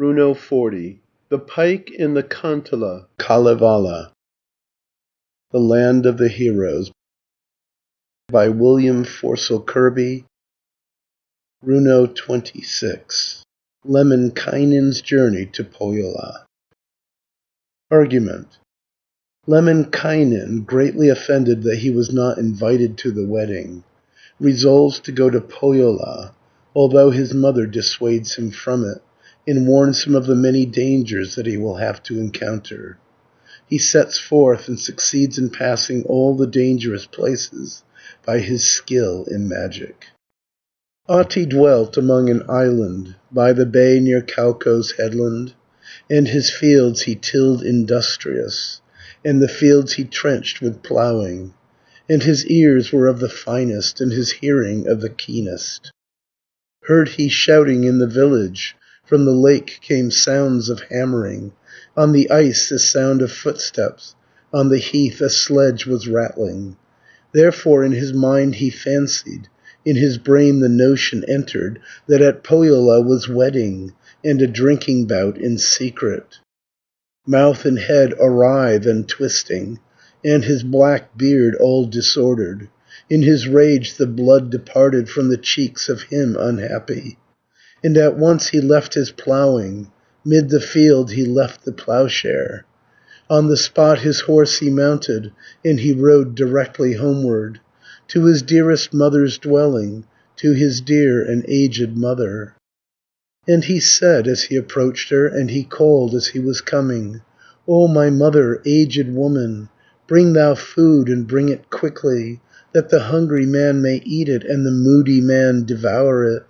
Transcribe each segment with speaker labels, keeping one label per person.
Speaker 1: Runo 40. The Pike in the Kantala, Kalevala, The Land of the Heroes, by William Forcell Kirby. Runo 26. Lemminkainen's Journey to Pohjola. Argument. Lemminkainen, greatly offended that he was not invited to the wedding, resolves to go to Pohjola, although his mother dissuades him from it, and warns him of the many dangers that he will have to encounter. He sets forth and succeeds in passing all the dangerous places by his skill in magic. Ahti dwelt among an island, by the bay near Kauko's headland, and his fields he tilled industrious, and the fields he trenched with ploughing, and his ears were of the finest, and his hearing of the keenest. Heard he shouting in the village, from the lake came sounds of hammering, on the ice the sound of footsteps, on the heath a sledge was rattling. Therefore in his mind he fancied, in his brain the notion entered, that at Pohjola was wedding, and a drinking bout in secret. Mouth and head awry then twisting, and his black beard all disordered, in his rage the blood departed from the cheeks of him unhappy. And at once he left his ploughing, mid the field he left the ploughshare. On the spot his horse he mounted, and he rode directly homeward, to his dearest mother's dwelling, to his dear and aged mother. And he said as he approached her, and he called as he was coming, "O my mother, aged woman, bring thou food and bring it quickly, that the hungry man may eat it, and the moody man devour it,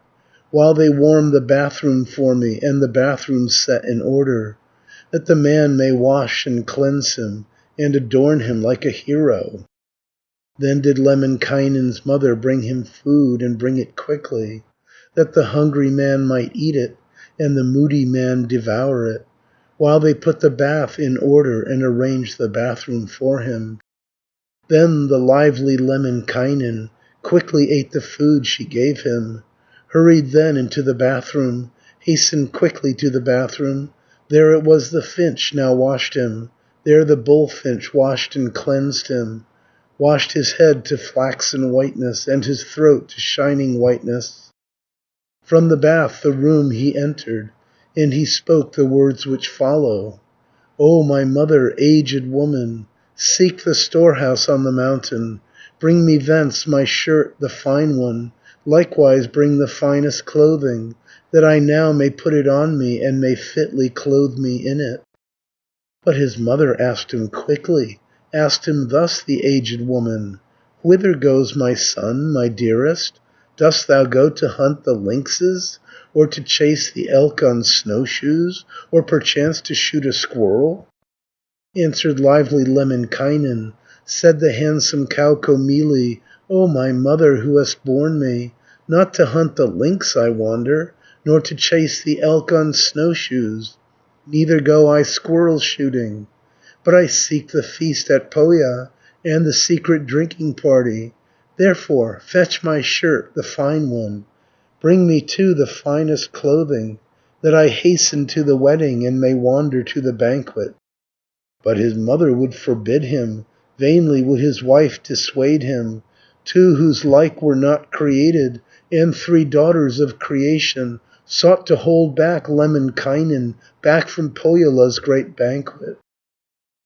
Speaker 1: while they warm the bathroom for me, and the bathroom set in order, that the man may wash and cleanse him, and adorn him like a hero." Then did Lemminkainen's mother bring him food and bring it quickly, that the hungry man might eat it, and the moody man devour it, while they put the bath in order and arranged the bathroom for him. Then the lively Lemminkainen quickly ate the food she gave him, hurried then into the bathroom, hastened quickly to the bathroom. There it was the finch now washed him, there the bullfinch washed and cleansed him, washed his head to flaxen whiteness, and his throat to shining whiteness. From the bath the room he entered, and he spoke the words which follow. "O my mother, aged woman, seek the storehouse on the mountain, bring me thence my shirt, the fine one, likewise bring the finest clothing, that I now may put it on me, and may fitly clothe me in it." But his mother asked him quickly, asked him thus the aged woman, "Whither goes my son, my dearest? Dost thou go to hunt the lynxes, or to chase the elk on snowshoes, or perchance to shoot a squirrel?" Answered lively Lemminkainen, said the handsome Kaukomieli, "O my mother who hast borne me, not to hunt the lynx I wander, nor to chase the elk on snowshoes, neither go I squirrel shooting, but I seek the feast at Pohja, and the secret drinking party. Therefore fetch my shirt, the fine one, bring me too the finest clothing, that I hasten to the wedding, and may wander to the banquet." But his mother would forbid him, vainly would his wife dissuade him. Two whose like were not created, and three daughters of creation, sought to hold back Lemminkainen, back from Pohjola's great banquet.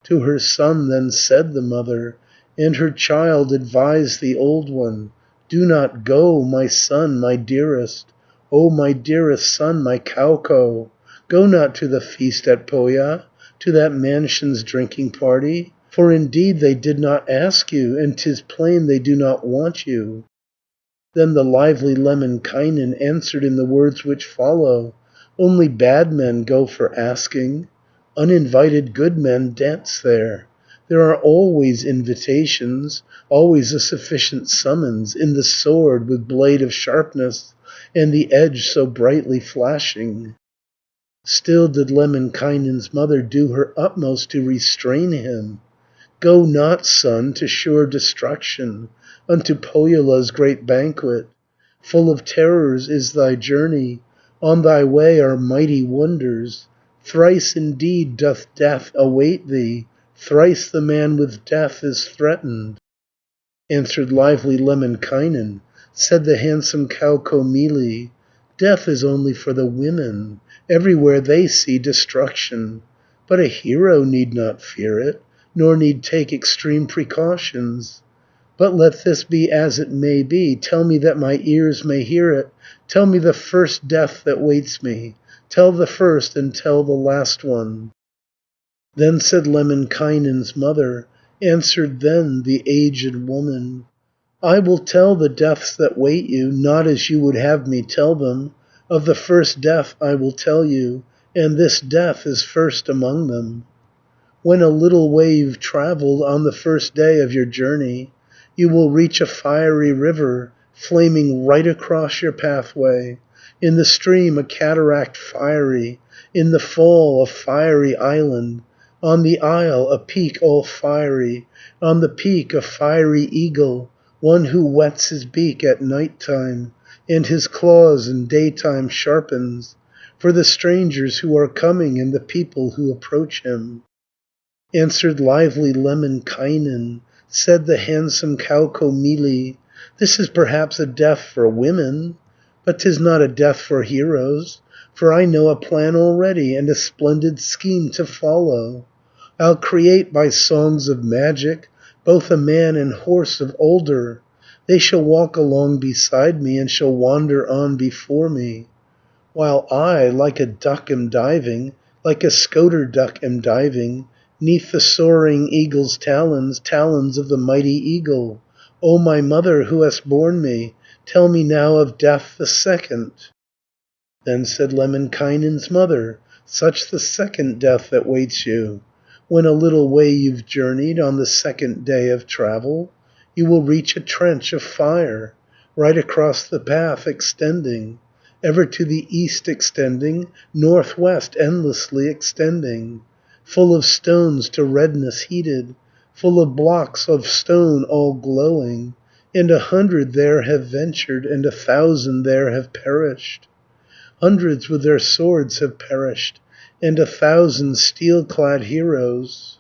Speaker 1: To her son then said the mother, and her child advised the old one, "Do not go, my son, my dearest, O my dearest son, my Kauko, go not to the feast at Pohja, to that mansion's drinking party, for indeed they did not ask you, and 'tis plain they do not want you." Then the lively Lemminkainen answered in the words which follow, "Only bad men go for asking, uninvited good men dance there. There are always invitations, always a sufficient summons, in the sword with blade of sharpness, and the edge so brightly flashing." Still did Lemminkainen's mother do her utmost to restrain him. "Go not, son, to sure destruction, unto Pohjola's great banquet. Full of terrors is thy journey, On thy way are mighty wonders. Thrice indeed doth death await thee, thrice the man with death is threatened." Answered lively Lemminkainen, said the handsome Kaukomieli, "Death is only for the women, everywhere they see destruction. But a hero need not fear it, nor need take extreme precautions. But let this be as it may be, tell me that my ears may hear it, tell me the first death that waits me, tell the first and tell the last one." Then said Lemminkainen's mother, answered then the aged woman, "I will tell the deaths that wait you, not as you would have me tell them. Of the first death I will tell you, and this death is first among them. When a little way you've travelled on the first day of your journey, you will reach a fiery river, flaming right across your pathway. In the stream a cataract fiery, in the fall a fiery island, on the isle a peak all fiery, on the peak a fiery eagle, one who whets his beak at night time, and his claws in daytime sharpens, for the strangers who are coming and the people who approach him." Answered lively Lemminkainen, said the handsome Kaukomieli, "This is perhaps a death for women, but 'tis not a death for heroes, for I know a plan already, and a splendid scheme to follow. I'll create by songs of magic both a man and horse of older. They shall walk along beside me, and shall wander on before me, while I, like a duck am diving, like a scoter duck am diving, 'neath the soaring eagle's talons, talons of the mighty eagle. O my mother, who hast borne me, tell me now of death the second." Then said Lemminkainen's mother, "Such the second death that waits you. When a little way you've journeyed, on the second day of travel, you will reach a trench of fire, right across the path extending, ever to the east extending, northwest endlessly extending, full of stones to redness heated, full of blocks of stone all glowing, and 100 there have ventured, and 1,000 there have perished. Hundreds with their swords have perished, and 1,000 steel-clad heroes."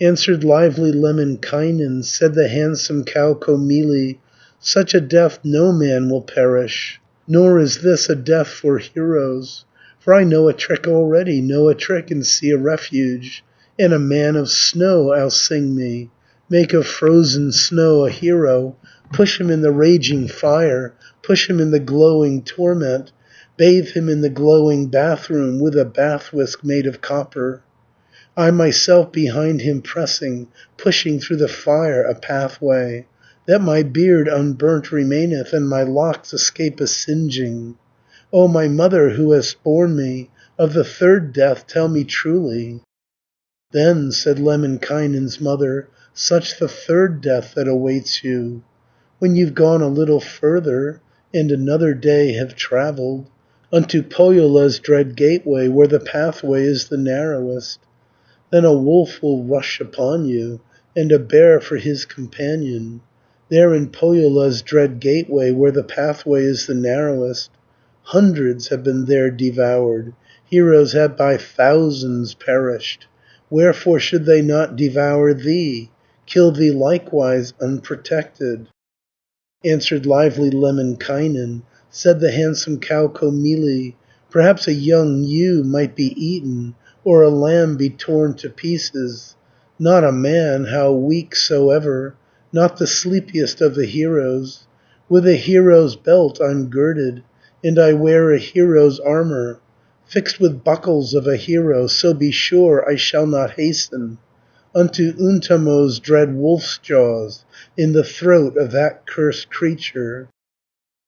Speaker 1: Answered lively Lemminkainen, said the handsome Kaukomieli, "Such a death no man will perish, nor is this a death for heroes. For I know a trick already, know a trick and see a refuge, and a man of snow I'll sing me, make of frozen snow a hero, push him in the raging fire, push him in the glowing torment, bathe him in the glowing bathroom with a bath whisk made of copper. I myself behind him pressing, pushing through the fire a pathway, that my beard unburnt remaineth, and my locks escape a singeing. O my mother, who hast borne me, of the third death tell me truly." Then said Lemminkainen's mother, "Such the third death that awaits you. When you've gone a little further, and another day have travelled, unto Pohjola's dread gateway, where the pathway is the narrowest, then a wolf will rush upon you, and a bear for his companion. There in Pohjola's dread gateway, where the pathway is the narrowest, hundreds have been there devoured, heroes have by thousands perished. Wherefore should they not devour thee, kill thee likewise unprotected?" Answered lively Lemminkainen, said the handsome Kaukomieli, "Perhaps a young ewe might be eaten, or a lamb be torn to pieces. Not a man, how weak soever, not the sleepiest of the heroes. With a hero's belt I'm girded, and I wear a hero's armour, fixed with buckles of a hero, so be sure I shall not hasten unto Untamo's dread wolf's jaws, in the throat of that cursed creature.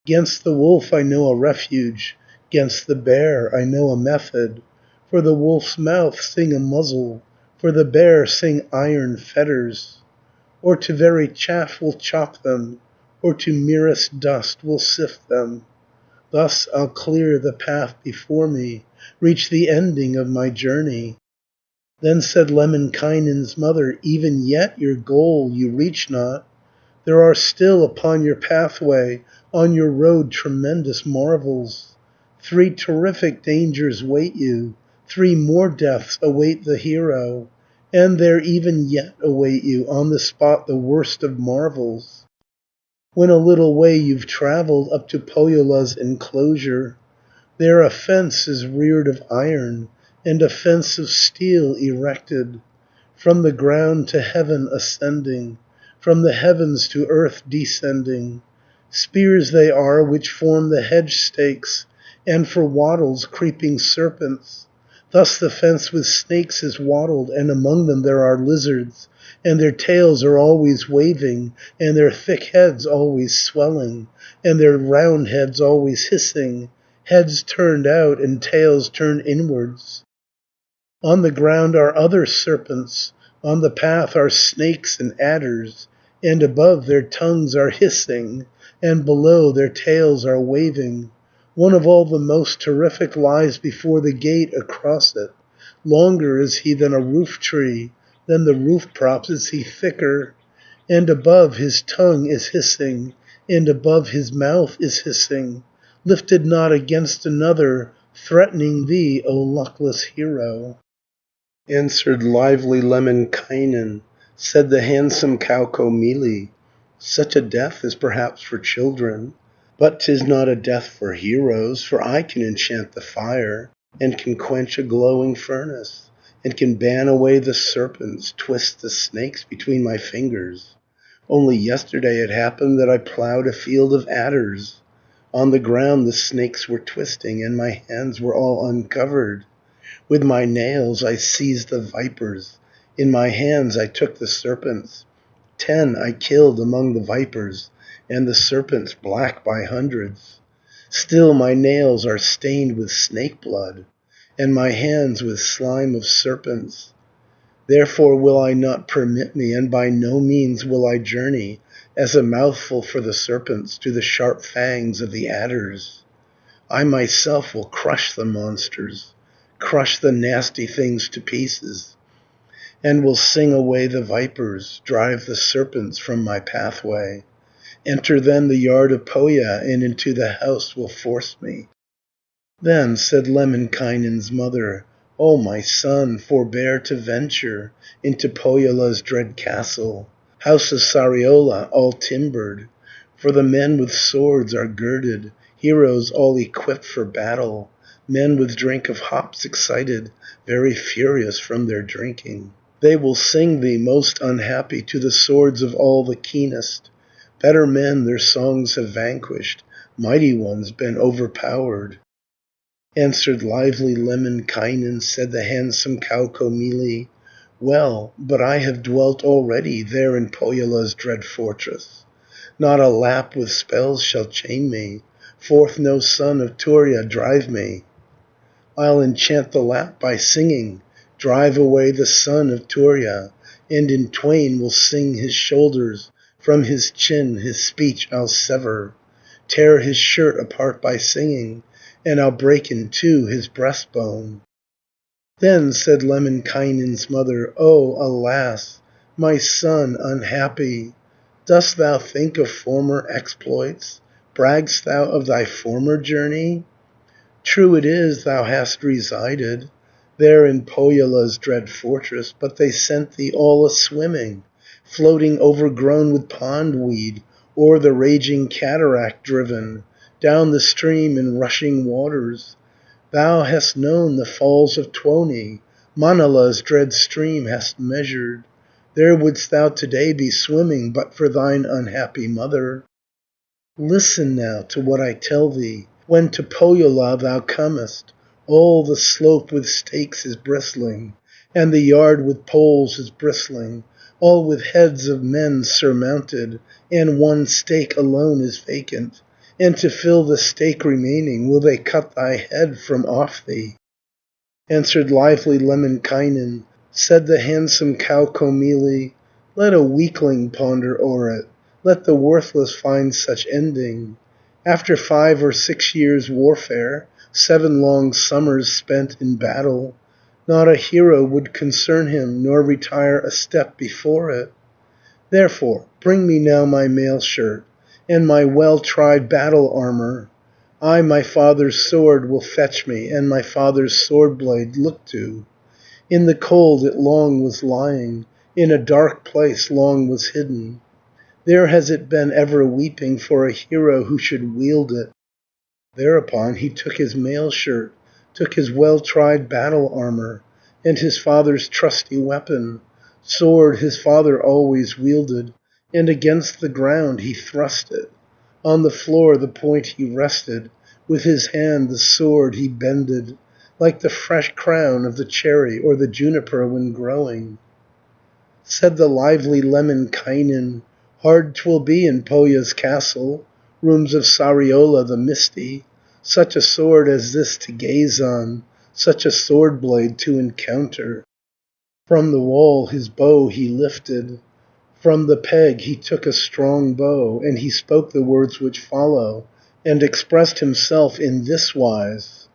Speaker 1: 'Gainst the wolf I know a refuge, 'gainst the bear I know a method. For the wolf's mouth sing a muzzle, for the bear sing iron fetters. Or to very chaff will chop them, or to merest dust will sift them. Thus I'll clear the path before me, reach the ending of my journey." Then said Lemminkainen's mother, "Even yet your goal you reach not. There are still upon your pathway, on your road tremendous marvels. 3 terrific dangers wait you, 3 more deaths await the hero, and there even yet await you on the spot the worst of marvels. When a little way you've travelled up to Pohjola's enclosure, there a fence is reared of iron, and a fence of steel erected, from the ground to heaven ascending, from the heavens to earth descending. Spears they are which form the hedge stakes, and for wattles creeping serpents. Thus the fence with snakes is wattled, and among them there are lizards, and their tails are always waving, and their thick heads always swelling, and their round heads always hissing, heads turned out and tails turned inwards. On the ground are other serpents, on the path are snakes and adders, and above their tongues are hissing, and below their tails are waving. One of all the most terrific lies before the gate across it. Longer is he than a roof tree, than the roof props is he thicker, and above his tongue is hissing, and above his mouth is hissing, lifted not against another, threatening thee, O luckless hero. Answered lively Lemminkainen, said the handsome Kaukomieli, such a death is perhaps for children, but 'tis not a death for heroes, for I can enchant the fire, and can quench a glowing furnace, and can ban away the serpents, twist the snakes between my fingers. Only yesterday it happened that I ploughed a field of adders. On the ground the snakes were twisting, and my hands were all uncovered. With my nails I seized the vipers, in my hands I took the serpents. 10 I killed among the vipers, and the serpents black by hundreds. Still my nails are stained with snake blood, and my hands with slime of serpents. Therefore will I not permit me, and by no means will I journey, as a mouthful for the serpents, to the sharp fangs of the adders. I myself will crush the monsters, crush the nasty things to pieces, and will sing away the vipers, drive the serpents from my pathway. Enter then the yard of Pohja, and into the house will force me." Then said Lemminkainen's mother, "O my son, forbear to venture into Pohjola's dread castle, house of Sariola, all timbered, for the men with swords are girded, heroes all equipped for battle, men with drink of hops excited, very furious from their drinking. They will sing thee, most unhappy, to the swords of all the keenest. Better men their songs have vanquished, mighty ones been overpowered." Answered lively Lemminkainen, said the handsome Kaukomieli, "Well, but I have dwelt already there in Pohjola's dread fortress. Not a lap with spells shall chain me, forth no son of Turja drive me. I'll enchant the lap by singing, drive away the son of Turja, and in twain will sing his shoulders, from his chin his speech I'll sever, tear his shirt apart by singing, and I'll break in two his breastbone." Then said Lemminkainen's mother, "O alas, my son unhappy, dost thou think of former exploits? Bragg'st thou of thy former journey? True it is thou hast resided there in Pohjola's dread fortress, but they sent thee all a-swimming, floating overgrown with pondweed, o'er the raging cataract driven, down the stream in rushing waters. Thou hast known the falls of Tuoni, Manala's dread stream hast measured. There wouldst thou today be swimming, but for thine unhappy mother. Listen now to what I tell thee. When to Pohjola thou comest, all the slope with stakes is bristling, and the yard with poles is bristling, all with heads of men surmounted, and one stake alone is vacant, and to fill the stake remaining will they cut thy head from off thee." Answered lively Lemminkainen, said the handsome Kaukomieli, "Let a weakling ponder o'er it, let the worthless find such ending. After 5 or 6 years' warfare, 7 long summers spent in battle, not a hero would concern him, nor retire a step before it. Therefore bring me now my mail shirt, and my well-tried battle armour. I my father's sword will fetch me, and my father's sword blade look to. In the cold it long was lying, in a dark place long was hidden. There has it been ever weeping for a hero who should wield it. Thereupon he took his mail shirt, took his well-tried battle armour, and his father's trusty weapon, sword his father always wielded, and against the ground he thrust it. On the floor the point he rested, with his hand the sword he bended, like the fresh crown of the cherry or the juniper when growing. Said the lively Lemminkainen, hard 'twill be in Pohja's castle, rooms of Sariola the misty, such a sword as this to gaze on, such a sword blade to encounter. From the wall his bow he lifted, from the peg he took a strong bow, and he spoke the words which follow, and expressed himself in this wise: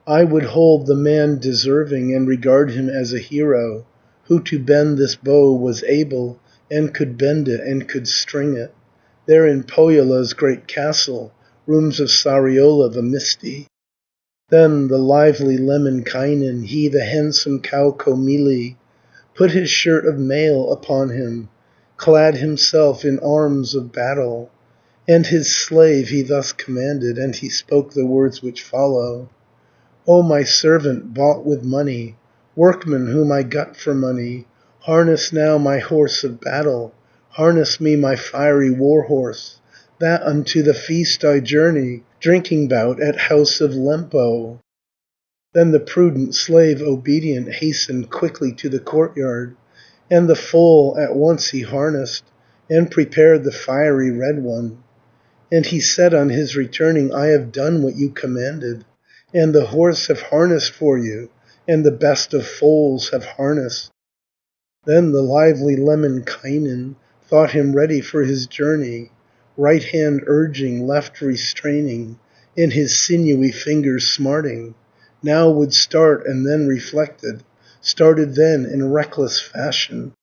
Speaker 1: I would hold the man deserving, and regard him as a hero, who to bend this bow was able, and could bend it, and could string it, there in Pohjola's great castle, rooms of Sariola the misty. Then the lively Lemminkainen, he the handsome Kaukomieli, put his shirt of mail upon him, clad himself in arms of battle, and his slave he thus commanded, and he spoke the words which follow. O my servant bought with money, workman whom I got for money, harness now my horse of battle, harness me my fiery war horse, that unto the feast I journey, drinking bout at house of Lempo. Then the prudent slave obedient hastened quickly to the courtyard, and the foal at once he harnessed, and prepared the fiery red one. And he said on his returning, I have done what you commanded, and the horse have harnessed for you, and the best of foals have harnessed. Then the lively Lemminkainen thought him ready for his journey, right hand urging, left restraining, and his sinewy fingers smarting. Now would start, and then reflected, started then in reckless fashion.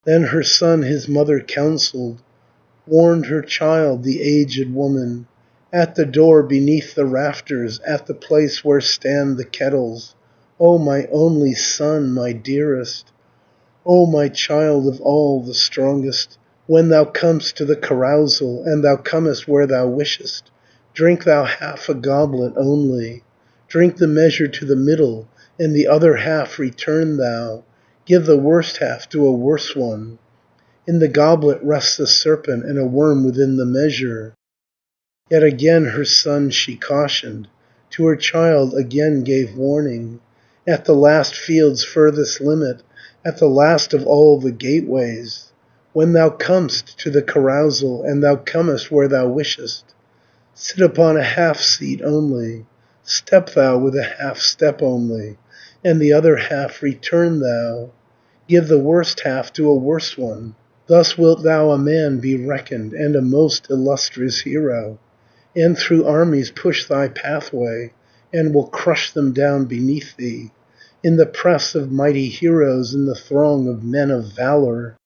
Speaker 1: Then her son his mother counselled, warned her child, the aged woman, at the door beneath the rafters, at the place where stand the kettles. O my only son, my dearest, O my child of all the strongest, when thou comest to the carousal, and thou comest where thou wishest, drink thou half a goblet only, drink the measure to the middle, and the other half return thou, give the worst half to a worse one. In the goblet rests a serpent, and a worm within the measure. Yet again her son she cautioned, to her child again gave warning. At the last field's furthest limit, at the last of all the gateways, when thou comest to the carousal, and thou comest where thou wishest, sit upon a half seat only, step thou with a half step only, and the other half return thou, give the worst half to a worse one. Thus wilt thou a man be reckoned, and a most illustrious hero, and through armies push thy pathway, and will crush them down beneath thee, in the press of mighty heroes, in the throng of men of valour.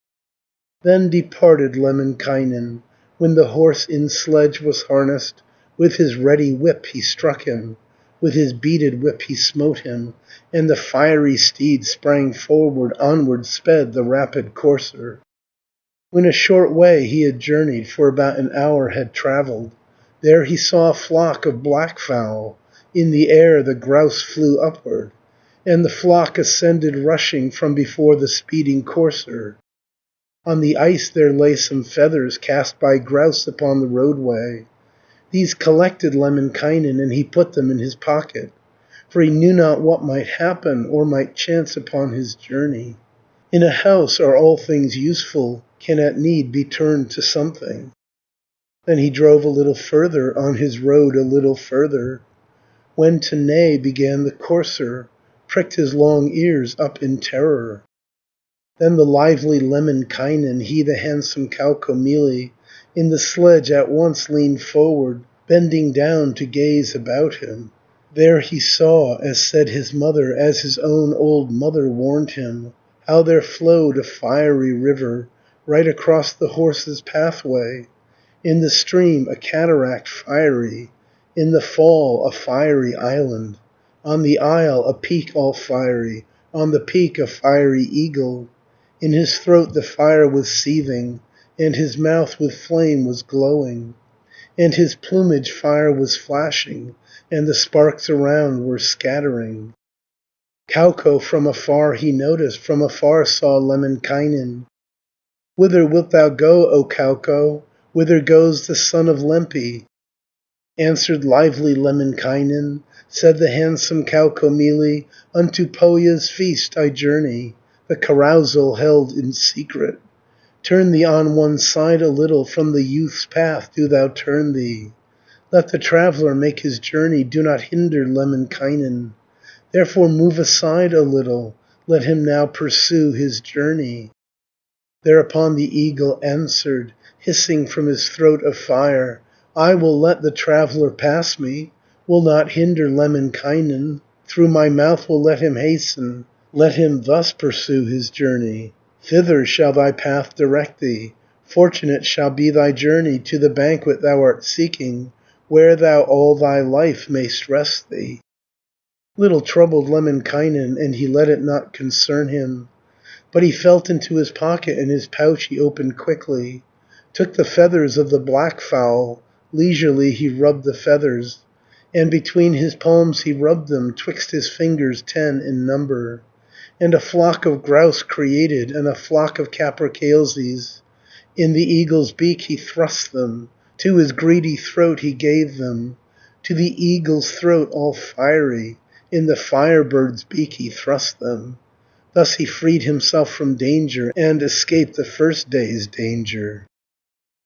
Speaker 1: Then departed Lemminkainen, when the horse in sledge was harnessed, with his ready whip he struck him, with his beaded whip he smote him, and the fiery steed sprang forward, onward sped the rapid courser. When a short way he had journeyed, for about an hour had travelled, there he saw a flock of blackfowl, in the air the grouse flew upward, and the flock ascended rushing from before the speeding courser. On the ice there lay some feathers cast by grouse upon the roadway. These collected Lemminkainen, and he put them in his pocket, for he knew not what might happen or might chance upon his journey. In a house are all things useful, can at need be turned to something. Then he drove a little further, on his road a little further, when to neigh began the courser, pricked his long ears up in terror. Then the lively Lemminkainen, he the handsome Kaukomieli, in the sledge at once leaned forward, bending down to gaze about him. There he saw, as said his mother, as his own old mother warned him, how there flowed a fiery river right across the horse's pathway, in the stream a cataract fiery, in the fall a fiery island, on the isle a peak all fiery, on the peak a fiery eagle. In his throat the fire was seething, and his mouth with flame was glowing, and his plumage fire was flashing, and the sparks around were scattering. Kauko from afar he noticed, from afar saw Lemminkainen. "Whither wilt thou go, O Kauko? Whither goes the son of Lempi?" Answered lively Lemminkainen, said the handsome Kaukomieli, "Unto Pohja's feast I journey, the carousal held in secret. Turn thee on one side a little, from the youth's path do thou turn thee. Let the traveller make his journey, do not hinder Lemminkainen. Therefore move aside a little, let him now pursue his journey." Thereupon the eagle answered, hissing from his throat a fire, "I will let the traveller pass me, will not hinder Lemminkainen, through my mouth will let him hasten, let him thus pursue his journey. Thither shall thy path direct thee, fortunate shall be thy journey to the banquet thou art seeking, where thou all thy life mayst rest thee." Little troubled Lemminkainen, and he let it not concern him. But he felt into his pocket, and his pouch he opened quickly, took the feathers of the black fowl, leisurely he rubbed the feathers, and between his palms he rubbed them, 'twixt his fingers 10 in number, and a flock of grouse created, and a flock of capercailzies. In the eagle's beak he thrust them, to his greedy throat he gave them, to the eagle's throat all fiery, in the firebird's beak he thrust them. Thus he freed himself from danger, and escaped the first day's danger.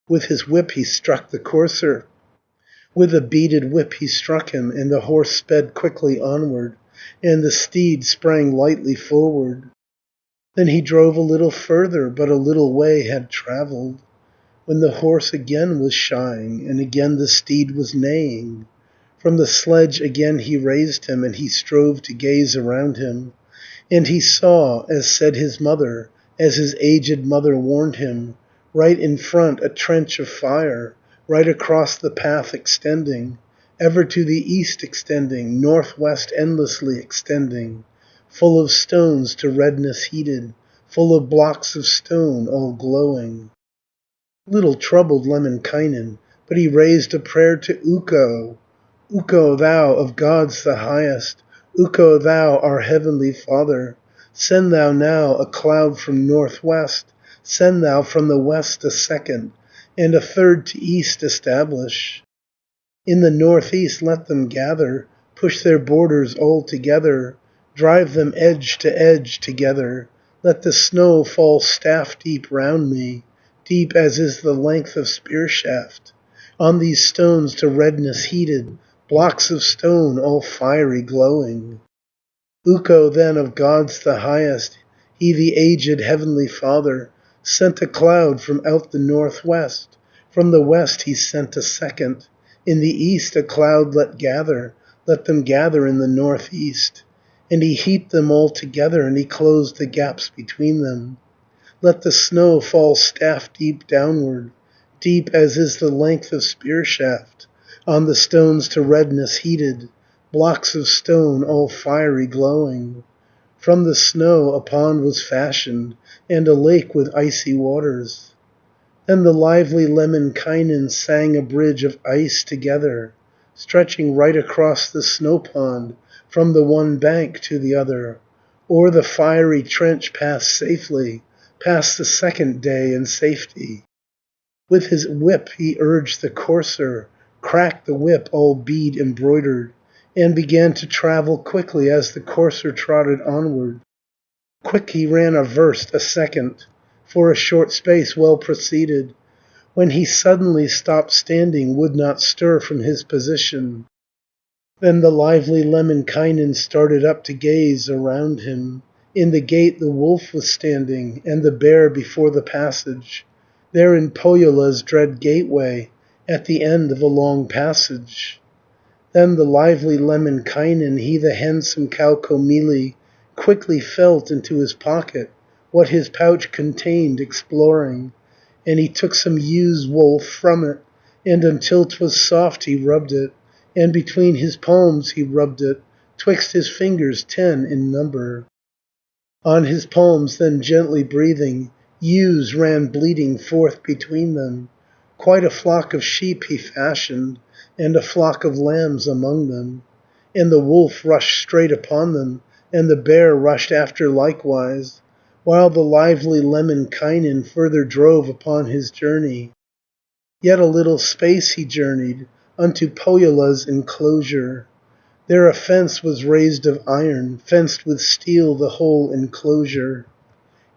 Speaker 1: With his whip he struck the courser, with a beaded whip he struck him, and the horse sped quickly onward, and the steed sprang lightly forward. Then he drove a little further, but a little way had travelled, when the horse again was shying, and again the steed was neighing. From the sledge again he raised him, and he strove to gaze around him. And he saw, as said his mother, as his aged mother warned him, right in front a trench of fire, right across the path extending, ever to the east extending, northwest endlessly extending, full of stones to redness heated, full of blocks of stone all glowing. Little troubled Lemminkainen, but he raised a prayer to Ukko. "Ukko, thou of gods the highest, Ukko, thou our heavenly Father, send thou now a cloud from northwest, send thou from the west a second, and a third to east establish. In the northeast let them gather, push their borders all together, drive them edge to edge together. Let the snow fall staff deep round me, deep as is the length of spear shaft, on these stones to redness heated, blocks of stone all fiery glowing." Ukko then of gods the highest, he the aged heavenly Father, sent a cloud from out the northwest, from the west he sent a second, in the east a cloud let them gather in the northeast, and he heaped them all together, and he closed the gaps between them. Let the snow fall staff deep downward, deep as is the length of spear shaft, on the stones to redness heated, blocks of stone all fiery glowing. From the snow a pond was fashioned, and a lake with icy waters. Then the lively Lemminkainen sang a bridge of ice together, stretching right across the snow pond, from the one bank to the other. O'er the fiery trench passed safely, passed the second day in safety. With his whip he urged the courser, cracked the whip all bead embroidered, and began to travel quickly as the courser trotted onward. Quick he ran a verst a second, for a short space well proceeded, when he suddenly stopped standing, would not stir from his position. Then the lively Lemminkainen started up to gaze around him. In the gate the wolf was standing, and the bear before the passage, there in Pohjola's dread gateway, at the end of a long passage. Then the lively Lemminkainen, he the handsome Kaukomieli, quickly felt into his pocket what his pouch contained, exploring, and he took some ewe's wool from it, and until 'twas soft he rubbed it, and between his palms he rubbed it, 'twixt his fingers 10 in number. On his palms then gently breathing, ewes ran bleating forth between them. Quite a flock of sheep he fashioned, and a flock of lambs among them. And the wolf rushed straight upon them, and the bear rushed after likewise, while the lively Lemminkainen further drove upon his journey. Yet a little space he journeyed, unto Pohjola's enclosure. There a fence was raised of iron, fenced with steel the whole enclosure.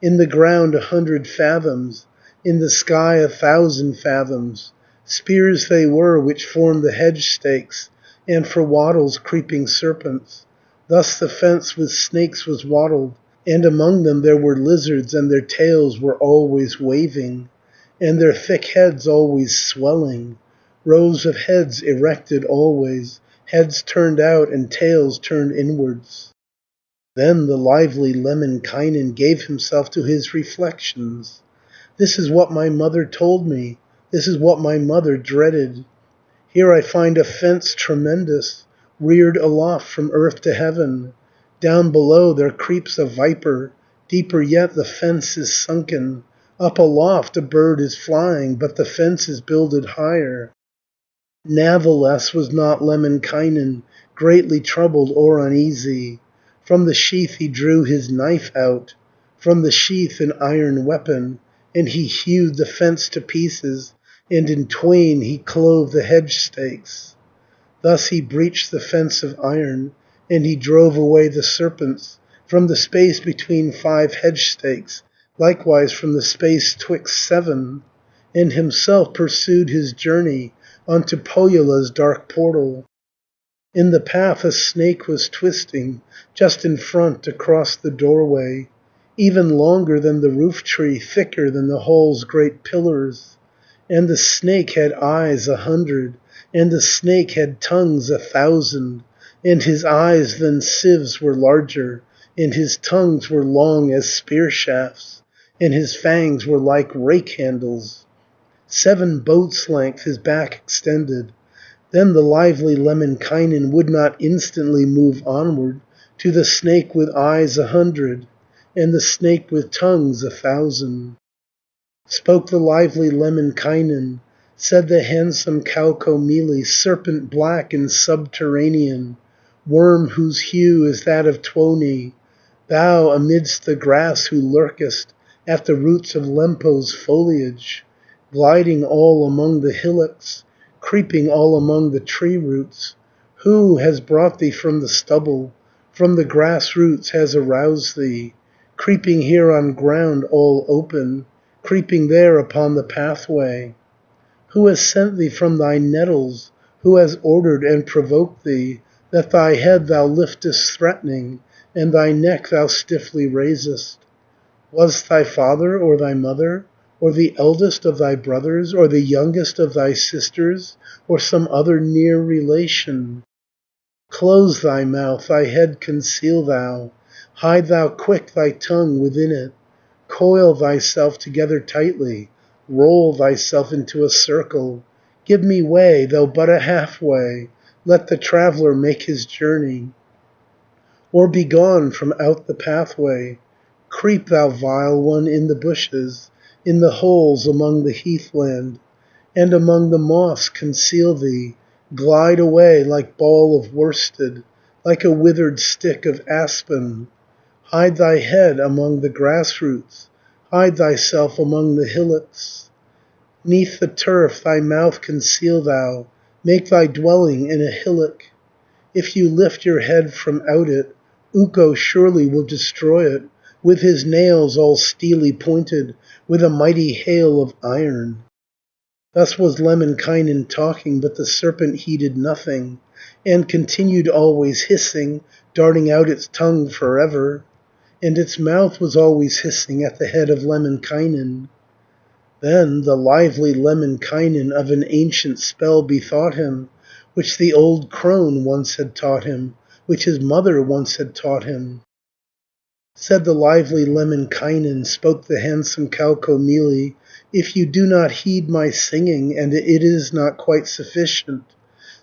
Speaker 1: In the ground 100 fathoms, in the sky 1,000 fathoms. Spears they were which formed the hedge stakes, and for wattles creeping serpents. Thus the fence with snakes was wattled, and among them there were lizards, and their tails were always waving, and their thick heads always swelling. Rows of heads erected always, heads turned out and tails turned inwards. Then the lively Lemminkainen gave himself to his reflections. This is what my mother told me, this is what my mother dreaded. Here I find a fence tremendous, reared aloft from earth to heaven. Down below there creeps a viper, deeper yet the fence is sunken. Up aloft a bird is flying, but the fence is builded higher. Natheless was not Lemminkainen greatly troubled or uneasy. From the sheath he drew his knife out, from the sheath an iron weapon, and he hewed the fence to pieces, and in twain he clove the hedge stakes. Thus he breached the fence of iron, and he drove away the serpents from the space between 5 hedge stakes, likewise from the space 'twixt 7, and himself pursued his journey unto Pohjola's dark portal. In the path a snake was twisting, just in front across the doorway, even longer than the roof tree, thicker than the hall's great pillars. And the snake had eyes 100, and the snake had tongues 1,000, and his eyes than sieves were larger, and his tongues were long as spear shafts, and his fangs were like rake handles. 7 boats' length his back extended. Then the lively Lemminkainen would not instantly move onward to the snake with eyes 100, and the snake with tongues 1,000. Spoke the lively Lemminkainen, said the handsome Kaukomieli, serpent black and subterranean, worm whose hue is that of Tuoni, thou amidst the grass who lurkest at the roots of Lempo's foliage, gliding all among the hillocks, creeping all among the tree roots. Who has brought thee from the stubble, from the grass roots has aroused thee, creeping here on ground all open, creeping there upon the pathway? Who has sent thee from thy nettles, who has ordered and provoked thee, that thy head thou liftest threatening, and thy neck thou stiffly raisest? Was thy father or thy mother, or the eldest of thy brothers, or the youngest of thy sisters, or some other near relation? Close thy mouth, thy head conceal thou, hide thou quick thy tongue within it, coil thyself together tightly, roll thyself into a circle. Give me way, though but a half way, let the traveller make his journey. Or begone from out the pathway. Creep, thou vile one, in the bushes, in the holes among the heathland, and among the moss conceal thee. Glide away like ball of worsted, like a withered stick of aspen. Hide thy head among the grass roots, hide thyself among the hillocks. 'Neath the turf thy mouth conceal thou, make thy dwelling in a hillock. If you lift your head from out it, Ukko surely will destroy it, with his nails all steely pointed, with a mighty hail of iron. Thus was Lemminkainen talking, but the serpent heeded nothing, and continued always hissing, darting out its tongue forever. And its mouth was always hissing at the head of Lemminkainen. Then the lively Lemminkainen of an ancient spell bethought him, which the old crone once had taught him, which his mother once had taught him. Said the lively Lemminkainen, spoke the handsome Kaukomieli, if you do not heed my singing, and it is not quite sufficient,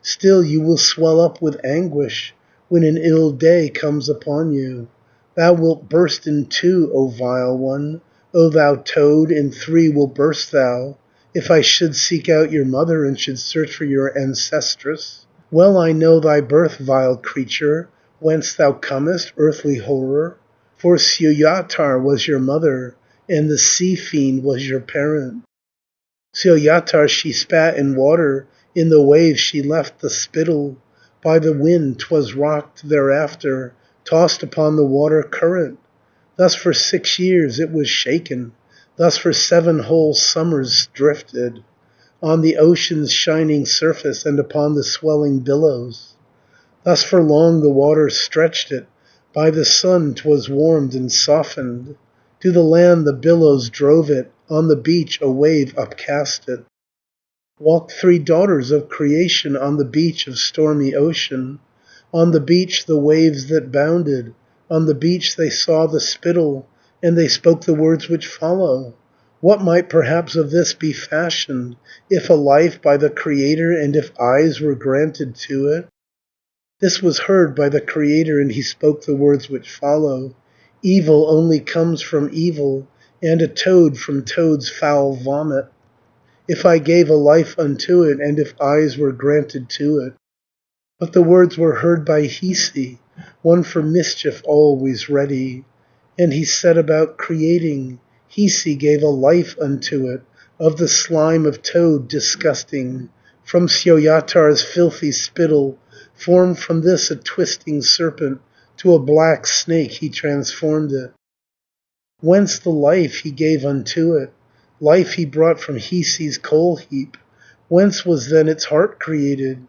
Speaker 1: Still you will swell up with anguish when an ill day comes upon you. Thou wilt burst in two, O vile one, O thou toad, in three will burst thou, if I should seek out your mother, and should search for your ancestress. Well I know thy birth, vile creature, whence thou comest, earthly horror. For Suoyatar was your mother, and the sea fiend was your parent. Suoyatar she spat in water, in the waves she left the spittle. By the wind 'twas rocked thereafter, tossed upon the water current. Thus for 6 years it was shaken, thus for 7 whole summers drifted, on the ocean's shining surface, and upon the swelling billows. Thus for long the water stretched it, by the sun 'twas warmed and softened. To the land the billows drove it, on the beach a wave upcast it. Walked 3 daughters of creation on the beach of stormy ocean. On the beach the waves that bounded, on the beach they saw the spittle, and they spoke the words which follow. What might perhaps of this be fashioned, if a life by the Creator, and if eyes were granted to it? This was heard by the Creator, and he spoke the words which follow. Evil only comes from evil, and a toad from toad's foul vomit. If I gave a life unto it, and if eyes were granted to it. But the words were heard by Hiisi, one for mischief always ready. And he set about creating. Hiisi gave a life unto it, of the slime of toad disgusting. From Suoyatar's filthy spittle, formed from this a twisting serpent, to a black snake he transformed it. Whence the life he gave unto it? Life he brought from Hiisi's coal heap. Whence was then its heart created?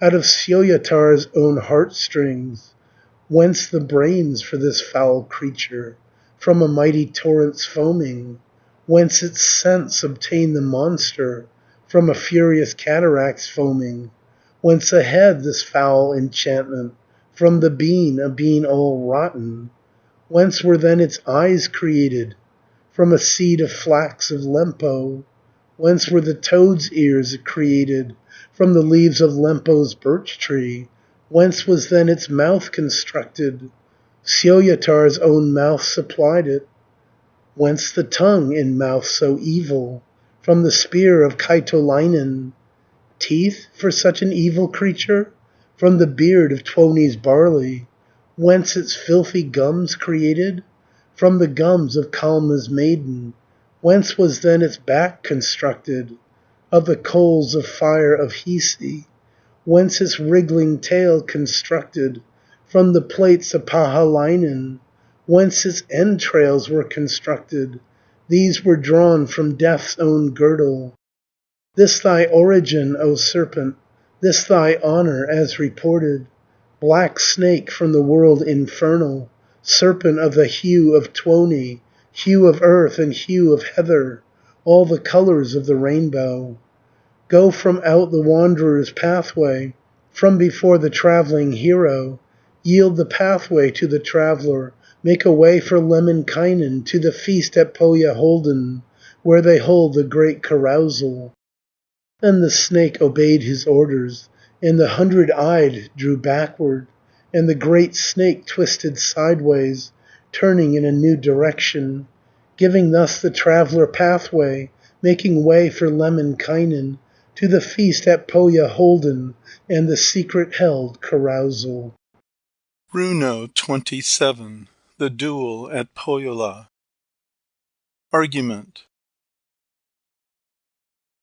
Speaker 1: Out of Suoyatar's own heartstrings. Whence the brains for this foul creature? From a mighty torrent's foaming. Whence its sense obtained the monster? From a furious cataract's foaming. Whence a head, this foul enchantment? From the bean, a bean all rotten. Whence were then its eyes created? From a seed of flax of Lempo. Whence were the toad's ears created? From the leaves of Lempo's birch tree. Whence was then its mouth constructed? Suoyatar's own mouth supplied it. Whence the tongue in mouth so evil? From the spear of Kaitolainen. Teeth for such an evil creature? From the beard of Tuoni's barley. Whence its filthy gums created? From the gums of Kalma's maiden. Whence was then its back constructed? Of the coals of fire of Hiisi. Whence its wriggling tail constructed? From the plates of Pahalainen. Whence its entrails were constructed? These were drawn from death's own girdle. This thy origin, O serpent, this thy honour as reported. Black snake from the world infernal, serpent of the hue of Tuoni, hue of earth and hue of heather, all the colours of the rainbow. Go from out the wanderer's pathway, from before the travelling hero. Yield the pathway to the traveller, make a way for Lemminkainen to the feast at Pohjaholden, where they hold the great carousal. Then the snake obeyed his orders, and the 100-eyed drew backward, and the great snake twisted sideways, turning in a new direction, giving thus the traveller pathway, making way for Lemminkainen, to the feast at Pohjaholden, and the secret held carousal.
Speaker 2: Runo 27. The Duel at Pohjola. Argument.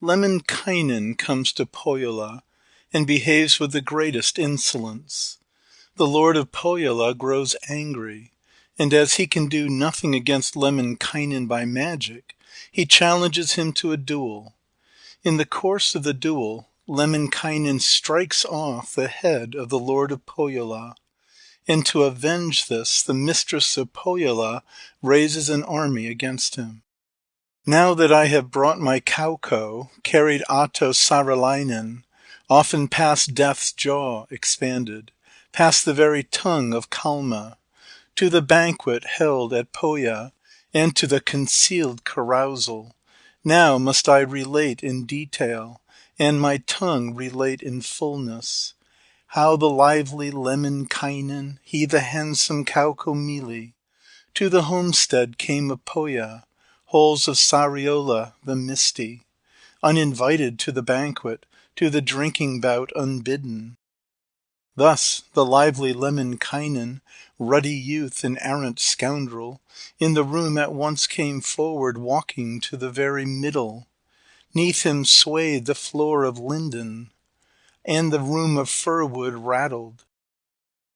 Speaker 2: Lemminkainen comes to Pohjola and behaves with the greatest insolence. The lord of Pohjola grows angry, and as he can do nothing against Lemminkainen by magic, he challenges him to a duel. In the course of the duel, Lemminkainen strikes off the head of the lord of Pohjola, and to avenge this, the mistress of Pohjola raises an army against him. Now that I have brought my Kauko, carried Atto Saralainen, often past death's jaw expanded, past the very tongue of Kalma, to the banquet held at Pohja, and to the concealed carousal, now must I relate in detail, and my tongue relate in fullness, how the lively Lemminkainen, he the handsome Kaukomieli, to the homestead came of Pohja, halls of Sariola the misty, uninvited to the banquet, to the drinking bout unbidden. Thus the lively Lemminkainen, ruddy youth and arrant scoundrel, in the room at once came forward, walking to the very middle. 'Neath him swayed the floor of linden, and the room of firwood rattled.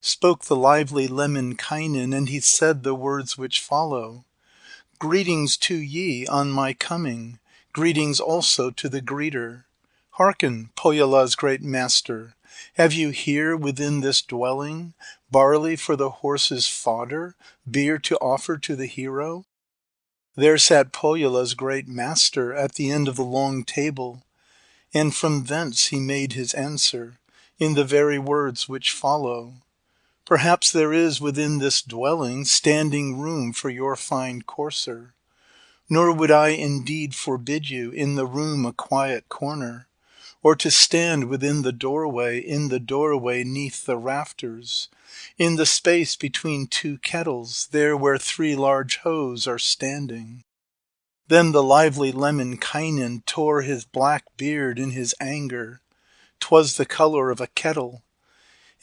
Speaker 2: Spoke the lively Lemminkainen, and he said the words which follow. Greetings to ye on my coming, greetings also to the greeter. Hearken, Pohjola's great master, have you here within this dwelling barley for the horse's fodder, beer to offer to the hero? There sat Pohjola's great master at the end of the long table, and from thence he made his answer, in the very words which follow. Perhaps there is within this dwelling standing room for your fine courser. Nor would I indeed forbid you in the room a quiet corner, or to stand within the doorway, in the doorway 'neath the rafters, in the space between two kettles, there where 3 large hoes are standing. Then the lively Lemminkainen tore his black beard in his anger, 'twas the color of a kettle,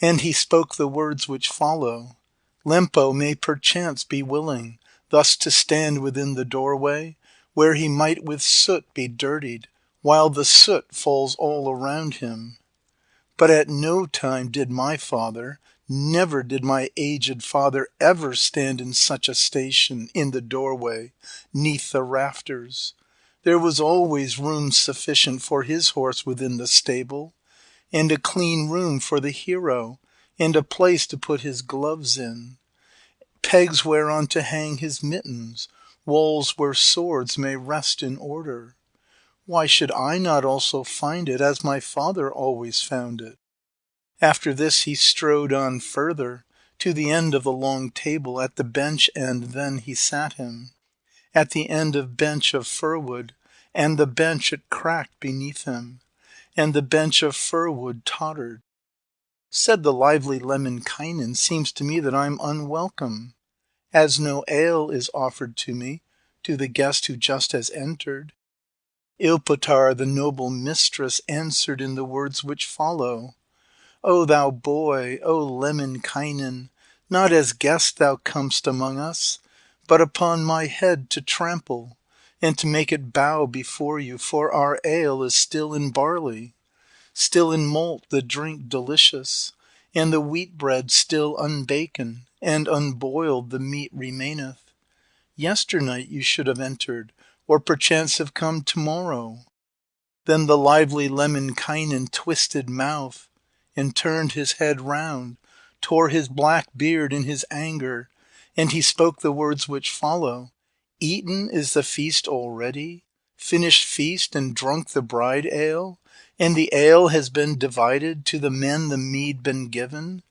Speaker 2: and he spoke the words which follow. Lempo may perchance be willing thus to stand within the doorway, where he might with soot be dirtied, while the soot falls all around him. But at no time did my father, never did my aged father ever stand in such a station in the doorway, 'neath the rafters. There was always room sufficient for his horse within the stable, and a clean room for the hero, and a place to put his gloves in, pegs whereon to hang his mittens, walls where swords may rest in order. Why should I not also find it as my father always found it? After this he strode on further, to the end of the long table, at the bench end then he sat him, at the end of bench of firwood, and the bench it cracked beneath him, and the bench of firwood tottered. Said the lively Lemminkainen, seems to me that I'm unwelcome, as no ale is offered to me, to the guest who just has entered. Ilpotar, the noble mistress, answered in the words which follow. O thou boy, O Lemminkainen, not as guest thou comest among us, but upon my head to trample, and to make it bow before you, for our ale is still in barley, still in malt the drink delicious, and the wheat bread still unbaken, and unboiled the meat remaineth. Yesternight you should have entered, or perchance have come tomorrow. Then the lively Lemminkainen twisted mouth, and turned his head round, tore his black beard in his anger, and he spoke the words which follow. Eaten is the feast already, finished feast, and drunk the bride ale, and the ale has been divided, to the men the mead been given,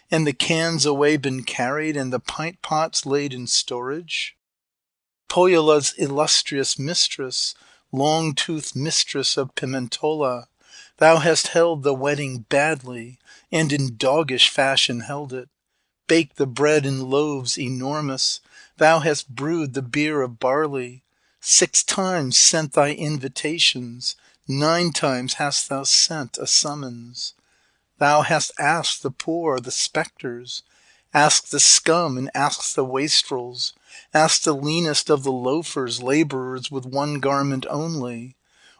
Speaker 2: and the cans away been carried, and the pint pots laid in storage. Pohjola's illustrious mistress, long-toothed mistress of Pimentola, thou hast held the wedding badly, and in doggish fashion held it. Baked the bread in loaves enormous, thou hast brewed the beer of barley. 6 times sent thy invitations, 9 times hast thou sent a summons. Thou hast asked the poor, the spectres, asked the scum and asked the wastrels, asked the leanest of the loafers, laborers with 1 garment only.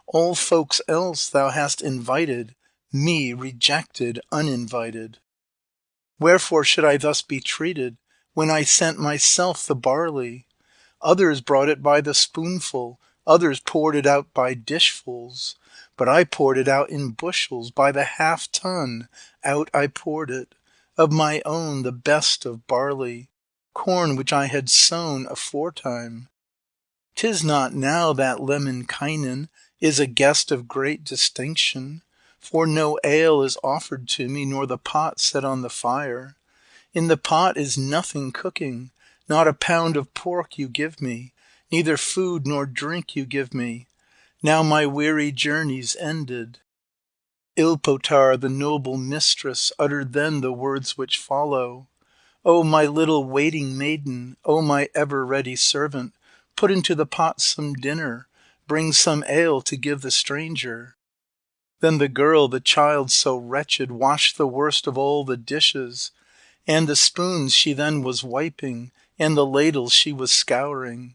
Speaker 2: All folks else thou hast invited, me rejected, uninvited. Wherefore should I thus be treated, when I sent myself the barley? Others brought it by the spoonful, others poured it out by dishfuls, but I poured it out in bushels, by the 1/2 ton out I poured it, of my own the best of barley, corn which I had sown aforetime. 'Tis not now that Lemminkainen is a guest of great distinction, for no ale is offered to me, nor the pot set on the fire. In the pot is nothing cooking, not a pound of pork you give me, neither food nor drink you give me. Now my weary journey's ended. Ilpotar, the noble mistress, uttered then the words which follow. O my little waiting maiden, O my ever-ready servant, put into the pot some dinner, bring some ale to give the stranger. Then the girl, the child so wretched, washed the worst of all the dishes, and the spoons she then was wiping, and the ladles she was scouring.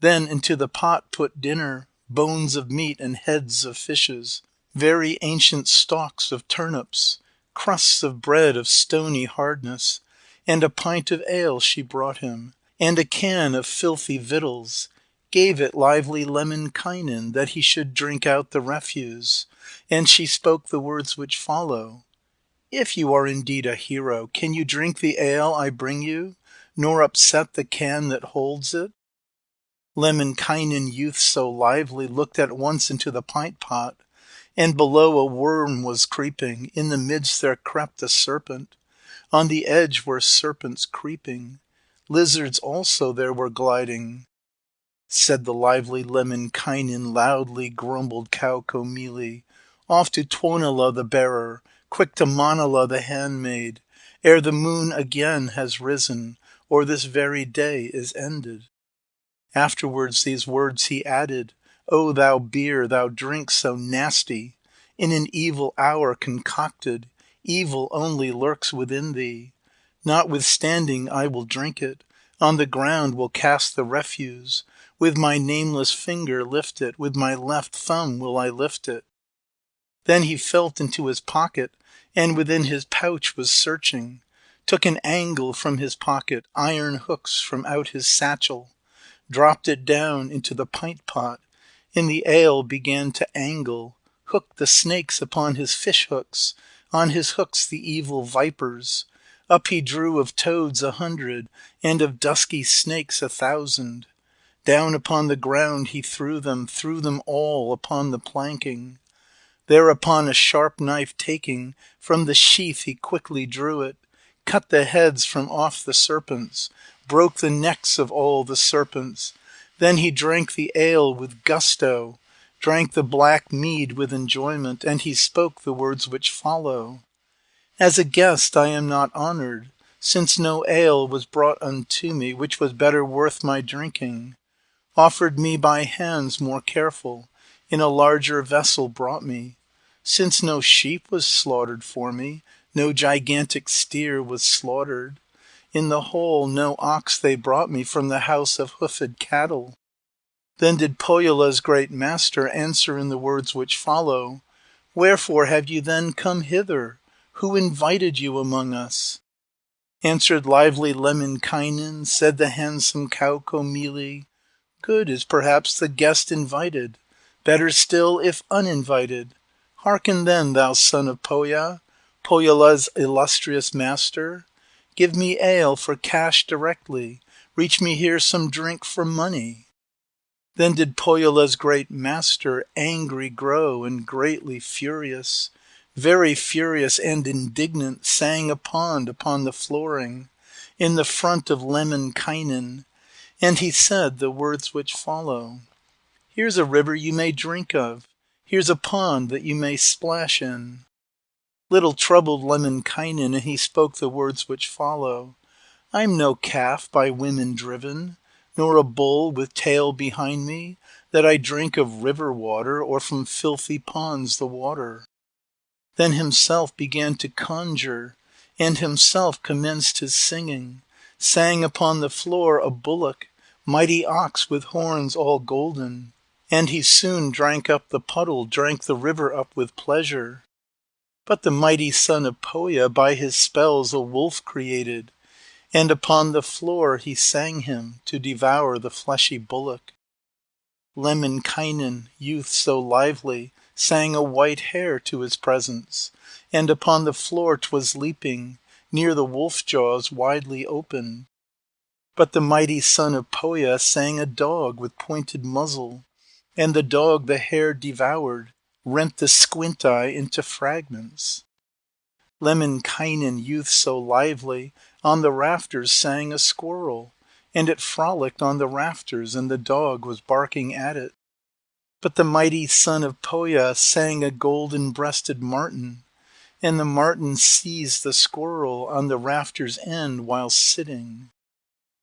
Speaker 2: Then into the pot put dinner, bones of meat and heads of fishes, very ancient stalks of turnips, crusts of bread of stony hardness, and a pint of ale she brought him, and a can of filthy victuals, gave it lively Lemminkainen, that he should drink out the refuse, and she spoke the words which follow. If you are indeed a hero, can you drink the ale I bring you, nor upset the can that holds it? Lemminkainen, youth so lively, looked at once into the pint-pot, and below a worm was creeping, in the midst there crept a serpent, on the edge were serpents creeping, lizards also there were gliding. Said the lively Lemminkainen, loudly grumbled Kaukomieli, off to Tuonela the bearer, quick to Manala the handmaid, ere the moon again has risen, or this very day is ended. Afterwards these words he added, O thou beer, thou drink so nasty, in an evil hour concocted, evil only lurks within thee. Notwithstanding I will drink it, on the ground will cast the refuse, with my nameless finger lift it, with my left thumb will I lift it. Then he felt into his pocket, and within his pouch was searching, took an angle from his pocket, iron hooks from out his satchel, dropped it down into the pint-pot, in the ale began to angle, hooked the snakes upon his fish hooks, on his hooks the evil vipers. Up he drew of toads 100, and of dusky snakes 1,000. Down upon the ground he threw them all upon the planking. Thereupon a sharp knife taking, from the sheath he quickly drew it, cut the heads from off the serpents, broke the necks of all the serpents. Then he drank the ale with gusto, drank the black mead with enjoyment, and he spoke the words which follow. As a guest I am not honored, since no ale was brought unto me, which was better worth my drinking, offered me by hands more careful, in a larger vessel brought me. Since no sheep was slaughtered for me, no gigantic steer was slaughtered. In the whole no ox they brought me from the house of hoofed cattle. Then did Pohjola's great master answer in the words which follow. Wherefore have you then come hither? Who invited you among us? Answered lively Lemminkainen, said the handsome Kaukomieli, good is perhaps the guest invited, better still if uninvited. Hearken then, thou son of Pohja, Pohjola's illustrious master. Give me ale for cash directly, reach me here some drink for money. Then did Pohjola's great master angry grow and greatly furious, very furious and indignant, sang a pond upon the flooring, in the front of Lemminkainen, and he said the words which follow. Here's a river you may drink of, here's a pond that you may splash in. Little troubled Lemminkainen, and he spoke the words which follow. I'm no calf by women driven, nor a bull with tail behind me, that I drink of river water, or from filthy ponds the water. Then himself began to conjure, and himself commenced his singing, sang upon the floor a bullock, mighty ox with horns all golden. And he soon drank up the puddle, drank the river up with pleasure. But the mighty son of Pohja by his spells a wolf created, and upon the floor he sang him to devour the fleshy bullock. Lemminkainen, youth so lively, sang a white hare to his presence, and upon the floor 'twas leaping, near the wolf jaws widely open. But the mighty son of Pohja sang a dog with pointed muzzle, and the dog the hare devoured, rent the squint eye into fragments. Lemminkainen, youth so lively, on the rafters sang a squirrel, and it frolicked on the rafters, and the dog was barking at it. But the mighty son of Pohya sang a golden-breasted marten, and the marten seized the squirrel on the rafter's end while sitting.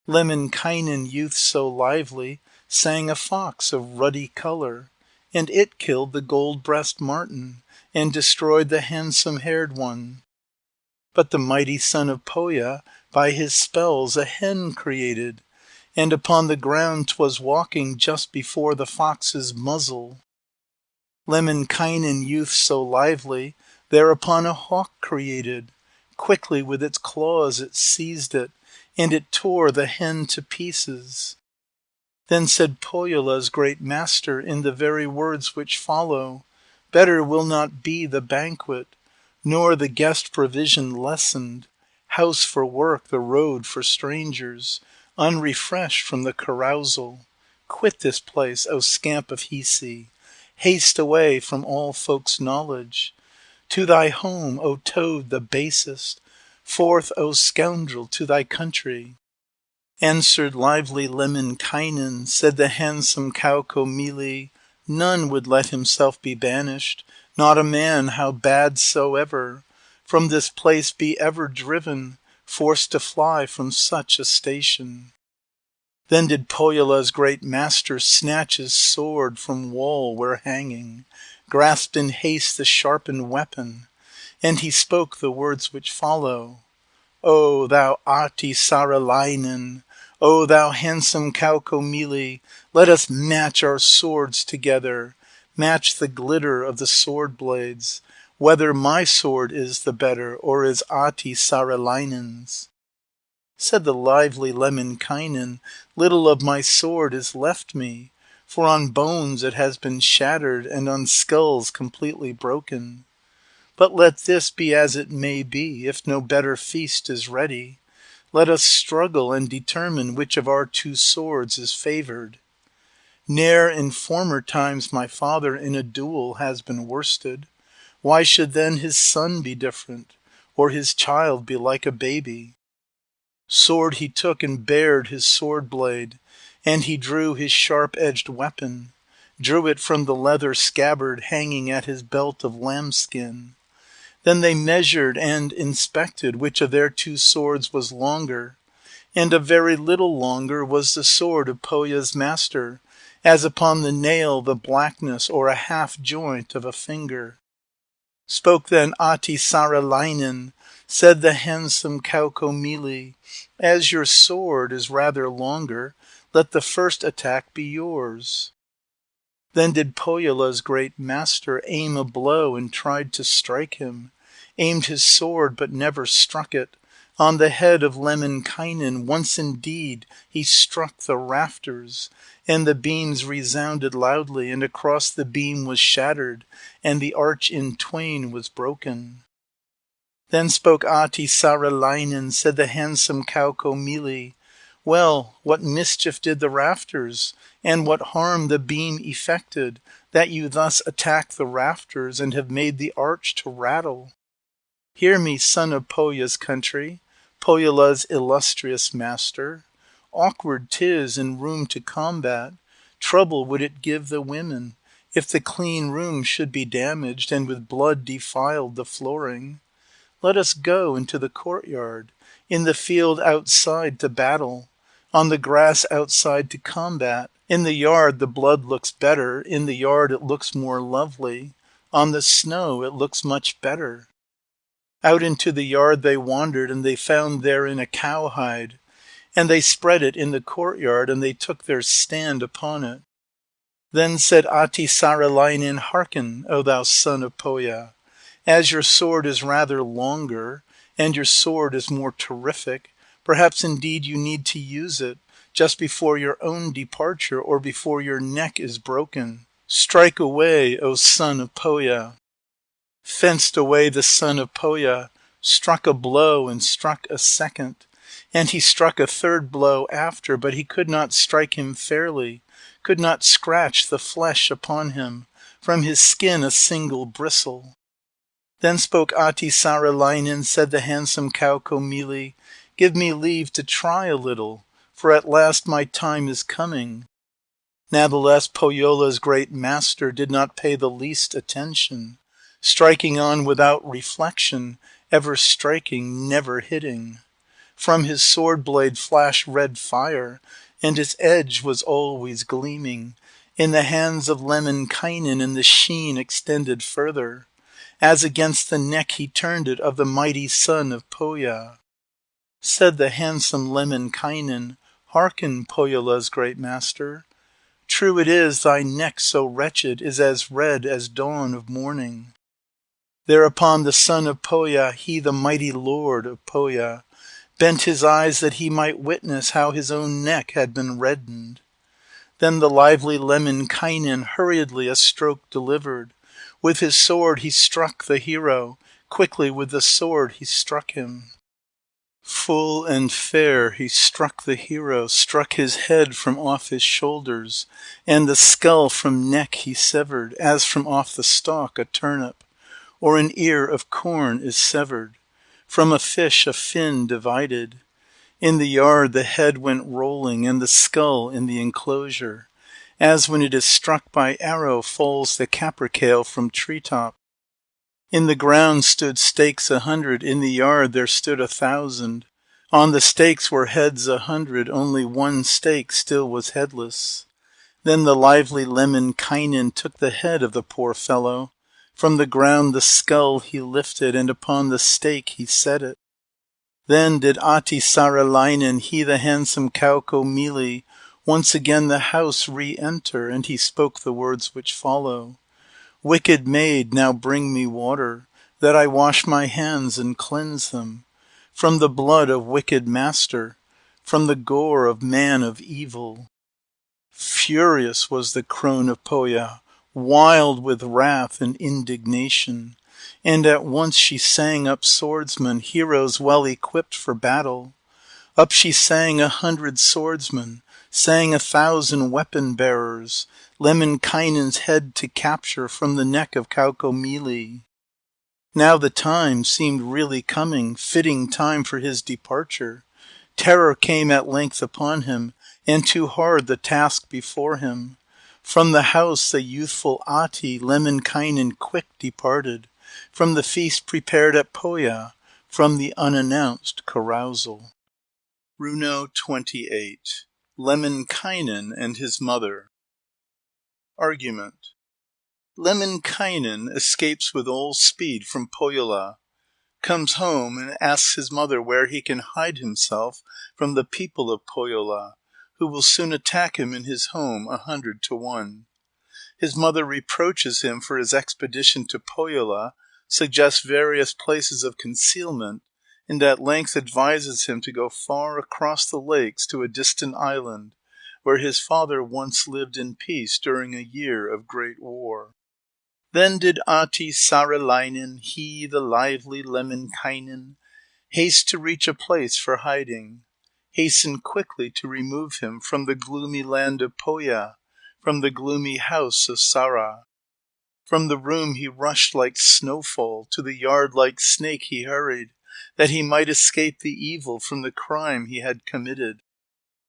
Speaker 2: Lemminkainen, youth so lively, sang a fox of ruddy color, and it killed the gold-breast marten, and destroyed the handsome-haired one. But the mighty son of Pohya by his spells a hen created, and upon the ground 'twas walking just before the fox's muzzle. Lemminkainen, youth so lively, thereupon a hawk created. Quickly with its claws it seized it, and it tore the hen to pieces. Then said Pohjola's great master in the very words which follow, Better will not be the banquet, nor the guest provision lessened, house for work, the road for strangers, unrefreshed from the carousal. Quit this place, O scamp of Hisi, haste away from all folks' knowledge. To thy home, O toad the basest, forth, O scoundrel, to thy country. Answered lively Lemminkainen, said the handsome Kaukomieli, None would let himself be banished, not a man, how bad soever, from this place be ever driven, forced to fly from such a station. Then did Pohjola's great master snatch his sword from wall where hanging, grasped in haste the sharpened weapon, and he spoke the words which follow. O thou Ahti Saarelainen, O thou handsome Kaukomieli, let us match our swords together, match the glitter of the sword blades, whether my sword is the better, or is Ahti Saarelainen's. Said the lively Lemminkainen, Little of my sword is left me, for on bones it has been shattered, and on skulls completely broken. But let this be as it may be, if no better feast is ready. Let us struggle and determine which of our two swords is favoured. Ne'er in former times my father in a duel has been worsted. Why should then his son be different, or his child be like a baby? Sword he took and bared his sword blade, and he drew his sharp-edged weapon, drew it from the leather scabbard hanging at his belt of lambskin. Then they measured and inspected which of their two swords was longer, and a very little longer was the sword of Pohja's master, as upon the nail the blackness or a half joint of a finger. Spoke then Ahti Saarelainen, said the handsome Kaukomieli, As your sword is rather longer, let the first attack be yours. Then did Pohjola's great master aim a blow and tried to strike him, aimed his sword but never struck it. On the head of Lemminkainen once indeed he struck the rafters, and the beams resounded loudly, and across the beam was shattered, and the arch in twain was broken. Then spoke Ahti Saarelainen, said the handsome Kaukomieli, Well, what mischief did the rafters, and what harm the beam effected, that you thus attack the rafters, and have made the arch to rattle? Hear me, son of Pohja's country, Pohjola's illustrious master. Awkward 'tis in room to combat, trouble would it give the women, if the clean room should be damaged, and with blood defiled the flooring. Let us go into the courtyard, in the field outside to battle, on the grass outside to combat. In the yard the blood looks better, in the yard it looks more lovely, on the snow it looks much better. Out into the yard they wandered, and they found therein a cowhide, and they spread it in the courtyard, and they took their stand upon it. Then said Ahti Saarelainen, Hearken, O thou son of Pohja, as your sword is rather longer, and your sword is more terrific, perhaps indeed you need to use it, just before your own departure, or before your neck is broken. Strike away, O son of Pohja. Fenced away the son of Pohja, struck a blow and struck a second, and he struck a third blow after, but he could not strike him fairly, could not scratch the flesh upon him, from his skin a single bristle. Then spoke Ahti Saarelainen, said the handsome Kaukomieli, Give me leave to try a little, for at last my time is coming. Natheless Pohyola's great master did not pay the least attention, striking on without reflection, ever striking, never hitting. From his sword blade flashed red fire, and its edge was always gleaming. In the hands of Lemminkainen, and the sheen extended further, as against the neck he turned it of the mighty son of Pohja. Said the handsome Lemminkainen, "Hearken, Pohyola's great master. True it is, thy neck so wretched is as red as dawn of morning." Thereupon the son of Pohja, he the mighty lord of Pohja, bent his eyes that he might witness how his own neck had been reddened. Then the lively Lemminkainen hurriedly a stroke delivered. With his sword he struck the hero, quickly with the sword he struck him. Full and fair he struck the hero, struck his head from off his shoulders, and the skull from neck he severed, as from off the stalk a turnip, or an ear of corn is severed. From a fish a fin divided. In the yard the head went rolling, and the skull in the enclosure, as when it is struck by arrow falls the capercaillie from treetop. In the ground stood stakes 100, in the yard there stood 1,000. On the stakes were heads 100, only one stake still was headless. Then the lively Lemminkainen took the head of the poor fellow. From the ground the skull he lifted, and upon the stake he set it. Then did Ahti Saarelainen, he the handsome Kaukomieli, once again the house re-enter, and he spoke the words which follow. "Wicked maid, now bring me water, that I wash my hands and cleanse them, from the blood of wicked master, from the gore of man of evil." Furious was the crone of Pohja, wild with wrath and indignation. And at once she sang up swordsmen, heroes well equipped for battle. Up she sang 100 swordsmen, sang 1,000 weapon bearers, Lemminkainen's head to capture from the neck of Kaukomieli. Now the time seemed really coming, fitting time for his departure. Terror came at length upon him, and too hard the task before him. From the house the youthful Ahti Lemminkainen quick departed, from the feast prepared at Pohja, from the unannounced carousal. Runo 28. Lemminkainen and his mother. Argument. Lemminkainen escapes with all speed from Pohjola, comes home and asks his mother where he can hide himself from the people of Pohjola, who will soon attack him in his home 100 to 1. His mother reproaches him for his expedition to Pohjola, suggests various places of concealment, and at length advises him to go far across the lakes to a distant island, where his father once lived in peace during a year of great war. Then did Ahti Saarelainen, he the lively Lemminkainen, haste to reach a place for hiding, hasten quickly to remove him from the gloomy land of Pohja, from the gloomy house of Sara. From the room he rushed like snowfall, to the yard like snake he hurried, that he might escape the evil from the crime he had committed.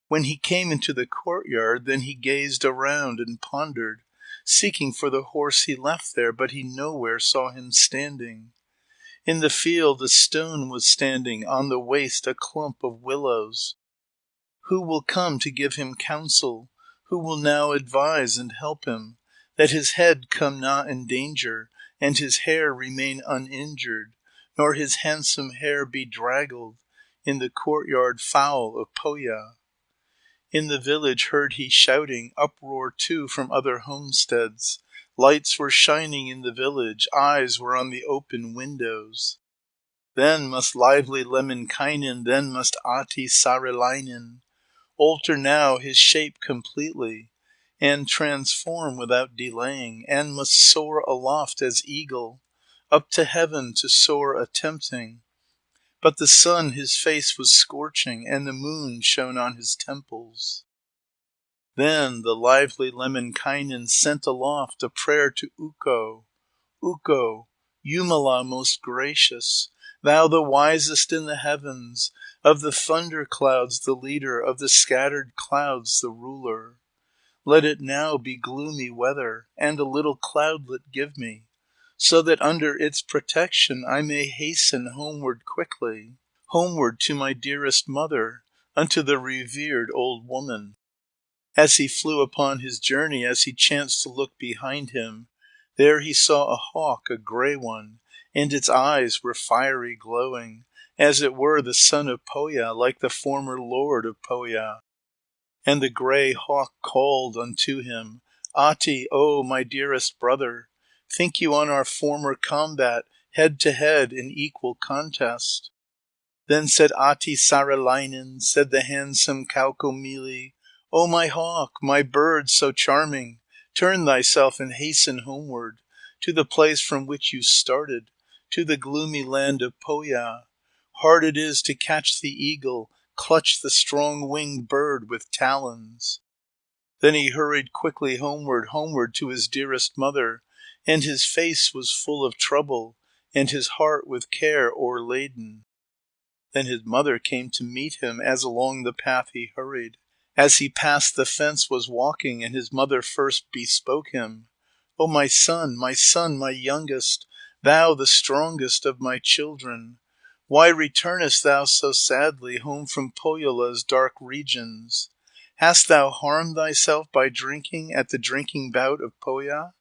Speaker 2: When he came into the courtyard, then he gazed around and pondered, seeking for the horse he left there, but he nowhere saw him standing. In the field a stone was standing, on the waste a clump of willows. Who will come to give him counsel? Who will now advise and help him, that his head come not in danger, and his hair remain uninjured, nor his handsome hair be draggled in the courtyard foul of Pohja? In the village heard he shouting, uproar too from other homesteads. Lights were shining in the village, eyes were on the open windows. Then must lively Lemminkainen, then must Ahti Saarelainen alter now his shape completely, and transform without delaying, and must soar aloft as eagle, up to heaven to soar attempting. But the sun his face was scorching, and the moon shone on his temples. Then the lively Lemminkainen sent aloft a prayer to Ukko. Ukko, Jumala most gracious, thou the wisest in the heavens, of the thunder clouds the leader, of the scattered clouds the ruler. Let it now be gloomy weather, and a little cloudlet give me, so that under its protection I may hasten homeward quickly, homeward to my dearest mother, unto the revered old woman. As he flew upon his journey, as he chanced to look behind him, there he saw a hawk, a grey one, and its eyes were fiery glowing, as it were the son of Pohya, like the former lord of Pohya. And the grey hawk called unto him, Ati, O my dearest brother, think you on our former combat, head to head in equal contest? Then said Ati Saralainen, said the handsome Kaukomieli, O my hawk, my bird so charming, turn thyself and hasten homeward, to the place from which you started, to the gloomy land of Pohya. Hard it is to catch the eagle, clutch the strong-winged bird with talons. Then he hurried quickly homeward, homeward to his dearest mother, and his face was full of trouble, and his heart with care o'erladen. Then his mother came to meet him, as along the path he hurried. As he passed the fence was walking, and his mother first bespoke him, O my son, my youngest, thou the strongest of my children, why returnest thou so sadly home from Pohyola's dark regions? Hast thou harmed thyself by drinking at the drinking bout of Pohya?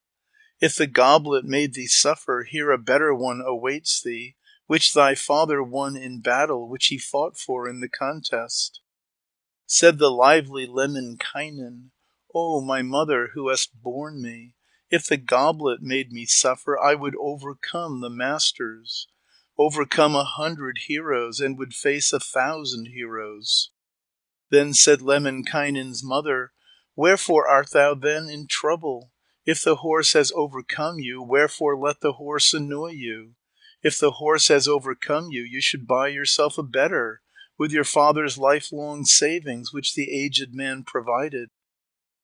Speaker 2: If the goblet made thee suffer, here a better one awaits thee, which thy father won in battle, which he fought for in the contest. Said the lively Lemminkainen, O my mother who hast borne me, if the goblet made me suffer, I would overcome the masters, overcome 100 heroes, and would face 1,000 heroes. Then said Lemminkainen's mother, Wherefore art thou then in trouble? If the horse has overcome you, wherefore let the horse annoy you? If the horse has overcome you, you should buy yourself a better, with your father's lifelong savings, which the aged man provided.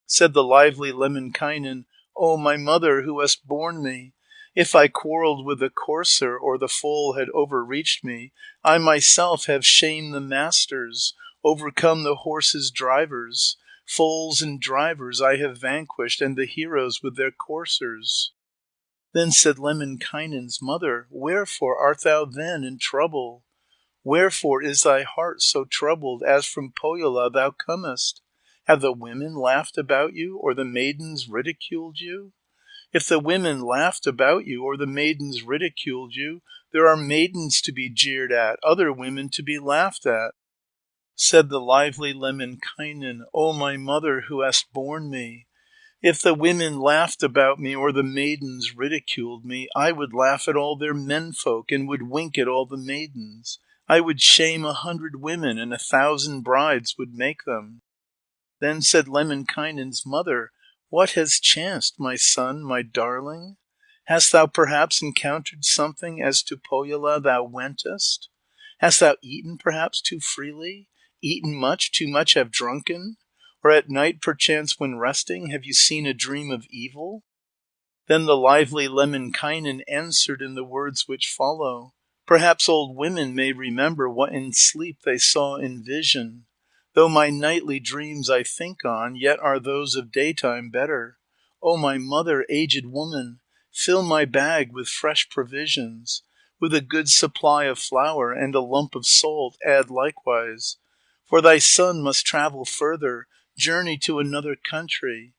Speaker 2: Said the lively Lemminkainen, O my mother who hast borne me, if I quarrelled with the courser, or the foal had overreached me, I myself have shamed the masters, overcome the horses' drivers. Foals and drivers I have vanquished, and the heroes with their coursers. Then said Lemminkainen's mother, Wherefore art thou then in trouble? Wherefore is thy heart so troubled, as from Pohyola thou comest? Have the women laughed about you, or the maidens ridiculed you? If the women laughed about you, or the maidens ridiculed you, there are maidens to be jeered at, other women to be laughed at. Said the lively Lemminkainen, O my mother who hast borne me, if the women laughed about me, or the maidens ridiculed me, I would laugh at all their menfolk, and would wink at all the maidens. I would shame 100 women, and 1,000 brides would make them. Then said Lemminkainen's mother, What has chanced, my son, my darling? Hast thou perhaps encountered something, as to Pohyola thou wentest? Hast thou eaten perhaps too freely? Eaten much, too much have drunken? Or at night perchance when resting, have you seen a dream of evil? Then the lively Lemminkainen answered in the words which follow, Perhaps old women may remember what in sleep they saw in vision. Though my nightly dreams I think on, yet are those of daytime better. O my mother, aged woman, fill my bag with fresh provisions. With a good supply of flour and a lump of salt add likewise. For thy son must travel further, journey to another country.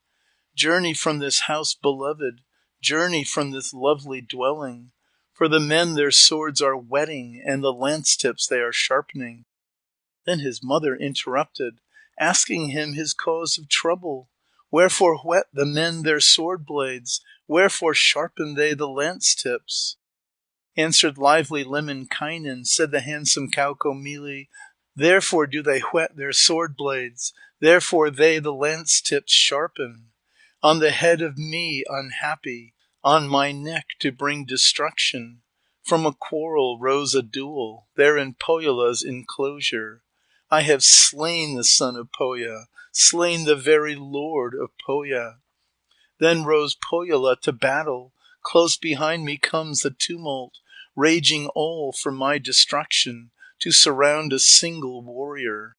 Speaker 2: Journey from this house beloved, journey from this lovely dwelling. For the men their swords are whetting, and the lance tips they are sharpening. Then his mother interrupted, asking him his cause of trouble. Wherefore whet the men their sword blades? Wherefore sharpen they the lance tips? Answered lively Lemminkainen, said the handsome Kaukomieli, Therefore do they whet their sword blades, therefore they the lance tips sharpen. On the head of me unhappy, on my neck to bring destruction. From a quarrel rose a duel, there in Pohyola's enclosure. I have slain the son of Pohya, slain the very lord of Pohya. Then rose Pohyola to battle, close behind me comes the tumult, raging all for my destruction, to surround a single warrior.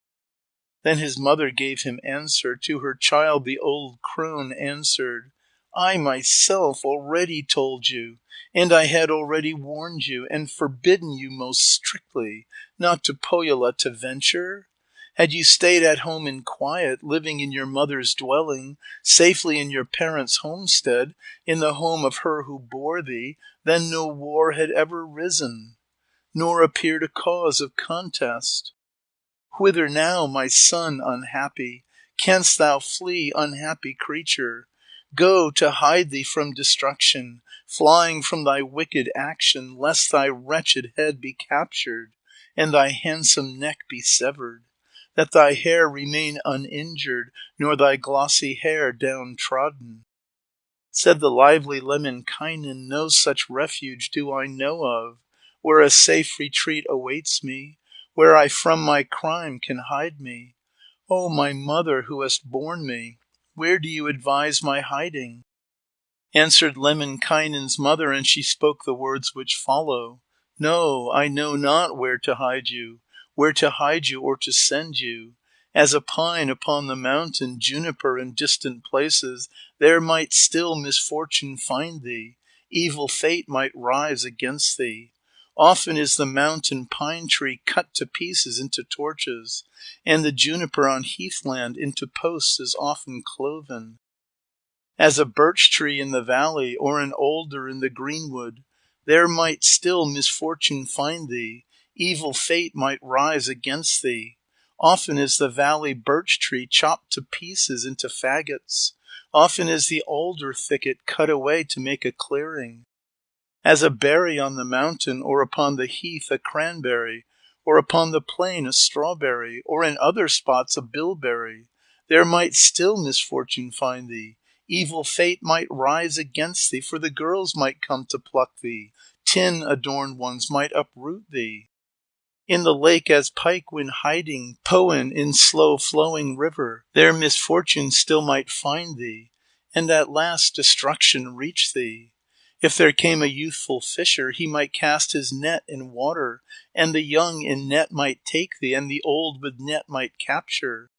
Speaker 2: Then his mother gave him answer. To her child the old crone answered, I myself already told you, and I had already warned you, and forbidden you most strictly, not to Pohjola to venture. Had you stayed at home in quiet, living in your mother's dwelling, safely in your parents' homestead, in the home of her who bore thee, then no war had ever risen, nor appeared a cause of contest. Whither now, my son unhappy? Canst thou flee, unhappy creature? Go to hide thee from destruction, flying from thy wicked action, lest thy wretched head be captured, and thy handsome neck be severed, that thy hair remain uninjured, nor thy glossy hair downtrodden. Said the lively Lemminkainen, no such refuge do I know of, where a safe retreat awaits me, where I from my crime can hide me. O my mother who hast borne me, where do you advise my hiding? Answered Lemminkainen's mother, and she spoke the words which follow. No, I know not where to hide you, or to send you. As a pine upon the mountain, juniper in distant places, there might still misfortune find thee, evil fate might rise against thee. Often is the mountain pine tree cut to pieces into torches, and the juniper on heathland into posts is often cloven. As a birch tree in the valley, or an alder in the greenwood, there might still misfortune find thee, evil fate might rise against thee. Often is the valley birch tree chopped to pieces into faggots. Often is the alder thicket cut away to make a clearing. As a berry on the mountain, or upon the heath a cranberry, or upon the plain a strawberry, or in other spots a bilberry, there might still misfortune find thee. Evil fate might rise against thee, for the girls might come to pluck thee, tin-adorned ones might uproot thee. In the lake as pike when hiding, Poen in slow-flowing river, there misfortune still might find thee, and at last destruction reach thee. If there came a youthful fisher, he might cast his net in water, and the young in net might take thee, and the old with net might capture.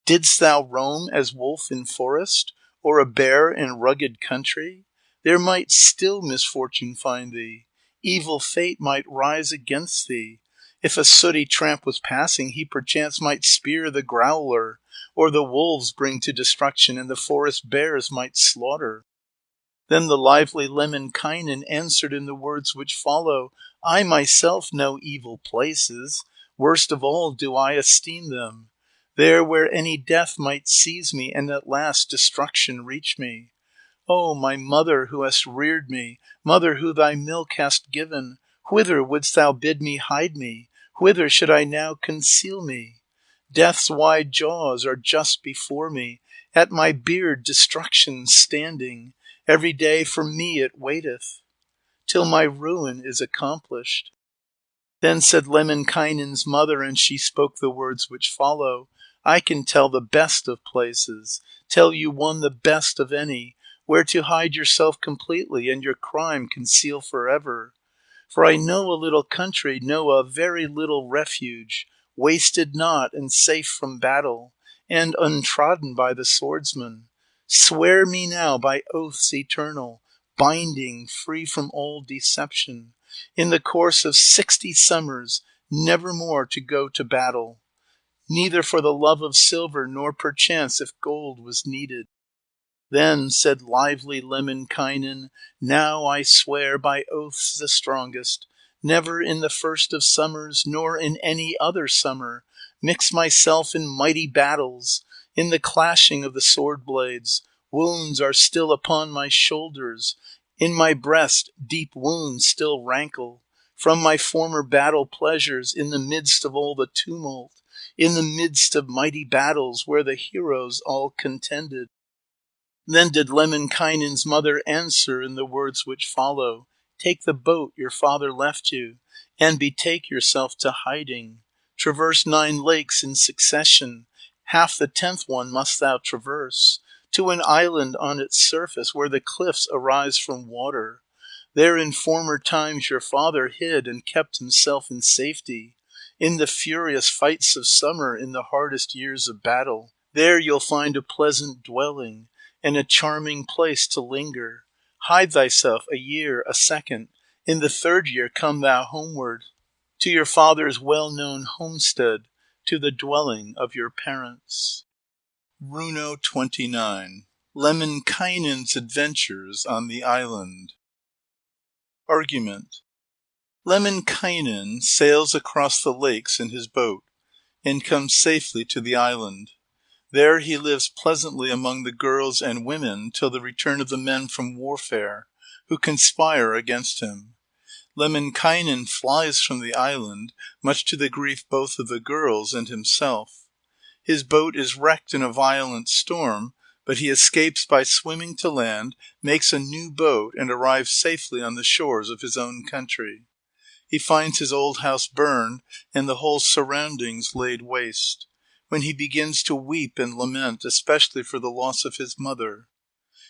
Speaker 2: Didst thou roam as wolf in forest, or a bear in rugged country? There might still misfortune find thee. Evil fate might rise against thee. If a sooty tramp was passing, he perchance might spear the growler, or the wolves bring to destruction, and the forest bears might slaughter. Then the lively Lemminkainen answered in the words which follow, I myself know evil places. Worst of all do I esteem them. There where any death might seize me, and at last destruction reach me. O my mother who hast reared me, mother who thy milk hast given, whither wouldst thou bid me hide me? Whither should I now conceal me? Death's wide jaws are just before me, at my beard destruction standing. Every day for me it waiteth, till my ruin is accomplished. Then said Lemminkainen's mother, and she spoke the words which follow, I can tell the best of places, tell you one the best of any, where to hide yourself completely, and your crime conceal forever. For I know a little country, know a very little refuge, wasted not, and safe from battle, and untrodden by the swordsman. Swear me now by oaths eternal, binding, free from all deception, in the course of 60 summers, never more to go to battle, neither for the love of silver, nor perchance if gold was needed. Then said lively Lemminkainen, now I swear by oaths the strongest, never in the first of summers, nor in any other summer, mix myself in mighty battles, in the clashing of the sword blades. Wounds are still upon my shoulders, in my breast deep wounds still rankle, from my former battle pleasures, in the midst of all the tumult, in the midst of mighty battles, where the heroes all contended. Then did Lemminkainen's mother answer in the words which follow, Take the boat your father left you, and betake yourself to hiding. Traverse 9 lakes in succession, half the 10th one must thou traverse, to an island on its surface, where the cliffs arise from water. There in former times your father hid and kept himself in safety. in the furious fights of summer, in the hardest years of battle. There you'll find a pleasant dwelling, and a charming place to linger. Hide thyself a year, a second. In the third year come thou homeward, to your father's well-known homestead, to the dwelling of your parents. Runo 29. Lemminkainen's adventures on the island. Argument. Lemminkainen sails across the lakes in his boat, and comes safely to the island. There he lives pleasantly among the girls and women till the return of the men from warfare, who conspire against him. Lemminkainen flies from the island, much to the grief both of the girls and himself. His boat is wrecked in a violent storm, but he escapes by swimming to land, makes a new boat, and arrives safely on the shores of his own country. He finds his old house burned, and the whole surroundings laid waste, when he begins to weep and lament, especially for the loss of his mother.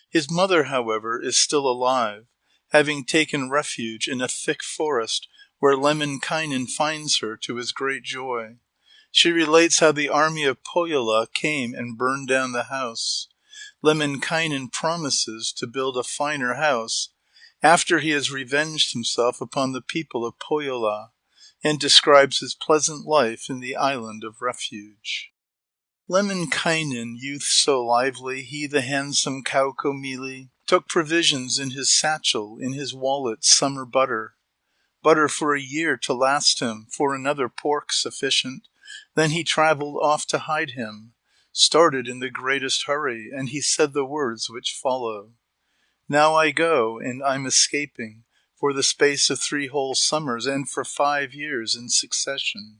Speaker 2: His mother, however, is still alive, having taken refuge in a thick forest, where Lemminkainen finds her to his great joy. She relates how the army of Pohjola came and burned down the house. Lemminkainen promises to build a finer house, after he has revenged himself upon the people of Pohjola, and describes his pleasant life in the island of refuge. Lemminkainen, youth so lively, he the handsome Kaukomieli, took provisions in his satchel, in his wallet summer butter for a year to last him, for another pork sufficient. Then he travelled off to hide him, started in the greatest hurry, and he said the words which follow. Now I go, and I'm escaping, for the space of 3 whole summers, and for 5 years in succession.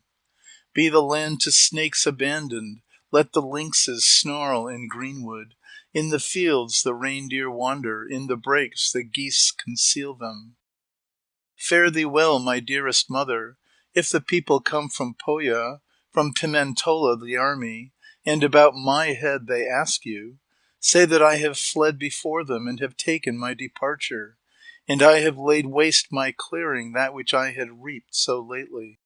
Speaker 2: Be the land to snakes abandoned, let the lynxes snarl in greenwood. In the fields the reindeer wander, in the brakes the geese conceal them. Fare thee well, my dearest mother, if the people come from Pohja, from Pimentola the army, and about my head they ask you, say that I have fled before them and have taken my departure, and I have laid waste my clearing, that which I had reaped so lately.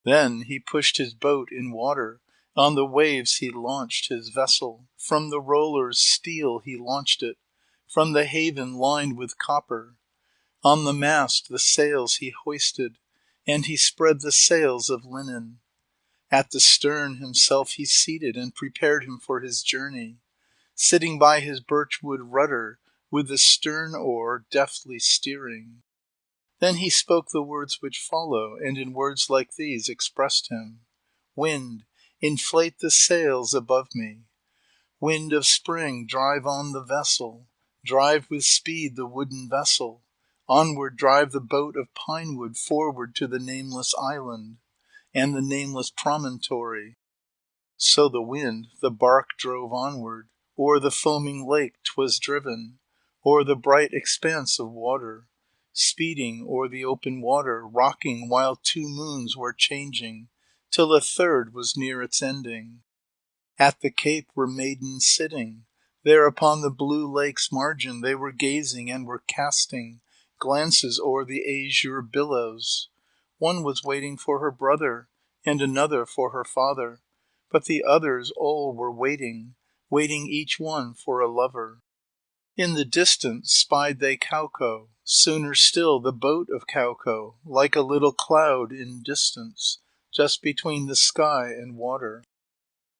Speaker 2: Then he pushed his boat in water, on the waves he launched his vessel, from the rollers steel he launched it, from the haven lined with copper. On the mast the sails he hoisted, and he spread the sails of linen. At the stern himself he seated, and prepared him for his journey, sitting by his birchwood rudder, with the stern oar deftly steering. Then he spoke the words which follow, and in words like these expressed him. Wind, inflate the sails above me. Wind of spring, drive on the vessel. Drive with speed the wooden vessel. Onward drive the boat of pinewood, forward to the nameless island, and the nameless promontory. So the wind, the bark drove onward, o'er the foaming lake 'twas driven, o'er the bright expanse of water, speeding o'er the open water, rocking while 2 moons were changing, till a third was near its ending. At the cape were maidens sitting, there upon the blue lake's margin they were gazing and were casting glances o'er the azure billows. One was waiting for her brother, and another for her father, but the others all were waiting, waiting each one for a lover. In the distance spied they Kauko, sooner still the boat of Kauko, like a little cloud in distance, just between the sky and water.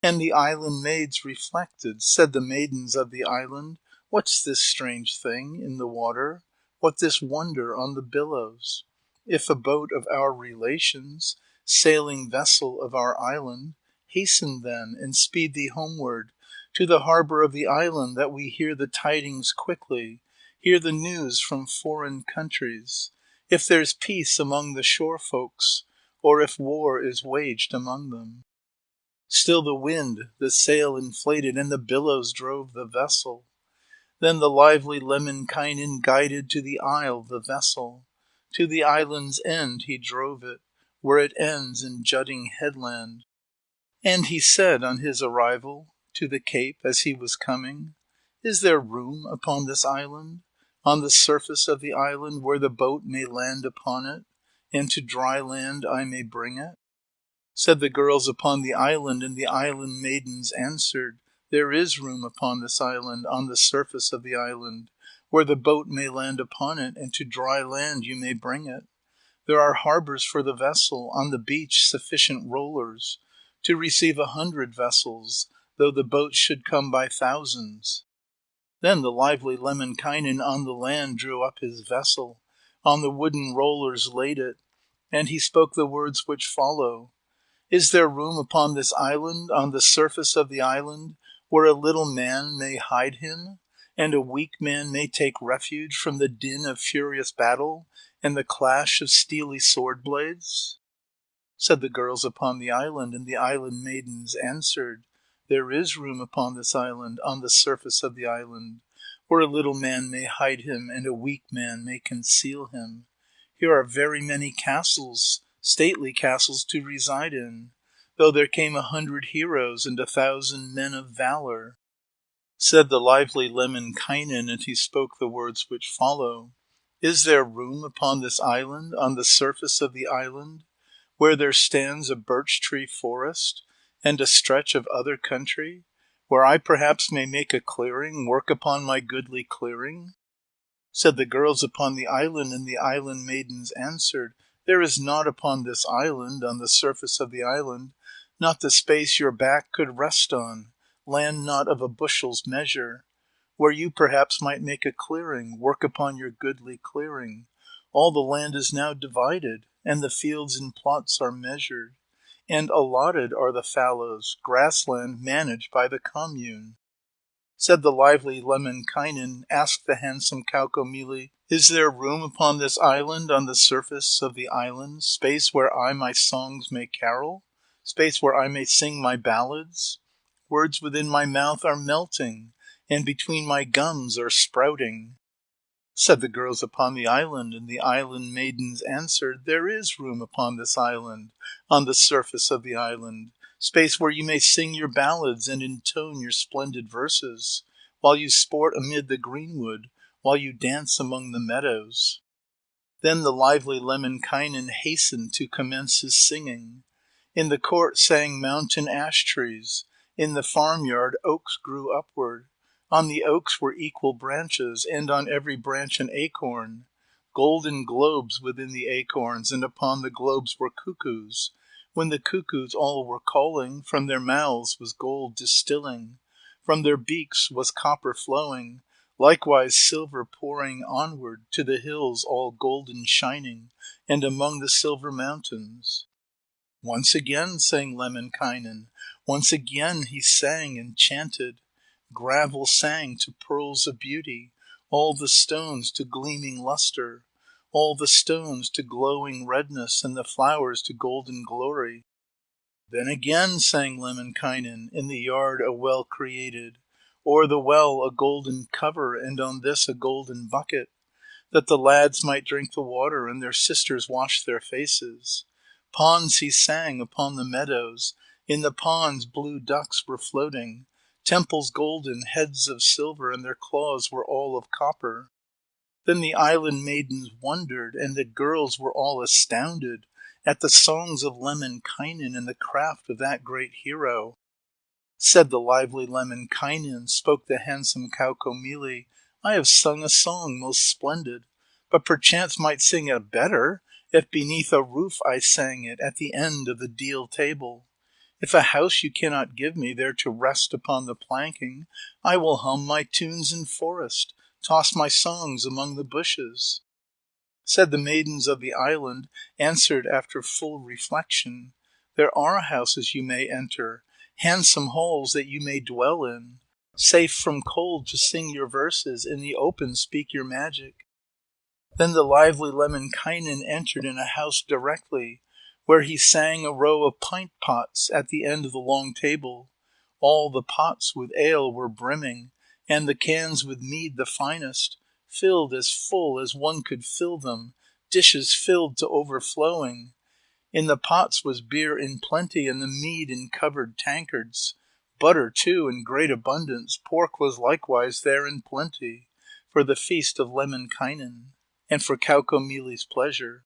Speaker 2: And the island maids reflected, said the maidens of the island, what's this strange thing in the water? What this wonder on the billows? If a boat of our relations, sailing vessel of our island, hasten then and speed thee homeward, to the harbor of the island, that we hear the tidings quickly, hear the news from foreign countries, if there's peace among the shore folks, or if war is waged among them. Still the wind, the sail inflated, and the billows drove the vessel. Then the lively Lemminkainen guided to the isle the vessel. To the island's end he drove it, where it ends in jutting headland. And he said on his arrival, to the cape as he was coming, is there room upon this island, on the surface of the island, where the boat may land upon it, and to dry land I may bring it? Said the girls upon the island, and the island maidens answered, "There is room upon this island, on the surface of the island, where the boat may land upon it, and to dry land you may bring it. There are harbors for the vessel, on the beach sufficient rollers, to receive 100 vessels, though the boats should come by thousands." Then the lively Lemminkainen on the land drew up his vessel, on the wooden rollers laid it, and he spoke the words which follow. "Is there room upon this island, on the surface of the island, where a little man may hide him, and a weak man may take refuge from the din of furious battle, and the clash of steely sword blades?" Said the girls upon the island, and the island maidens answered, "There is room upon this island, on the surface of the island, where a little man may hide him, and a weak man may conceal him. Here are very many castles, stately castles to reside in, though there came 100 heroes and 1,000 men of valor." Said the lively Lemminkainen, and he spoke the words which follow. "Is there room upon this island, on the surface of the island, where there stands a birch tree forest, and a stretch of other country, where I perhaps may make a clearing, work upon my goodly clearing?" Said the girls upon the island, and the island maidens answered, "There is naught upon this island, on the surface of the island, not the space your back could rest on, land not of a bushel's measure, where you perhaps might make a clearing, work upon your goodly clearing. All the land is now divided, and the fields in plots are measured, and allotted are the fallows, grassland managed by the commune." Said the lively Lemminkainen, asked the handsome Kaukomieli, "Is there room upon this island, on the surface of the island, space where I my songs may carol, space where I may sing my ballads? Words within my mouth are melting, and between my gums are sprouting." Said the girls upon the island, and the island maidens answered, "There is room upon this island, on the surface of the island, space where you may sing your ballads and intone your splendid verses, while you sport amid the greenwood, while you dance among the meadows." Then the lively Lemminkainen hastened to commence his singing. In the court sang mountain ash trees, in the farmyard oaks grew upward. On the oaks were equal branches, and on every branch an acorn. Golden globes within the acorns, and upon the globes were cuckoos. When the cuckoos all were calling, from their mouths was gold distilling. From their beaks was copper flowing, likewise silver pouring onward to the hills all golden shining, and among the silver mountains. Once again sang Lemminkainen, once again he sang and chanted. Gravel sang to pearls of beauty, all the stones to gleaming luster, all the stones to glowing redness, and the flowers to golden glory. Then again sang Lemminkainen, in the yard a well created, o'er the well a golden cover, and on this a golden bucket, that the lads might drink the water, and their sisters wash their faces. Ponds he sang upon the meadows, in the ponds blue ducks were floating, temples golden, heads of silver, and their claws were all of copper. Then the island maidens wondered, and the girls were all astounded, at the songs of Lemminkainen and the craft of that great hero. Said the lively Lemminkainen, spoke the handsome Kaukomieli, "I have sung a song most splendid, but perchance might sing it better, if beneath a roof I sang it, at the end of the deal table. If a house you cannot give me, there to rest upon the planking, I will hum my tunes in forest, toss my songs among the bushes." Said the maidens of the island, answered after full reflection, "There are houses you may enter, handsome halls that you may dwell in, safe from cold to sing your verses, in the open speak your magic." Then the lively Lemminkainen entered in a house directly, where he sang a row of pint pots at the end of the long table. All the pots with ale were brimming, and the cans with mead the finest, filled as full as one could fill them, dishes filled to overflowing. In the pots was beer in plenty, and the mead in covered tankards. Butter, too, in great abundance, pork was likewise there in plenty, for the feast of Lemminkainen, and for Kaukomieli's pleasure.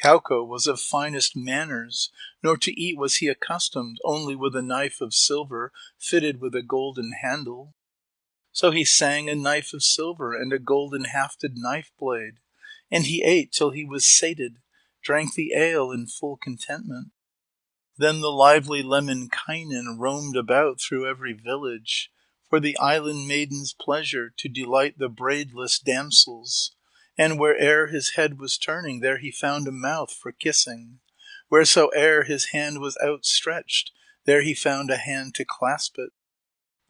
Speaker 2: Kauko was of finest manners, nor to eat was he accustomed only with a knife of silver fitted with a golden handle. So he sang a knife of silver and a golden hafted knife blade, and he ate till he was sated, drank the ale in full contentment. Then the lively Lemminkainen roamed about through every village, for the island maiden's pleasure to delight the braidless damsels, and where'er his head was turning, there he found a mouth for kissing. Wheresoe'er his hand was outstretched, there he found a hand to clasp it.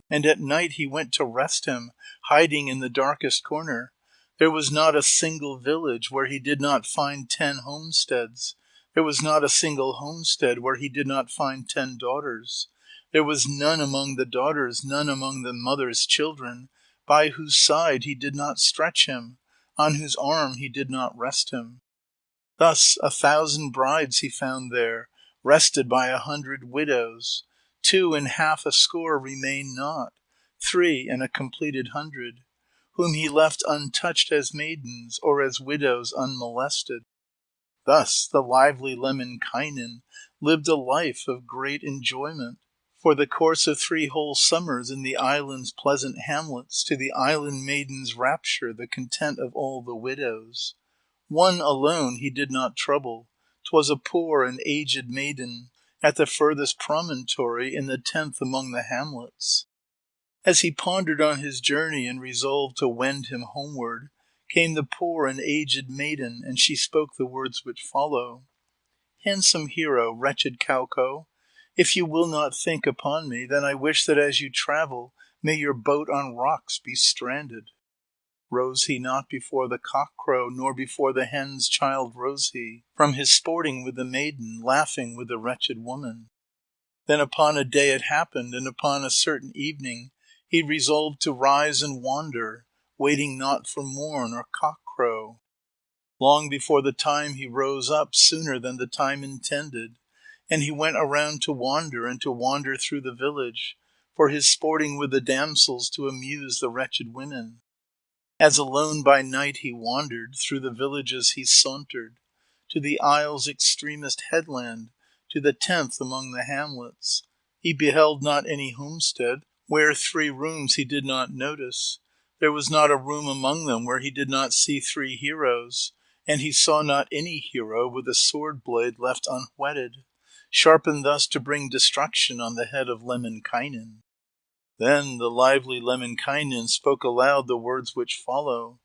Speaker 2: And at night he went to rest him, hiding in the darkest corner. There was not a single village where he did not find 10 homesteads. There was not a single homestead where he did not find 10 daughters. There was none among the daughters, none among the mother's children, by whose side he did not stretch him, on whose arm he did not rest him. Thus 1,000 brides he found there, rested by 100 widows. 2 and half a score remained not, 3 and a completed 100, whom he left untouched as maidens, or as widows unmolested. Thus the lively Lemminkainen lived a life of great enjoyment, for the course of 3 whole summers in the island's pleasant hamlets, to the island maiden's rapture, the content of all the widows. One alone he did not trouble. 'Twas a poor and aged maiden, at the furthest promontory, in the 10th among the hamlets. As he pondered on his journey and resolved to wend him homeward, came the poor and aged maiden, and she spoke the words which follow. Handsome hero, wretched Kauko, if you will not think upon me, then I wish that as you travel, may your boat on rocks be stranded. Rose he not before the cock-crow, nor before the hen's child rose he, from his sporting with the maiden, laughing with the wretched woman. Then upon a day it happened, and upon a certain evening, he resolved to rise and wander, waiting not for morn or cock-crow. Long before the time he rose up, sooner than the time intended, and he went around to wander, and to wander through the village, for his sporting with the damsels to amuse the wretched women. As alone by night he wandered, through the villages he sauntered, to the isle's extremest headland, to the 10th among the hamlets. He beheld not any homestead, where 3 rooms he did not notice. There was not a room among them where he did not see 3 heroes, and he saw not any hero with a sword blade left unwhetted, sharpened thus to bring destruction on the head of Lemminkainen. Then the lively Lemminkainen spoke aloud the words which follow.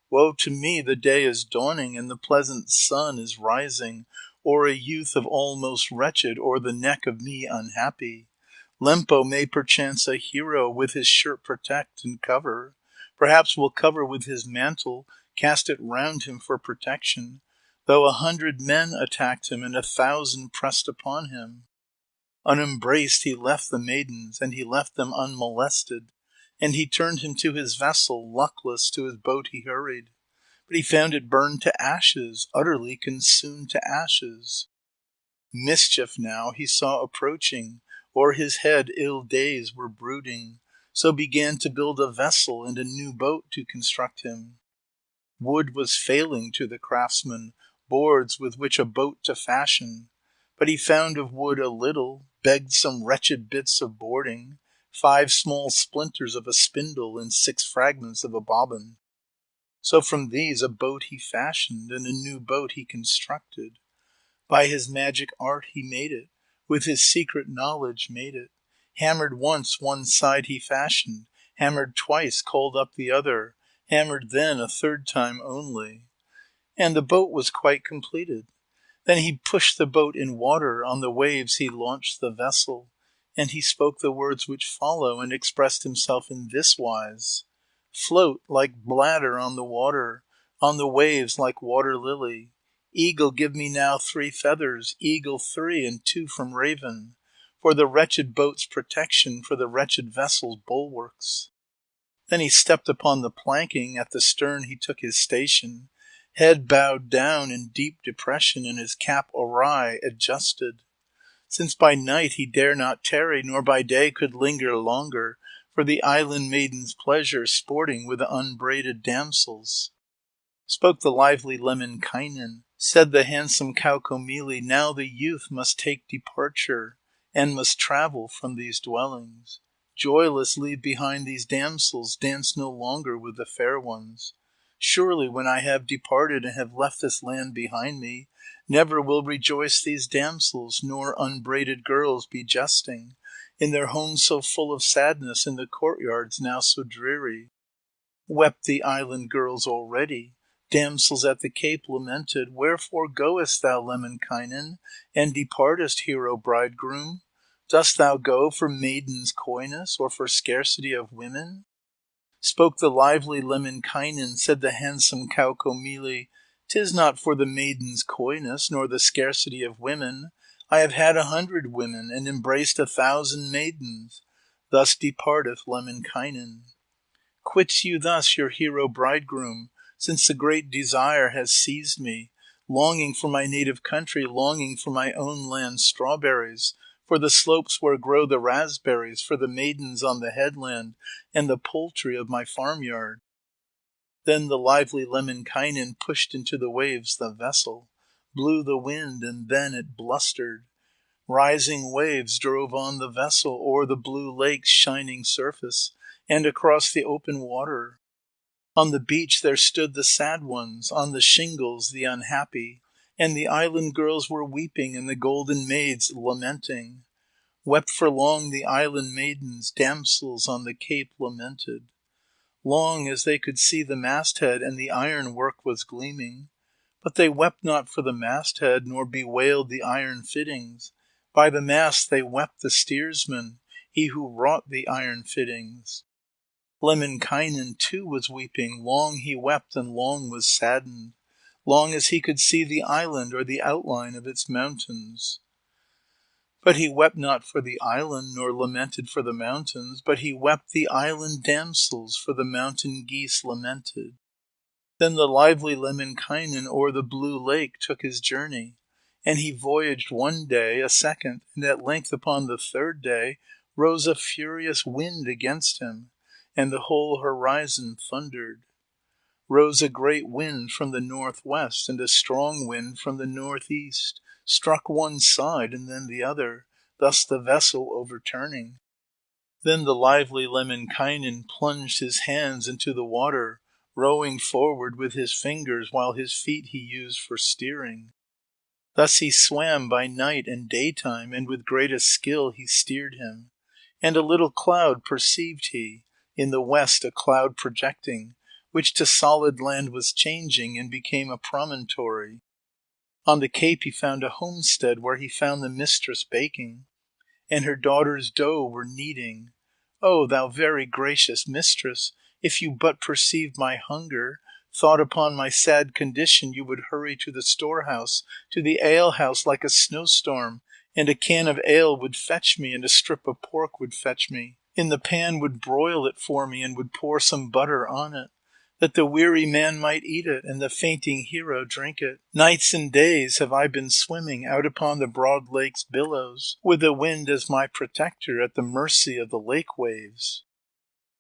Speaker 2: Woe to me, the day is dawning, and the pleasant sun is rising, o'er a youth of all most wretched, o'er the neck of me unhappy. Lempo may perchance a hero with his shirt protect and cover, perhaps will cover with his mantle, cast it round him for protection, though 100 men attacked him, and 1,000 pressed upon him. Unembraced he left the maidens, and he left them unmolested, and he turned him to his vessel, luckless to his boat he hurried. But he found it burned to ashes, utterly consumed to ashes. Mischief now he saw approaching, o'er his head ill days were brooding, so began to build a vessel and a new boat to construct him. Wood was failing to the craftsman, boards with which a boat to fashion, but he found of wood a little, begged some wretched bits of boarding, 5 small splinters of a spindle, and 6 fragments of a bobbin. So from these a boat he fashioned, and a new boat he constructed. By his magic art he made it, with his secret knowledge made it. Hammered once one side he fashioned, hammered twice, called up the other, hammered then a 3rd time only. And the boat was quite completed. Then he pushed the boat in water, on the waves he launched the vessel, and he spoke the words which follow, and expressed himself in this wise. Float like bladder on the waves like water lily. Eagle, give me now 3 feathers, eagle 3 and 2 from raven, for the wretched boat's protection, for the wretched vessel's bulwarks. Then he stepped upon the planking, at the stern he took his station, head bowed down in deep depression, and his cap awry adjusted. Since by night he dare not tarry, nor by day could linger longer, for the island maiden's pleasure, sporting with the unbraided damsels. Spoke the lively Lemminkainen, Said the handsome Kaukomieli, now the youth must take departure, and must travel from these dwellings. Joyless leave behind these damsels, dance no longer with the fair ones. Surely when I have departed and have left this land behind me, never will rejoice these damsels, nor unbraided girls be jesting, in their homes so full of sadness, in the courtyards now so dreary. Wept the island girls already, damsels at the cape lamented, wherefore goest thou, Lemminkainen, and departest, hero bridegroom? Dost thou go for maiden's coyness, or for scarcity of women? Spoke the lively Lemminkainen, said the handsome Kaukomieli, 'tis not for the maiden's coyness, nor the scarcity of women. I have had 100 women, and embraced 1,000 maidens. Thus departeth Lemminkainen. Quit you thus your hero bridegroom, since the great desire has seized me, longing for my native country, longing for my own land's strawberries, for the slopes where grow the raspberries, for the maidens on the headland, and the poultry of my farmyard. Then the lively Lemminkainen pushed into the waves the vessel, blew the wind, and then it blustered. Rising waves drove on the vessel o'er the blue lake's shining surface, and across the open water. On the beach there stood the sad ones, on the shingles the unhappy, and the island girls were weeping, and the golden maids lamenting. Wept for long the island maidens, damsels on the cape lamented. Long as they could see the masthead, and the iron work was gleaming. But they wept not for the masthead, nor bewailed the iron fittings. By the mast they wept the steersman, he who wrought the iron fittings. Lemminkainen too was weeping, long he wept and long was saddened, long as he could see the island or the outline of its mountains. But he wept not for the island, nor lamented for the mountains, but he wept the island damsels, for the mountain geese lamented. Then the lively Lemminkainen o'er the blue lake took his journey, and he voyaged one day, a second, and at length upon the third day rose a furious wind against him, and the whole horizon thundered. Rose a great wind from the northwest, and a strong wind from the northeast, struck one side and then the other, thus the vessel overturning. Then the lively Lemminkainen plunged his hands into the water, rowing forward with his fingers, while his feet he used for steering. Thus he swam by night and daytime, and with greatest skill he steered him. And a little cloud perceived he, in the west a cloud projecting, which to solid land was changing, and became a promontory. On the cape he found a homestead, where he found the mistress baking, and her daughters' dough were kneading. "O thou very gracious mistress, if you but perceived my hunger, thought upon my sad condition, you would hurry to the storehouse, to the alehouse like a snowstorm, and a can of ale would fetch me, and a strip of pork would fetch me. In the pan would broil it for me, and would pour some butter on it, that the weary man might eat it, and the fainting hero drink it. Nights and days have I been swimming out upon the broad lake's billows, with the wind as my protector, at the mercy of the lake waves."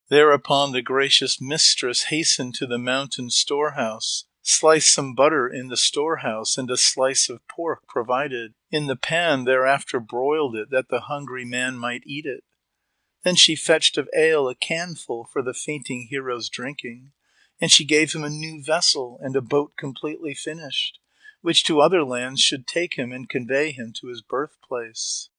Speaker 2: Thereupon the gracious mistress hastened to the mountain storehouse, sliced some butter in the storehouse, and a slice of pork provided. In the pan thereafter broiled it, that the hungry man might eat it. Then she fetched of ale a canful for the fainting hero's drinking, and she gave him a new vessel and a boat completely finished, which to other lands should take him and convey him to his birthplace.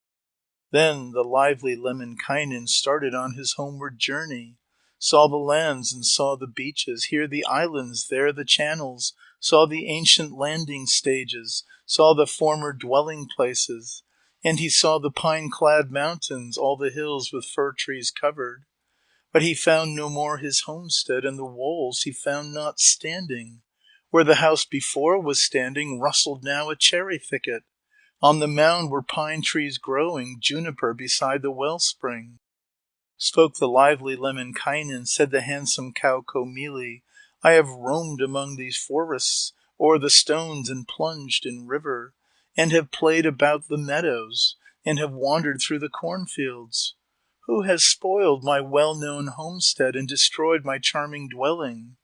Speaker 2: Then the lively Lemminkainen started on his homeward journey, saw the lands and saw the beaches, here the islands, there the channels, saw the ancient landing stages, saw the former dwelling places, and he saw the pine-clad mountains, all the hills with fir trees covered. But he found no more his homestead, and the walls he found not standing. Where the house before was standing rustled now a cherry thicket. On the mound were pine trees growing, juniper beside the wellspring. Spoke the lively Lemminkainen, said the handsome Kaukomieli, "I have roamed among these forests, o'er the stones and plunged in river, and have played about the meadows, and have wandered through the cornfields. Who has spoiled my well-known homestead and destroyed my charming dwelling?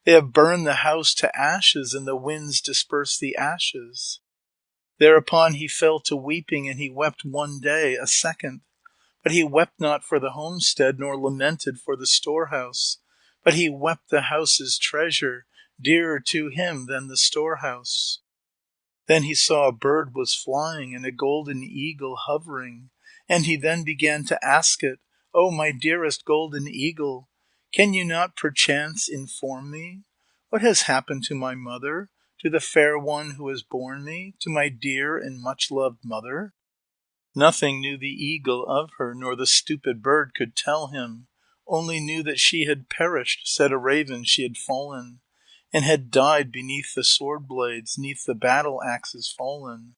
Speaker 2: They have burned the house to ashes, and the winds disperse the ashes. Thereupon he fell to weeping, and he wept one day, a second. But he wept not for the homestead, nor lamented for the storehouse. But he wept the house's treasure, dearer to him than the storehouse. Then he saw a bird was flying, and a golden eagle hovering. And he then began to ask it, "O my dearest golden eagle, can you not perchance inform me? What has happened to my mother, to the fair one who has borne me, to my dear and much-loved mother?" Nothing knew the eagle of her, nor the stupid bird could tell him, only knew that she had perished, said a raven she had fallen, and had died beneath the sword blades, neath the battle axes fallen.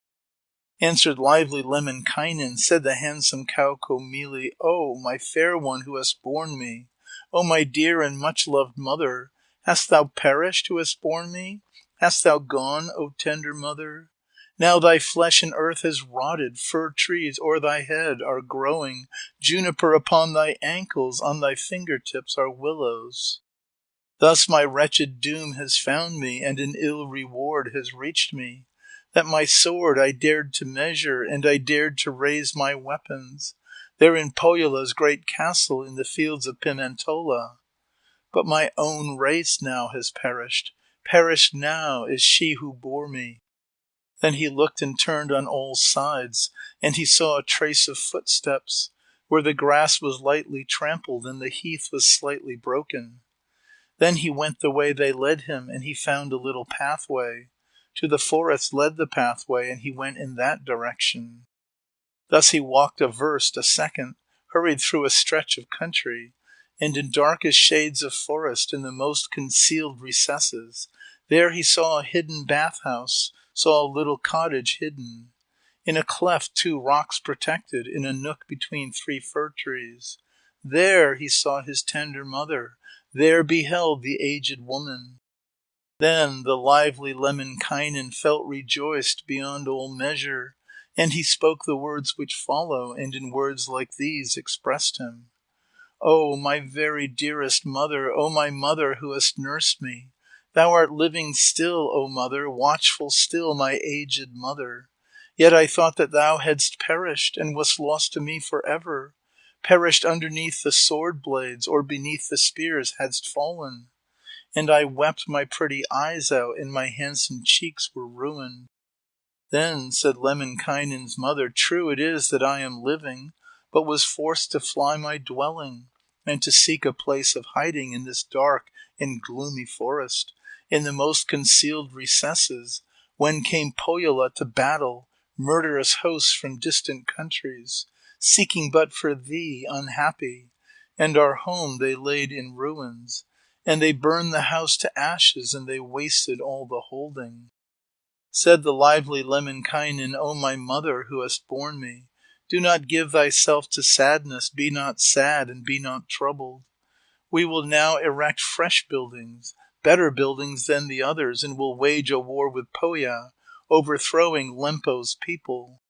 Speaker 2: Answered lively Lemminkainen, said the handsome Kaukomieli, "O my fair one who hast borne me, O my dear and much-loved mother, hast thou perished who hast borne me? Hast thou gone, O tender mother? Now thy flesh and earth has rotted, fir trees o'er thy head are growing, juniper upon thy ankles, on thy fingertips are willows. Thus my wretched doom has found me, and an ill reward has reached me, that my sword I dared to measure, and I dared to raise my weapons, there in Pohjola's great castle in the fields of Pimentola. But my own race now has perished, perished now is she who bore me." Then he looked and turned on all sides, and he saw a trace of footsteps, where the grass was lightly trampled, and the heath was slightly broken. Then he went the way they led him, and he found a little pathway. To the forest led the pathway, and he went in that direction. Thus he walked a verst, a second, hurried through a stretch of country, and in darkest shades of forest, in the most concealed recesses, there he saw a hidden bath-house, saw a little cottage hidden. In a cleft 2 rocks protected, in a nook between 3 fir trees. There he saw his tender mother, there beheld the aged woman. Then the lively Lemminkainen felt rejoiced beyond all measure, and he spoke the words which follow, and in words like these expressed him. "O my very dearest mother, O my mother who hast nursed me, thou art living still, O mother, watchful still, my aged mother. Yet I thought that thou hadst perished, and wast lost to me for ever, perished underneath the sword blades, or beneath the spears hadst fallen. And I wept my pretty eyes out, and my handsome cheeks were ruined." Then said Lemminkainen's mother, "True it is that I am living, but was forced to fly my dwelling, and to seek a place of hiding in this dark and gloomy forest, in the most concealed recesses, when came Pohjola to battle, murderous hosts from distant countries, seeking but for thee, unhappy, and our home they laid in ruins, and they burned the house to ashes, and they wasted all the holding." Said the lively Lemminkainen, "O my mother who hast borne me, do not give thyself to sadness, be not sad and be not troubled. We will now erect fresh buildings, better buildings than the others, and will wage a war with Pohja, overthrowing Lempo's people."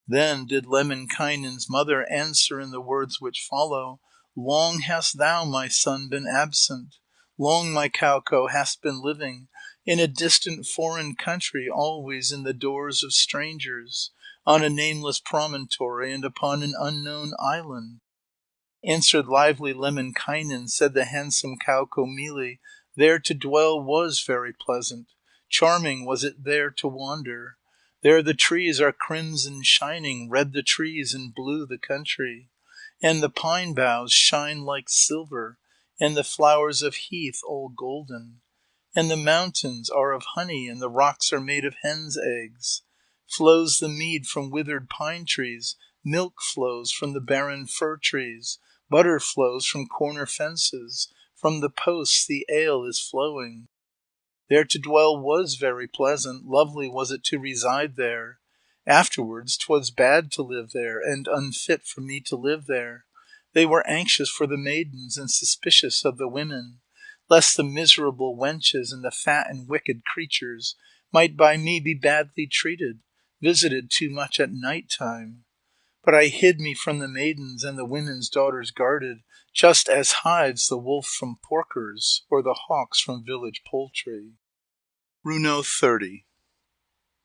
Speaker 2: Then did Lemminkainen's mother answer in the words which follow, "Long hast thou, my son, been absent, long, my Kauko, hast been living in a distant foreign country, always in the doors of strangers, on a nameless promontory, and upon an unknown island." Answered lively Lemminkainen, said the handsome Kaukomieli, "There to dwell was very pleasant, charming was it there to wander. There the trees are crimson shining, red the trees and blue the country, and the pine boughs shine like silver, and the flowers of heath all golden. And the mountains are of honey, and the rocks are made of hens' eggs. Flows the mead from withered pine trees, milk flows from the barren fir trees, butter flows from corner fences, from the posts the ale is flowing. There to dwell was very pleasant, lovely was it to reside there. Afterwards 'twas bad to live there, and unfit for me to live there. They were anxious for the maidens, and suspicious of the women, lest the miserable wenches and the fat and wicked creatures might by me be badly treated, visited too much at night time. But I hid me from the maidens, and the women's daughters guarded, just as hides the wolf from porkers, or the hawks from village poultry. Runo 30.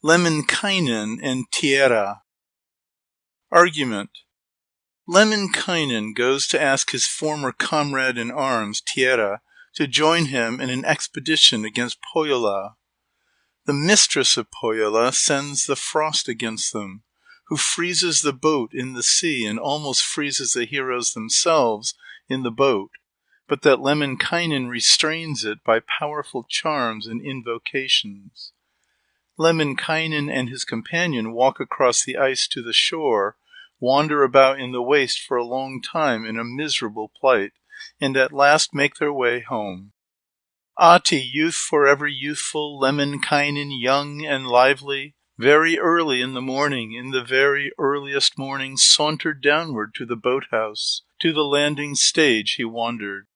Speaker 2: Lemminkainen and Tiera. Argument. Lemminkainen goes to ask his former comrade in arms, Tiera, to join him in an expedition against Pohjola. The mistress of Pohjola sends the frost against them, who freezes the boat in the sea and almost freezes the heroes themselves in the boat, but that Lemminkainen restrains it by powerful charms and invocations. Lemminkainen and his companion walk across the ice to the shore, wander about in the waste for a long time in a miserable plight, and at last make their way home. Ahti, youth forever youthful, Lemminkainen young and lively, very early in the morning, in the very earliest morning, sauntered downward to the boathouse. To the landing stage he wandered.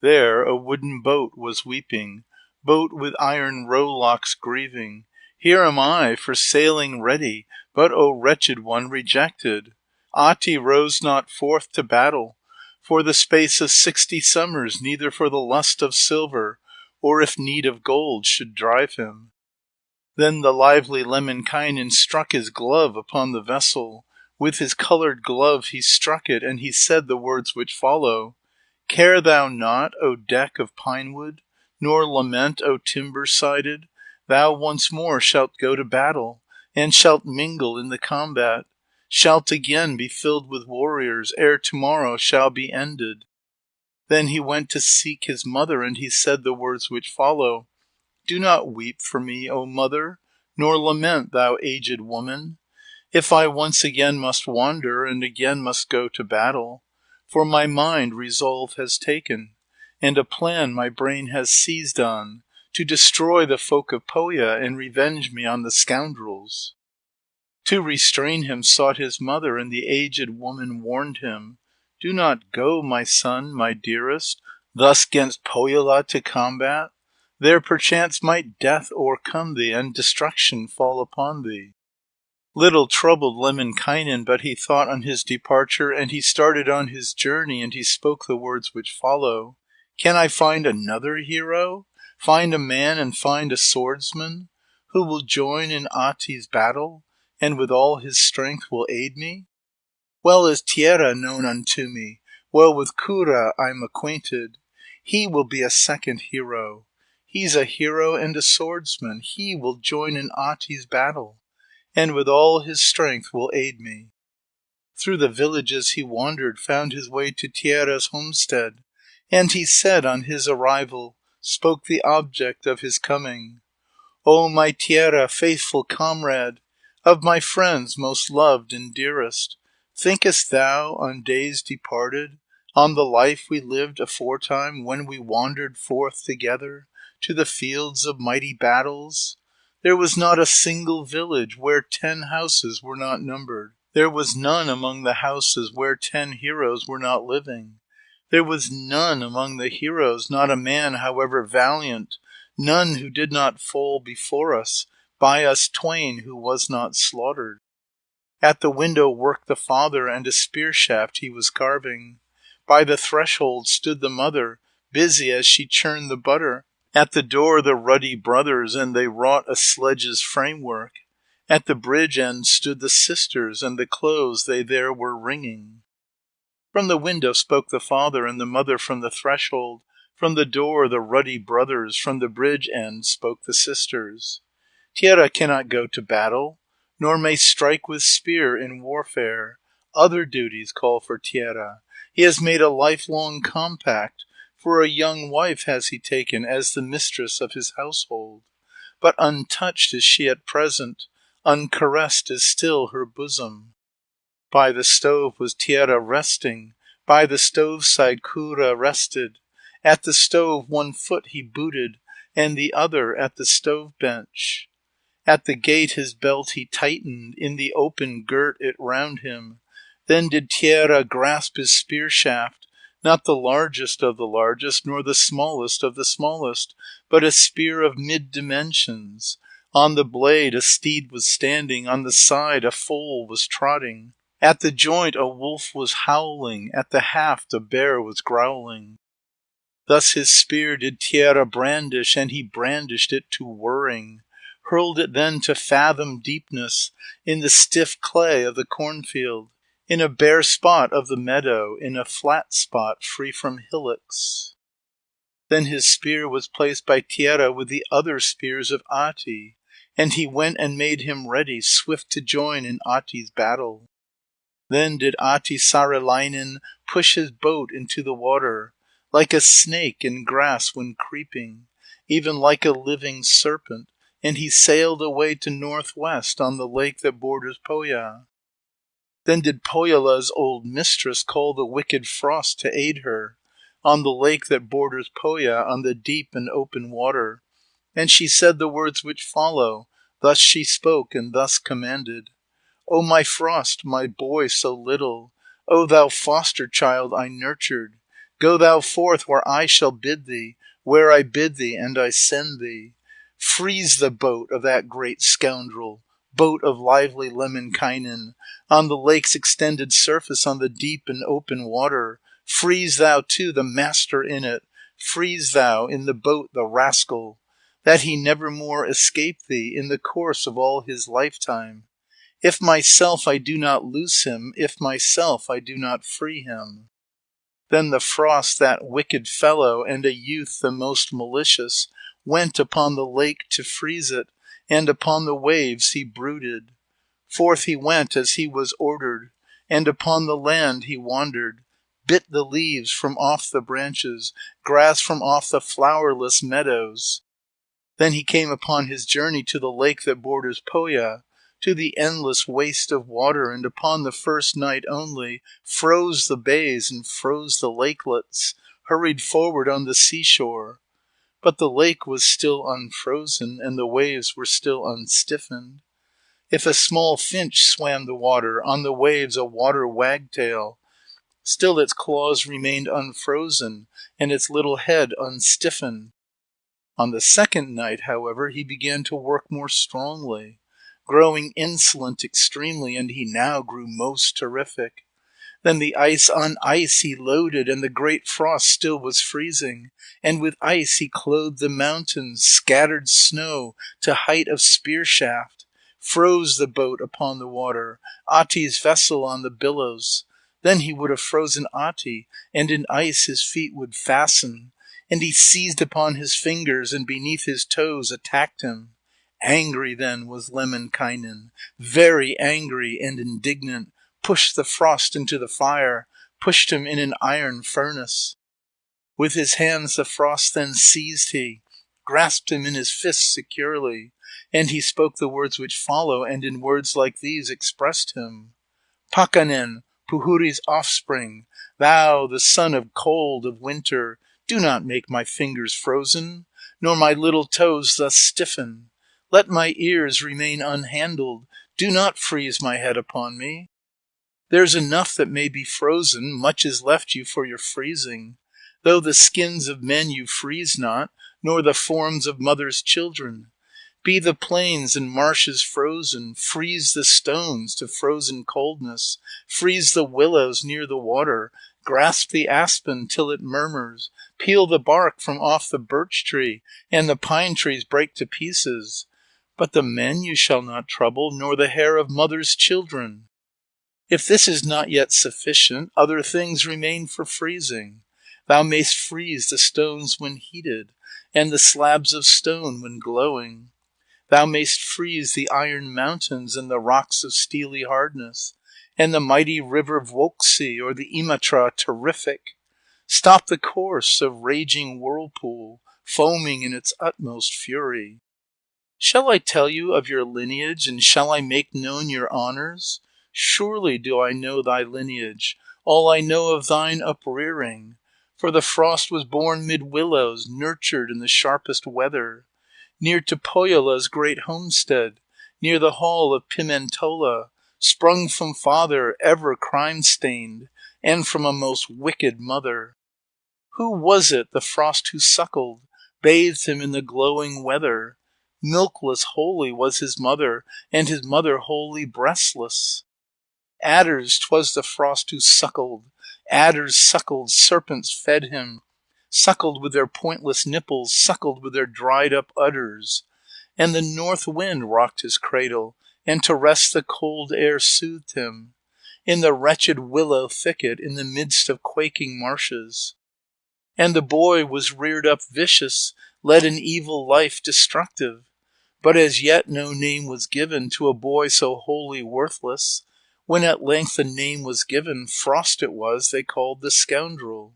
Speaker 2: There a wooden boat was weeping, boat with iron rowlocks grieving. Here am I for sailing ready, but, O wretched one, rejected. Ahti rose not forth to battle for the space of 60 summers, neither for the lust of silver, or if need of gold should drive him. Then the lively Lemminkainen struck his glove upon the vessel. With his coloured glove he struck it, and he said the words which follow. Care thou not, O deck of pinewood, nor lament, O timber-sided. Thou once more shalt go to battle, and shalt mingle in the combat, shalt again be filled with warriors, ere tomorrow shall be ended. Then he went to seek his mother, and he said the words which follow. Do not weep for me, O mother, nor lament, thou aged woman, if I once again must wander, and again must go to battle. For my mind resolve has taken, and a plan my brain has seized on, to destroy the folk of Pohja and revenge me on the scoundrels. To restrain him sought his mother, and the aged woman warned him. Do not go, my son, my dearest, thus 'gainst Pohjola to combat. There perchance might death o'ercome thee, and destruction fall upon thee. Little troubled Lemminkainen, but he thought on his departure, and he started on his journey, and he spoke the words which follow. Can I find another hero? Find a man and find a swordsman, who will join in Ahti's battle, and with all his strength will aid me? Well is Tiera known unto me, well with Kura I'm acquainted. He will be a second hero. He's a hero and a swordsman. He will join in Ahti's battle, and with all his strength will aid me. Through the villages he wandered, found his way to Tiera's homestead, and he said on his arrival, spoke the object of his coming. O my Tiera, faithful comrade, of my friends most loved and dearest, thinkest thou on days departed, on the life we lived aforetime, when we wandered forth together to the fields of mighty battles? There was not a single village where 10 houses were not numbered. There was none among the houses where 10 heroes were not living. There was none among the heroes, not a man however valiant, none who did not fall before us, by us twain who was not slaughtered. At the window worked the father, and a spear shaft he was carving. By the threshold stood the mother, busy as she churned the butter. At the door the ruddy brothers, and they wrought a sledge's framework. At the bridge end stood the sisters, and the clothes they there were wringing. From the window spoke the father, and the mother from the threshold. From the door the ruddy brothers, from the bridge end spoke the sisters. Tiera cannot go to battle, nor may strike with spear in warfare. Other duties call for Tiera. He has made a lifelong compact, for a young wife has he taken as the mistress of his household. But untouched is she at present, uncaressed is still her bosom. By the stove was Tiera resting, by the stove side Kura rested. At the stove one foot he booted, and the other at the stove bench. At the gate his belt he tightened, in the open girt it round him. Then did Tiera grasp his spear shaft, not the largest of the largest, nor the smallest of the smallest, but a spear of mid-dimensions. On the blade a steed was standing, on the side a foal was trotting. At the joint a wolf was howling, at the haft a bear was growling. Thus his spear did Tierra brandish, and he brandished it to whirring, hurled it then to fathom deepness, in the stiff clay of the cornfield, in a bare spot of the meadow, in a flat spot free from hillocks. Then his spear was placed by Tierra with the other spears of Ahti, and he went and made him ready, swift to join in Ahti's battle. Then did Ahti Saarelainen push his boat into the water, like a snake in grass when creeping, even like a living serpent, and he sailed away to northwest on the lake that borders Pohja. Then did Pohjola's old mistress call the wicked frost to aid her, on the lake that borders Pohja, on the deep and open water. And she said the words which follow, thus she spoke and thus commanded. O my frost, my boy so little, O thou foster child I nurtured, go thou forth where I shall bid thee, where I bid thee and I send thee. Freeze the boat of that great scoundrel, boat of lively Lemminkainen, on the lake's extended surface, on the deep and open water. Freeze thou too the master in it, freeze thou in the boat the rascal, that he never more escape thee in the course of all his lifetime. If myself I do not loose him, if myself I do not free him. Then the frost, that wicked fellow, and a youth the most malicious, went upon the lake to freeze it, and upon the waves he brooded. Forth he went as he was ordered, and upon the land he wandered, bit the leaves from off the branches, grass from off the flowerless meadows. Then he came upon his journey to the lake that borders Pohja, to the endless waste of water, and upon the first night only froze the bays and froze the lakelets, hurried forward on the seashore. But the lake was still unfrozen, and the waves were still unstiffened. If a small finch swam the water, on the waves a water wagtail, still its claws remained unfrozen, and its little head unstiffened. On the second night, however, he began to work more strongly, growing insolent extremely, and he now grew most terrific. Then the ice on ice he loaded, and the great frost still was freezing, and with ice he clothed the mountains, scattered snow to height of spear shaft, froze the boat upon the water, Ahti's vessel on the billows. Then he would have frozen Ahti, and in ice his feet would fasten, and he seized upon his fingers, and beneath his toes attacked him. Angry then was Lemminkainen, very angry and indignant, pushed the frost into the fire, pushed him in an iron furnace. With his hands the frost then seized he, grasped him in his fists securely, and he spoke the words which follow, and in words like these expressed him. Pakkanen, Puhuri's offspring, thou, the son of cold, of winter, do not make my fingers frozen, nor my little toes thus stiffen. Let my ears remain unhandled, do not freeze my head upon me. There's enough that may be frozen, much is left you for your freezing. Though the skins of men you freeze not, nor the forms of mothers' children. Be the plains and marshes frozen, freeze the stones to frozen coldness, freeze the willows near the water, grasp the aspen till it murmurs, peel the bark from off the birch tree, and the pine trees break to pieces. But the men you shall not trouble, nor the hair of mothers' children. If this is not yet sufficient, other things remain for freezing. Thou mayst freeze the stones when heated, and the slabs of stone when glowing. Thou mayst freeze the iron mountains and the rocks of steely hardness, and the mighty river Vuoksi or the Imatra terrific. Stop the course of raging whirlpool, foaming in its utmost fury. Shall I tell you of your lineage, and shall I make known your honors? Surely do I know thy lineage, all I know of thine uprearing. For the frost was born mid willows, nurtured in the sharpest weather, near to Pohjola's great homestead, near the hall of Pimentola, sprung from father ever crime-stained, and from a most wicked mother. Who was it, the frost who suckled, bathed him in the glowing weather? Milkless wholly was his mother, and his mother wholly breastless. Adders 'twas the frost who suckled. Adders suckled, serpents fed him. Suckled with their pointless nipples, suckled with their dried-up udders. And the north wind rocked his cradle, and to rest the cold air soothed him. In the wretched willow thicket, in the midst of quaking marshes. And the boy was reared up vicious, led an evil life destructive. But as yet no name was given to a boy so wholly worthless. When at length a name was given, Frost it was they called the scoundrel.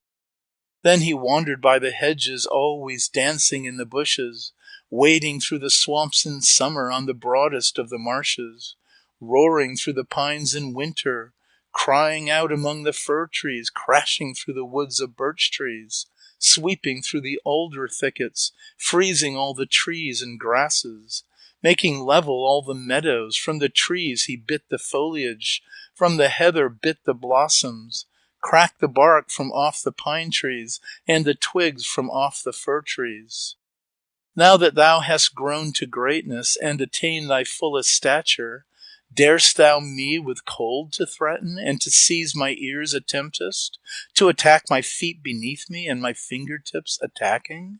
Speaker 2: Then he wandered by the hedges, always dancing in the bushes, wading through the swamps in summer on the broadest of the marshes, roaring through the pines in winter, crying out among the fir trees, crashing through the woods of birch trees, sweeping through the alder thickets, freezing all the trees and grasses, making level all the meadows. From the trees he bit the foliage, from the heather bit the blossoms, cracked the bark from off the pine trees, and the twigs from off the fir trees. Now that thou hast grown to greatness, and attained thy fullest stature, darest thou me with cold to threaten, and to seize my ears a tempest, to attack my feet beneath me, and my fingertips attacking?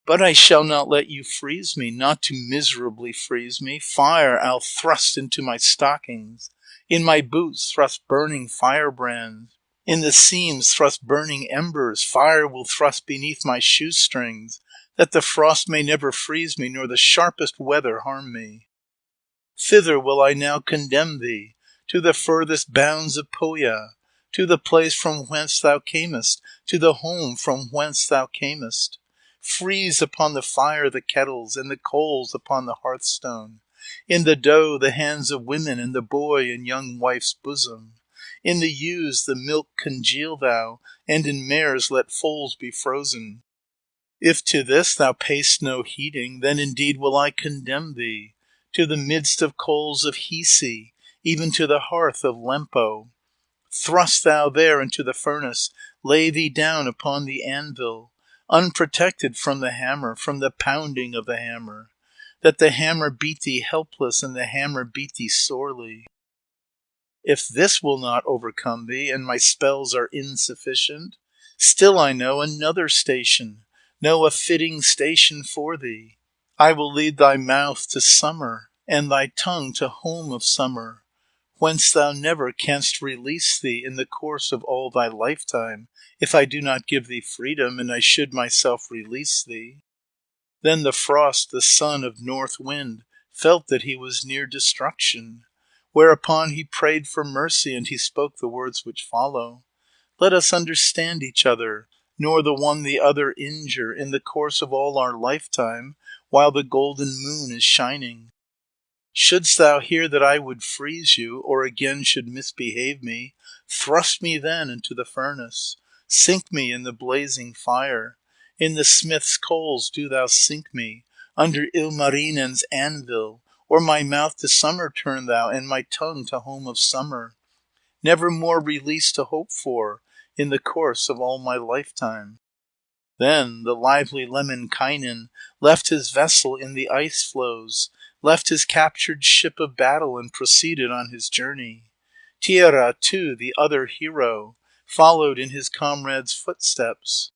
Speaker 2: But I shall not let you freeze me, not to miserably freeze me. Fire I'll thrust into my stockings, in my boots thrust burning firebrands, in the seams thrust burning embers. Fire will thrust beneath my shoestrings, that the frost may never freeze me, nor the sharpest weather harm me. Thither will I now condemn thee, to the furthest bounds of Pohya, to the place from whence thou camest, to the home from whence thou camest. Freeze upon the fire the kettles, and the coals upon the hearthstone. In the dough the hands of women, and the boy and young wife's bosom. In the ewes the milk congeal thou, and in mares let foals be frozen. If to this thou pay'st no heeding, then indeed will I condemn thee, to the midst of coals of Hisi, even to the hearth of Lempo. Thrust thou there into the furnace, lay thee down upon the anvil, unprotected from the hammer, from the pounding of the hammer, that the hammer beat thee helpless, and the hammer beat thee sorely. If this will not overcome thee, and my spells are insufficient, still I know another station, know a fitting station for thee. I will lead thy mouth to summer, and thy tongue to home of summer, whence thou never canst release thee in the course of all thy lifetime, if I do not give thee freedom, and I should myself release thee. Then the frost, the son of north wind, felt that he was near destruction, whereupon he prayed for mercy, and he spoke the words which follow. Let us understand each other, nor the one the other injure, in the course of all our lifetime, while the golden moon is shining. Shouldst thou hear that I would freeze you, or again should misbehave me, thrust me then into the furnace, sink me in the blazing fire. In the smith's coals do thou sink me, under Ilmarinen's anvil, or my mouth to summer turn thou, and my tongue to home of summer. Never more release to hope for, in the course of all my lifetime. Then the lively Lemminkainen left his vessel in the ice floes, left his captured ship of battle, and proceeded on his journey. Tiera, too, the other hero, followed in his comrade's footsteps.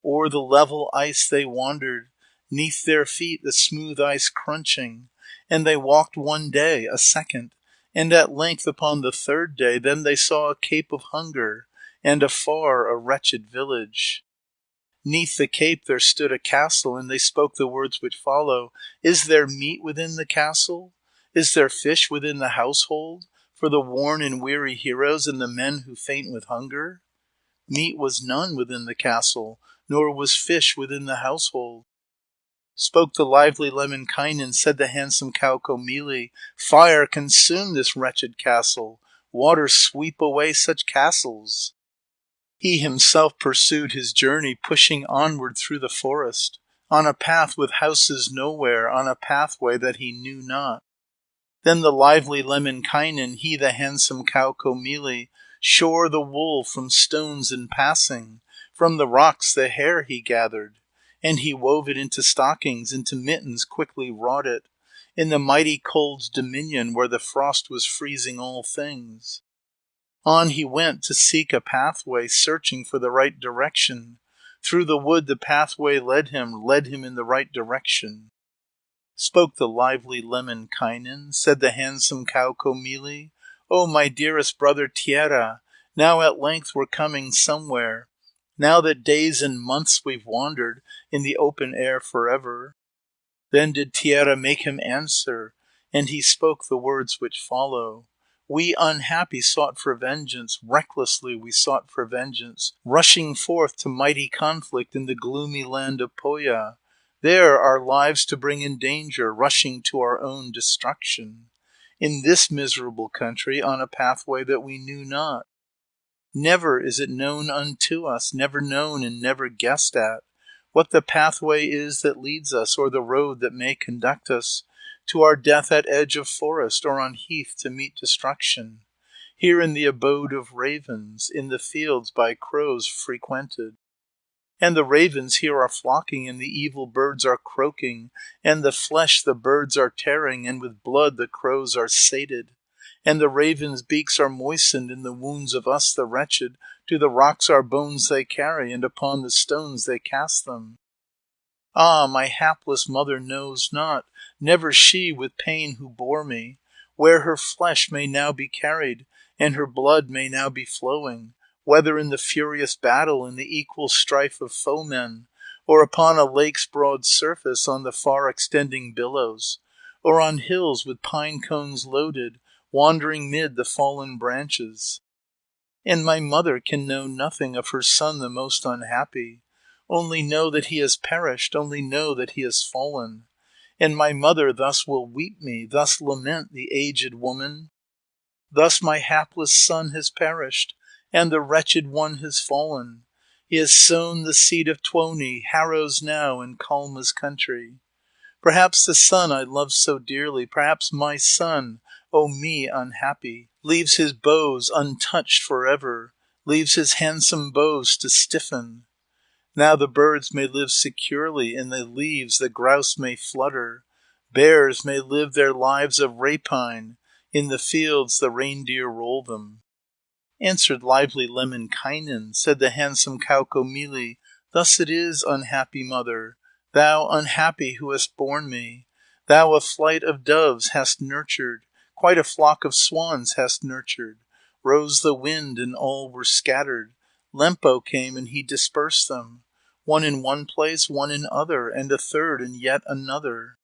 Speaker 2: O'er the level ice they wandered, 'neath their feet the smooth ice crunching, and they walked one day, a second, and at length upon the third day, then they saw a cape of hunger, and afar a wretched village. 'Neath the cape there stood a castle, and they spoke the words which follow. Is there meat within the castle? Is there fish within the household, for the worn and weary heroes, and the men who faint with hunger? Meat was none within the castle, nor was fish within the household. Spoke the lively Lemminkainen, said the handsome Kaukomieli, Fire consume this wretched castle, water sweep away such castles. He himself pursued his journey, pushing onward through the forest, on a path with houses nowhere, on a pathway that he knew not. Then the lively Lemminkainen, he the handsome Kaukomieli, shore the wool from stones in passing, from the rocks the hair he gathered, and he wove it into stockings, into mittens quickly wrought it. in the mighty cold's dominion where the frost was freezing all things. On he went to seek a pathway, searching for the right direction. Through the wood the pathway led him in the right direction. Spoke the lively Lemminkainen, said the handsome Kaukomieli, "Oh, my dearest brother Tierra, now at length we're coming somewhere, now that days and months we've wandered in the open air forever." Then did Tierra make him answer, and he spoke the words which follow. "We unhappy sought for vengeance, recklessly we sought for vengeance, rushing forth to mighty conflict in the gloomy land of Pohja. There our lives to bring in danger, rushing to our own destruction. In this miserable country, on a pathway that we knew not. Never is it known unto us, never known and never guessed at, what the pathway is that leads us, or the road that may conduct us to our death at edge of forest, or on heath to meet destruction. Here in the abode of ravens, in the fields by crows frequented. And the ravens here are flocking, and the evil birds are croaking, and the flesh the birds are tearing, and with blood the crows are sated. And the ravens' beaks are moistened in the wounds of us the wretched. To the rocks our bones they carry, and upon the stones they cast them. Ah, my hapless mother knows not, never she with pain who bore me, where her flesh may now be carried, and her blood may now be flowing, whether in the furious battle, in the equal strife of foemen, or upon a lake's broad surface, on the far extending billows, or on hills with pine cones loaded, wandering mid the fallen branches. And my mother can know nothing of her son the most unhappy, only know that he has perished, only know that he has fallen. And my mother thus will weep me, thus lament the aged woman. Thus my hapless son has perished, and the wretched one has fallen. He has sown the seed of Tuoni, harrows now in Kalma's country. Perhaps the son I love so dearly, perhaps my son, O me unhappy, leaves his bows untouched forever, leaves his handsome bows to stiffen. Now the birds may live securely, in the leaves the grouse may flutter, bears may live their lives of rapine, in the fields the reindeer roll them. Answered lively Lemminkainen, said the handsome Kaukomieli, "Thus it is, unhappy mother, thou unhappy who hast borne me. Thou a flight of doves hast nurtured, quite a flock of swans hast nurtured. Rose the wind, and all were scattered. Lempo came, and he dispersed them. One in one place, one in other, and a third and yet another.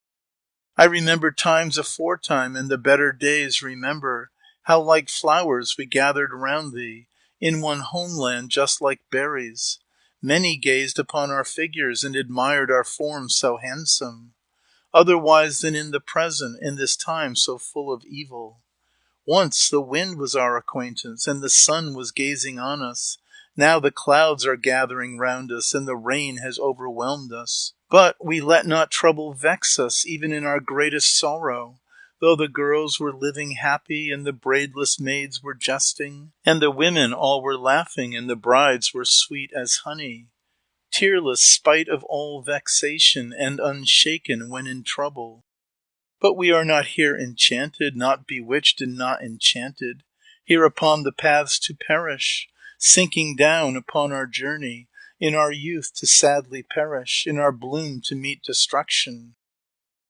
Speaker 2: I remember times aforetime, and the better days remember, how like flowers we gathered round thee, in one homeland just like berries. Many gazed upon our figures, and admired our forms so handsome. Otherwise than in the present, in this time so full of evil. Once the wind was our acquaintance, and the sun was gazing on us. Now the clouds are gathering round us, and the rain has overwhelmed us. But we let not trouble vex us, even in our greatest sorrow. Though the girls were living happy, and the braidless maids were jesting, and the women all were laughing, and the brides were sweet as honey. Tearless spite of all vexation, and unshaken when in trouble. But we are not here enchanted, not bewitched and not enchanted, here upon the paths to perish, sinking down upon our journey, in our youth to sadly perish, in our bloom to meet destruction.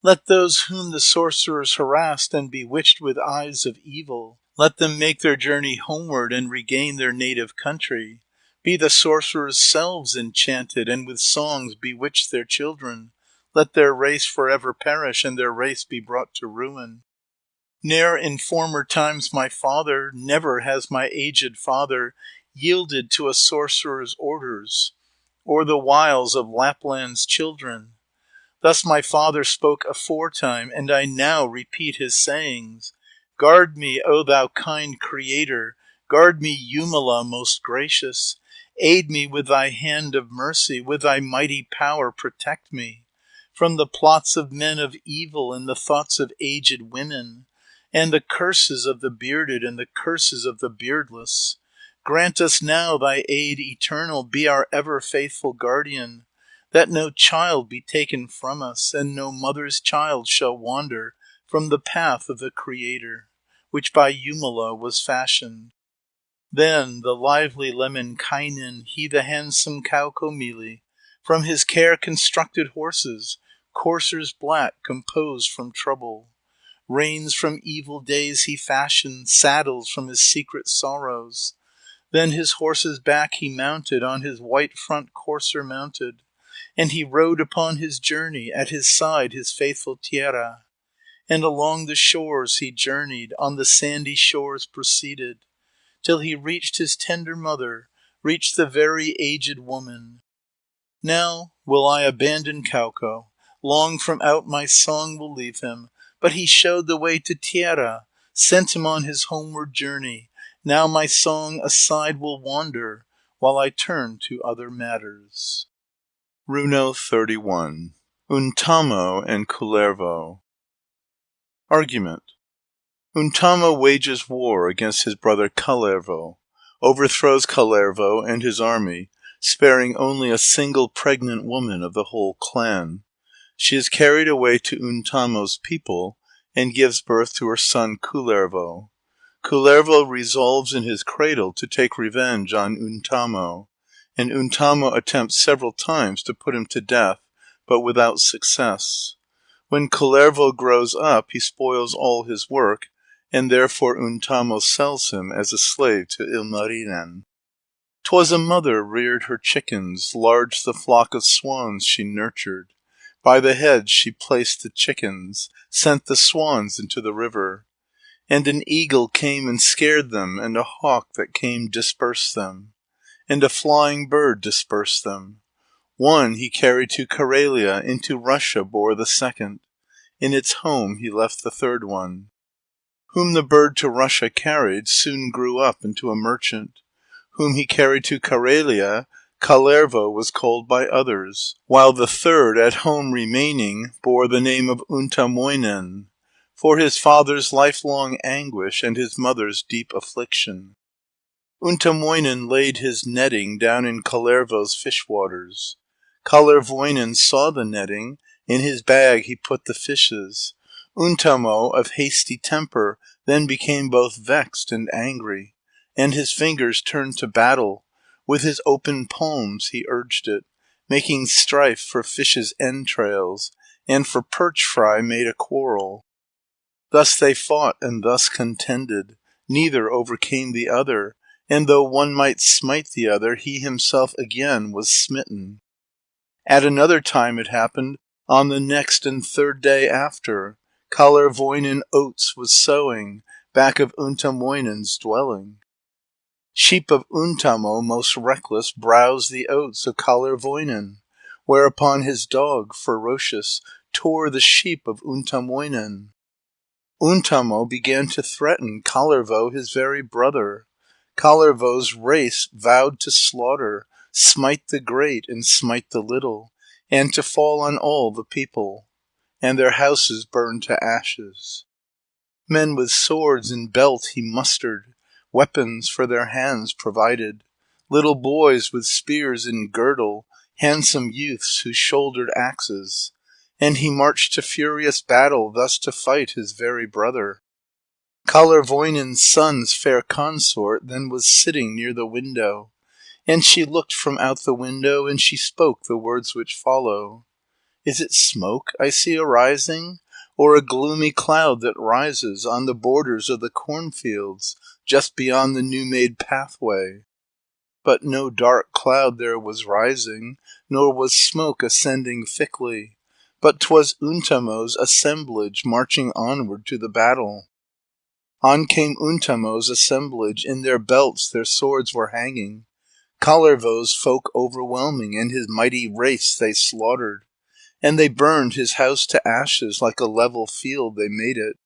Speaker 2: Let those whom the sorcerers harassed and bewitched with eyes of evil, let them make their journey homeward and regain their native country. Be the sorcerers' selves enchanted, and with songs bewitch their children. Let their race forever perish, and their race be brought to ruin. Ne'er in former times my father, never has my aged father, yielded to a sorcerer's orders, or the wiles of Lapland's children. Thus my father spoke aforetime, and I now repeat his sayings. Guard me, O thou kind Creator, guard me, Jumala, most gracious. Aid me with thy hand of mercy, with thy mighty power protect me. From the plots of men of evil, and the thoughts of aged women, and the curses of the bearded, and the curses of the beardless. Grant us now thy aid eternal, be our ever faithful guardian, that no child be taken from us, and no mother's child shall wander from the path of the Creator, which by Jumala was fashioned. Then the lively Lemminkainen, he the handsome Kaukomieli, from his care constructed horses, coursers black composed from trouble. Reins from evil days he fashioned, saddles from his secret sorrows. Then his horse's back he mounted, on his white front courser mounted, and he rode upon his journey, at his side his faithful Tiera. And along the shores he journeyed, on the sandy shores proceeded, till he reached his tender mother, reached the very aged woman. Now will I abandon Kauko, long from out my song will leave him, but he showed the way to Tiera, sent him on his homeward journey. Now my song aside will wander, while I turn to other matters. Runo 31. Untamo and Kullervo. Argument. Untamo wages war against his brother Kullervo, overthrows Kullervo and his army, sparing only a single pregnant woman of the whole clan. She is carried away to Untamo's people and gives birth to her son Kullervo. Kullervo resolves in his cradle to take revenge on Untamo, and Untamo attempts several times to put him to death, but without success. When Kullervo grows up, he spoils all his work, and therefore Untamo sells him as a slave to Ilmarinen. 'Twas a mother reared her chickens, large the flock of swans she nurtured. By the head she placed the chickens, sent the swans into the river. And an eagle came and scared them, and a hawk that came dispersed them, and a flying bird dispersed them. One he carried to Karelia, into Russia bore the second. In its home he left the third one. Whom the bird to Russia carried soon grew up into a merchant. Whom he carried to Karelia, Kullervo was called by others, while the third, at home remaining, bore the name of Untamoinen, for his father's lifelong anguish and his mother's deep affliction. Untamoinen laid his netting down in Kullervo's fish waters. Kullervoinen saw the netting, in his bag he put the fishes. Untamo, of hasty temper, then became both vexed and angry, and his fingers turned to battle. With his open palms he urged it, making strife for fish's entrails, and for perch fry made a quarrel. Thus they fought and thus contended, neither overcame the other, and though one might smite the other, he himself again was smitten. At another time it happened, on the next and third day after, Kullervoinen oats was sowing, back of Untamoinen's dwelling. Sheep of Untamo, most reckless, browsed the oats of Kullervoinen, whereupon his dog, ferocious, tore the sheep of Untamoinen. Untamo began to threaten Kullervo, his very brother. Kullervo's race vowed to slaughter, smite the great and smite the little, and to fall on all the people, and their houses burned to ashes. Men with swords and belt he mustered, weapons for their hands provided, little boys with spears and girdle, handsome youths who shouldered axes. And he marched to furious battle, thus to fight his very brother. Kullervoinen's son's fair consort then was sitting near the window, and she looked from out the window, and she spoke the words which follow. Is it smoke I see arising, or a gloomy cloud that rises on the borders of the cornfields, just beyond the new-made pathway? But no dark cloud there was rising, nor was smoke ascending thickly, but 'twas Untamo's assemblage marching onward to the battle. On came Untamo's assemblage, in their belts their swords were hanging. Kullervo's folk overwhelming, and his mighty race they slaughtered. And they burned his house to ashes, like a level field they made it.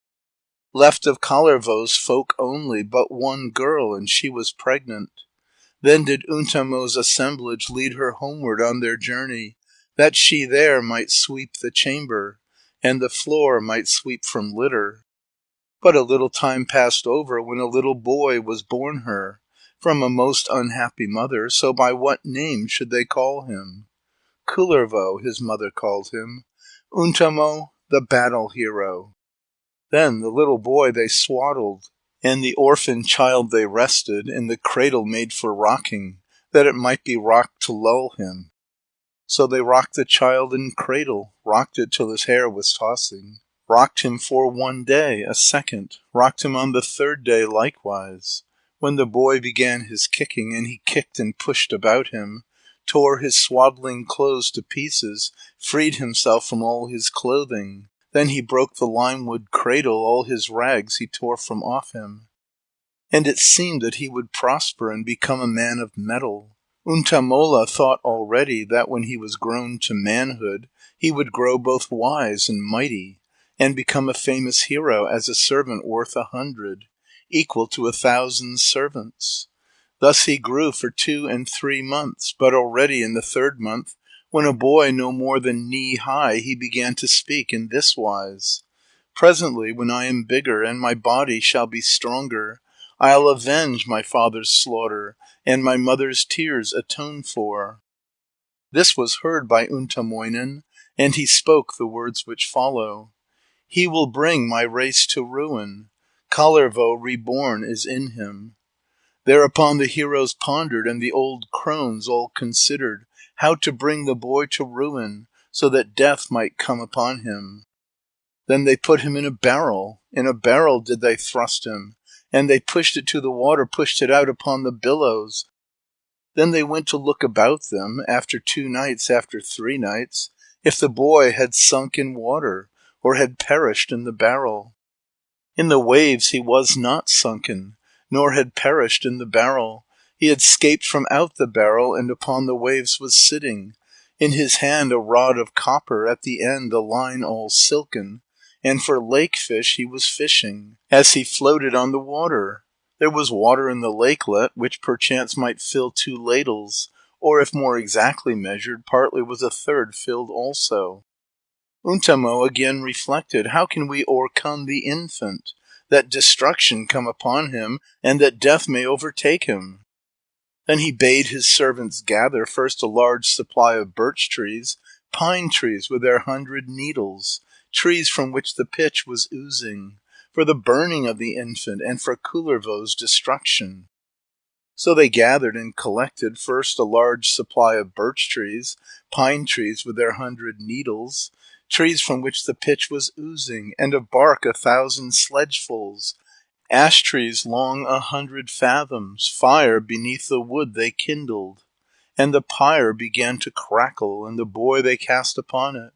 Speaker 2: Left of Kullervo's folk only but one girl, and she was pregnant. Then did Untamo's assemblage lead her homeward on their journey, that she there might sweep the chamber, and the floor might sweep from litter. But a little time passed over, when a little boy was born her, from a most unhappy mother, so by what name should they call him? Kullervo his mother called him, Untamo the battle hero. Then the little boy they swaddled, and the orphan child they rested in the cradle made for rocking, that it might be rocked to lull him. So they rocked the child in cradle, rocked it till his hair was tossing, rocked him for 1 day, a second, rocked him on the 3rd day likewise, when the boy began his kicking, and he kicked and pushed about him, tore his swaddling clothes to pieces, freed himself from all his clothing. Then he broke the limewood cradle, all his rags he tore from off him. And it seemed that he would prosper and become a man of mettle. Untamola thought already that when he was grown to manhood, he would grow both wise and mighty, and become a famous hero as a servant worth 100, equal to 1,000 servants. Thus he grew for 2 and 3 months, but already in the 3rd month, when a boy no more than knee-high, he began to speak in this wise: "Presently, when I am bigger, and my body shall be stronger, I'll avenge my father's slaughter, and my mother's tears atone for." This was heard by Untamoinen, and he spoke the words which follow: "He will bring my race to ruin. Kalervo reborn is in him." Thereupon the heroes pondered, and the old crones all considered how to bring the boy to ruin, so that death might come upon him. Then they put him in a barrel. In a barrel did they thrust him, and they pushed it to the water, pushed it out upon the billows. Then they went to look about them, after 2 nights, after 3 nights, if the boy had sunk in water, or had perished in the barrel. In the waves he was not sunken, nor had perished in the barrel. He had escaped from out the barrel, and upon the waves was sitting. In his hand a rod of copper, at the end a line all silken, and for lake fish he was fishing, as he floated on the water. There was water in the lakelet, which perchance might fill 2 ladles, or if more exactly measured, partly was 1/3 filled also. Untamo again reflected, how can we o'ercome the infant, that destruction come upon him, and that death may overtake him? Then he bade his servants gather first a large supply of birch trees, pine trees with their 100 needles, trees from which the pitch was oozing, for the burning of the infant, and for Kullervo's destruction. So they gathered and collected first a large supply of birch trees, pine trees with their 100 needles, trees from which the pitch was oozing, and of bark 1,000 sledgefuls, ash trees long 100 fathoms. Fire beneath the wood they kindled, and the pyre began to crackle, and the boy they cast upon it.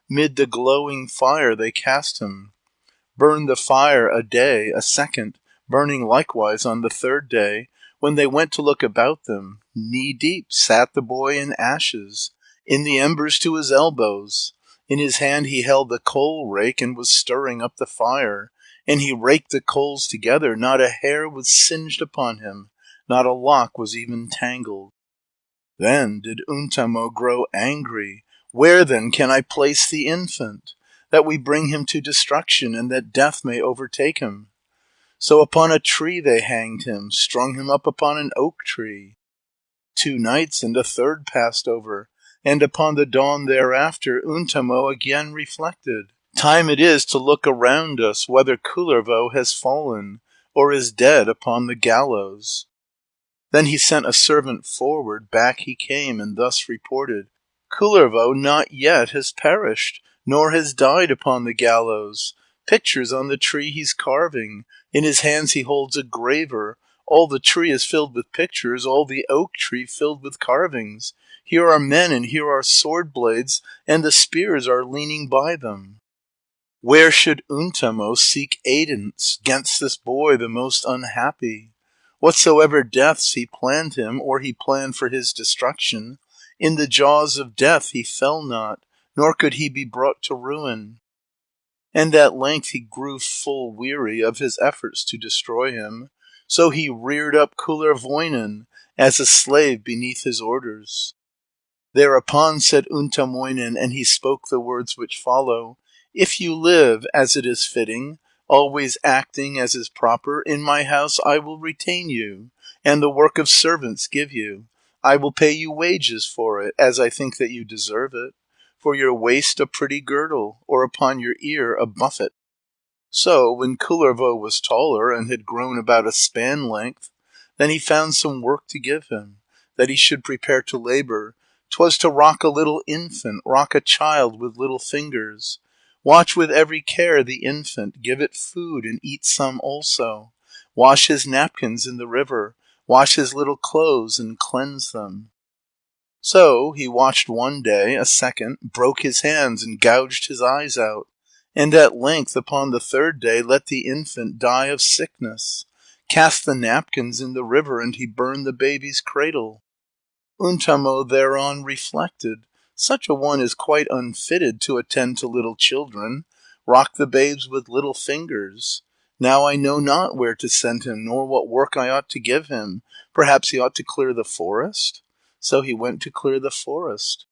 Speaker 2: Mid the glowing fire they cast him. Burned the fire a day, a second, burning likewise on the 3rd day. When they went to look about them, knee-deep sat the boy in ashes, in the embers to his elbows. In his hand he held the coal rake, and was stirring up the fire. And he raked the coals together. Not a hair was singed upon him, not a lock was even tangled. Then did Untamo grow angry. Where then can I place the infant, that we bring him to destruction, and that death may overtake him? So upon a tree they hanged him, strung him up upon an oak tree. 2 nights and a 3rd passed over, and upon the dawn thereafter Untamo again reflected. Time it is to look around us, whether Kullervo has fallen, or is dead upon the gallows. Then he sent a servant forward, back he came, and thus reported: Kullervo not yet has perished, nor has died upon the gallows. Pictures on the tree he's carving, in his hands he holds a graver. All the tree is filled with pictures, all the oak tree filled with carvings. Here are men, and here are sword blades, and the spears are leaning by them. Where should Untamo seek aidance 'gainst this boy the most unhappy? Whatsoever deaths he planned him, or he planned for his destruction, in the jaws of death he fell not, nor could he be brought to ruin. And at length he grew full weary of his efforts to destroy him. So he reared up Kullervoinen as a slave beneath his orders. Thereupon said Untamoinen, and he spoke the words which follow: If you live, as it is fitting, always acting as is proper, in my house I will retain you, and the work of servants give you. I will pay you wages for it, as I think that you deserve it. For your waist a pretty girdle, or upon your ear a buffet. So when Kullervo was taller and had grown about a span length, then he found some work to give him, that he should prepare to labor. 'Twas to rock a little infant, rock a child with little fingers. Watch with every care the infant, give it food and eat some also. Wash his napkins in the river, wash his little clothes and cleanse them. So he watched one day, a second, broke his hands and gouged his eyes out. And at length upon the third day let the infant die of sickness. Cast the napkins in the river, and he burned the baby's cradle. Untamo thereon reflected, such a one is quite unfitted to attend to little children, rock the babes with little fingers. Now I know not where to send him, nor what work I ought to give him. Perhaps he ought to clear the forest? So he went to clear the forest.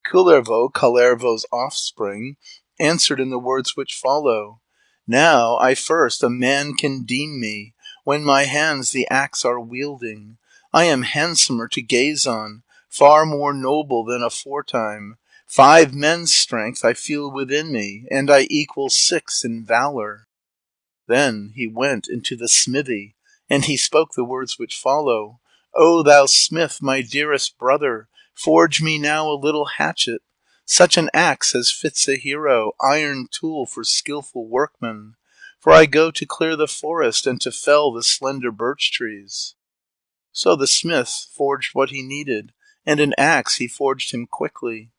Speaker 2: Kullervo, Kalervo's offspring, answered in the words which follow. Now I first a man can deem me, when my hands the axe are wielding. I am handsomer to gaze on, far more noble than aforetime. 5 men's strength I feel within me, and I equal 6 in valor. Then he went into the smithy, and he spoke the words which follow. O thou smith, my dearest brother, forge me now a little hatchet, such an axe as fits a hero, iron tool for skilful workmen. For I go to clear the forest, and to fell the slender birch trees. So the smith forged what he needed, and an axe he forged him quickly.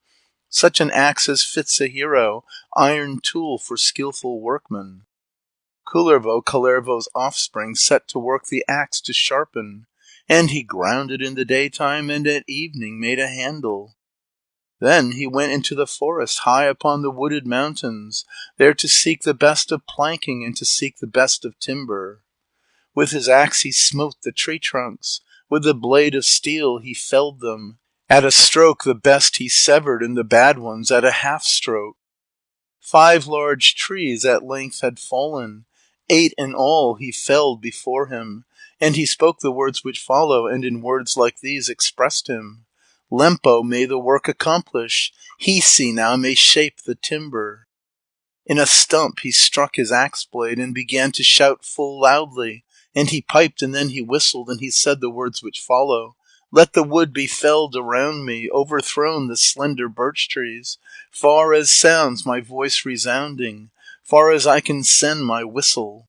Speaker 2: Such an axe as fits a hero, iron tool for skilful workmen. Kullervo, Kalervo's offspring, set to work the axe to sharpen, and he ground it in the daytime, and at evening made a handle. Then he went into the forest high upon the wooded mountains, there to seek the best of planking and to seek the best of timber. With his axe he smote the tree trunks, with the blade of steel he felled them. At a stroke the best he severed, and the bad ones at a half stroke. 5 large trees at length had fallen, 8 in all he felled before him, and he spoke the words which follow, and in words like these expressed him. Lempo may the work accomplish, Hisi now may shape the timber. In a stump he struck his axe blade, and began to shout full loudly, and he piped, and then he whistled, and he said the words which follow. Let the wood be felled around me, overthrown the slender birch trees, far as sounds my voice resounding, far as I can send my whistle.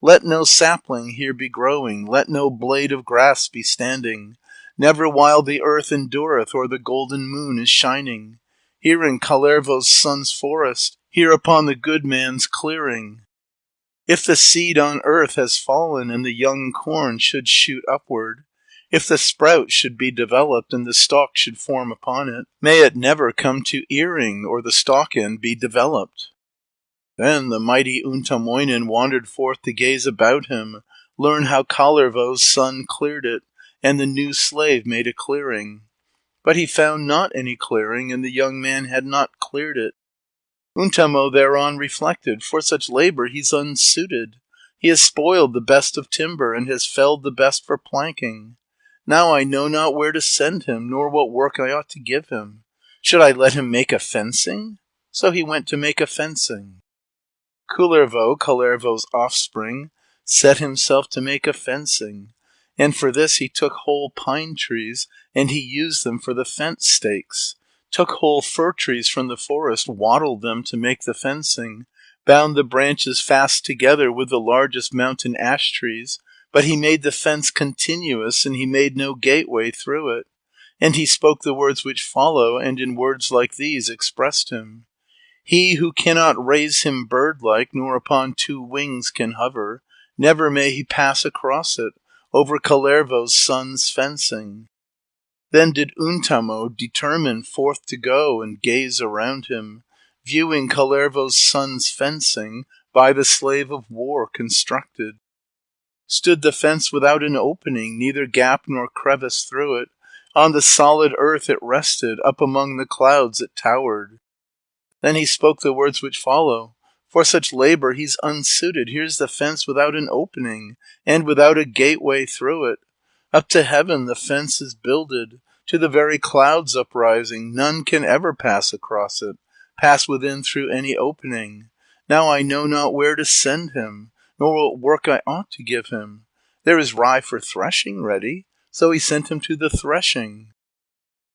Speaker 2: Let no sapling here be growing, let no blade of grass be standing, never while the earth endureth, or the golden moon is shining. Here in Kalervo's son's forest, here upon the good man's clearing. If the seed on earth has fallen, and the young corn should shoot upward, if the sprout should be developed, and the stalk should form upon it, may it never come to earing, or the stalk end be developed. Then the mighty Untamoinen wandered forth to gaze about him, learn how Kalervo's son cleared it, and the new slave made a clearing. But he found not any clearing, and the young man had not cleared it. Untamo thereon reflected, for such labor he's unsuited. He has spoiled the best of timber, and has felled the best for planking. Now I know not where to send him, nor what work I ought to give him. Should I let him make a fencing? So he went to make a fencing. Kullervo, Kalervo's offspring, set himself to make a fencing, and for this he took whole pine trees, and he used them for the fence stakes, took whole fir trees from the forest, wattled them to make the fencing, bound the branches fast together with the largest mountain ash trees, but he made the fence continuous, and he made no gateway through it. And he spoke the words which follow, and in words like these expressed him. He who cannot raise him bird-like, nor upon 2 wings can hover, never may he pass across it, over Kalervo's son's fencing. Then did Untamo determine forth to go and gaze around him, viewing Kalervo's son's fencing, by the slave of war constructed. Stood the fence without an opening, neither gap nor crevice through it. On the solid earth it rested, up among the clouds it towered. Then he spoke the words which follow. For such labor he's unsuited. Here's the fence without an opening, and without a gateway through it. Up to heaven the fence is builded, to the very clouds uprising. None can ever pass across it, pass within through any opening. Now I know not where to send him, nor what work I ought to give him. There is rye for threshing ready, so he sent him to the threshing.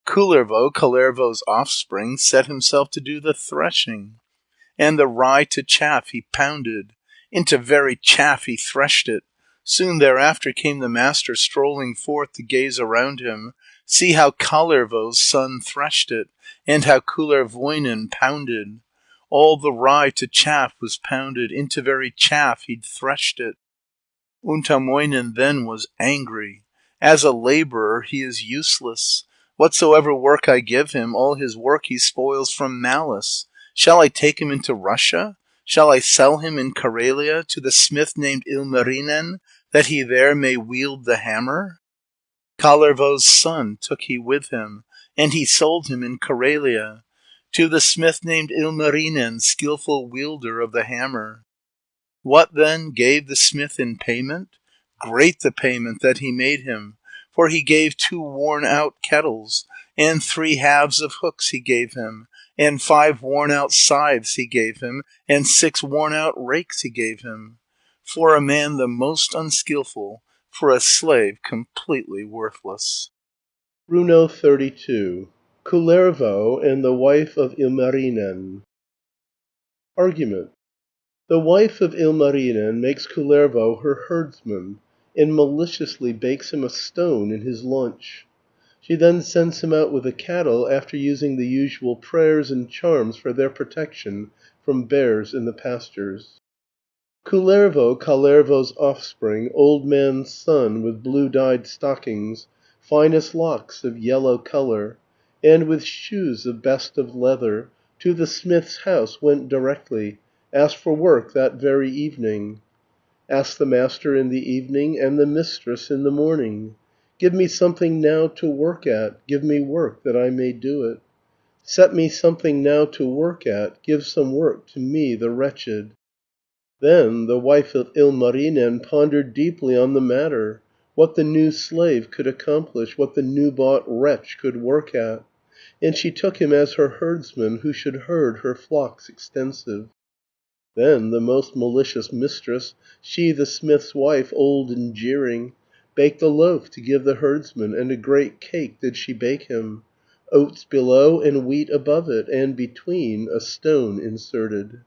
Speaker 2: Kullervo, Kalervo's offspring, set himself to do the threshing. And the rye to chaff he pounded, into very chaff he threshed it. Soon thereafter came the master strolling forth to gaze around him. See how Kalervo's son threshed it, and how Kullervoinen pounded. All the rye to chaff was pounded, into very chaff he'd threshed it. Untamoinen then was angry. As a laborer he is useless. Whatsoever work I give him, all his work he spoils from malice. Shall I take him into Russia? Shall I sell him in Karelia to the smith named Ilmarinen, that he there may wield the hammer? Kalervo's son took he with him, and he sold him in Karelia, to the smith named Ilmarinen, skilful wielder of the hammer. What then gave the smith in payment? Great the payment that he made him, for he gave 2 worn-out kettles, and 3 halves of hooks he gave him, and 5 worn-out scythes he gave him, and 6 worn-out rakes he gave him. For a man the most unskilful, for a slave completely worthless.
Speaker 1: Runo 32. Kullervo and the wife of Ilmarinen. Argument. The wife of Ilmarinen makes Kullervo her herdsman, and maliciously bakes him a stone in his lunch. She then sends him out with the cattle after using the usual prayers and charms for their protection from bears in the pastures. Kullervo, Kalervo's offspring, old man's son, with blue-dyed stockings, finest locks of yellow color, and with shoes of best of leather, to the smith's house went directly, asked for work that very evening. Asked the master in the evening, and the mistress in the morning, "Give me something now to work at, give me work that I may do it. Set me something now to work at, give some work to me the wretched." Then the wife of Ilmarinen pondered deeply on the matter, what the new slave could accomplish, what the new-bought wretch could work at, and she took him as her herdsman who should herd her flocks extensive. Then the most malicious mistress, she the smith's wife, old and jeering, baked a loaf to give the herdsman, and a great cake did she bake him, oats below and wheat above it, and between a stone inserted.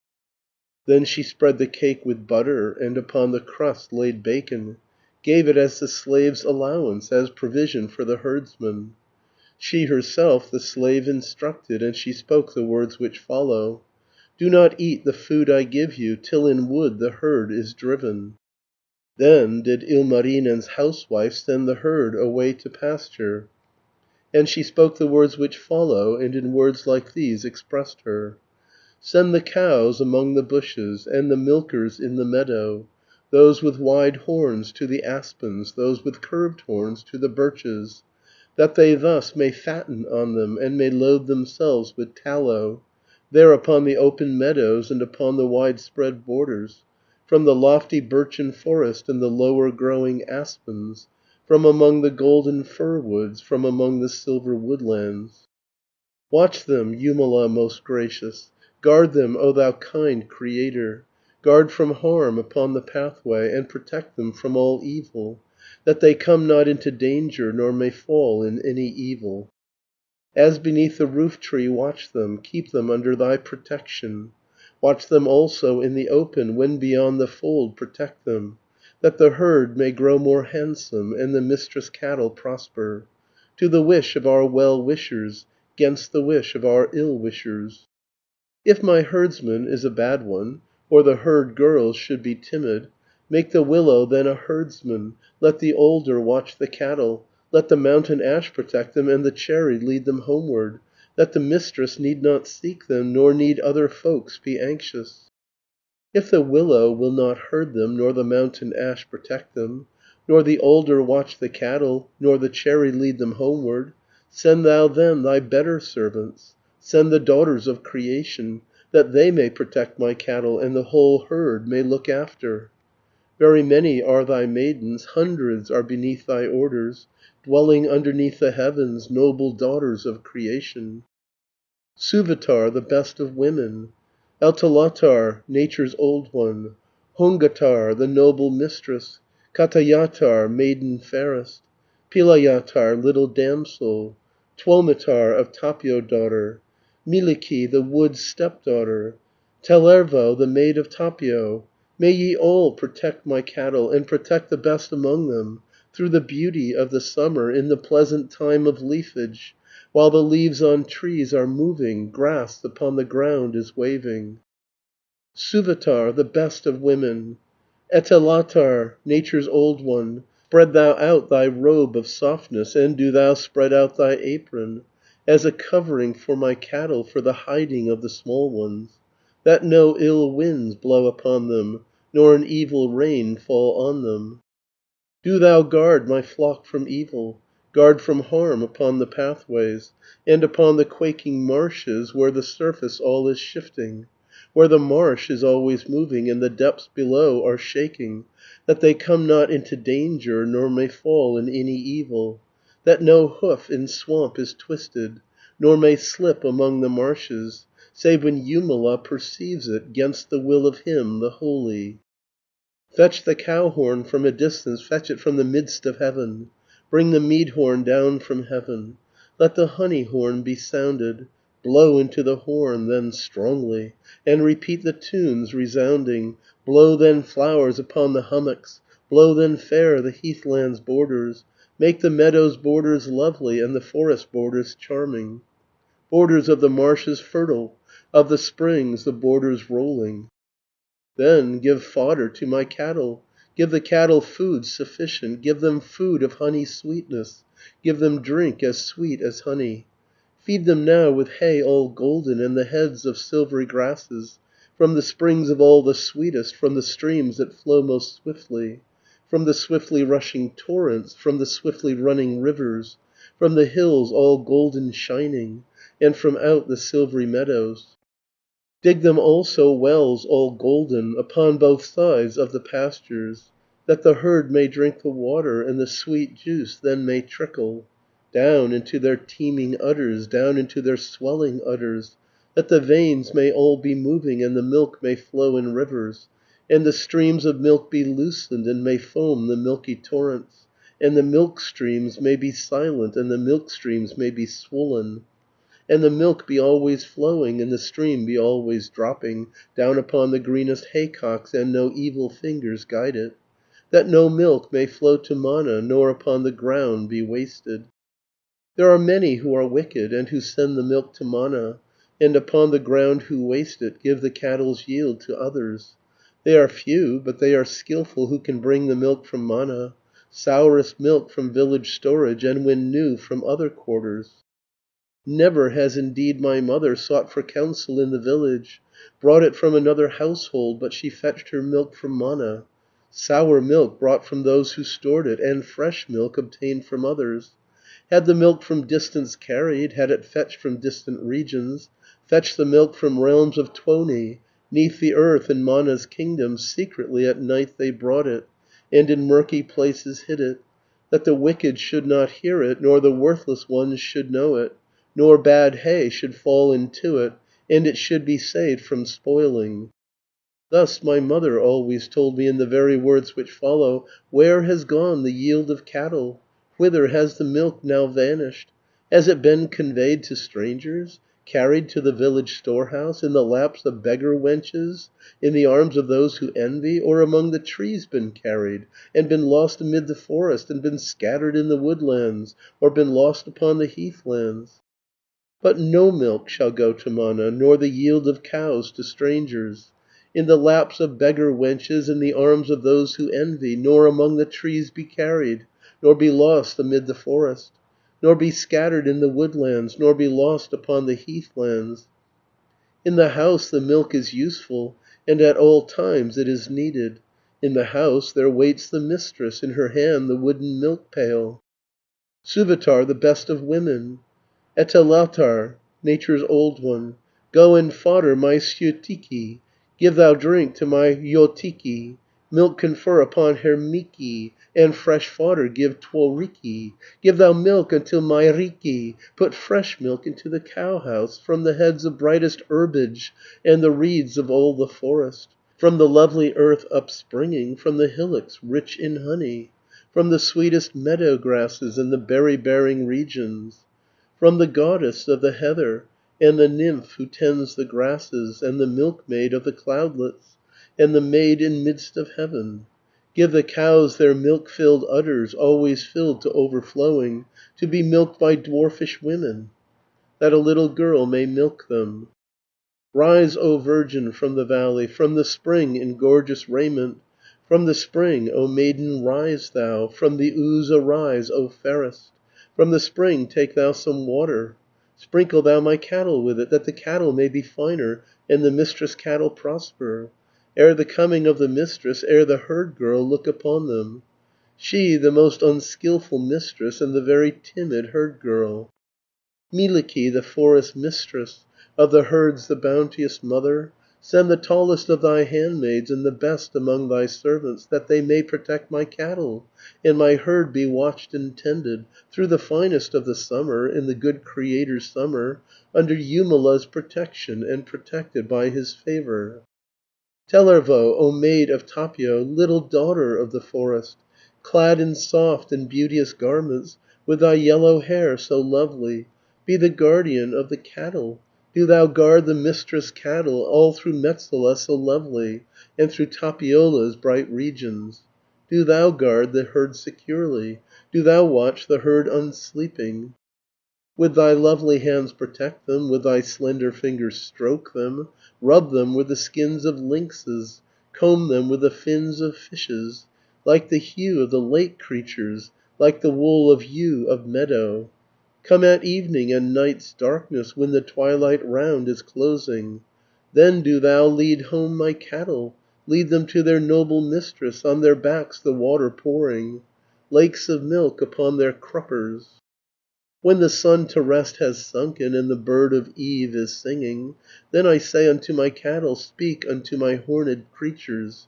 Speaker 1: Then she spread the cake with butter, and upon the crust laid bacon, gave it as the slave's allowance, as provision for the herdsman. She herself the slave instructed, and she spoke the words which follow: "Do not eat the food I give you, till in wood the herd is driven." Then did Ilmarinen's housewife send the herd away to pasture, and she spoke the words which follow, and in words like these expressed her: "Send the cows among the bushes, and the milkers in the meadow, those with wide horns to the aspens, those with curved horns to the birches, that they thus may fatten on them, and may load themselves with tallow, there upon the open meadows and upon the widespread borders, from the lofty birchen forest and the lower growing aspens, from among the golden fir woods, from among the silver woodlands. Watch them, Jumala most gracious, guard them, O thou kind Creator, guard from harm upon the pathway, and protect them from all evil, that they come not into danger, nor may fall in any evil. As beneath the roof tree watch them, keep them under thy protection. Watch them also in the open, when beyond the fold protect them, that the herd may grow more handsome, and the mistress cattle prosper, to the wish of our well-wishers, 'gainst the wish of our ill-wishers. If my herdsman is a bad one, or the herd girls should be timid, make the willow then a herdsman, let the alder watch the cattle, let the mountain ash protect them, and the cherry lead them homeward, that the mistress need not seek them, nor need other folks be anxious. If the willow will not herd them, nor the mountain ash protect them, nor the alder watch the cattle, nor the cherry lead them homeward, send thou then thy better servants, send the daughters of creation, that they may protect my cattle, and the whole herd may look after. Very many are thy maidens, hundreds are beneath thy orders, dwelling underneath the heavens, noble daughters of creation. Suvatar, the best of women, Eltalatar, nature's old one, Hongatar, the noble mistress, Katayatar, maiden fairest, Pilayatar, little damsel, Tuomitar of Tapio daughter, Miliki, the wood's stepdaughter, Tellervo, the maid of Tapio. May ye all protect my cattle, and protect the best among them, through the beauty of the summer, in the pleasant time of leafage, while the leaves on trees are moving, grass upon the ground is waving. Suvatar, the best of women, Etelatar, nature's old one, spread thou out thy robe of softness, and do thou spread out thy apron, as a covering for my cattle, for the hiding of the small ones, that no ill winds blow upon them, nor an evil rain fall on them. Do thou guard my flock from evil, guard from harm upon the pathways, and upon the quaking marshes, where the surface all is shifting, where the marsh is always moving, and the depths below are shaking, that they come not into danger, nor may fall in any evil, that no hoof in swamp is twisted, nor may slip among the marshes, save when Jumala perceives it, 'gainst the will of him, the holy. Fetch the cow horn from a distance, fetch it from the midst of heaven. Bring the mead horn down from heaven. Let the honey horn be sounded. Blow into the horn, then strongly, and repeat the tunes resounding. Blow then flowers upon the hummocks. Blow then fair the heathland's borders. Make the meadows' borders lovely, and the forest borders charming. Borders of the marshes fertile, of the springs the borders rolling. Then give fodder to my cattle, give the cattle food sufficient, give them food of honey sweetness, give them drink as sweet as honey. Feed them now with hay all golden, and the heads of silvery grasses, from the springs of all the sweetest, from the streams that flow most swiftly, from the swiftly rushing torrents, from the swiftly running rivers, from the hills all golden shining, and from out the silvery meadows. Dig them also wells all golden upon both sides of the pastures, that the herd may drink the water, and the sweet juice then may trickle down into their teeming udders, down into their swelling udders, that the veins may all be moving, and the milk may flow in rivers, and the streams of milk be loosened, and may foam the milky torrents, and the milk streams may be silent, and the milk streams may be swollen, and the milk be always flowing, and the stream be always dropping down upon the greenest haycocks, and no evil fingers guide it, that no milk may flow to Mana, nor upon the ground be wasted. There are many who are wicked, and who send the milk to Mana, and upon the ground who waste it, give the cattle's yield to others. They are few, but they are skillful who can bring the milk from Mana, sourest milk from village storage, and when new from other quarters. Never has indeed my mother sought for counsel in the village, brought it from another household, but she fetched her milk from Mana, sour milk brought from those who stored it, and fresh milk obtained from others. Had the milk from distance carried, had it fetched from distant regions, fetched the milk from realms of Tuoni, 'neath the earth in Mana's kingdom, secretly at night they brought it, and in murky places hid it, that the wicked should not hear it, nor the worthless ones should know it, nor bad hay should fall into it, and it should be saved from spoiling. Thus my mother always told me in the very words which follow. Where has gone the yield of cattle? Whither has the milk now vanished? Has it been conveyed to strangers, carried to the village storehouse, in the laps of beggar wenches, in the arms of those who envy, or among the trees been carried, and been lost amid the forest, and been scattered in the woodlands, or been lost upon the heathlands? But no milk shall go to Mana, nor the yield of cows to strangers, in the laps of beggar wenches, in the arms of those who envy, nor among the trees be carried, nor be lost amid the forest, nor be scattered in the woodlands, nor be lost upon the heathlands. In the house the milk is useful, and at all times it is needed. In the house there waits the mistress, in her hand the wooden milk pail. Suvatar, the best of women, Etelautar, nature's old one, go and fodder my Syötiki, give thou drink to my Jootiki, milk confer upon Hermikki, and fresh fodder give Tuoriki. Give thou milk unto Mairiki, put fresh milk into the cowhouse, from the heads of brightest herbage, and the reeds of all the forest, from the lovely earth upspringing, from the hillocks rich in honey, from the sweetest meadow grasses and the berry-bearing regions, from the goddess of the heather, and the nymph who tends the grasses, and the milkmaid of the cloudlets, and the maid in midst of heaven. Give the cows their milk-filled udders, always filled to overflowing, to be milked by dwarfish women, that a little girl may milk them. Rise, O virgin, from the valley, from the spring in gorgeous raiment. From the spring, O maiden, rise thou, from the ooze arise, O fairest. From the spring take thou some water, sprinkle thou my cattle with it, that the cattle may be finer, and the mistress cattle prosper. Ere the coming of the mistress, ere the herd girl look upon them. She, the most unskilful mistress, and the very timid herd girl. Mielikki, the forest mistress, of the herds the bounteous mother, send the tallest of thy handmaids and the best among thy servants, that they may protect my cattle, and my herd be watched and tended, through the finest of the summer, in the good Creator's summer, under Jumala's protection, and protected by his favour. Tellervo, O maid of Tapio, little daughter of the forest, clad in soft and beauteous garments, with thy yellow hair so lovely, be the guardian of the cattle. Do thou guard the mistress cattle all through Metsala so lovely, and through Tapiola's bright regions. Do thou guard the herd securely. Do thou watch the herd unsleeping. With thy lovely hands protect them, with thy slender fingers stroke them, rub them with the skins of lynxes, comb them with the fins of fishes, like the hue of the lake creatures, like the wool of ewe of meadow. Come at evening and night's darkness, when the twilight round is closing. Then do thou lead home my cattle, lead them to their noble mistress, on their backs the water pouring, lakes of milk upon their cruppers. When the sun to rest has sunken, and the bird of eve is singing, then I say unto my cattle, speak unto my horned creatures.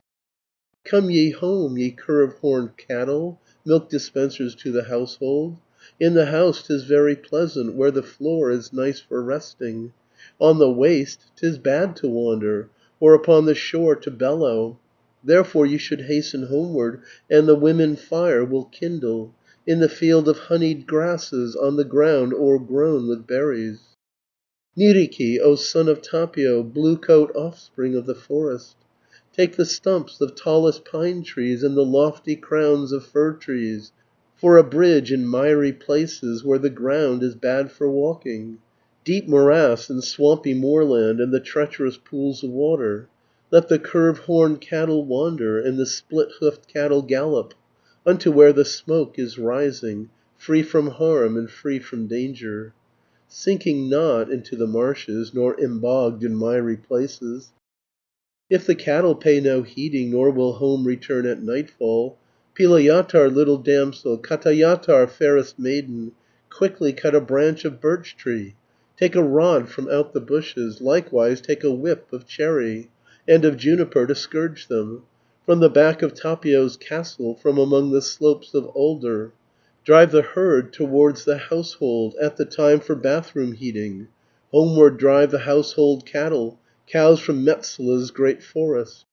Speaker 1: Come ye home, ye curved-horned cattle, milk dispensers to the household. In the house 'tis very pleasant, where the floor is nice for resting. On the waste 'tis bad to wander, or upon the shore to bellow. Therefore you should hasten homeward, and the women fire will kindle, in the field of honeyed grasses, on the ground o'ergrown with berries. Nyrikki, O son of Tapio, blue coat offspring of the forest, take the stumps of tallest pine trees, and the lofty crowns of fir trees, for a bridge in miry places, where the ground is bad for walking, deep morass and swampy moorland, and the treacherous pools of water. Let the curved-horned cattle wander, and the split-hoofed cattle gallop, unto where the smoke is rising, free from harm and free from danger, sinking not into the marshes, nor embogged in miry places. If the cattle pay no heeding, nor will home return at nightfall, Pilajatar, little damsel, Katajatar, fairest maiden, quickly cut a branch of birch tree, take a rod from out the bushes, likewise take a whip of cherry, and of juniper to scourge them, from the back of Tapio's castle, from among the slopes of alder. Drive the herd towards the household, at the time for bathroom heating. Homeward drive the household cattle, cows from Metsala's great forest.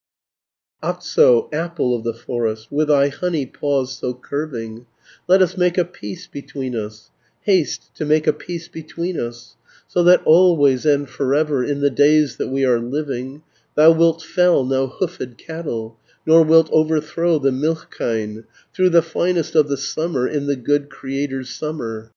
Speaker 1: Atso, apple of the forest, with thy honey paws so curving, let us make a peace between us. Haste to make a peace between us, so that always and forever, in the days that we are living, thou wilt fell no hoofed cattle, nor wilt overthrow the milch kine, through the finest of the summer, in the good Creator's summer.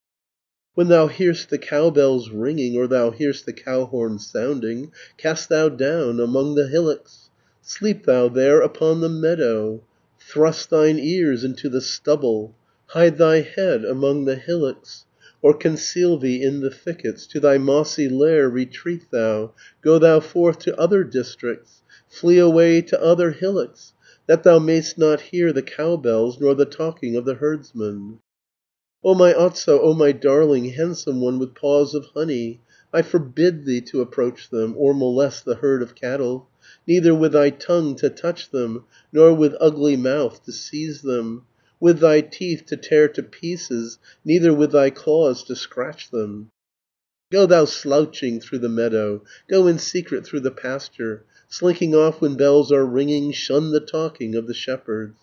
Speaker 1: When thou hear'st the cowbells ringing, or thou hear'st the cow horns sounding, cast thou down among the hillocks, sleep thou there upon the meadow, thrust thine ears into the stubble, hide thy head among the hillocks, or conceal thee in the thickets, to thy mossy lair retreat thou, go thou forth to other districts, flee away to other hillocks, that thou mayst not hear the cowbells, nor the talking of the herdsmen. O my Otso, O my darling, handsome one with paws of honey, I forbid thee to approach them, or molest the herd of cattle, neither with thy tongue to touch them, nor with ugly mouth to seize them. with thy teeth to tear to pieces, neither with thy claws to scratch them. Go thou slouching through the meadow, go in secret through the pasture, slinking off when bells are ringing, shun the talking of the shepherds.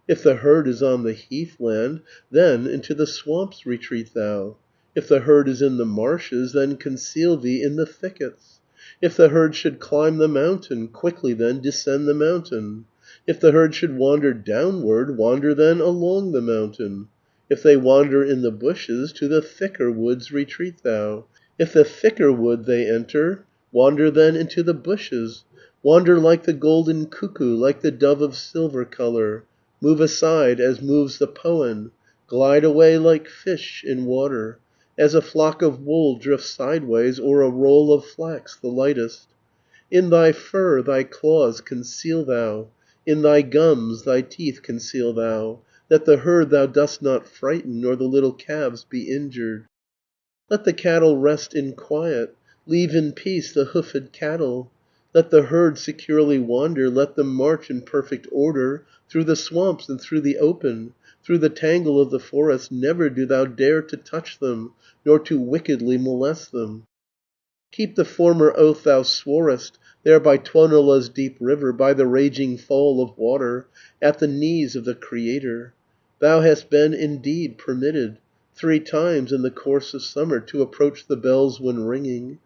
Speaker 1: If the herd is on the heathland, then into the swamps retreat thou. If the herd is in the marshes, then conceal thee in the thickets. If the herd should climb the mountain, quickly then descend the mountain. If the herd should wander downward, wander then along the mountain. If they wander in the bushes, to the thicker woods retreat thou. If the thicker wood they enter, wander then into the bushes. Wander like the golden cuckoo, like the dove of silver colour. Move aside as moves the poen, glide away like fish in water, as a flock of wool drifts sideways, or a roll of flax the lightest. In thy fur thy claws conceal thou, in thy gums thy teeth conceal thou, that the herd thou dost not frighten, nor the little calves be injured. Let the cattle rest in quiet, leave in peace the hoofed cattle. Let the herd securely wander, let them march in perfect order, through the swamps and through the open, through the tangle of the forest. Never do thou dare to touch them, nor to wickedly molest them. Keep the former oath thou sworest, there by Tuonela's deep river, by the raging fall of water, at the knees of the Creator. Thou hast been indeed permitted 3 times in the course of summer to approach the bells when ringing,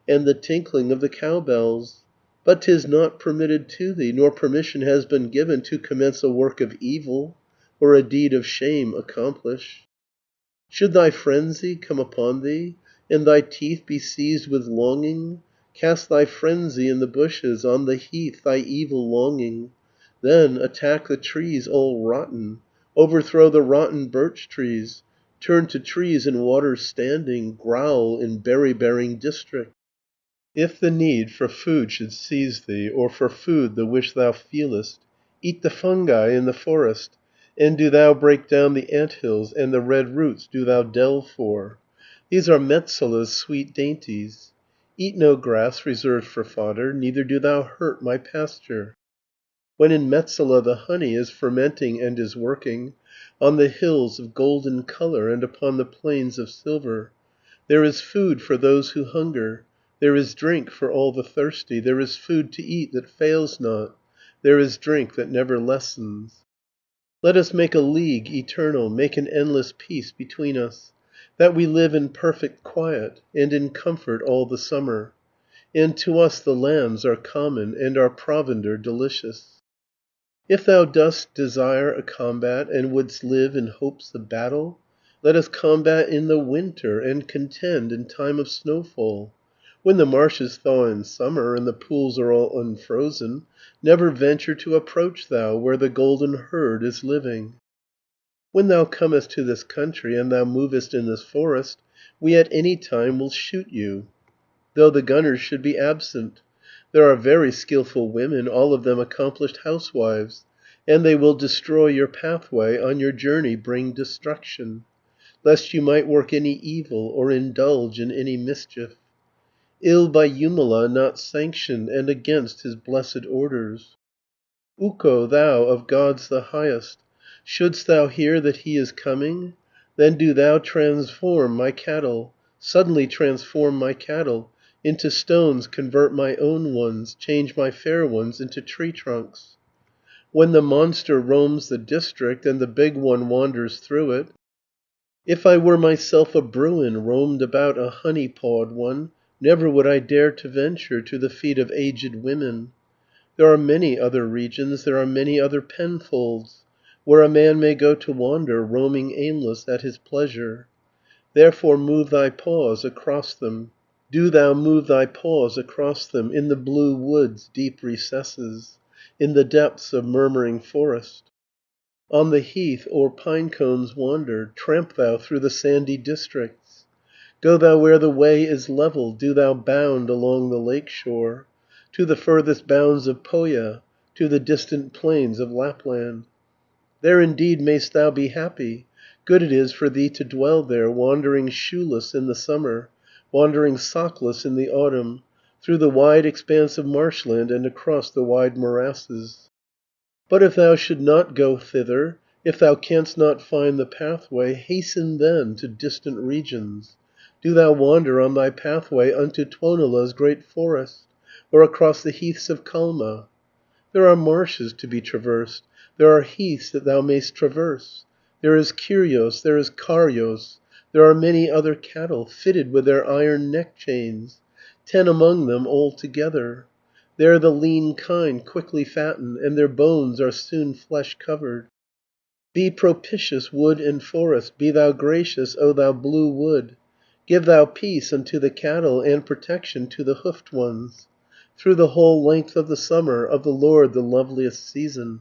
Speaker 1: and the tinkling of the cowbells. But 'tis not permitted to thee, nor permission has been given to commence a work of evil, or a deed of shame accomplish. Should thy frenzy come upon thee, and thy teeth be seized with longing, cast thy frenzy in the bushes, on the heath thy evil longing. Then attack the trees all rotten, overthrow the rotten birch trees, turn to trees in water standing, growl in berry-bearing district. If the need for food should seize thee, or for food the wish thou feelest, eat the fungi in the forest, and do thou break down the ant hills, and the red roots do thou delve for. These are Metsola's sweet dainties. Eat no grass reserved for fodder, neither do thou hurt my pasture. When in Metsola the honey is fermenting and is working, on the hills of golden colour and upon the plains of silver, there is food for those who hunger, there is drink for all the thirsty, there is food to eat that fails not, there is drink that never lessens. Let us make a league eternal, make an endless peace between us, that we live in perfect quiet, and in comfort all the summer. And to us the lambs are common, and our provender delicious. If thou dost desire a combat, and wouldst live in hopes of battle, let us combat in the winter, and contend in time of snowfall. When the marshes thaw in summer, and the pools are all unfrozen, never venture to approach thou, where the golden herd is living. When thou comest to this country, and thou movest in this forest, we at any time will shoot you, though the gunners should be absent. There are very skillful women, all of them accomplished housewives, and they will destroy your pathway, on your journey bring destruction, lest you might work any evil, or indulge in any mischief. Ill by Jumala not sanctioned, and against his blessed orders. Ukko, thou of gods the highest, shouldst thou hear that he is coming, then do thou transform my cattle, suddenly transform my cattle, into stones convert my own ones, change my fair ones into tree trunks. When the monster roams the district, and the big one wanders through it, if I were myself a bruin, roamed about a honey-pawed one, never would I dare to venture to the feet of aged women. There are many other regions, there are many other penfolds, where a man may go to wander, roaming aimless at his pleasure. Therefore move thy paws across them, do thou move thy paws across them, in the blue woods' deep recesses, in the depths of murmuring forest. On the heath o'er pine cones wander, tramp thou through the sandy districts. Go thou where the way is level, do thou bound along the lake shore, to the furthest bounds of Pohja, to the distant plains of Lapland. There indeed mayst thou be happy, good it is for thee to dwell there, wandering shoeless in the summer, wandering sockless in the autumn, through the wide expanse of marshland and across the wide morasses. But if thou should not go thither, If thou canst not find the pathway, hasten then to distant regions. Do thou wander on thy pathway unto Tuonela's great forest, or across the heaths of Kalma. There are marshes to be traversed, there are heaths that thou mayst traverse. There is Kyrios, there is Karyos, there are many other cattle, fitted with their iron neck chains, 10 among them all together. There the lean kine quickly fatten, and their bones are soon flesh covered. Be propitious, wood and forest, be thou gracious, O thou blue wood. Give thou peace unto the cattle, and protection to the hoofed ones, through the whole length of the summer, of the Lord the loveliest season.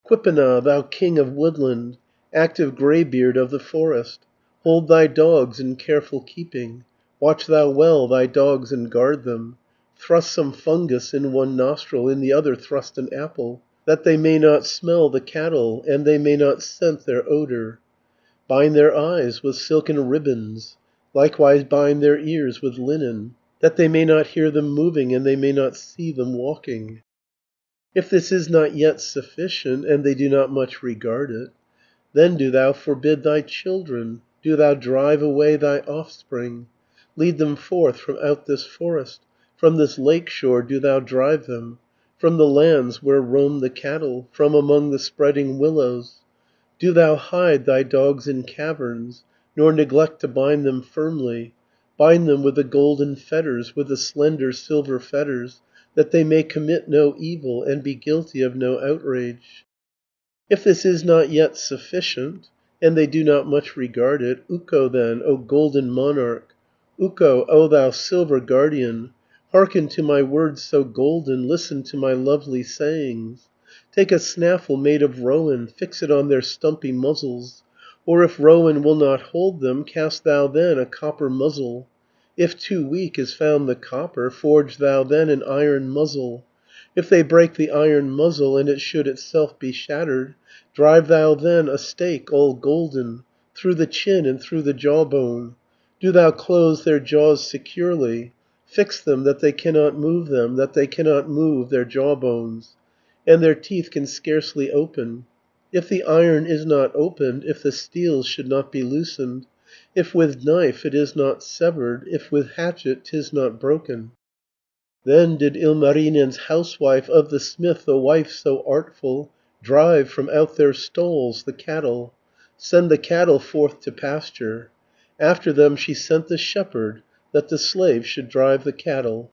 Speaker 1: Quippina, thou king of woodland, active greybeard of the forest, hold thy dogs in careful keeping. Watch thou well thy dogs and guard them. Thrust some fungus in one nostril, in the other thrust an apple, that they may not smell the cattle, and they may not scent their odour. Bind their eyes with silken ribbons, likewise bind their ears with linen, that they may not hear them moving, and they may not see them walking. If this is not yet sufficient, and they do not much regard it, then do thou forbid thy children, do thou drive away thy offspring, lead them forth from out this forest, from this lake shore do thou drive them, from the lands where roam the cattle, from among the spreading willows. Do thou hide thy dogs in caverns, nor neglect to bind them firmly. Bind them with the golden fetters, with the slender silver fetters, that they may commit no evil, and be guilty of no outrage. If this is not yet sufficient, and they do not much regard it, Ukko then, O golden monarch, Ukko, O thou silver guardian, hearken to my words so golden, listen to my lovely sayings. Take a snaffle made of rowan, fix it on their stumpy muzzles, or if rowan will not hold them, cast thou then a copper muzzle. If too weak is found the copper, forge thou then an iron muzzle. If they break the iron muzzle, and it should itself be shattered, drive thou then a stake, all golden, through the chin and through the jawbone. Do thou close their jaws securely, fix them that they cannot move them, that they cannot move their jawbones, and their teeth can scarcely open. If the iron is not opened, if the steel should not be loosened, if with knife it is not severed, if with hatchet 'tis not broken. Then did Ilmarinen's housewife, of the smith the wife so artful, drive from out their stalls the cattle, send the cattle forth to pasture. After them she sent the shepherd, that the slave should drive the cattle.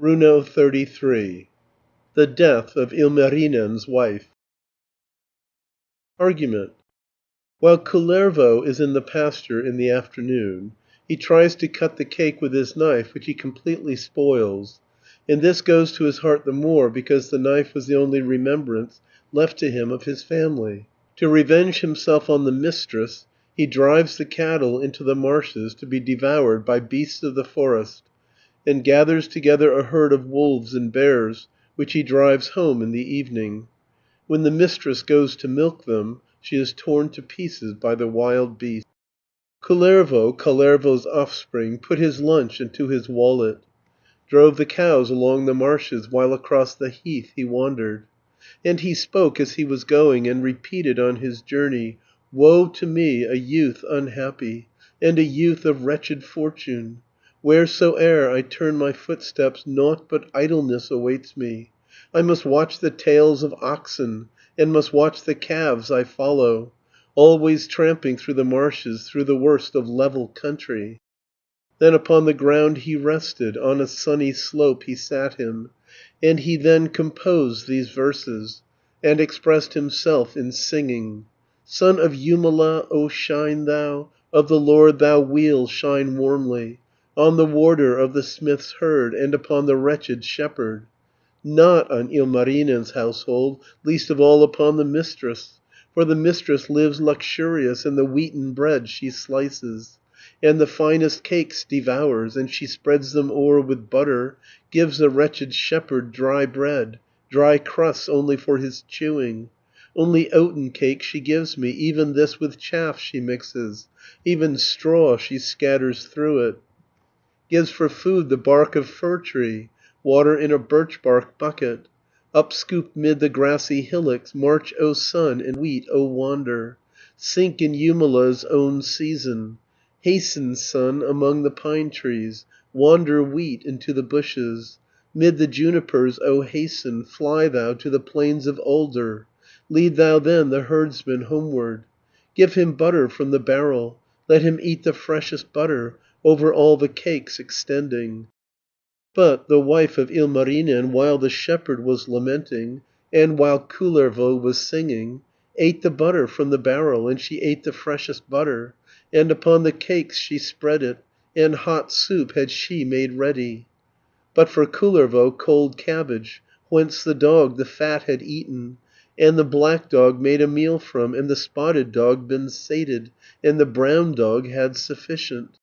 Speaker 1: Runo 33. The death of Ilmarinen's wife. Argument. While Kullervo is in the pasture in the afternoon, he tries to cut the cake with his knife, which he completely spoils, and this goes to his heart the more because the knife was the only remembrance left to him of his family. To revenge himself on the mistress, he drives the cattle into the marshes to be devoured by beasts of the forest, and gathers together a herd of wolves and bears, which he drives home in the evening. When the mistress goes to milk them, she is torn to pieces by the wild beasts. Kullervo, Kalervo's offspring, put his lunch into his wallet, drove the cows along the marshes, while across the heath he wandered. And he spoke as he was going, and repeated on his journey, "Woe to me, a youth unhappy, and a youth of wretched fortune! Wheresoe'er I turn my footsteps, nought but idleness awaits me. I must watch the tails of oxen, and must watch the calves I follow, always tramping through the marshes, through the worst of level country." Then upon the ground he rested, on a sunny slope he sat him, and he then composed these verses, and expressed himself in singing. "Son of Jumala, O shine thou, of the Lord thou wheel shine warmly, on the warder of the smith's herd, and upon the wretched shepherd. Not on Ilmarinen's household, least of all upon the mistress, for the mistress lives luxurious, and the wheaten bread she slices, and the finest cakes devours, and she spreads them o'er with butter, gives the wretched shepherd dry bread, dry crusts only for his chewing. Only oaten cake she gives me, even this with chaff she mixes, even straw she scatters through it. Gives for food the bark of fir tree, water in a birch bark bucket.
Speaker 3: Upscooped mid the grassy hillocks, march, O sun, and wheat, O wander, sink in Jumala's own season. Hasten, sun, among the pine trees, wander, wheat, into the bushes. Mid the junipers, O hasten, fly thou to the plains of alder, lead thou then the herdsman homeward. Give him butter from the barrel, let him eat the freshest butter, over all the cakes extending. But the wife of Ilmarinen, while the shepherd was lamenting, and while Kullervo was singing, ate the butter from the barrel, and she ate the freshest butter, and upon the cakes she spread it, and hot soup had she made ready. But for Kullervo cold cabbage, whence the dog the fat had eaten, and the black dog made a meal from, and the spotted dog been sated, and the brown dog had sufficient.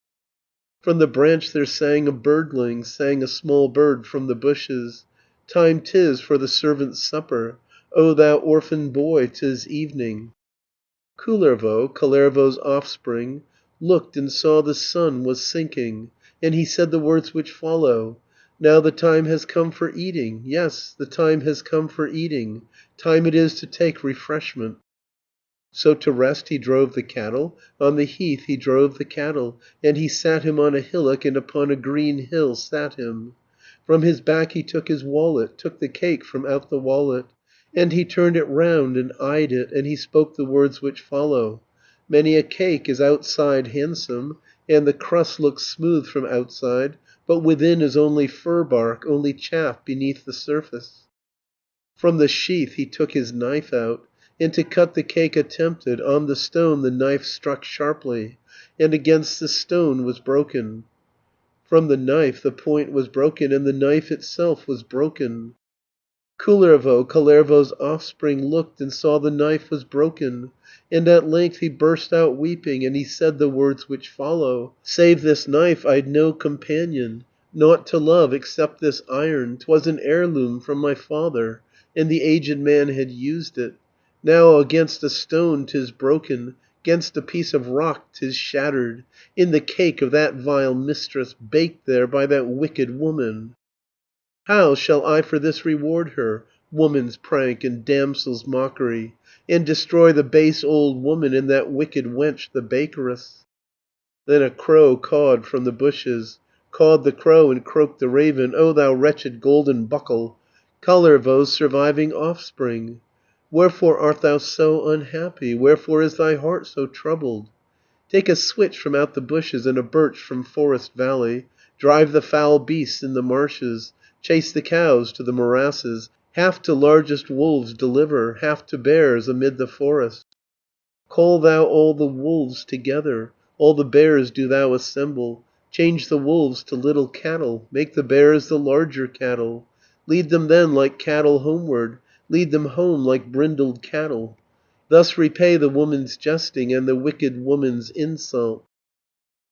Speaker 3: From the branch there sang a birdling, sang a small bird from the bushes. Time 'tis for the servant's supper, O thou orphan boy, 'tis evening. Kalervo's offspring, looked and saw the sun was sinking, and he said the words which follow: "Now the time has come for eating, yes, the time has come for eating, time it is to take refreshment." So to rest he drove the cattle, on the heath he drove the cattle, and he sat him on a hillock, and upon a green hill sat him. From his back he took his wallet, took the cake from out the wallet, and he turned it round and eyed it, and he spoke the words which follow: "Many a cake is outside handsome, and the crust looks smooth from outside, but within is only fir bark, only chaff beneath the surface." From the sheath he took his knife out, and to cut the cake attempted. On the stone the knife struck sharply, and against the stone was broken. From the knife the point was broken, and the knife itself was broken. Kalervo's offspring, looked and saw the knife was broken, and at length he burst out weeping, and he said the words which follow: "Save this knife I'd no companion, nought to love except this iron. 'Twas an heirloom from my father, and the aged man had used it. Now against a stone 'tis broken, 'gainst a piece of rock 'tis shattered, in the cake of that vile mistress, baked there by that wicked woman. How shall I for this reward her, woman's prank and damsel's mockery, and destroy the base old woman and that wicked wench the bakeress?" Then a crow cawed from the bushes, cawed the crow and croaked the raven, "O thou wretched golden buckle, Kalervo's surviving offspring, wherefore art thou so unhappy, wherefore is thy heart so troubled? Take a switch from out the bushes, and a birch from forest valley, drive the foul beasts in the marshes, chase the cows to the morasses, half to largest wolves deliver, half to bears amid the forest. Call thou all the wolves together, all the bears do thou assemble, change the wolves to little cattle, make the bears the larger cattle. Lead them then like cattle homeward, lead them home like brindled cattle. Thus repay the woman's jesting, and the wicked woman's insult."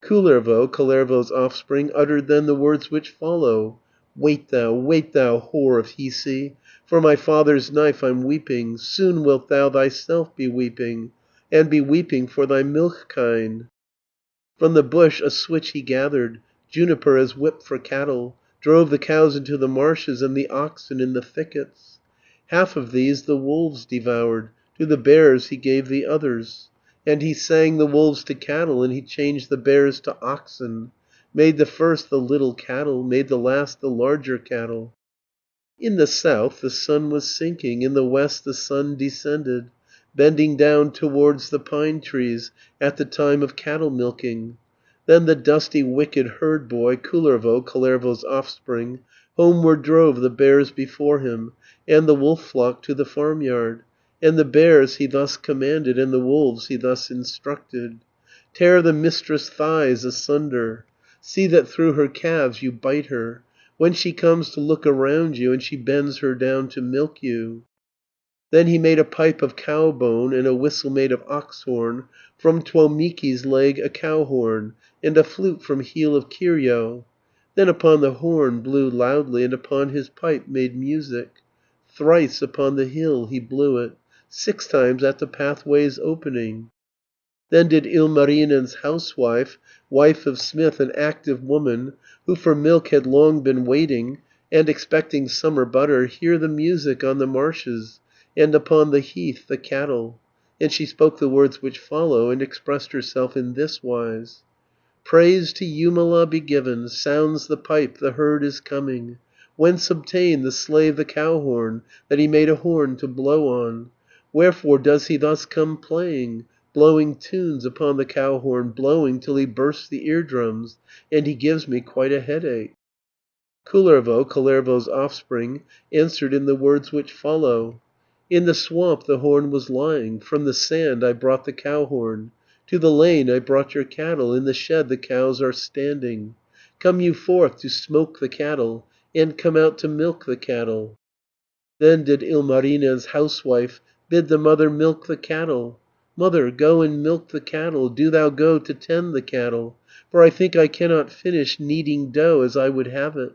Speaker 3: Kalervo's offspring, uttered then the words which follow: wait thou, whore of Hiisi, for my father's knife I'm weeping. Soon wilt thou thyself be weeping, and be weeping for thy milk kine." From the bush a switch he gathered, juniper as whip for cattle, drove the cows into the marshes, and the oxen in the thickets. Half of these the wolves devoured, to the bears he gave the others. And he sang the wolves to cattle, and he changed the bears to oxen, made the first the little cattle, made the last the larger cattle. In the south the sun was sinking, in the west the sun descended, bending down towards the pine trees at the time of cattle milking. Then the dusty wicked herd boy, Kalervo's offspring, homeward drove the bears before him, and the wolf flock to the farmyard. And the bears he thus commanded, and the wolves he thus instructed: "Tear the mistress' thighs asunder, see that through her calves you bite her, when she comes to look around you, and she bends her down to milk you." Then he made a pipe of cow bone, and a whistle made of ox horn, from Tuomiki's leg a cow horn, and a flute from heel of Kirjo. Then upon the horn blew loudly, and upon his pipe made music. Thrice upon the hill he blew it, 6 times at the pathway's opening. Then did Ilmarinen's housewife, wife of smith, an active woman, who for milk had long been waiting, and expecting summer butter, hear the music on the marshes, and upon the heath the cattle." And she spoke the words which follow, and expressed herself in this wise: "Praise to Jumala be given, sounds the pipe, the herd is coming. Whence obtained the slave the cow horn, that he made a horn to blow on? Wherefore does he thus come playing, blowing tunes upon the cow horn, blowing till he bursts the eardrums, and he gives me quite a headache?" Kullervo, Kalervo's offspring, answered in the words which follow: "In the swamp the horn was lying, from the sand I brought the cow horn. To the lane I brought your cattle, in the shed the cows are standing. Come you forth to smoke the cattle, and come out to milk the cattle." Then did Ilmarinen's housewife bid the mother milk the cattle. "Mother, go and milk the cattle, do thou go to tend the cattle, for I think I cannot finish kneading dough as I would have it."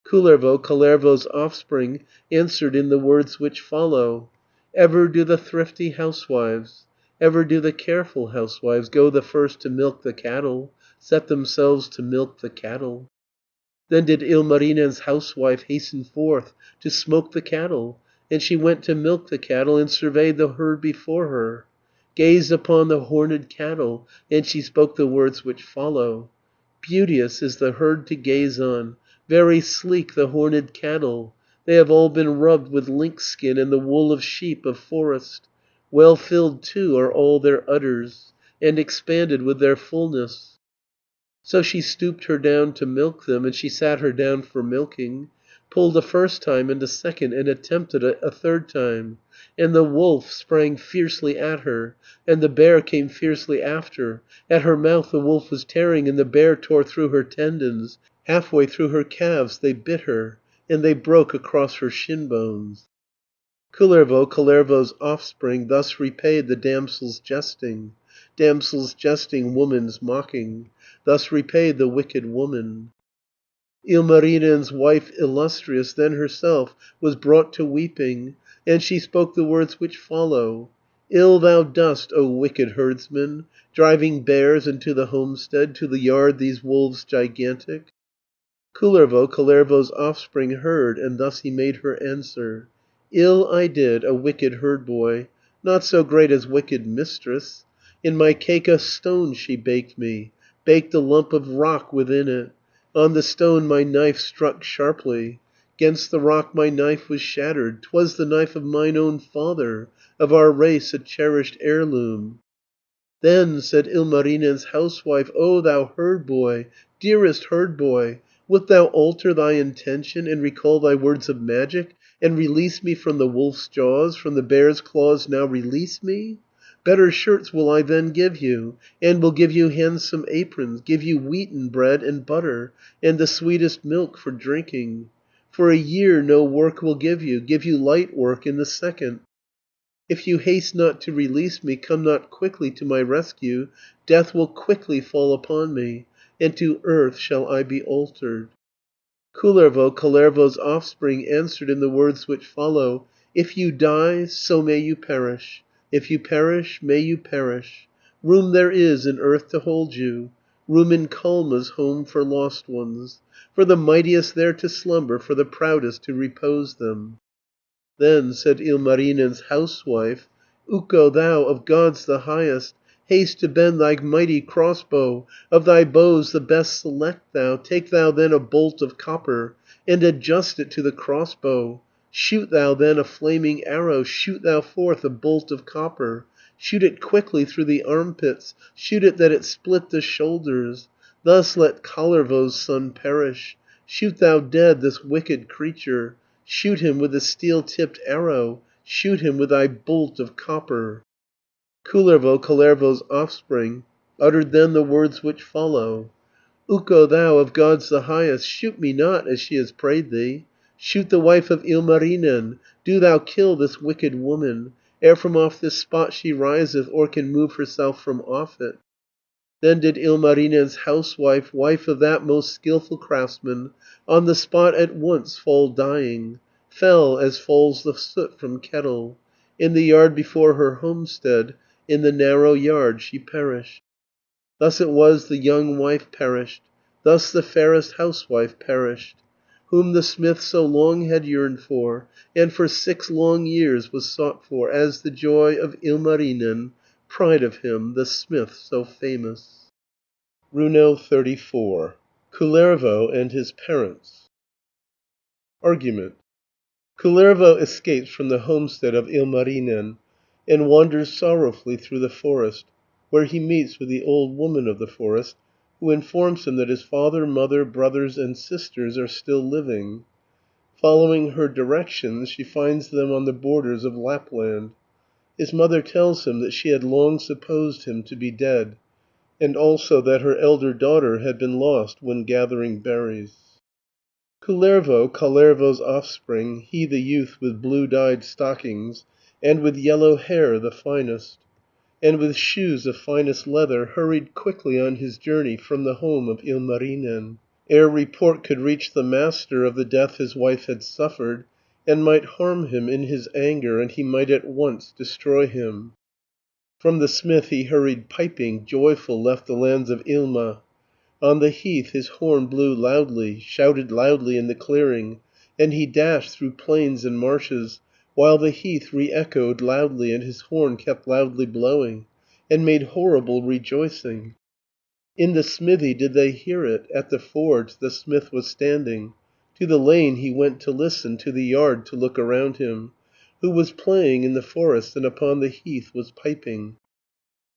Speaker 3: Kullervo, Kalervo's offspring, answered in the words which follow: "Ever do the thrifty housewives, ever do the careful housewives go the first to milk the cattle, set themselves to milk the cattle." Then did Ilmarinen's housewife hasten forth to smoke the cattle, and she went to milk the cattle, and surveyed the herd before her, gazed upon the horned cattle, and she spoke the words which follow: "Beauteous is the herd to gaze on, very sleek the horned cattle. They have all been rubbed with lynx skin and the wool of sheep of forest. Well filled too are all their udders, and expanded with their fullness." So she stooped her down to milk them, and she sat her down for milking, pulled a first time and a second, and attempted it a third time. And the wolf sprang fiercely at her, and the bear came fiercely after. At her mouth the wolf was tearing, and the bear tore through her tendons. Halfway through her calves they bit her, and they broke across her shin bones. Kullervo, Kalervo's offspring, thus repaid the damsel's jesting. Damsel's jesting, woman's mocking, thus repaid the wicked woman. Ilmarinen's wife illustrious then herself was brought to weeping, and she spoke the words which follow: "Ill thou dost, O wicked herdsman, driving bears into the homestead, to the yard these wolves gigantic." Kullervo, Kalervo's offspring, heard, and thus he made her answer: "Ill I did, a wicked herd boy, not so great as wicked mistress. In my cake a stone she baked me, baked a lump of rock within it. On the stone my knife struck sharply, 'gainst the rock my knife was shattered. 'Twas the knife of mine own father, of our race a cherished heirloom." Then said Ilmarinen's housewife, "O thou herd boy, dearest herd boy, wilt thou alter thy intention, and recall thy words of magic, and release me from the wolf's jaws, from the bear's claws now release me? Better shirts will I then give you, and will give you handsome aprons, give you wheaten bread and butter, and the sweetest milk for drinking. For a year no work will give you light work in the second. If you haste not to release me, come not quickly to my rescue, death will quickly fall upon me, and to earth shall I be altered." Kullervo, Kalervo's offspring, answered in the words which follow: "If you die, so may you perish. If you perish, may you perish. Room there is in earth to hold you, room in Kalma's home for lost ones, for the mightiest there to slumber, for the proudest to repose them." Then said Ilmarinen's housewife, "Ukko, thou of gods the highest, haste to bend thy mighty crossbow, of thy bows the best select thou, take thou then a bolt of copper, and adjust it to the crossbow. Shoot thou then a flaming arrow, shoot thou forth a bolt of copper, shoot it quickly through the armpits, shoot it that it split the shoulders. Thus let Kalervo's son perish. Shoot thou dead this wicked creature. Shoot him with the steel-tipped arrow, shoot him with thy bolt of copper." Kullervo, Kalervo's offspring, uttered then the words which follow: "Ukko, thou of gods the highest, shoot me not as she has prayed thee. Shoot the wife of Ilmarinen, do thou kill this wicked woman, ere from off this spot she riseth, or can move herself from off it." Then did Ilmarinen's housewife, wife of that most skilful craftsman, on the spot at once fall dying, fell as falls the soot from kettle. In the yard before her homestead, in the narrow yard she perished. Thus it was the young wife perished, thus the fairest housewife perished. whom the smith so long had yearned for, and for 6 long years was sought for, as the joy of Ilmarinen, pride of him, the smith so famous. Runo 34. Kullervo and his parents. Argument. Kullervo escapes from the homestead of Ilmarinen, and wanders sorrowfully through the forest, where he meets with the old woman of the forest, who informs him that his father, mother, brothers, and sisters are still living. Following her directions, she finds them on the borders of Lapland. His mother tells him that she had long supposed him to be dead, and also that her elder daughter had been lost when gathering berries. Kullervo, Kalervo's offspring, he the youth with blue-dyed stockings, and with yellow hair the finest, and with shoes of finest leather, hurried quickly on his journey from the home of Ilmarinen, ere report could reach the master of the death his wife had suffered, and might harm him in his anger, and he might at once destroy him. From the smith he hurried piping, joyful left the lands of Ilma. On the heath his horn blew loudly, shouted loudly in the clearing, and he dashed through plains and marshes, while the heath re-echoed loudly, and his horn kept loudly blowing, and made horrible rejoicing. In the smithy did they hear it, at the forge the smith was standing. To the lane he went to listen, to the yard to look around him. Who was playing in the forest, and upon the heath was piping.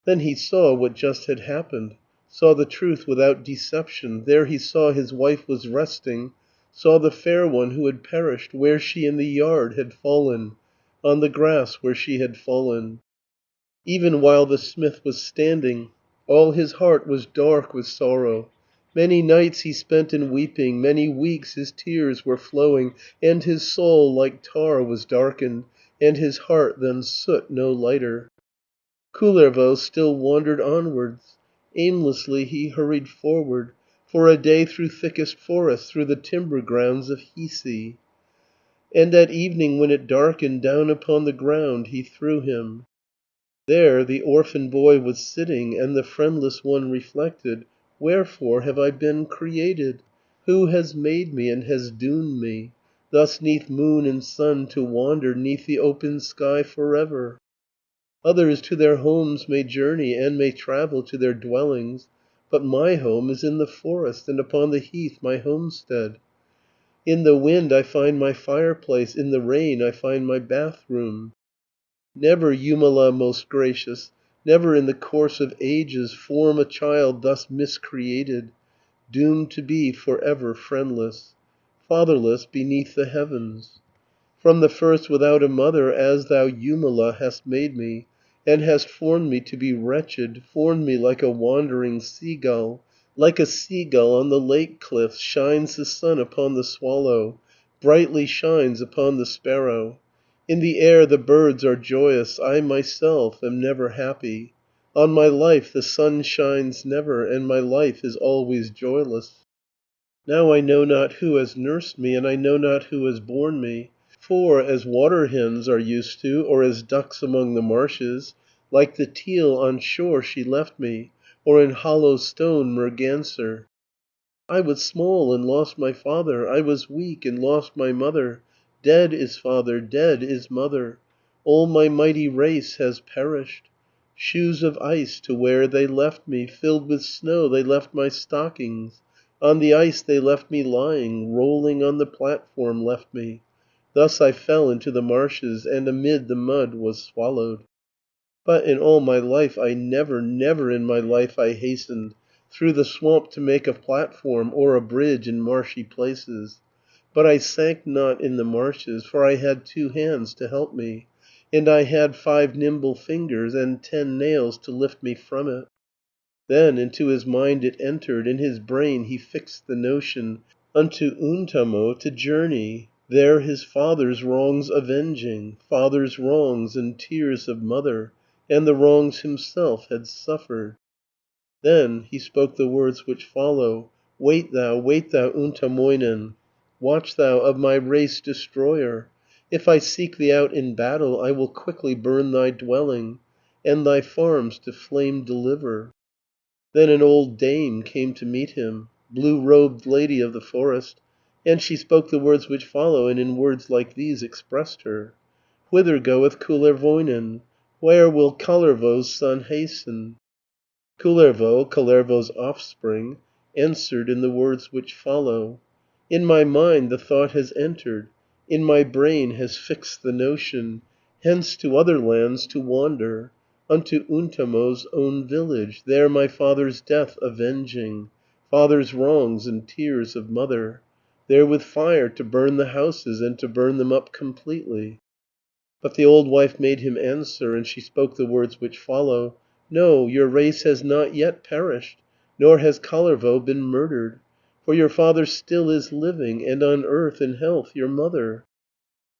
Speaker 3: Then he saw what just had happened, saw the truth without deception. There he saw his wife was resting, saw the fair one who had perished, where she in the yard had fallen, on the grass where she had fallen. Even while the smith was standing, all his heart was dark with sorrow. Many nights he spent in weeping, many weeks his tears were flowing, and his soul like tar was darkened, and his heart than soot no lighter. Kullervo still wandered onwards. Aimlessly he hurried forward, for a day through thickest forest, through the timber grounds of Hiisi. And at evening when it darkened, down upon the ground he threw him. There the orphan boy was sitting, and the friendless one reflected, "Wherefore have I been created? Who has made me and has doomed me, thus 'neath moon and sun to wander 'neath the open sky for ever? Others to their homes may journey, and may travel to their dwellings, but my home is in the forest, and upon the heath my homestead. In the wind I find my fireplace, in the rain I find my bathroom. Never, Jumala most gracious, never in the course of ages form a child thus miscreated, doomed to be for ever friendless, fatherless beneath the heavens. From the first without a mother, as thou Jumala hast made me, and hast formed me to be wretched, formed me like a wandering seagull. Like a seagull on the lake cliffs shines the sun upon the swallow, brightly shines upon the sparrow. In the air the birds are joyous, I myself am never happy. On my life the sun shines never, and my life is always joyless. Now I know not who has nursed me, and I know not who has borne me. For, as water hens are used to, or as ducks among the marshes, like the teal on shore she left me, or in hollow stone merganser. I was small and lost my father, I was weak and lost my mother. Dead is father, dead is mother. All my mighty race has perished. Shoes of ice to wear they left me, filled with snow they left my stockings. On the ice they left me lying, rolling on the platform left me. Thus I fell into the marshes, and amid the mud was swallowed. But in all my life I never, never in my life I hastened through the swamp to make a platform, or a bridge in marshy places. But I sank not in the marshes, for I had 2 hands to help me, and I had 5 nimble fingers, and 10 nails to lift me from it. Then into his mind it entered, in his brain he fixed the notion, unto Untamo to journey, there his father's wrongs avenging, father's wrongs and tears of mother, and the wrongs himself had suffered. Then he spoke the words which follow: wait thou, Untamoinen, watch thou of my race destroyer. If I seek thee out in battle, I will quickly burn thy dwelling, and thy farms to flame deliver. Then an old dame came to meet him, blue-robed lady of the forest, And she spoke the words which follow, and in words like these expressed her. "Whither goeth Kullervoinen? Where will Kalervo's son hasten?" Kullervo, Kalervo's offspring, answered in the words which follow. "In my mind the thought has entered, in my brain has fixed the notion, hence to other lands to wander, unto Untamo's own village, there my father's death avenging, father's wrongs and tears of mother, there with fire to burn the houses and to burn them up completely." But the old wife made him answer, and she spoke the words which follow. "No, your race has not yet perished, nor has Kalervo been murdered, for your father still is living, and on earth in health your mother."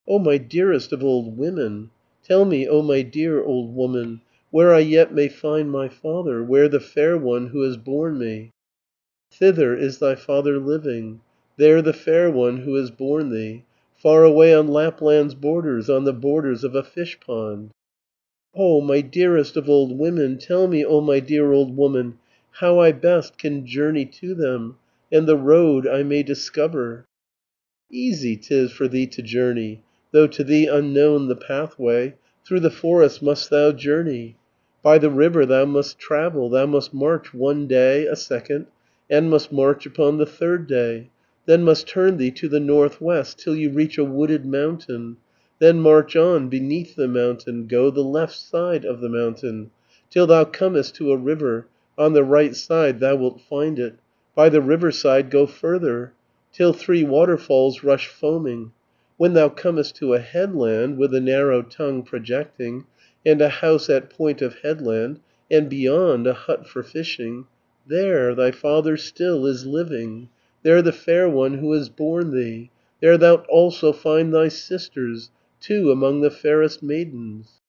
Speaker 3: "O my dearest of old women, tell me, O my dear old woman, where I yet may find my father, where the fair one who has borne me?" "Thither is thy father living, there the fair one who has borne thee, far away on Lapland's borders, on the borders of a fish pond." "O my dearest of old women, tell me, O my dear old woman, how I best can journey to them, and the road I may discover." "Easy 'tis for thee to journey, though to thee unknown the pathway. Through the forest must thou journey, by the river thou must travel, thou must march one day, a second, and must march upon the third day, then must turn thee to the northwest till you reach a wooded mountain, then march on beneath the mountain, go the left side of the mountain, till thou comest to a river, on the right side thou wilt find it, by the riverside go further, till 3 waterfalls rush foaming. When thou comest to a headland, with a narrow tongue projecting, and a house at point of headland, and beyond a hut for fishing, there thy father still is living, there the fair one who has borne thee, there thou'lt also find thy sisters, 2 among the fairest maidens."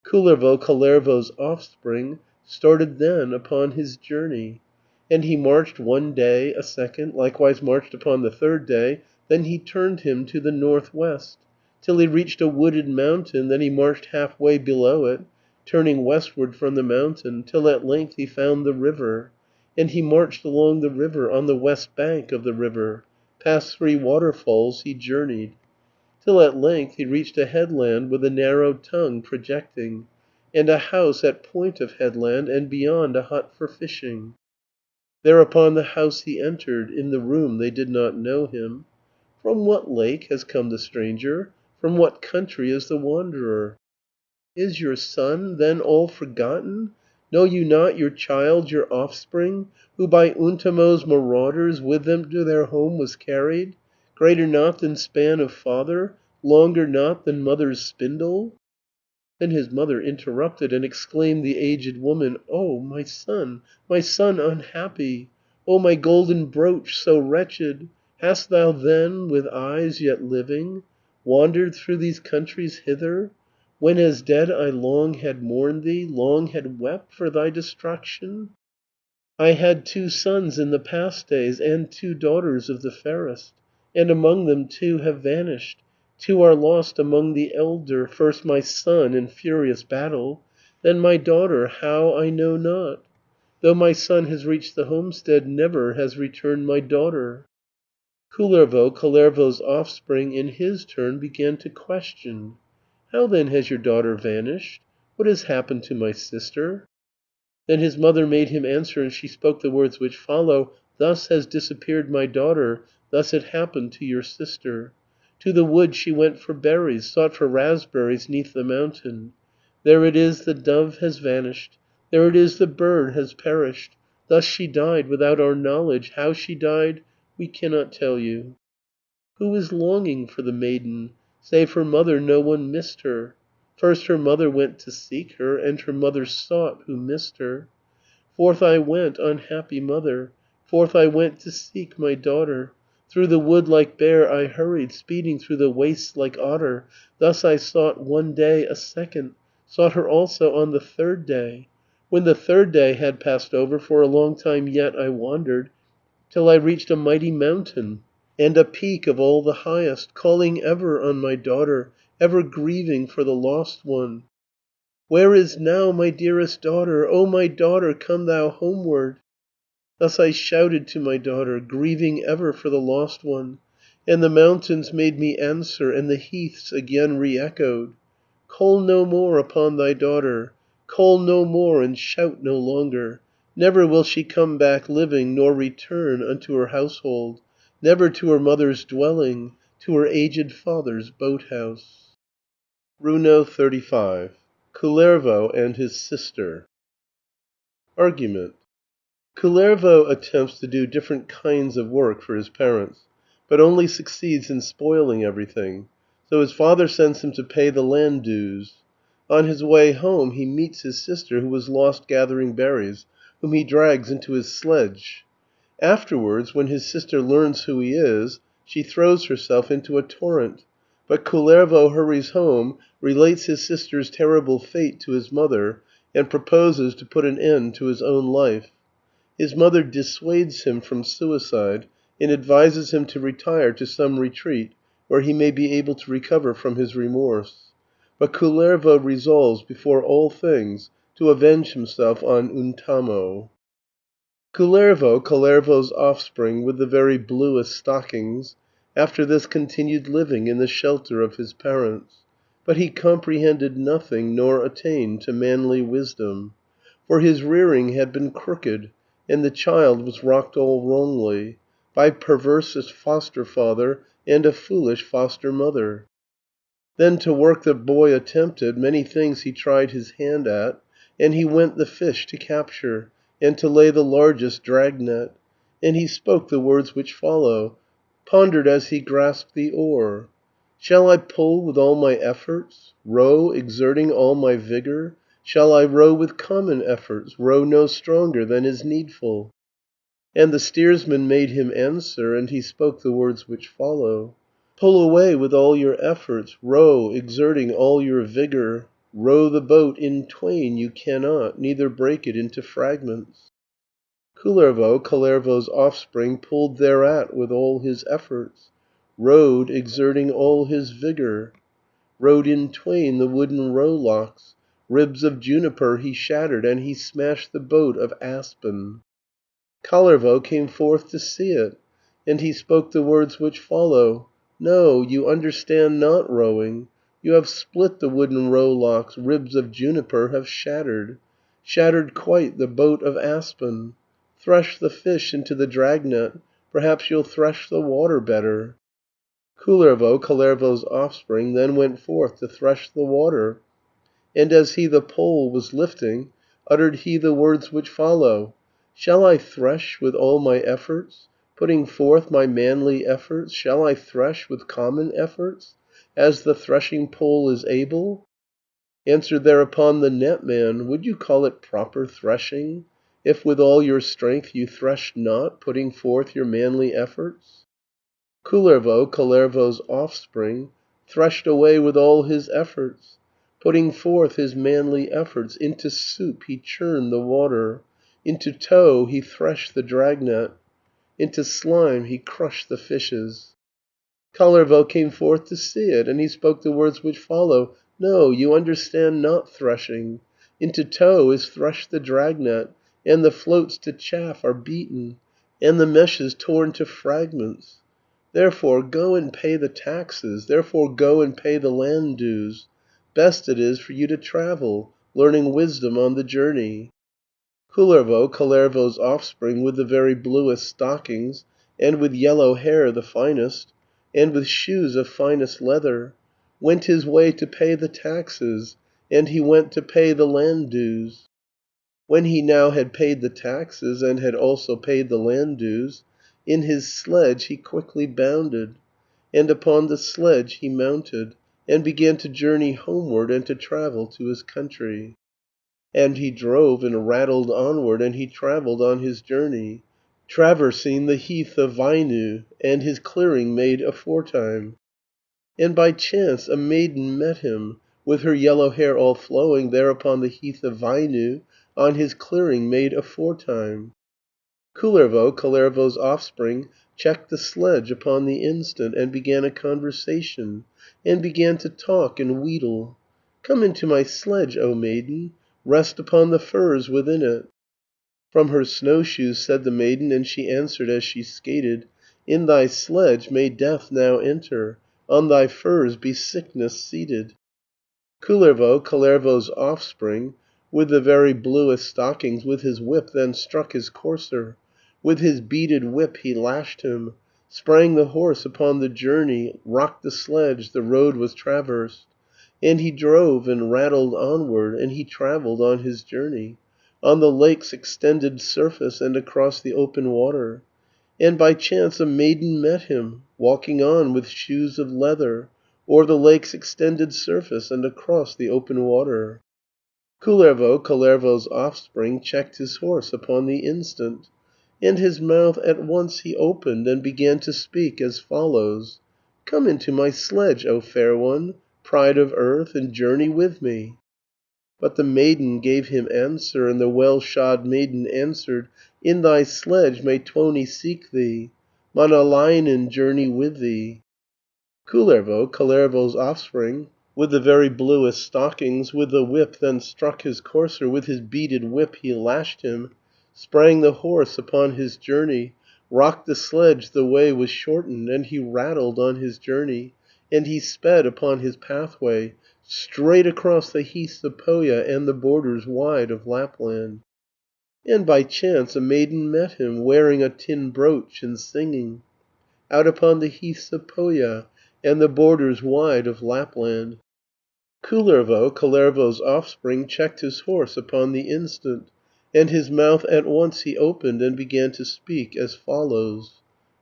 Speaker 3: Kullervo, Kalervo's offspring, started then upon his journey. And he marched one day, a second, likewise marched upon the third day, then he turned him to the northwest, till he reached a wooded mountain, then he marched half way below it, turning westward from the mountain, till at length he found the river, and he marched along the river, on the west bank of the river, past 3 waterfalls he journeyed, till at length he reached a headland with a narrow tongue projecting, and a house at point of headland, and beyond a hut for fishing. There upon the house he entered, in the room they did not know him. "From what lake has come the stranger? From what country is the wanderer? Is your son then all forgotten? Know you not your child, your offspring, who by Untamo's marauders with them to their home was carried, greater not than span of father, longer not than mother's spindle?" Then his mother interrupted, and exclaimed the aged woman, "O my son unhappy! O my golden brooch, so wretched! Hast thou then, with eyes yet living, wandered through these countries hither, when as dead I long had mourned thee, long had wept for thy destruction? I had 2 sons in the past days, and 2 daughters of the fairest, and among them 2 have vanished. 2 are lost among the elder, first my son in furious battle, then my daughter, how I know not. Though my son has reached the homestead, never has returned my daughter." Kullervo, Kalervo's offspring, in his turn began to question. "How then has your daughter vanished? What has happened to my sister?" Then his mother made him answer, and she spoke the words which follow. "Thus has disappeared my daughter, thus it happened to your sister. To the wood she went for berries, sought for raspberries 'neath the mountain. There it is the dove has vanished, there it is the bird has perished. Thus she died without our knowledge, how she died we cannot tell you." Who is longing for the maiden? Save her mother no one missed her. First her mother went to seek her, and her mother sought who missed her. Forth I went, unhappy mother, forth I went to seek my daughter. Through the wood like bear I hurried, speeding through the wastes like otter. Thus I sought one day, a second, sought her also on the third day. When the third day had passed over, for a long time yet I wandered, till I reached a mighty mountain, and a peak of all the highest, calling ever on my daughter, ever grieving for the lost one. 'Where is now my dearest daughter? O my daughter, come thou homeward!' Thus I shouted to my daughter, grieving ever for the lost one. And the mountains made me answer, and the heaths again re-echoed, "Call no more upon thy daughter, call no more and shout no longer. Never will she come back living, nor return unto her household, never to her mother's dwelling, to her aged father's boat house." Runo 35. Kullervo and his sister. Argument. Kullervo attempts to do different kinds of work for his parents, but only succeeds in spoiling everything, so his father sends him to pay the land dues. On his way home he meets his sister, who was lost gathering berries, whom he drags into his sledge. Afterwards, when his sister learns who he is, she throws herself into a torrent, but Kullervo hurries home, relates his sister's terrible fate to his mother, and proposes to put an end to his own life. His mother dissuades him from suicide, and advises him to retire to some retreat where he may be able to recover from his remorse. But Kullervo resolves before all things to avenge himself on Untamo. Kullervo's offspring with the very bluest stockings, after this continued living in the shelter of his parents. But he comprehended nothing nor attained to manly wisdom. For his rearing had been crooked, and the child was rocked all wrongly, by perversest foster father and a foolish foster mother. Then to work the boy attempted, many things he tried his hand at, and he went the fish to capture, and to lay the largest dragnet. And he spoke the words which follow, pondered as he grasped the oar. "Shall I pull with all my efforts, row exerting all my vigour? Shall I row with common efforts, row no stronger than is needful?" And the steersman made him answer, and he spoke the words which follow. "Pull away with all your efforts, row exerting all your vigour. Row the boat in twain you cannot, neither break it into fragments." Kullervo's offspring, pulled thereat with all his efforts, rowed exerting all his vigour. Rowed in twain the wooden rowlocks, ribs of juniper he shattered, and he smashed the boat of aspen. Kalervo came forth to see it, and he spoke the words which follow. "No, you understand not rowing. You have split the wooden rowlocks, ribs of juniper have shattered, shattered quite the boat of aspen. Thresh the fish into the dragnet, perhaps you'll thresh the water better." Kullervo's offspring, then went forth to thresh the water, and as he the pole was lifting, uttered he the words which follow. "Shall I thresh with all my efforts, putting forth my manly efforts? Shall I thresh with common efforts, as the threshing pole is able?" Answered thereupon the netman, "Would you call it proper threshing, if with all your strength you threshed not, putting forth your manly efforts?" Kullervo's offspring, threshed away with all his efforts. Putting forth his manly efforts, into soup he churned the water, into tow he threshed the dragnet, into slime he crushed the fishes. Kalervo came forth to see it, and he spoke the words which follow. "No, you understand not threshing. Into tow is threshed the dragnet, and the floats to chaff are beaten, and the meshes torn to fragments. Therefore go and pay the taxes, therefore go and pay the land dues. Best it is for you to travel, learning wisdom on the journey." Kullervo's offspring, with the very bluest stockings, and with yellow hair the finest, and with shoes of finest leather, went his way to pay the taxes, and he went to pay the land dues. When he now had paid the taxes, and had also paid the land dues, in his sledge he quickly bounded, and upon the sledge he mounted, and began to journey homeward and to travel to his country. And he drove and rattled onward, and he travelled on his journey, traversing the heath of Vainu, and his clearing made aforetime. And by chance a maiden met him, with her yellow hair all flowing, there upon the heath of Vainu, on his clearing made aforetime. Kullervo's offspring, checked the sledge upon the instant, and began a conversation, and began to talk and wheedle. "Come into my sledge, O maiden, rest upon the furs within it." From her snowshoes said the maiden, and she answered as she skated, In thy sledge may death now enter, on thy furs be sickness seated." Kullervo's offspring, with the very bluest stockings, with his whip then struck his courser, with his beaded whip he lashed him, sprang the horse upon the journey, rocked the sledge, the road was traversed, and he drove and rattled onward, and he travelled on his journey, on the lake's extended surface and across the open water. And by chance a maiden met him, walking on with shoes of leather, o'er the lake's extended surface and across the open water. Kullervo's offspring, checked his horse upon the instant, and his mouth at once he opened and began to speak as follows: "Come into my sledge, O fair one, pride of earth, and journey with me." But the maiden gave him answer, and the well-shod maiden answered, "In thy sledge may Tuoni seek thee, Manalainen journey with thee." Kullervo's offspring, with the very bluest stockings, with the whip then struck his courser, with his beaded whip he lashed him, sprang the horse upon his journey, rocked the sledge, the way was shortened, and he rattled on his journey, and he sped upon his pathway, straight across the heaths of Pohja and the borders wide of Lapland. And by chance a maiden met him, wearing a tin brooch and singing, out upon the heaths of Pohja and the borders wide of Lapland. Kullervo's offspring, checked his horse upon the instant, and his mouth at once he opened and began to speak as follows: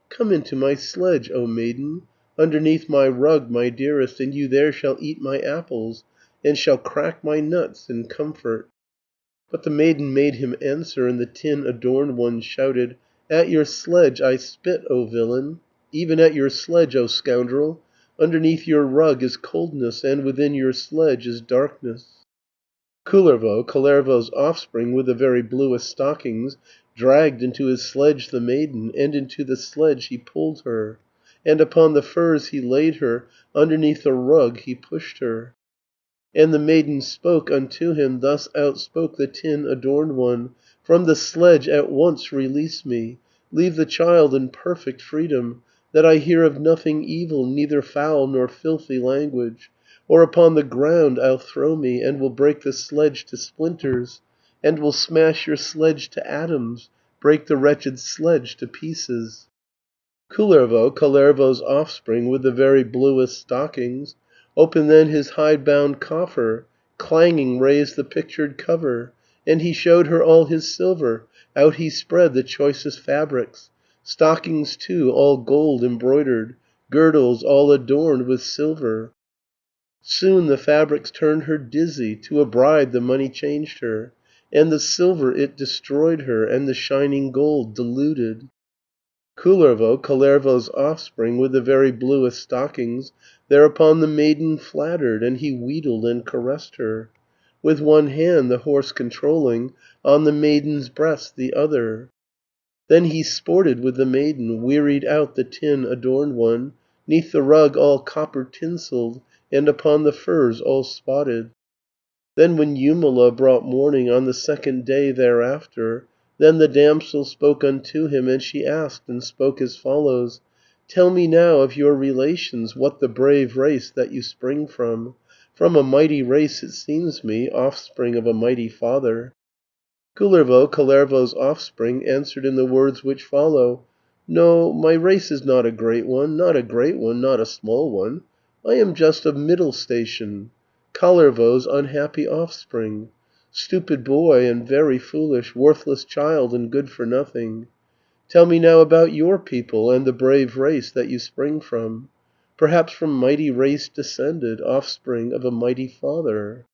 Speaker 3: "Come into my sledge, O maiden, underneath my rug, my dearest, and you there shall eat my apples, and shall crack my nuts in comfort." But the maiden made him answer, and the tin-adorned one shouted, "At your sledge I spit, O villain, even at your sledge, O scoundrel. Underneath your rug is coldness, and within your sledge is darkness." Kullervo's offspring, with the very bluest stockings, dragged into his sledge the maiden, and into the sledge he pulled her, and upon the furs he laid her, underneath the rug he pushed her. And the maiden spoke unto him, thus outspoke the tin-adorned one: "From the sledge at once release me, leave the child in perfect freedom, that I hear of nothing evil, neither foul nor filthy language, or upon the ground I'll throw me, and will break the sledge to splinters, and will smash your sledge to atoms, break the wretched sledge to pieces." Kullervo's offspring, with the very bluest stockings, opened then his hide-bound coffer, clanging raised the pictured cover, and he showed her all his silver, out he spread the choicest fabrics, stockings too, all gold embroidered, girdles all adorned with silver. Soon the fabrics turned her dizzy, to a bride the money changed her, and the silver it destroyed her, and the shining gold diluted. Kullervo's offspring, with the very bluest stockings, thereupon the maiden flattered, and he wheedled and caressed her, with one hand the horse controlling, on the maiden's breast the other. Then he sported with the maiden, wearied out the tin-adorned one, 'neath the rug all copper tinselled, and upon the furs all spotted. Then when Jumala brought morning on the second day thereafter, then the damsel spoke unto him, and she asked and spoke as follows: "Tell me now of your relations, what the brave race that you spring from a mighty race it seems me, offspring of a mighty father." Kullervo's offspring answered in the words which follow: "No, my race is not a great one, not a great one, not a small one. I am just of middle station, Kalervo's unhappy offspring, stupid boy and very foolish, worthless child and good for nothing. Tell me now about your people and the brave race that you spring from, perhaps from mighty race descended, offspring of a mighty father."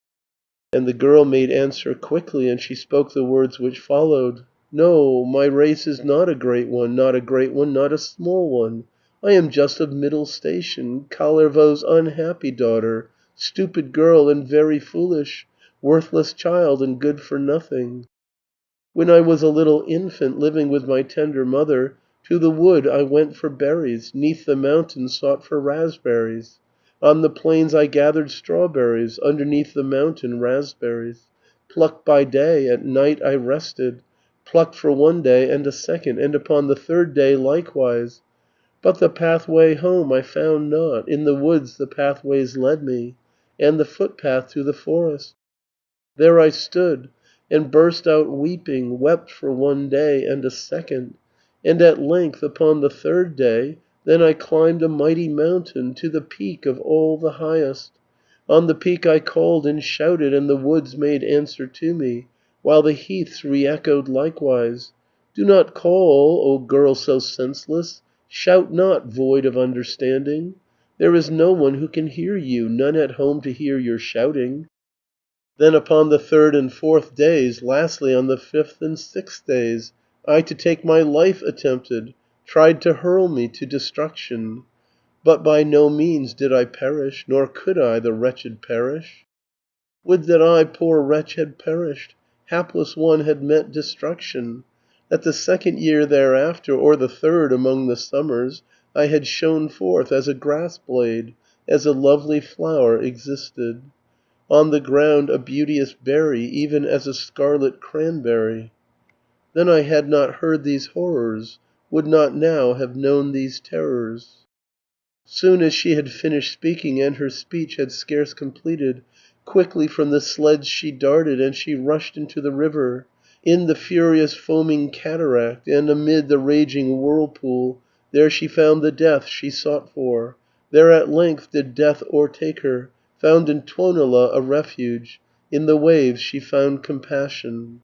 Speaker 3: And the girl made answer quickly, and she spoke the words which followed: "No, my race is not a great one, not a great one, not a small one. I am just of middle station, Kalervo's unhappy daughter, stupid girl and very foolish, worthless child and good for nothing. When I was a little infant living with my tender mother, to the wood I went for berries, 'neath the mountain sought for raspberries. On the plains I gathered strawberries, underneath the mountain raspberries. Plucked by day, at night I rested, plucked for one day and a second, and upon the third day likewise. But the pathway home I found not, in the woods the pathways led me, and the footpath to the forest. There I stood, and burst out weeping, wept for one day and a second, and at length upon the third day, then I climbed a mighty mountain to the peak of all the highest. On the peak I called and shouted, and the woods made answer to me, while the heaths re-echoed likewise. Do not call, O girl so senseless, shout not, void of understanding. There is no one who can hear you, none at home to hear your shouting. Then upon the third and fourth days, lastly on the fifth and sixth days, I to take my life attempted, tried to hurl me to destruction. But by no means did I perish, nor could I, the wretched, perish. Would that I, poor wretch, had perished, hapless one, had met destruction, that the second year thereafter, or the third among the summers, I had shone forth as a grass blade, as a lovely flower existed. On the ground a beauteous berry, even as a scarlet cranberry. Then I had not heard these horrors, would not now have known these terrors. Soon as she had finished speaking, and her speech had scarce completed, quickly from the sledge she darted, and she rushed into the river, in the furious foaming cataract, and amid the raging whirlpool, there she found the death she sought for. There at length did death o'ertake her, found in Tuonela a refuge, in the waves she found compassion.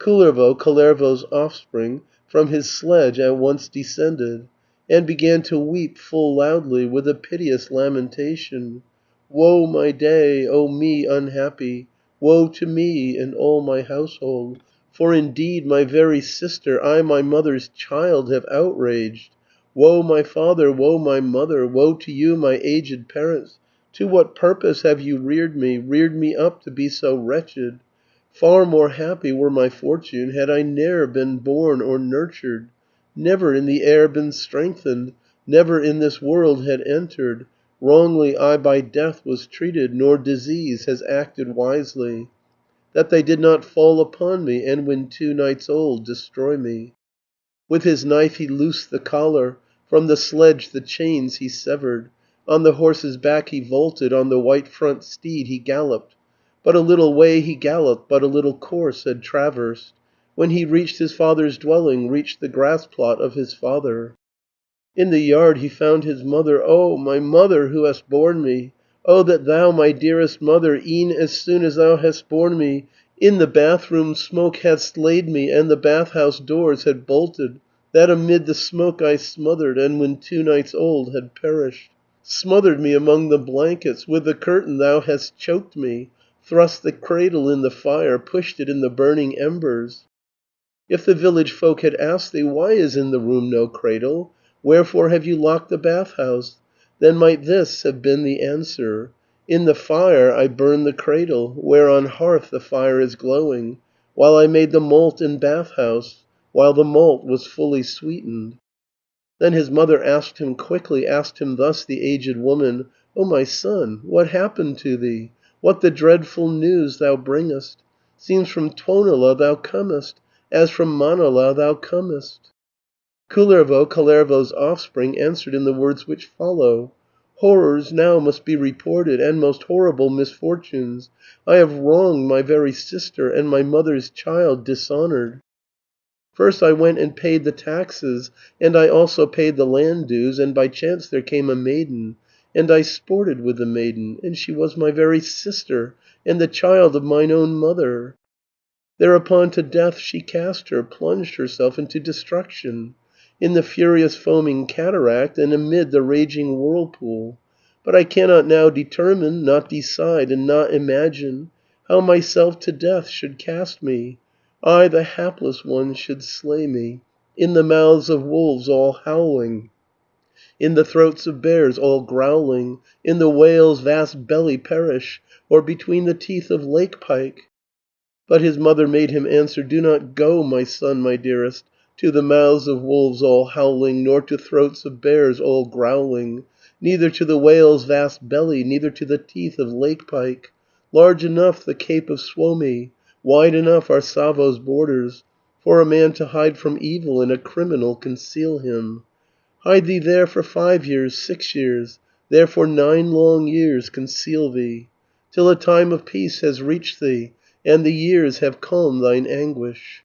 Speaker 3: Kalervo's offspring, from his sledge at once descended, and began to weep full loudly with a piteous lamentation. "Woe my day, O me unhappy! Woe to me and all my household! For indeed my very sister I my mother's child have outraged. Woe my father, woe my mother, woe to you my aged parents! To what purpose have you reared me up to be so wretched? Far more happy were my fortune had I ne'er been born or nurtured, never in the air been strengthened, never in this world had entered. Wrongly I by death was treated, nor disease has acted wisely, that they did not fall upon me, and when 2 nights old destroy me." With his knife he loosed the collar, from the sledge the chains he severed. On the horse's back he vaulted, on the white front steed he galloped. But a little way he galloped, but a little course had traversed, when he reached his father's dwelling, reached the grass plot of his father. In the yard he found his mother. "O my mother, who hast borne me! O that thou, my dearest mother, e'en as soon as thou hast borne me, in the bathroom smoke hadst laid me, and the bath-house doors had bolted, that amid the smoke I smothered, and when 2 nights old had perished. Smothered me among the blankets, with the curtain thou hast choked me, thrust the cradle in the fire, pushed it in the burning embers. If the village folk had asked thee, 'Why is in the room no cradle? Wherefore have you locked the bath-house?' then might this have been the answer: 'In the fire I burned the cradle, where on hearth the fire is glowing, while I made the malt in bath-house, while the malt was fully sweetened.'" Then his mother asked him quickly, asked him thus the aged woman, "O my son, what happened to thee? What the dreadful news thou bringest? Seems from Tuonela thou comest, as from Manala thou comest." Kalervo's offspring, answered in the words which follow: "Horrors now must be reported, and most horrible misfortunes. I have wronged my very sister, and my mother's child dishonoured. First I went and paid the taxes, and I also paid the land dues, and by chance there came a maiden, and I sported with the maiden, and she was my very sister, and the child of mine own mother. Thereupon to death she cast her, plunged herself into destruction, in the furious foaming cataract, and amid the raging whirlpool. But I cannot now determine, not decide, and not imagine, how myself to death should cast me. I, the hapless one, should slay me, in the mouths of wolves all howling, in the throats of bears all growling, in the whale's vast belly perish, or between the teeth of lake pike." But his mother made him answer, "Do not go, my son, my dearest, to the mouths of wolves all howling, nor to throats of bears all growling, neither to the whale's vast belly, neither to the teeth of lake pike. Large enough the Cape of Suomi, wide enough are Savo's borders, for a man to hide from evil and a criminal conceal him. Hide thee there for 5 years, 6 years, there for 9 long years conceal thee, till a time of peace has reached thee, and the years have calmed thine anguish."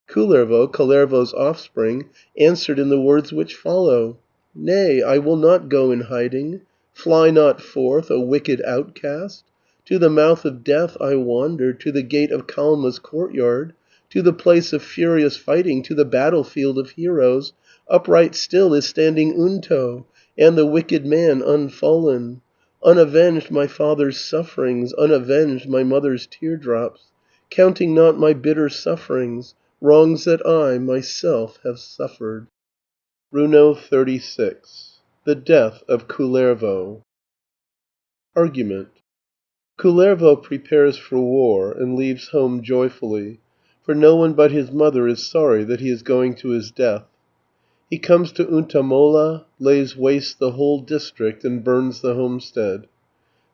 Speaker 3: Kullervo, Kalervo's offspring, answered in the words which follow: "Nay, I will not go in hiding, fly not forth, a wicked outcast. To the mouth of death I wander, to the gate of Kalma's courtyard, to the place of furious fighting, to the battlefield of heroes. Upright still is standing Unto, and the wicked man unfallen. Unavenged my father's sufferings, unavenged my mother's teardrops, counting not my bitter sufferings, wrongs that I myself have suffered." Runo 36. The death of Kullervo. Argument. Kullervo prepares for war and leaves home joyfully, for no one but his mother is sorry that he is going to his death. He comes to Untamola, lays waste the whole district, and burns the homestead.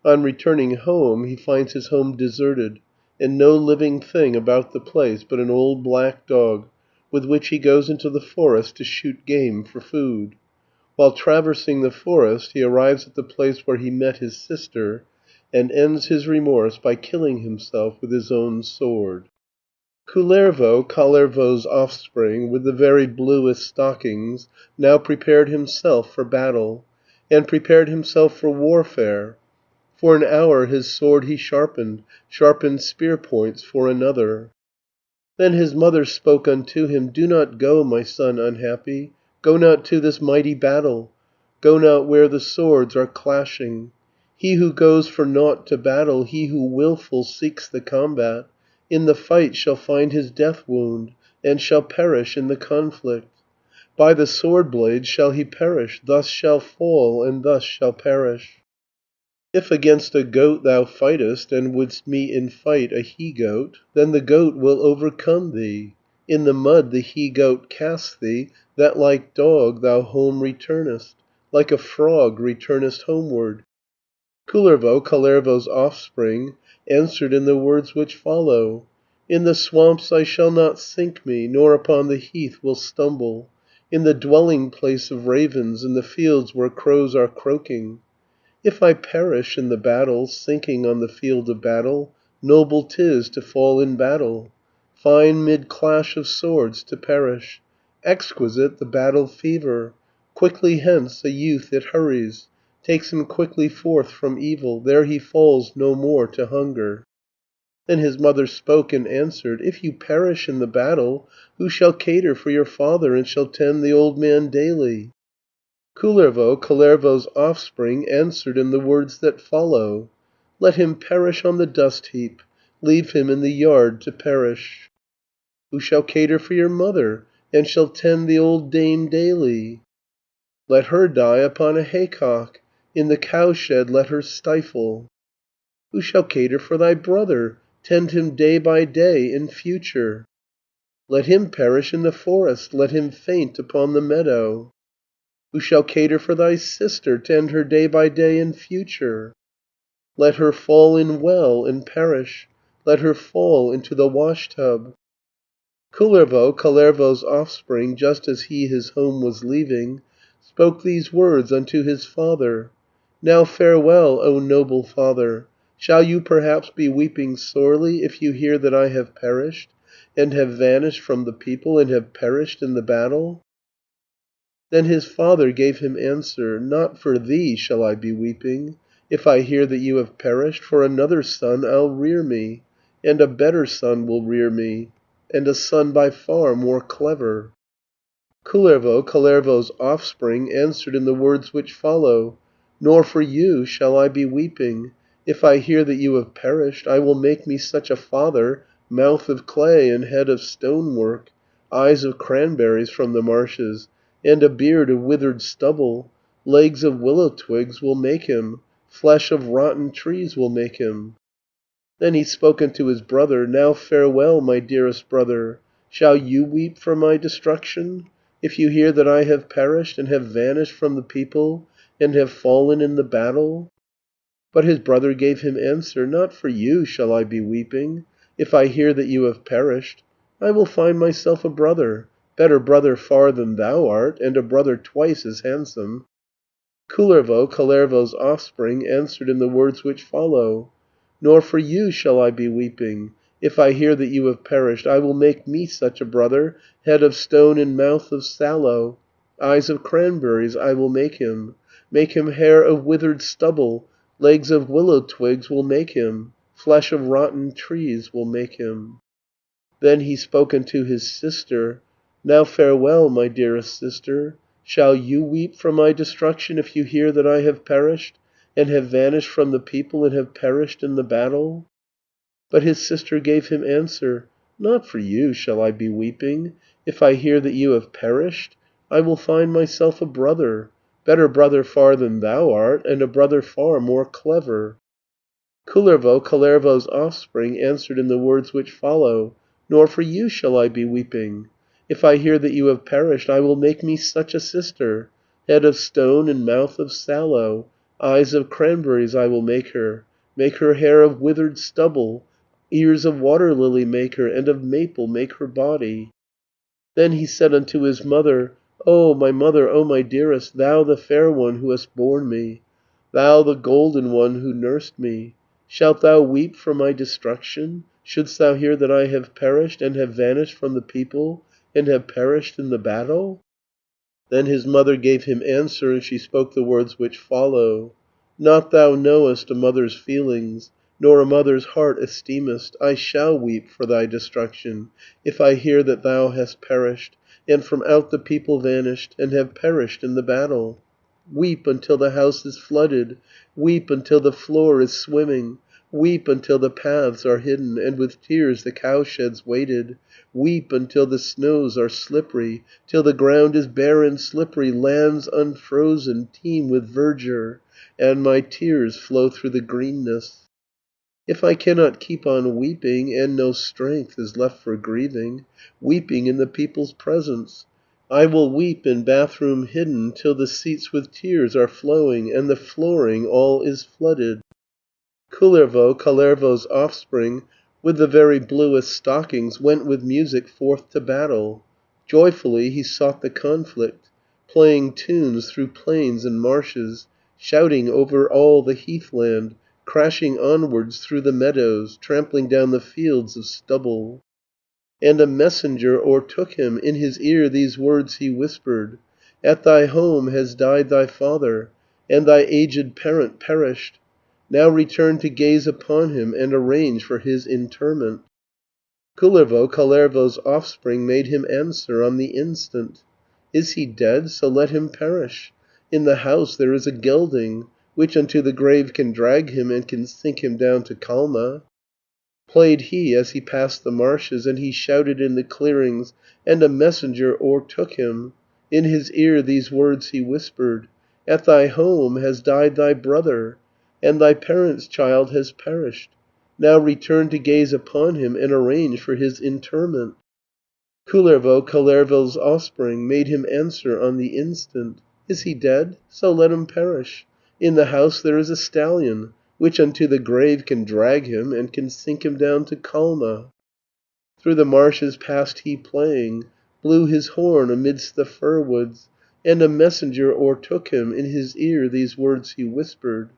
Speaker 3: On returning home he finds his home deserted, and no living thing about the place but an old black dog, with which he goes into the forest to shoot game for food. While traversing the forest he arrives at the place where he met his sister, and ends his remorse by killing himself with his own sword. Kullervo, Kalervo's offspring, with the very bluest stockings, now prepared himself for battle, and prepared himself for warfare. For an hour his sword he sharpened spear points for another. Then his mother spoke unto him, "Do not go, my son unhappy, go not to this mighty battle, go not where the swords are clashing. He who goes for nought to battle, he who wilful seeks the combat, in the fight shall find his death wound, and shall perish in the conflict. By the sword blade shall he perish, thus shall fall, and thus shall perish. If against a goat thou fightest, and wouldst meet in fight a he-goat, then the goat will overcome thee. In the mud the he-goat casts thee, that like dog thou home returnest, like a frog returnest homeward." Kullervo, Kalervo's offspring, answered in the words which follow: "In the swamps I shall not sink me, nor upon the heath will stumble, in the dwelling place of ravens, in the fields where crows are croaking. If I perish in the battle, sinking on the field of battle, noble 'tis to fall in battle, fine mid clash of swords to perish, exquisite the battle fever. Quickly hence a youth it hurries, takes him quickly forth from evil, there he falls no more to hunger." Then his mother spoke and answered, "If you perish in the battle, who shall cater for your father and shall tend the old man daily?" Kullervo, Kalervo's offspring, answered in the words that follow: "Let him perish on the dust heap, leave him in the yard to perish." "Who shall cater for your mother, and shall tend the old dame daily?" "Let her die upon a haycock, in the cowshed let her stifle." "Who shall cater for thy brother, tend him day by day in future?" "Let him perish in the forest, let him faint upon the meadow." "Who shall cater for thy sister, tend her day by day in future?" "Let her fall in well and perish, let her fall into the wash tub." Kullervo, Kalervo's offspring, just as he his home was leaving, spoke these words unto his father: "Now farewell, O noble father! Shall you perhaps be weeping sorely, if you hear that I have perished, and have vanished from the people, and have perished in the battle?" Then his father gave him answer: "Not for thee shall I be weeping, if I hear that you have perished, for another son I'll rear me, and a better son will rear me, and a son by far more clever." Kullervo, Kalervo's offspring, answered in the words which follow: "Nor for you shall I be weeping, if I hear that you have perished. I will make me such a father, mouth of clay and head of stonework, eyes of cranberries from the marshes, and a beard of withered stubble. Legs of willow twigs will make him, flesh of rotten trees will make him." Then he spoke unto his brother, "Now farewell, my dearest brother. Shall you weep for my destruction, if you hear that I have perished, and have vanished from the people, and have fallen in the battle?" But his brother gave him answer: "Not for you shall I be weeping, if I hear that you have perished. I will find myself a brother, better brother far than thou art, and a brother twice as handsome." Kullervo, Kalervo's offspring, answered in the words which follow: "Nor for you shall I be weeping. If I hear that you have perished, I will make me such a brother, head of stone and mouth of sallow. Eyes of cranberries I will make him hair of withered stubble, legs of willow twigs will make him, flesh of rotten trees will make him." Then he spoke unto his sister, "Now farewell, my dearest sister. Shall you weep for my destruction if you hear that I have perished, and have vanished from the people, and have perished in the battle?" But his sister gave him answer, "Not for you shall I be weeping. If I hear that you have perished, I will find myself a brother, better brother far than thou art, and a brother far more clever." Kullervo, Kalervo's offspring, answered in the words which follow: "Nor for you shall I be weeping. If I hear that you have perished, I will make me such a sister, head of stone and mouth of sallow. Eyes of cranberries I will make her hair of withered stubble, ears of water lily make her, and of maple make her body." Then he said unto his mother, "O my mother, O my dearest, thou the fair one who hast borne me, thou the golden one who nursed me, shalt thou weep for my destruction, shouldst thou hear that I have perished, and have vanished from the people, and have perished in the battle?" Then his mother gave him answer, and she spoke the words which follow: "Not thou knowest a mother's feelings, nor a mother's heart esteemest. I shall weep for thy destruction, if I hear that thou hast perished, and from out the people vanished, and have perished in the battle. Weep until the house is flooded, weep until the floor is swimming, weep until the paths are hidden, and with tears the cowsheds waded. Weep until the snows are slippery, till the ground is bare and slippery, lands unfrozen teem with verdure, and my tears flow through the greenness. If I cannot keep on weeping, and no strength is left for grieving, weeping in the people's presence, I will weep in bathroom hidden, till the seats with tears are flowing, and the flooring all is flooded." Kullervo, Kalervo's offspring, with the very bluest stockings, went with music forth to battle. Joyfully he sought the conflict, playing tunes through plains and marshes, shouting over all the heathland, crashing onwards through the meadows, trampling down the fields of stubble. And a messenger o'ertook him, in his ear these words he whispered: "At thy home has died thy father, and thy aged parent perished. Now return to gaze upon him, and arrange for his interment." Kullervo, Kalervo's offspring, made him answer on the instant: "Is he dead? So let him perish. In the house there is a gelding, which unto the grave can drag him, and can sink him down to Kalma." Played he as he passed the marshes, and he shouted in the clearings, and a messenger o'ertook him. In his ear these words he whispered: "At thy home has died thy brother, and thy parent's child has perished. Now return to gaze upon him, and arrange for his interment." Kullervo, Kalervo's offspring, made him answer on the instant: "Is he dead? So let him perish. In the house there is a stallion, which unto the grave can drag him, and can sink him down to Kalma." Through the marshes passed he playing, blew his horn amidst the fir woods, and a messenger o'ertook him, in his ear these words he whispered: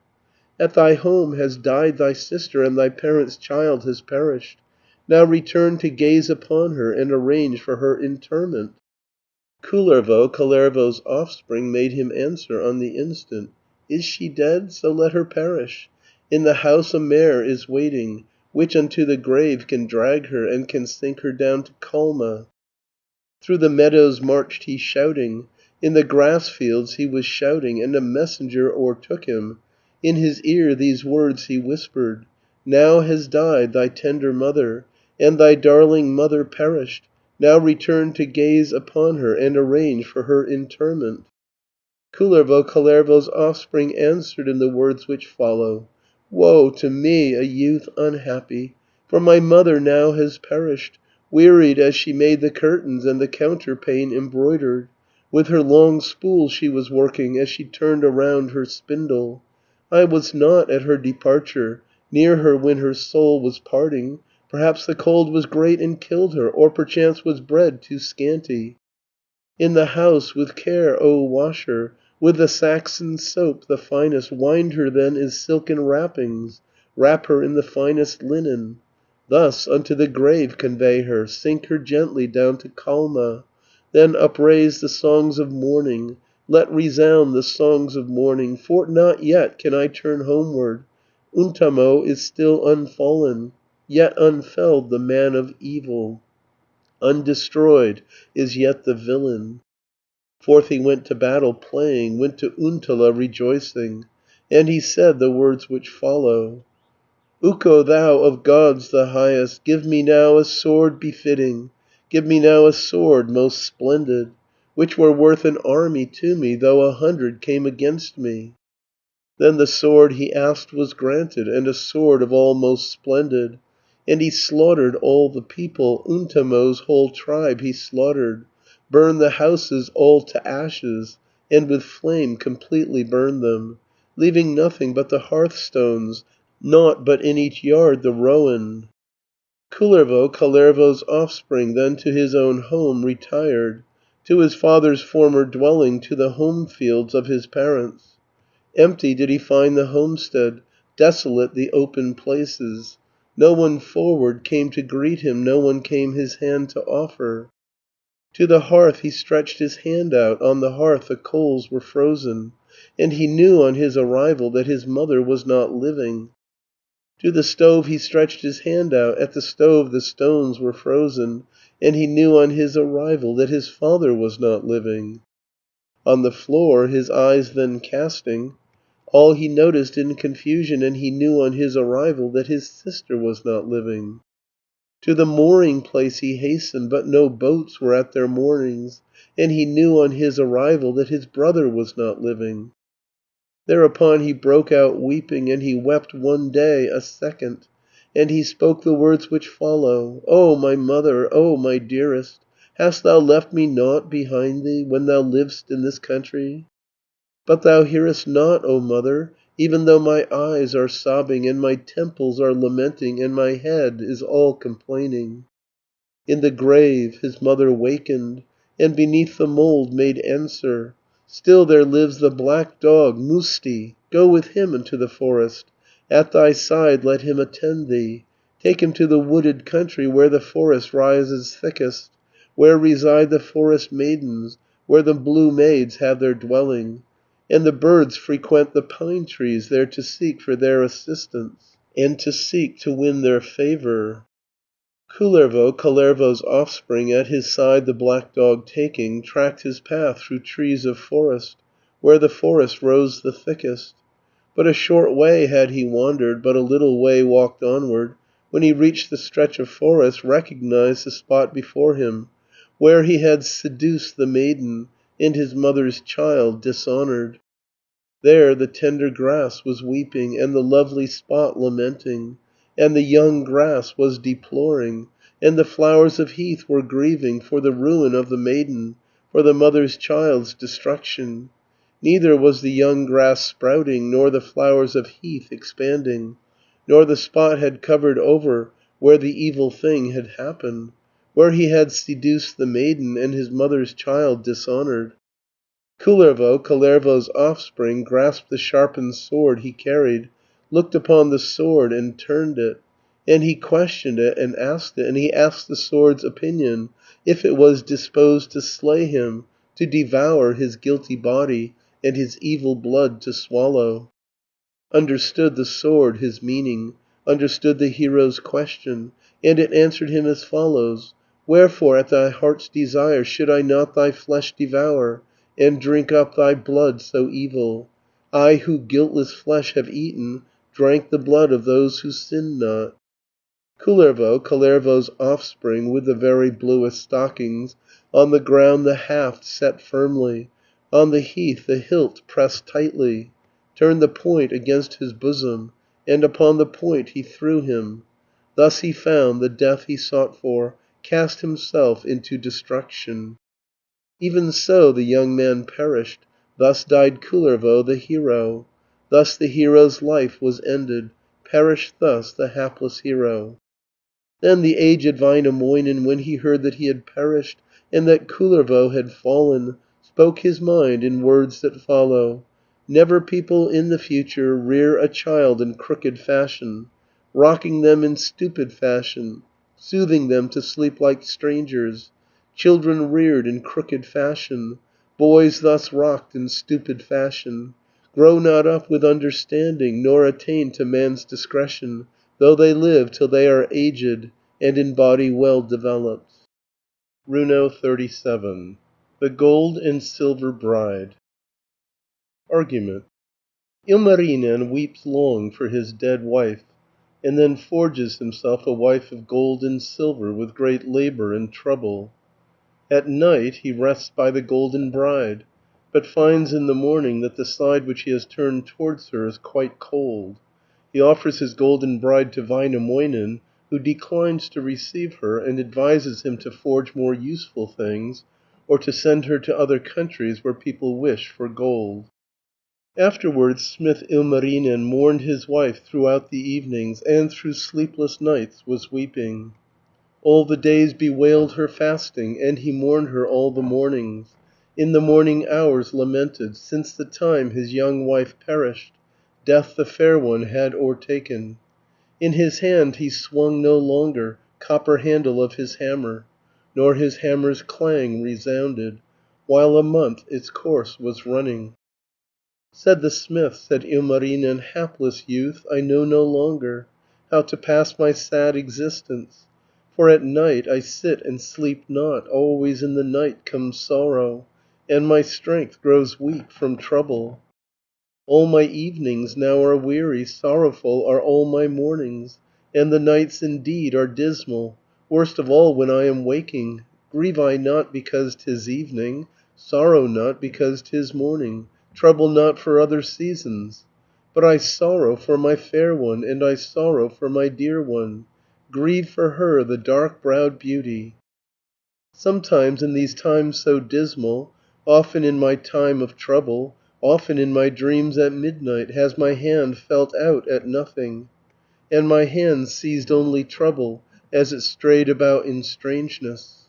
Speaker 3: "At thy home has died thy sister, and thy parent's child has perished. Now return to gaze upon her, and arrange for her interment." Kullervo, Kalervo's offspring, made him answer on the instant: "Is she dead? So let her perish. In the house a mare is waiting, which unto the grave can drag her, and can sink her down to Kalma." Through the meadows marched he shouting, in the grass fields he was shouting, and a messenger o'ertook him. In his ear these words he whispered: "Now has died thy tender mother, and thy darling mother perished. Now return to gaze upon her, and arrange for her interment." Kullervo, Kalervo's offspring, answered in the words which follow: "Woe to me, a youth unhappy! For my mother now has perished, wearied as she made the curtains and the counterpane embroidered. With her long spool she was working, as she turned around her spindle. I was not at her departure, near her when her soul was parting. Perhaps the cold was great and killed her, or perchance was bread too scanty. In the house with care, O wash her, with the Saxon soap, the finest. Wind her then in silken wrappings, wrap her in the finest linen. Thus unto the grave convey her, sink her gently down to Kalma. Then upraise the songs of mourning, let resound the songs of mourning. For not yet can I turn homeward, Untamo is still unfallen, yet unfelled the man of evil, undestroyed is yet the villain. Forth he went to battle playing, went to Untala rejoicing, and he said the words which follow: "Ukko, thou of gods the highest, give me now a sword befitting, give me now a sword most splendid, which were worth an army to me, though 100 came against me." Then the sword he asked was granted, and a sword of all most splendid. And he slaughtered all the people, Untamo's whole tribe he slaughtered, burned the houses all to ashes, and with flame completely burned them, leaving nothing but the hearthstones, naught but in each yard the rowan. Kullervo, Kalervo's offspring, then to his own home retired, to his father's former dwelling, to the home fields of his parents. Empty did he find the homestead, desolate the open places. No one forward came to greet him, no one came his hand to offer. To the hearth he stretched his hand out, on the hearth the coals were frozen, and he knew on his arrival that his mother was not living. To the stove he stretched his hand out, at the stove the stones were frozen, and he knew on his arrival that his father was not living. On the floor his eyes then casting, all he noticed in confusion, and he knew on his arrival that his sister was not living. To the mooring place he hastened, but no boats were at their moorings, and he knew on his arrival that his brother was not living. Thereupon he broke out weeping, and he wept one day a second, and he spoke the words which follow: "O my mother, O my dearest, hast thou left me nought behind thee, when thou liv'st in this country? But thou hearest not, O mother, even though my eyes are sobbing, and my temples are lamenting, and my head is all complaining." In the grave his mother wakened, and beneath the mould made answer: "Still there lives the black dog, Musti. Go with him into the forest, at thy side let him attend thee. Take him to the wooded country, where the forest rises thickest, where reside the forest maidens, where the blue maids have their dwelling. And the birds frequent the pine trees, there to seek for their assistance, and to seek to win their favour." Kullervo, Kalervo's offspring, at his side the black dog taking, tracked his path through trees of forest, where the forest rose the thickest. But a short way had he wandered, but a little way walked onward, when he reached the stretch of forest, recognized the spot before him, where he had seduced the maiden, and his mother's child dishonoured. There the tender grass was weeping, and the lovely spot lamenting, and the young grass was deploring, and the flowers of heath were grieving for the ruin of the maiden, for the mother's child's destruction. Neither was the young grass sprouting, nor the flowers of heath expanding, nor the spot had covered over where the evil thing had happened, where he had seduced the maiden, and his mother's child dishonoured. Kullervo, Kalervo's offspring, grasped the sharpened sword he carried, looked upon the sword and turned it, and he questioned it and asked it, and he asked the sword's opinion, if it was disposed to slay him, to devour his guilty body, and his evil blood to swallow. Understood the sword his meaning, understood the hero's question, and it answered him as follows: "Wherefore at thy heart's desire should I not thy flesh devour, and drink up thy blood so evil? I who guiltless flesh have eaten, drank the blood of those who sinned not." Kullervo, Kalervo's offspring, with the very bluest stockings, on the ground the haft set firmly, on the heath the hilt pressed tightly, turned the point against his bosom, and upon the point he threw him. Thus he found the death he sought for, cast himself into destruction. Even so the young man perished, thus died Kullervo the hero. Thus the hero's life was ended, perished thus the hapless hero. Then the aged Väinämöinen, when he heard that he had perished, and that Kullervo had fallen, spoke his mind in words that follow: "Never people in the future rear a child in crooked fashion, rocking them in stupid fashion, soothing them to sleep like strangers. Children reared in crooked fashion, boys thus rocked in stupid fashion, grow not up with understanding, nor attain to man's discretion, though they live till they are aged, and in body well developed." Runo 37. The Gold and Silver Bride. Argument. Ilmarinen weeps long for his dead wife, and then forges himself a wife of gold and silver with great labour and trouble. At night he rests by the golden bride, but finds in the morning that the side which he has turned towards her is quite cold. He offers his golden bride to Väinämöinen, who declines to receive her, and advises him to forge more useful things, or to send her to other countries where people wish for gold. Afterwards smith Ilmarinen mourned his wife throughout the evenings, and through sleepless nights was weeping. All the days bewailed her fasting, and he mourned her all the mornings. In the morning hours lamented, since the time his young wife perished, death the fair one had o'ertaken. In his hand he swung no longer copper handle of his hammer, nor his hammer's clang resounded, while a month its course was running. Said the smith, said Ilmarinen, "Hapless youth, I know no longer how to pass my sad existence. For at night I sit and sleep not, always in the night comes sorrow, and my strength grows weak from trouble. All my evenings now are weary, sorrowful are all my mornings, and the nights indeed are dismal, worst of all when I am waking. Grieve I not because 'tis evening, sorrow not because 'tis morning, trouble not for other seasons. But I sorrow for my fair one, and I sorrow for my dear one, grieve for her, the dark-browed beauty. Sometimes in these times so dismal, often in my time of trouble, often in my dreams at midnight, has my hand felt out at nothing, and my hand seized only trouble, as it strayed about in strangeness."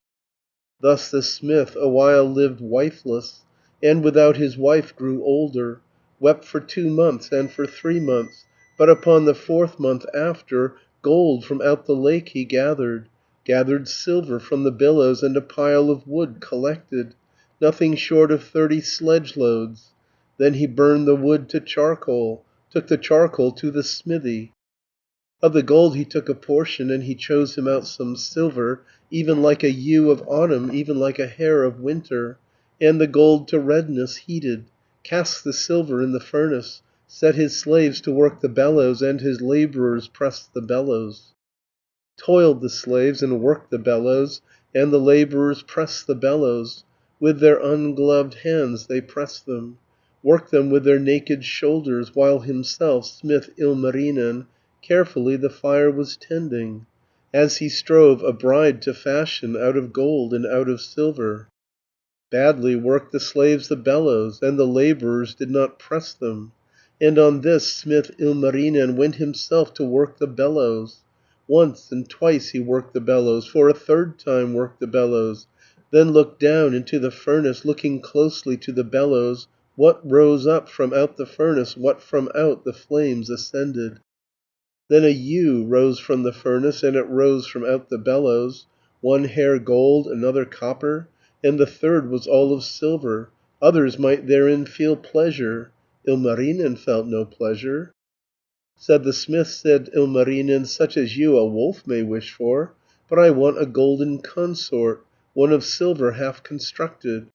Speaker 3: Thus the smith a while lived wifeless, and without his wife grew older, wept for 2 months and for 3 months, but upon the 4th month after, gold from out the lake he gathered silver from the billows, and a pile of wood collected, nothing short of 30 sledge loads. Then he burned the wood to charcoal, took the charcoal to the smithy. Of the gold he took a portion, and he chose him out some silver, even like a ewe of autumn, even like a hare of winter, and the gold to redness heated, cast the silver in the furnace, set his slaves to work the bellows, and his labourers pressed the bellows. Toiled the slaves and worked the bellows, and the labourers pressed the bellows. With their ungloved hands they pressed them, worked them with their naked shoulders, while himself, smith Ilmarinen, carefully the fire was tending, as he strove a bride to fashion out of gold and out of silver. Badly worked the slaves the bellows, and the labourers did not press them, and on this smith Ilmarinen went himself to work the bellows. Once and twice he worked the bellows, for a 3rd time worked the bellows, then looked down into the furnace, looking closely to the bellows, what rose up from out the furnace, what from out the flames ascended. Then a ewe rose from the furnace, and it rose from out the bellows, 1 hair gold, another copper, and the 3rd was all of silver. Others might therein feel pleasure. Ilmarinen felt no pleasure. Said the smith, said Ilmarinen, "Such as you a wolf may wish for, but I want a golden consort, one of silver half constructed."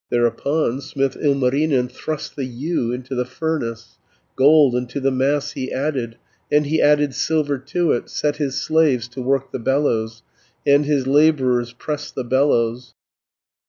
Speaker 3: Thereupon smith Ilmarinen thrust the ewe into the furnace, gold into the mass he added, and he added silver to it, set his slaves to work the bellows, and his labourers pressed the bellows.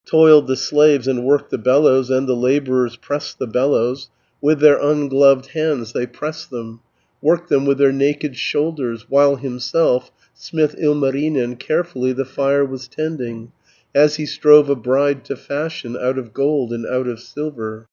Speaker 3: Toiled the slaves and worked the bellows, and the labourers pressed the bellows. With their ungloved hands they pressed them, worked them with their naked shoulders, while himself, smith Ilmarinen, carefully the fire was tending, as he strove a bride to fashion out of gold and out of silver.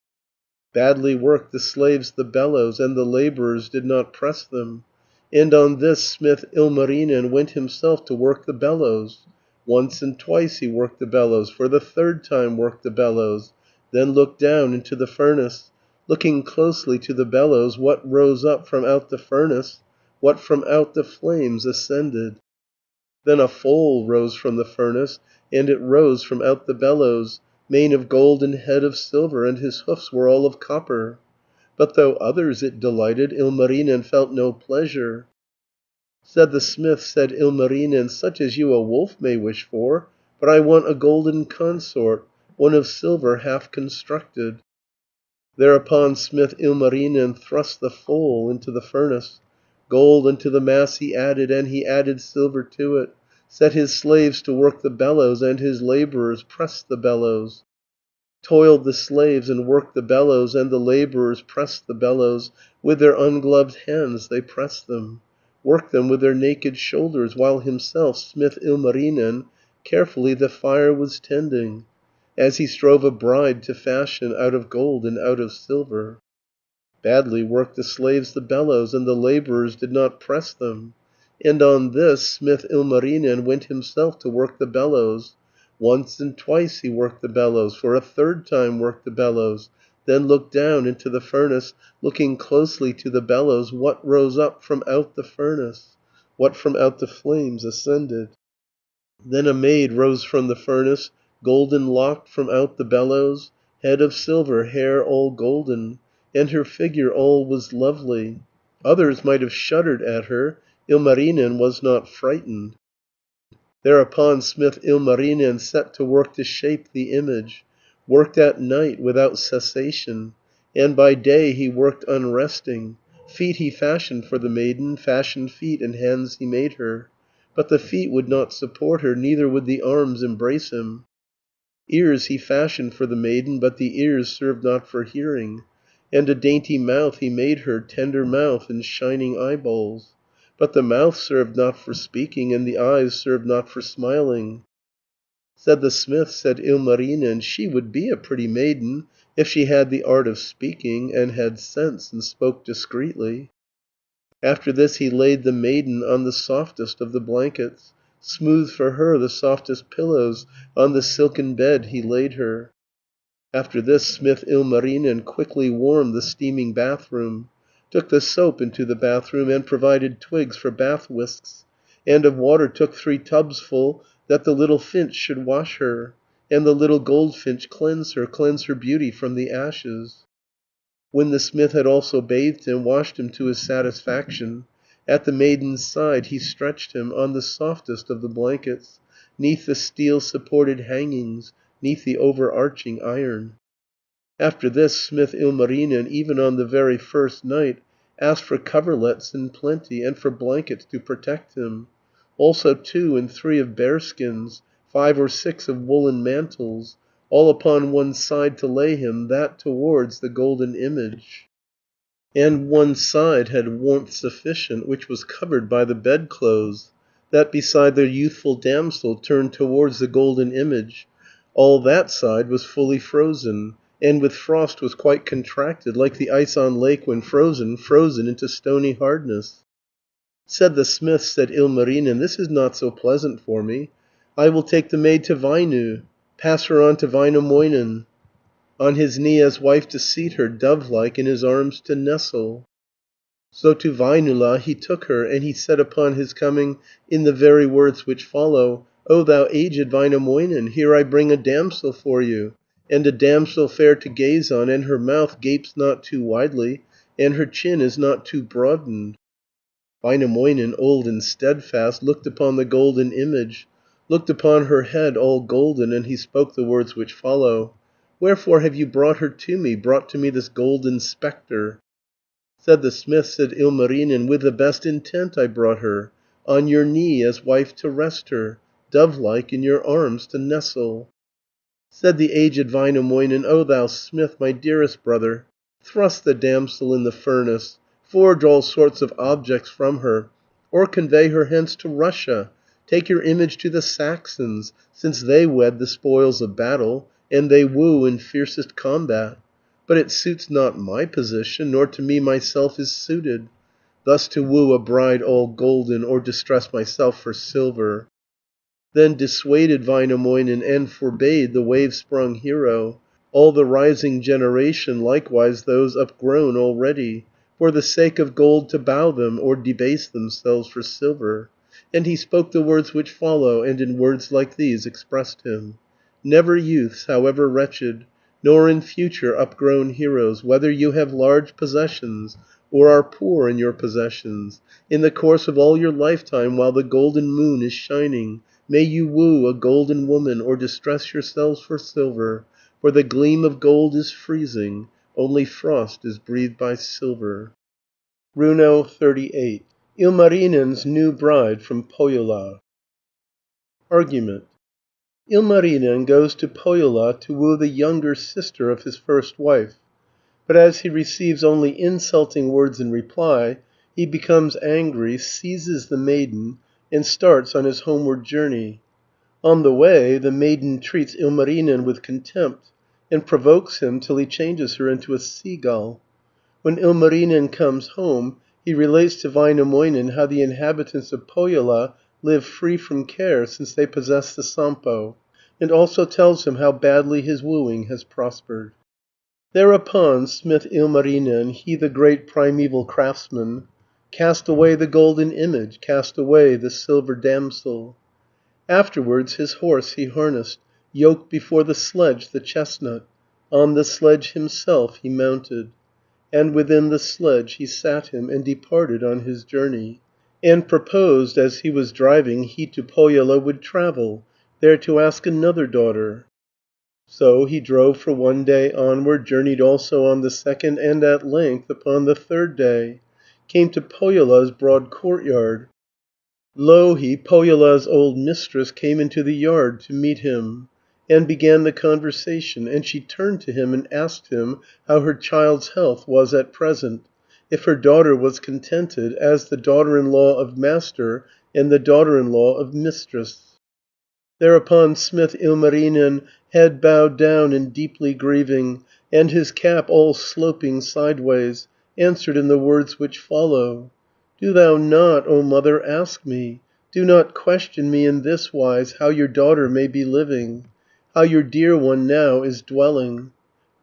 Speaker 3: Badly worked the slaves the bellows, and the labourers did not press them, and on this smith Ilmarinen went himself to work the bellows. Once and twice he worked the bellows, for the third time worked the bellows, then looked down into the furnace, looking closely to the bellows, what rose up from out the furnace, what from out the flames ascended. Then a foal rose from the furnace, and it rose from out the bellows, mane of gold and head of silver, and his hoofs were all of copper. But though others it delighted, Ilmarinen felt no pleasure. Said the smith, said Ilmarinen, such as you a wolf may wish for, but I want a golden consort, one of silver half constructed. Thereupon smith Ilmarinen thrust the foal into the furnace. Gold unto the mass he added, and he added silver to it. Set his slaves to work the bellows, and his labourers pressed the bellows. Toiled the slaves and worked the bellows, and the labourers pressed the bellows. With their ungloved hands they pressed them, worked them with their naked shoulders, while himself, smith Ilmarinen, carefully the fire was tending, as he strove a bride to fashion out of gold and out of silver. Badly worked the slaves the bellows, and the labourers did not press them. And on this smith Ilmarinen went himself to work the bellows. Once and twice he worked the bellows, for a third time worked the bellows, then looked down into the furnace, looking closely to the bellows, what rose up from out the furnace, what from out the flames ascended. Then a maid rose from the furnace, golden locked from out the bellows, head of silver, hair all golden, and her figure all was lovely. Others might have shuddered at her, Ilmarinen was not frightened. Thereupon smith Ilmarinen set to work to shape the image, worked at night without cessation, and by day he worked unresting. Feet he fashioned for the maiden, fashioned feet and hands he made her. But the feet would not support her, neither would the arms embrace him. Ears he fashioned for the maiden, but the ears served not for hearing. And a dainty mouth he made her, tender mouth and shining eyeballs. But the mouth served not for speaking, and the eyes served not for smiling. Said the smith, said Ilmarinen, she would be a pretty maiden, if she had the art of speaking, and had sense, and spoke discreetly. After this he laid the maiden on the softest of the blankets, smoothed for her the softest pillows, on the silken bed he laid her. After this smith Ilmarinen quickly warmed the steaming bathroom, took the soap into the bathroom, and provided twigs for bath whisks, and of water took 3 tubs full, that the little finch should wash her, and the little goldfinch cleanse her beauty from the ashes. When the smith had also bathed him, washed him to his satisfaction, at the maiden's side he stretched him, on the softest of the blankets, 'neath the steel-supported hangings, 'neath the overarching iron. After this smith Ilmarinen, even on the very first night, asked for coverlets in plenty, and for blankets to protect him, also 2 and 3 of bearskins, 5 or 6 of woolen mantles, all upon one side to lay him, that towards the golden image. And one side had warmth sufficient, which was covered by the bedclothes, that beside the youthful damsel turned towards the golden image, all that side was fully frozen, and with frost was quite contracted, like the ice on lake when frozen, frozen into stony hardness. Said the smith, said Ilmarinen, this is not so pleasant for me. I will take the maid to Vainu, pass her on to Väinämöinen, on his knee as wife to seat her, dove-like in his arms to nestle. So to Väinölä he took her, and he said upon his coming, in the very words which follow, O thou aged Väinämöinen, here I bring a damsel for you, and a damsel fair to gaze on, and her mouth gapes not too widely, and her chin is not too broadened. Väinämöinen, old and steadfast, looked upon the golden image, looked upon her head all golden, and he spoke the words which follow. Wherefore have you brought her to me, brought to me this golden spectre? Said the smith, said Ilmarinen, with the best intent I brought her, on your knee as wife to rest her, dove-like in your arms to nestle. Said the aged Väinämöinen, O thou smith, my dearest brother, thrust the damsel in the furnace, forge all sorts of objects from her, or convey her hence to Russia, take your image to the Saxons, since they wed the spoils of battle, and they woo in fiercest combat. But it suits not my position, nor to me myself is suited, thus to woo a bride all golden, or distress myself for silver. Then dissuaded Väinämöinen, and forbade the wave-sprung hero, all the rising generation, likewise those upgrown already, for the sake of gold to bow them, or debase themselves for silver. And he spoke the words which follow, and in words like these expressed him: "Never youths, however wretched, nor in future upgrown heroes, whether you have large possessions, or are poor in your possessions, in the course of all your lifetime while the golden moon is shining, may you woo a golden woman, or distress yourselves for silver, for the gleam of gold is freezing, only frost is breathed by silver." Runo 38. Ilmarinen's new bride from Pohjola. Argument. Ilmarinen goes to Pohjola to woo the younger sister of his first wife, but as he receives only insulting words in reply, he becomes angry, seizes the maiden, and starts on his homeward journey. On the way, the maiden treats Ilmarinen with contempt, and provokes him till he changes her into a seagull. When Ilmarinen comes home, he relates to Väinämöinen how the inhabitants of Pohjola live free from care since they possess the Sampo, and also tells him how badly his wooing has prospered. Thereupon smith Ilmarinen, he the great primeval craftsman, cast away the golden image, cast away the silver damsel. Afterwards his horse he harnessed, yoked before the sledge the chestnut, on the sledge himself he mounted, and within the sledge he sat him, and departed on his journey, and proposed as he was driving he to Pohjola would travel, there to ask another daughter. So he drove for one day onward, journeyed also on the second, and at length upon the third day came to Pohjola's broad courtyard. Louhi, Pohjola's old mistress, came into the yard to meet him, and began the conversation, and she turned to him and asked him how her child's health was at present, if her daughter was contented, as the daughter-in-law of master and the daughter-in-law of mistress. Thereupon smith Ilmarinen, head bowed down and deeply grieving, and his cap all sloping sideways, answered in the words which follow: "Do thou not, O mother, ask me, do not question me in this wise, how your daughter may be living, how your dear one now is dwelling.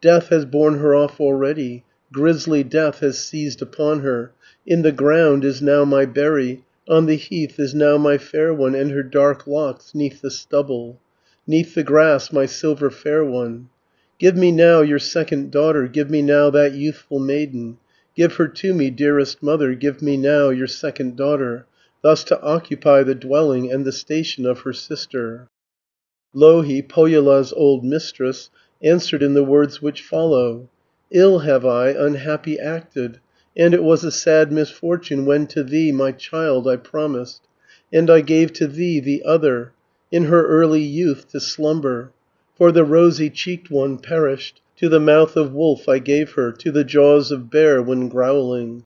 Speaker 3: Death has borne her off already, grisly death has seized upon her. In the ground is now my berry, on the heath is now my fair one, and her dark locks 'neath the stubble, 'neath the grass my silver fair one. Give me now your second daughter, give me now that youthful maiden, give her to me, dearest mother, give me now your second daughter, thus to occupy the dwelling and the station of her sister." Louhi, Pohjola's old mistress, answered in the words which follow: "Ill have I, unhappy acted, and it was a sad misfortune when to thee my child I promised, and I gave to thee the other, in her early youth to slumber. For the rosy-cheeked one perished, to the mouth of wolf I gave her, to the jaws of bear when growling.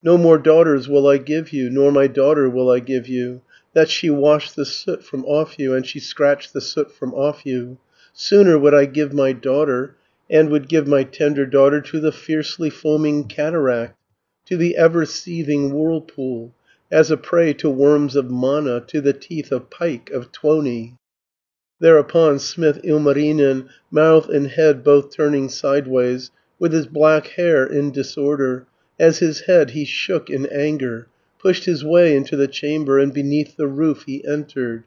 Speaker 3: No more daughters will I give you, nor my daughter will I give you, that she wash the soot from off you, and she scratch the soot from off you. Sooner would I give my daughter, and would give my tender daughter to the fiercely foaming cataract, to the ever-seething whirlpool, as a prey to worms of Mana, to the teeth of pike of Tuoni." Thereupon smith Ilmarinen, mouth and head both turning sideways, with his black hair in disorder, as his head he shook in anger, pushed his way into the chamber, and beneath the roof he entered,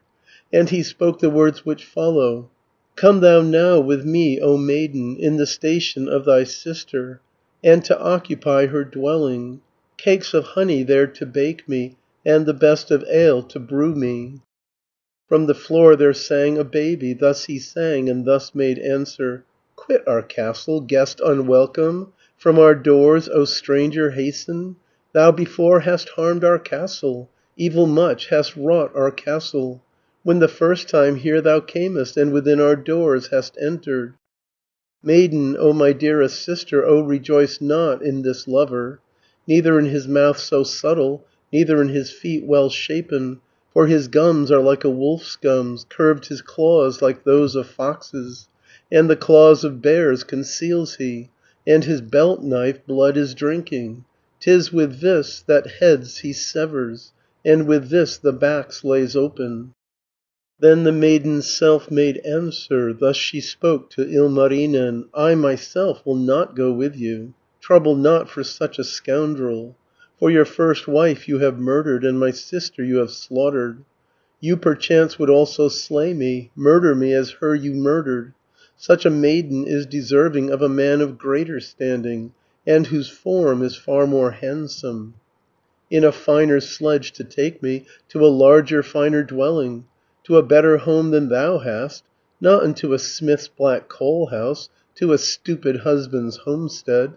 Speaker 3: and he spoke the words which follow: "Come thou now with me, O maiden, in the station of thy sister, and to occupy her dwelling, cakes of honey there to bake me, and the best of ale to brew me." From the floor there sang a baby, thus he sang and thus made answer: "Quit our castle, guest unwelcome, from our doors, O stranger, hasten. Thou before hast harmed our castle, evil much hast wrought our castle, when the first time here thou camest, and within our doors hast entered. Maiden, O my dearest sister, O rejoice not in this lover, neither in his mouth so subtle, neither in his feet well shapen, for his gums are like a wolf's gums, curved his claws like those of foxes, and the claws of bears conceals he, and his belt knife blood is drinking. 'Tis with this that heads he severs, and with this the backs lays open." Then the maiden's self made answer, thus she spoke to Ilmarinen: "I myself will not go with you. Trouble not for such a scoundrel. For your first wife you have murdered, and my sister you have slaughtered. You perchance would also slay me, murder me as her you murdered. Such a maiden is deserving of a man of greater standing, and whose form is far more handsome. In a finer sledge to take me, to a larger, finer dwelling, to a better home than thou hast, not unto a smith's black coal house, to a stupid husband's homestead."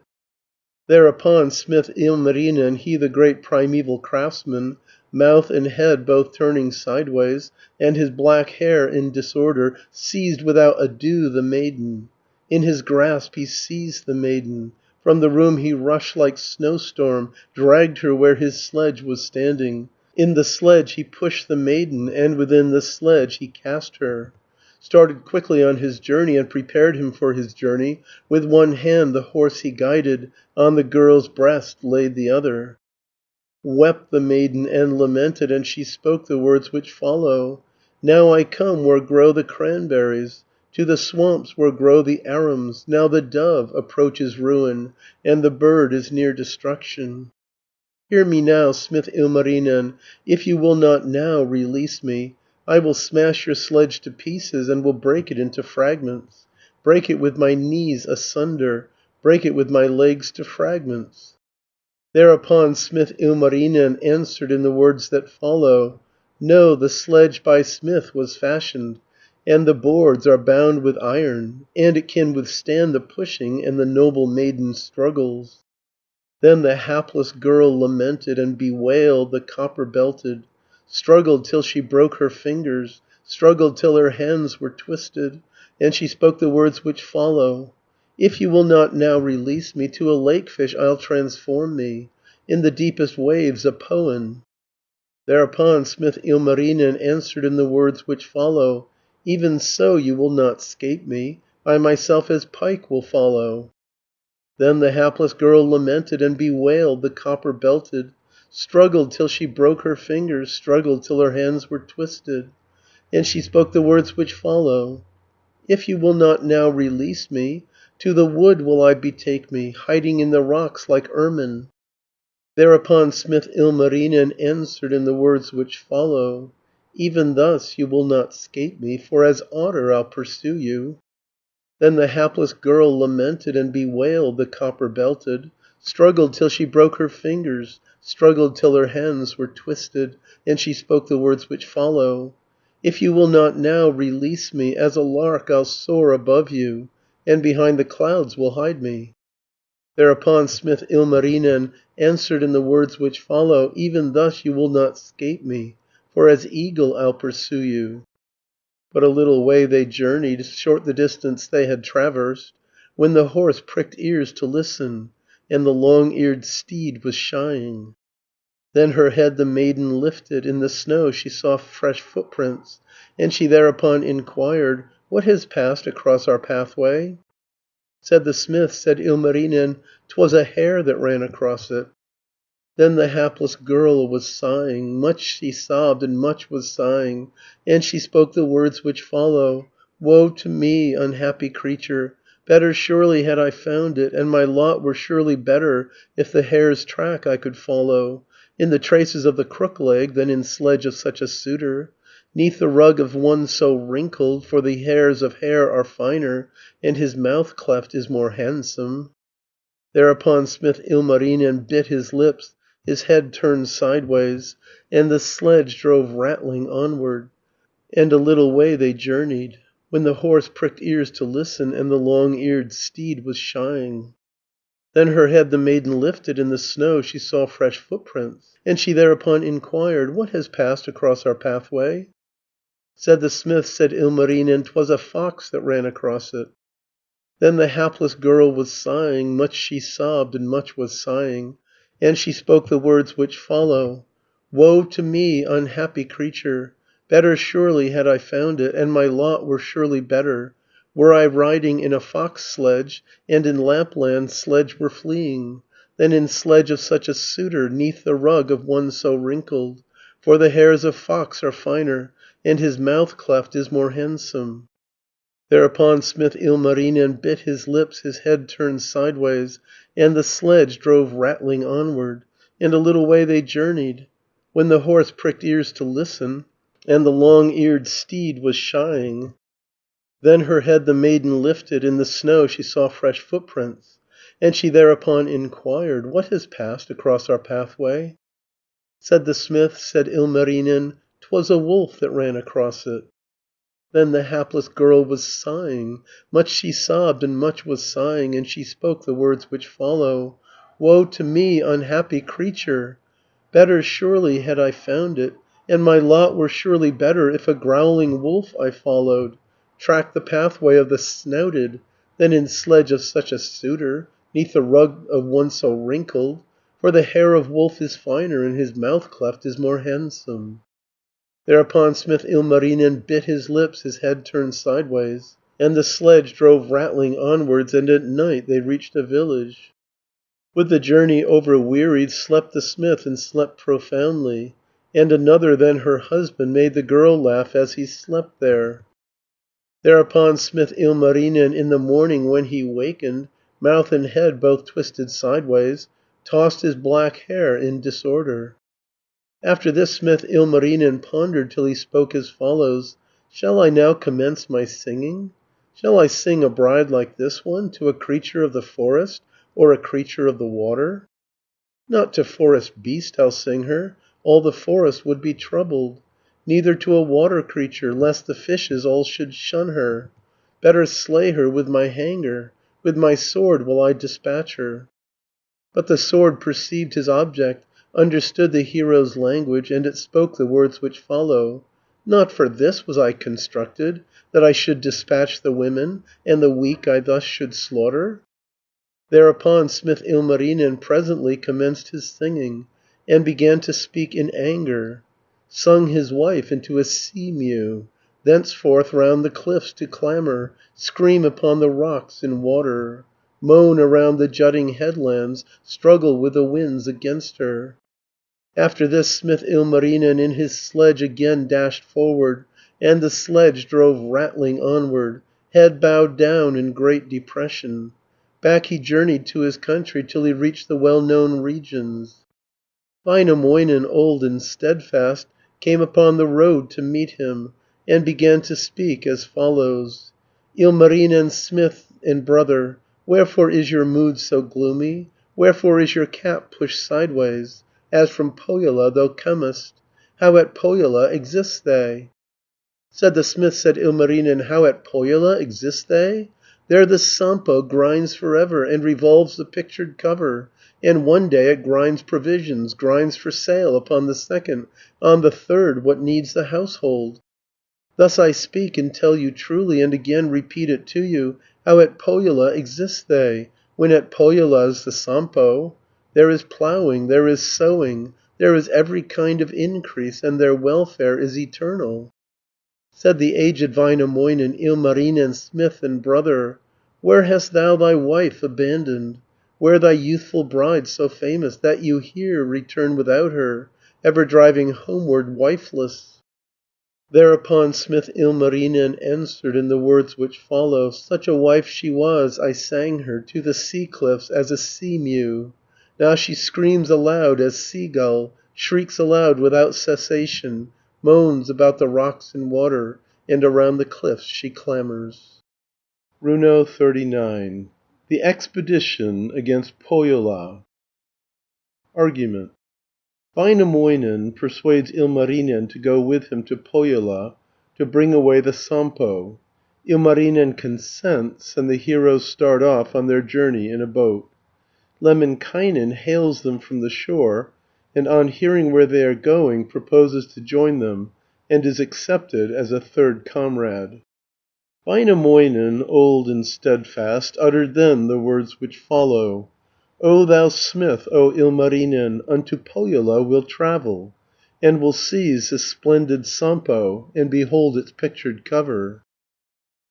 Speaker 3: Thereupon smith Ilmarinen, he the great primeval craftsman, mouth and head both turning sideways, and his black hair in disorder, seized without ado the maiden. In his grasp he seized the maiden. From the room he rushed like snowstorm, dragged her where his sledge was standing. In the sledge he pushed the maiden, and within the sledge he cast her. Started quickly on his journey, and prepared him for his journey. With one hand the horse he guided, on the girl's breast laid the other. Wept the maiden and lamented, and she spoke the words which follow: "Now I come where grow the cranberries, to the swamps where grow the arums. Now the dove approaches ruin, and the bird is near destruction. Hear me now, smith Ilmarinen, if you will not now release me, I will smash your sledge to pieces, and will break it into fragments, break it with my knees asunder, break it with my legs to fragments." Thereupon smith Ilmarinen answered in the words that follow: "No, the sledge by smith was fashioned, and the boards are bound with iron, and it can withstand the pushing and the noble maiden's struggles." Then the hapless girl lamented, and bewailed the copper belted, struggled till she broke her fingers, struggled till her hands were twisted, and she spoke the words which follow: "If you will not now release me, to a lake fish I'll transform me, in the deepest waves a poen." Thereupon smith Ilmarinen answered in the words which follow: "Even so you will not 'scape me, I myself as pike will follow." Then the hapless girl lamented, and bewailed the copper belted, struggled till she broke her fingers, struggled till her hands were twisted, and she spoke the words which follow: "If you will not now release me, to the wood will I betake me, hiding in the rocks like ermine." Thereupon smith Ilmarinen answered in the words which follow: "Even thus you will not 'scape me, for as otter I'll pursue you." Then the hapless girl lamented, and bewailed the copper belted, struggled till she broke her fingers, struggled till her hands were twisted, and she spoke the words which follow: "If you will not now release me, as a lark I'll soar above you, and behind the clouds will hide me." Thereupon smith Ilmarinen answered in the words which follow: "Even thus you will not 'scape me, for as eagle I'll pursue you." But a little way they journeyed, short the distance they had traversed, when the horse pricked ears to listen, and the long-eared steed was shying. Then her head the maiden lifted, in the snow she saw fresh footprints, and she thereupon inquired: "What has passed across our pathway?" Said the smith, said Ilmarinen, "'Twas a hare that ran across it." Then the hapless girl was sighing, much she sobbed and much was sighing, and she spoke the words which follow: "Woe to me, unhappy creature! Better surely had I found it, and my lot were surely better if the hare's track I could follow, in the traces of the crook-leg, than in sledge of such a suitor, 'neath the rug of one so wrinkled, for the hairs of hair are finer, and his mouth cleft is more handsome." Thereupon smith Ilmarinen bit his lips, his head turned sideways, and the sledge drove rattling onward, and a little way they journeyed, when the horse pricked ears to listen, and the long-eared steed was shying. Then her head the maiden lifted, in the snow she saw fresh footprints, and she thereupon inquired: "What has passed across our pathway?" Said the smith, said Ilmarinen, "'Twas a fox that ran across it." Then the hapless girl was sighing, much she sobbed and much was sighing, and she spoke the words which follow: "Woe to me, unhappy creature! Better surely had I found it, and my lot were surely better, were I riding in a fox sledge, and in Lapland sledge were fleeing, than in sledge of such a suitor, 'neath the rug of one so wrinkled, for the hairs of fox are finer, and his mouth cleft is more handsome." Thereupon smith Ilmarinen bit his lips, his head turned sideways, and the sledge drove rattling onward, and a little way they journeyed, when the horse pricked ears to listen, and the long-eared steed was shying. Then her head the maiden lifted, in the snow she saw fresh footprints, and she thereupon inquired, "What has passed across our pathway?" Said the smith, said Ilmarinen, "'Twas a wolf that ran across it." Then the hapless girl was sighing, much she sobbed and much was sighing, and she spoke the words which follow: "Woe to me, unhappy creature! Better surely had I found it, and my lot were surely better if a growling wolf I followed, tracked the pathway of the snouted, than in sledge of such a suitor, 'neath the rug of one so wrinkled, for the hair of wolf is finer, and his mouth cleft is more handsome." Thereupon smith Ilmarinen bit his lips, his head turned sideways, and the sledge drove rattling onwards, and at night they reached a village. With the journey overwearied, slept the smith and slept profoundly, and another than her husband made the girl laugh as he slept there. Thereupon smith Ilmarinen in the morning when he wakened, mouth and head both twisted sideways, tossed his black hair in disorder. After this smith Ilmarinen pondered till he spoke as follows: "Shall I now commence my singing? Shall I sing a bride like this one, to a creature of the forest, or a creature of the water? Not to forest beast I'll sing her, all the forest would be troubled, neither to a water creature, lest the fishes all should shun her. Better slay her with my hanger, with my sword will I dispatch her." But the sword perceived his object, understood the hero's language, and it spoke the words which follow: "Not for this was I constructed, that I should dispatch the women, and the weak I thus should slaughter." Thereupon smith Ilmarinen presently commenced his singing, and began to speak in anger, sung his wife into a sea mew, thenceforth round the cliffs to clamour, scream upon the rocks in water, moan around the jutting headlands, struggle with the winds against her. After this smith Ilmarinen in his sledge again dashed forward, and the sledge drove rattling onward, head bowed down in great depression. Back he journeyed to his country till he reached the well-known regions. Väinämöinen, old and steadfast, came upon the road to meet him, and began to speak as follows: "Ilmarinen, smith and brother, wherefore is your mood so gloomy? Wherefore is your cap pushed sideways? As from Pohjola thou comest, how at Pohjola exist they?" Said the smith, said Ilmarinen, "How at Pohjola exist they? There the Sampo grinds for ever, and revolves the pictured cover, and one day it grinds provisions, grinds for sale, upon the second, on the third, what needs the household. Thus I speak and tell you truly, and again repeat it to you, how at Pohjola exist they, when at Pohjola's the Sampo. There is ploughing, there is sowing, there is every kind of increase, and their welfare is eternal." Said the aged Väinämöinen, Ilmarinen, smith and brother, "Where hast thou thy wife abandoned? Where thy youthful bride so famous, that you here return without her, ever driving homeward wifeless?" Thereupon smith Ilmarinen answered in the words which follow: "Such a wife she was, I sang her to the sea cliffs as a sea mew. Now she screams aloud as sea gull, shrieks aloud without cessation, moans about the rocks and water, and around the cliffs she clamours." Runo 39. The expedition against Pohjola. Argument. Väinämöinen persuades Ilmarinen to go with him to Pohjola to bring away the Sampo. Ilmarinen consents, and the heroes start off on their journey in a boat. Lemminkainen hails them from the shore, and on hearing where they are going, proposes to join them, and is accepted as a third comrade. Väinämöinen, old and steadfast, uttered then the words which follow: "O thou smith, O Ilmarinen, unto Pohjola we'll travel, and will seize the splendid Sampo, and behold its pictured cover."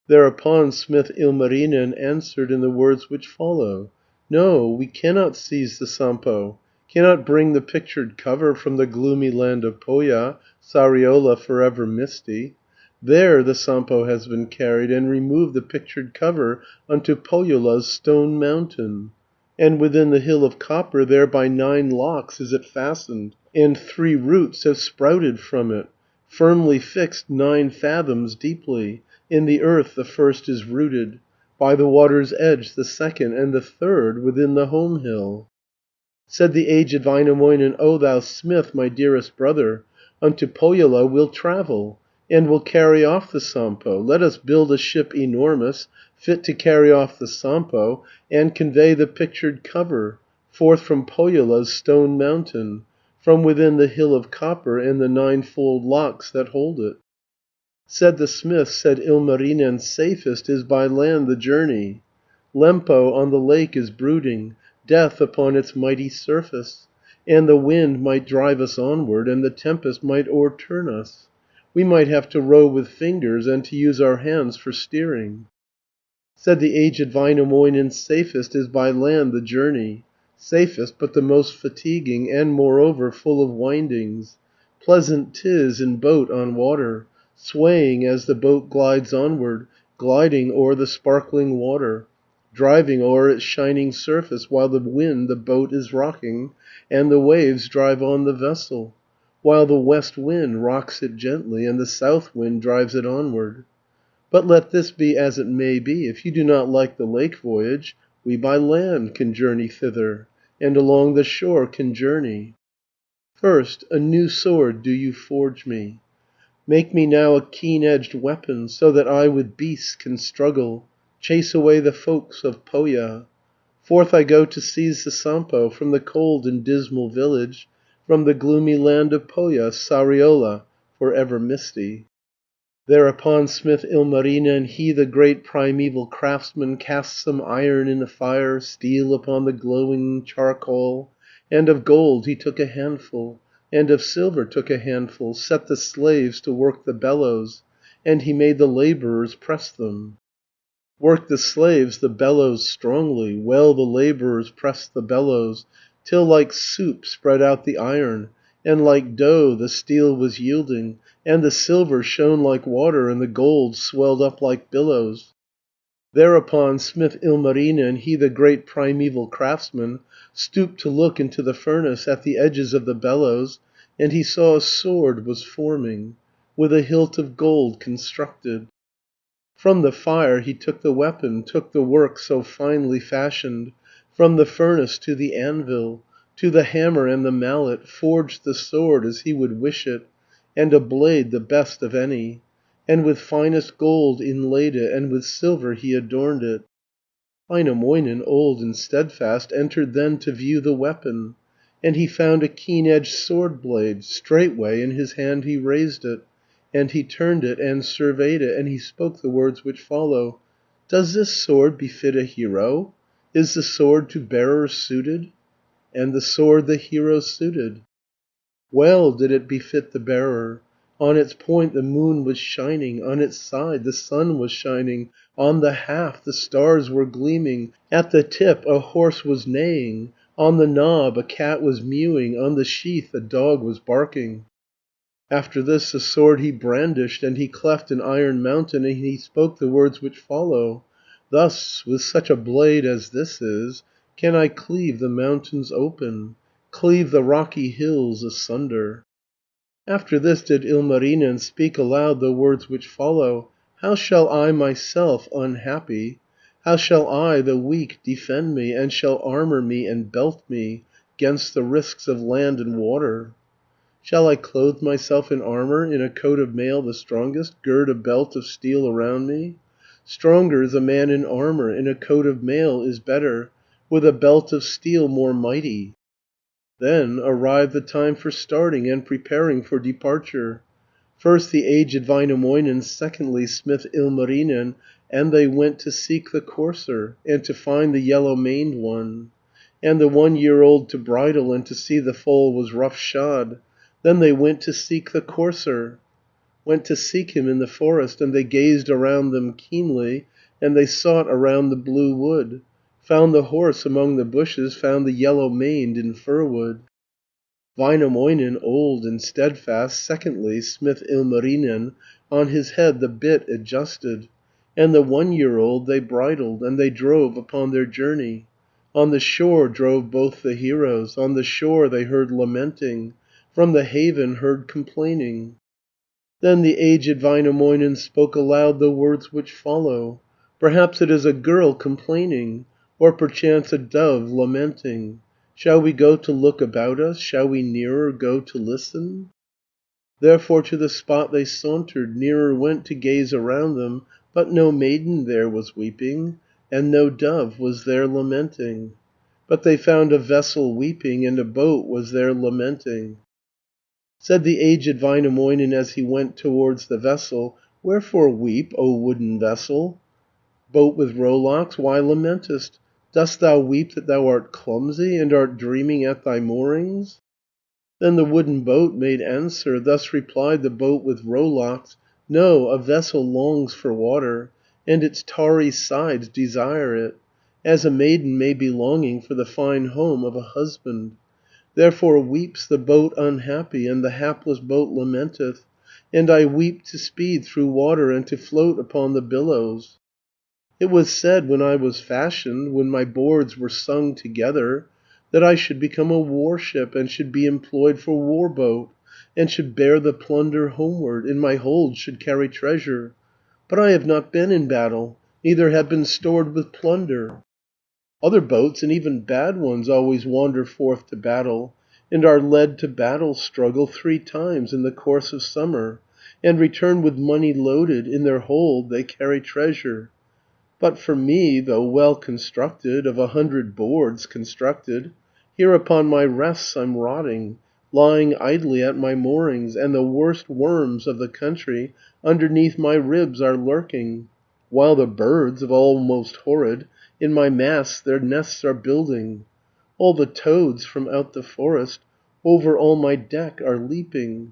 Speaker 3: Thereupon smith Ilmarinen answered in the words which follow: "No, we cannot seize the Sampo. Cannot bring the pictured cover From the gloomy land of Pohja, Sariola for ever misty. There the Sampo has been carried, And removed the pictured cover Unto Pohjola's stone mountain. And within the hill of copper, There by 9 locks is it fastened, And 3 roots have sprouted from it, Firmly fixed 9 fathoms deeply. In the earth the first is rooted, By the water's edge the second, And the third within the home hill. Said the aged Väinämöinen, "O thou smith, my dearest brother, Unto Pohjola we'll travel, And will carry off the Sampo. Let us build a ship enormous, Fit to carry off the Sampo, And convey the pictured cover Forth from Pohjola's stone mountain, From within the hill of copper, And the 9-fold locks that hold it." Said the smith, said Ilmarinen, "Safest is by land the journey. Lempo on the lake is brooding, Death upon its mighty surface, And the wind might drive us onward, And the tempest might o'erturn us. We might have to row with fingers, And to use our hands for steering." Said the aged Väinämöinen, "Safest is by land the journey, Safest, but the most fatiguing, And moreover full of windings. Pleasant 'tis in boat on water, Swaying as the boat glides onward, Gliding o'er the sparkling water, Driving o'er its shining surface, While the wind the boat is rocking, And the waves drive on the vessel, While the west wind rocks it gently, And the south wind drives it onward. But let this be as it may be, If you do not like the lake voyage, We by land can journey thither, And along the shore can journey. First a new sword do you forge me, Make me now a keen-edged weapon, So that I with beasts can struggle, Chase away the folks of Pohja. Forth I go to seize the Sampo, From the cold and dismal village, From the gloomy land of Pohja, Sariola for ever misty." Thereupon smith Ilmarinen, He the great primeval craftsman, Cast some iron in the fire, Steel upon the glowing charcoal, And of gold he took a handful, And of silver took a handful, Set the slaves to work the bellows, And he made the labourers press them. Worked the slaves the bellows strongly, Well the labourers pressed the bellows, Till like soup spread out the iron, And like dough the steel was yielding, And the silver shone like water, And the gold swelled up like billows. Thereupon smith Ilmarinen, He the great primeval craftsman, Stooped to look into the furnace, At the edges of the bellows, And he saw a sword was forming, With a hilt of gold constructed. From the fire he took the weapon, Took the work so finely fashioned, From the furnace to the anvil, To the hammer and the mallet, Forged the sword as he would wish it, And a blade the best of any, And with finest gold inlaid it, And with silver he adorned it. Väinämöinen, old and steadfast, Entered then to view the weapon, And he found a keen-edged sword blade. Straightway in his hand he raised it, And he turned it and surveyed it, And he spoke the words which follow: "Does this sword befit a hero? Is the sword to bearer suited?" And the sword the hero suited. Well did it befit the bearer. On its point the moon was shining, On its side the sun was shining, On the haft the stars were gleaming, At the tip a horse was neighing, On the knob a cat was mewing, On the sheath a dog was barking. After this the sword he brandished, And he cleft an iron mountain, And he spoke the words which follow: "Thus, with such a blade as this is, Can I cleave the mountains open, Cleave the rocky hills asunder." After this did Ilmarinen Speak aloud the words which follow: "How shall I myself, unhappy, How shall I, the weak, defend me, And shall armour me and belt me 'Gainst the risks of land and water? Shall I clothe myself in armour, In a coat of mail the strongest, Gird a belt of steel around me? Stronger is a man in armour, In a coat of mail is better, With a belt of steel more mighty." Then arrived the time for starting, And preparing for departure. First the aged Väinämöinen, Secondly smith Ilmarinen, And they went to seek the courser, And to find the yellow-maned one, And the 1-year-old to bridle, And to see the foal was rough-shod. Then they went to seek the courser, Went to seek him in the forest, And they gazed around them keenly, And they sought around the blue wood. found the horse among the bushes, found the yellow maned in firwood. Väinämöinen, old and steadfast, secondly, smith Ilmarinen, on his head the bit adjusted, and the 1-year-old they bridled, and they drove upon their journey. On the shore drove both the heroes, on the shore they heard lamenting, from the haven heard complaining. Then the aged Väinämöinen spoke aloud the words which follow: "Perhaps it is a girl complaining, or perchance a dove lamenting. Shall we go to look about us? Shall we nearer go to listen?" Therefore to the spot they sauntered, nearer went to gaze around them, but no maiden there was weeping, and no dove was there lamenting. But they found a vessel weeping, and a boat was there lamenting. Said the aged Väinämöinen as he went towards the vessel, "Wherefore weep, O wooden vessel, boat with rowlocks, why lamentest? Dost thou weep that thou art clumsy, and art dreaming at thy moorings?" Then the wooden boat made answer, thus replied the boat with rowlocks, "No, a vessel longs for water, and its tarry sides desire it, as a maiden may be longing for the fine home of a husband. Therefore weeps the boat unhappy, and the hapless boat lamenteth, and I weep to speed through water, and to float upon the billows. It was said when I was fashioned, when my boards were sung together, that I should become a warship, and should be employed for war boat, and should bear the plunder homeward, in my hold should carry treasure. But I have not been in battle, neither have been stored with plunder. Other boats, and even bad ones, always wander forth to battle, and are led to battle struggle 3 times in the course of summer, and return with money loaded, in their hold they carry treasure. But for me, though well constructed, of 100 boards constructed, here upon my rests I'm rotting, lying idly at my moorings, and the worst worms of the country underneath my ribs are lurking, while the birds, of all most horrid, in my masts their nests are building. All the toads from out the forest over all my deck are leaping.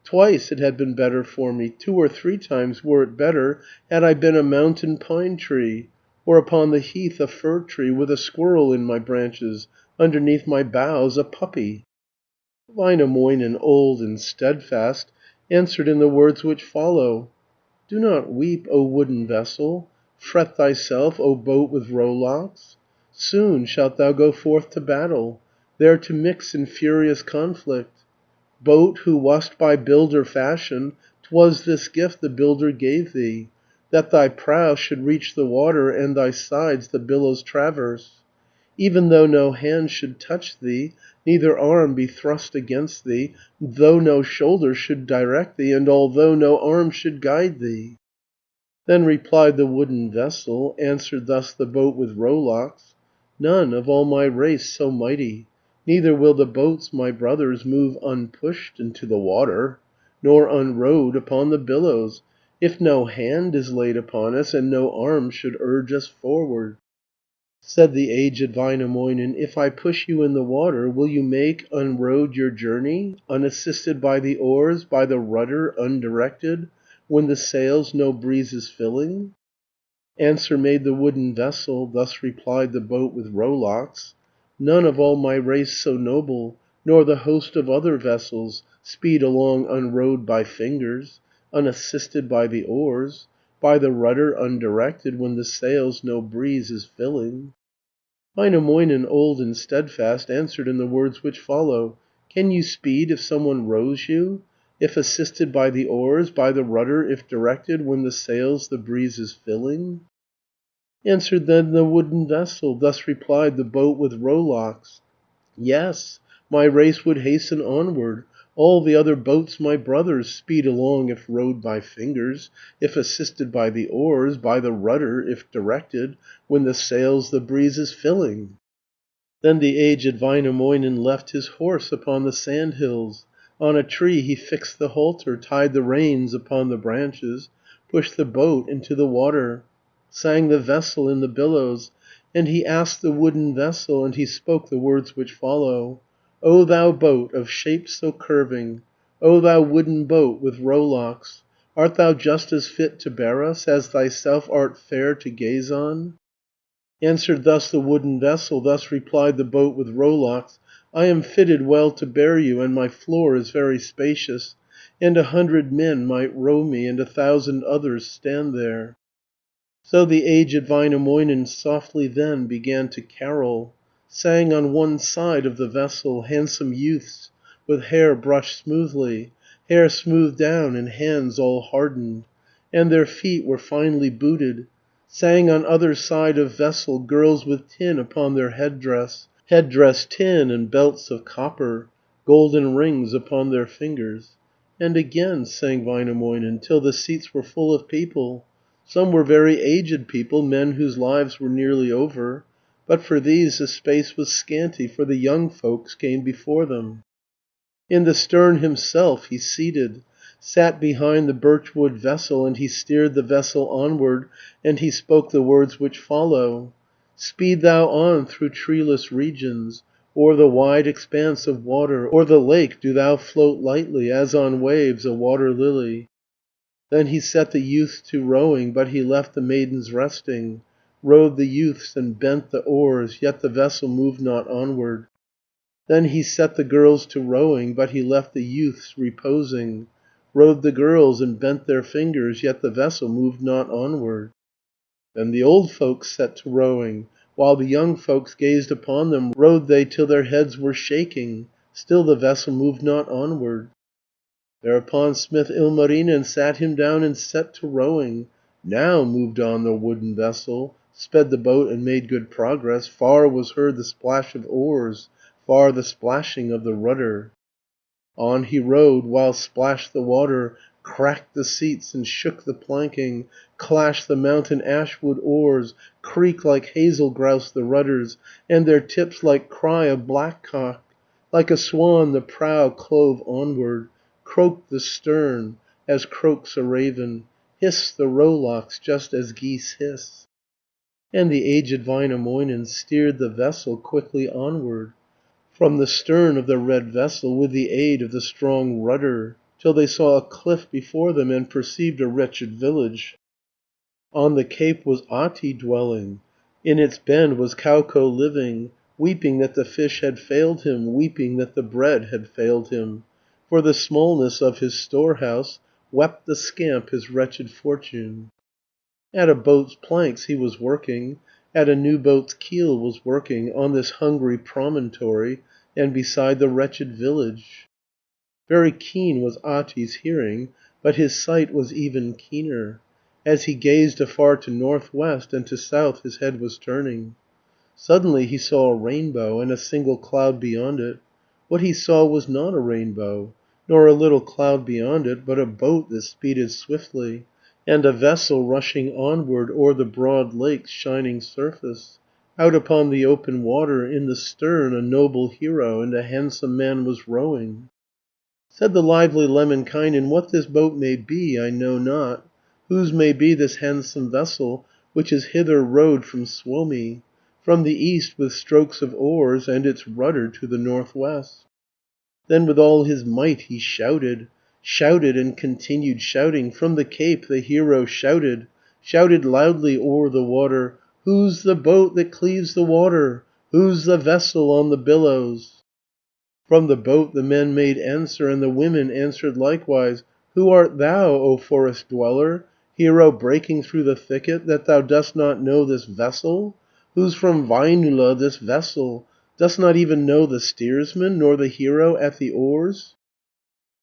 Speaker 3: Twice it had been better for me, 2 or 3 times were it better, had I been a mountain pine tree, or upon the heath a fir tree, with a squirrel in my branches, underneath my boughs a puppy." Väinämöinen, old and steadfast, answered in the words which follow: "Do not weep, O wooden vessel, fret thyself, O boat with rowlocks. Soon shalt thou go forth to battle, there to mix in furious conflict. Boat, who wast by builder fashioned, 'twas this gift the builder gave thee, that thy prow should reach the water, and thy sides the billows traverse. Even though no hand should touch thee, neither arm be thrust against thee, though no shoulder should direct thee, and although no arm should guide thee." Then replied the wooden vessel, answered thus the boat with rowlocks: "None of all my race so mighty, neither will the boats, my brothers, move unpushed into the water, nor unrowed upon the billows, if no hand is laid upon us, and no arm should urge us forward." Said the aged Väinämöinen, "If I push you in the water, will you make, unrowed, your journey, unassisted by the oars, by the rudder, undirected, when the sails no breeze is filling?" Answer made the wooden vessel, thus replied the boat with rowlocks: "None of all my race so noble, nor the host of other vessels, speed along unrowed by fingers, unassisted by the oars, by the rudder undirected, when the sails no breeze is filling." Väinämöinen, old and steadfast, answered in the words which follow: "Can you speed if some one rows you, if assisted by the oars, by the rudder if directed, when the sails the breeze is filling?" Answered then the wooden vessel, thus replied the boat with rowlocks: "Yes, my race would hasten onward, all the other boats my brothers speed along if rowed by fingers, if assisted by the oars, by the rudder if directed, when the sails the breeze is filling." Then the aged Väinämöinen left his horse upon the sandhills, on a tree he fixed the halter, tied the reins upon the branches, pushed the boat into the water, sang the vessel in the billows, and he asked the wooden vessel, and he spoke the words which follow: "O thou boat of shape so curving, O thou wooden boat with rowlocks, art thou just as fit to bear us, as thyself art fair to gaze on?"
Speaker 1: Answered thus the wooden vessel, thus replied the boat with rowlocks: "I am fitted well to bear you, and my floor is very spacious, and 100 men might row me, and 1,000 others stand there." So the aged Väinämöinen softly then began to carol, sang on one side of the vessel, handsome youths with hair brushed smoothly, hair smoothed down and hands all hardened, and their feet were finely booted, sang on other side of vessel, girls with tin upon their headdress tin and belts of copper, golden rings upon their fingers. And again sang Väinämöinen, till the seats were full of people. Some were very aged people, men whose lives were nearly over, but for these the space was scanty, for the young folks came before them. In the stern himself he seated, sat behind the birchwood vessel, and he steered the vessel onward, and he spoke the words which follow: "Speed thou on through treeless regions, o'er the wide expanse of water, o'er the lake do thou float lightly, as on waves a water lily." Then he set the youths to rowing, but he left the maidens resting, rowed the youths and bent the oars, yet the vessel moved not onward. Then he set the girls to rowing, but he left the youths reposing, rowed the girls and bent their fingers, yet the vessel moved not onward. Then the old folks set to rowing, while the young folks gazed upon them, rowed they till their heads were shaking, still the vessel moved not onward. Thereupon smith Ilmarinen sat him down and set to rowing. Now moved on the wooden vessel, sped the boat and made good progress. Far was heard the splash of oars, far the splashing of the rudder. On he rowed, while splashed the water, cracked the seats and shook the planking, clashed the mountain ashwood oars, creak like hazel grouse the rudders, and their tips like cry of blackcock. Like a swan the prow clove onward, croaked the stern as croaks a raven, hissed the rowlocks just as geese hiss. And the aged Väinämöinen steered the vessel quickly onward, from the stern of the red vessel, with the aid of the strong rudder, till they saw a cliff before them, and perceived a wretched village. On the cape was Ahti dwelling, in its bend was Kauko living, weeping that the fish had failed him, weeping that the bread had failed him. For the smallness of his storehouse wept the scamp his wretched fortune. At a boat's planks he was working, at a new boat's keel was working, on this hungry promontory, and beside the wretched village. Very keen was Ahti's hearing, but his sight was even keener. As he gazed afar to northwest, and to south his head was turning. Suddenly he saw a rainbow, and a single cloud beyond it. What he saw was not a rainbow, nor a little cloud beyond it, but a boat that speeded swiftly, and a vessel rushing onward o'er the broad lake's shining surface. Out upon the open water, in the stern, a noble hero and a handsome man was rowing. Said the lively Lemminkainen, "What this boat may be I know not, whose may be this handsome vessel, which is hither rowed from Suomi, from the east with strokes of oars, and its rudder to the northwest." Then with all his might he shouted, shouted and continued shouting. From the cape the hero shouted, shouted loudly o'er the water, "Whose the boat that cleaves the water? Whose the vessel on the billows?" From the boat the men made answer, and the women answered likewise, "Who art thou, O forest dweller, hero breaking through the thicket, that thou dost not know this vessel? Who's from Väinölä this vessel? Dost not even know the steersman, nor the hero at the oars?"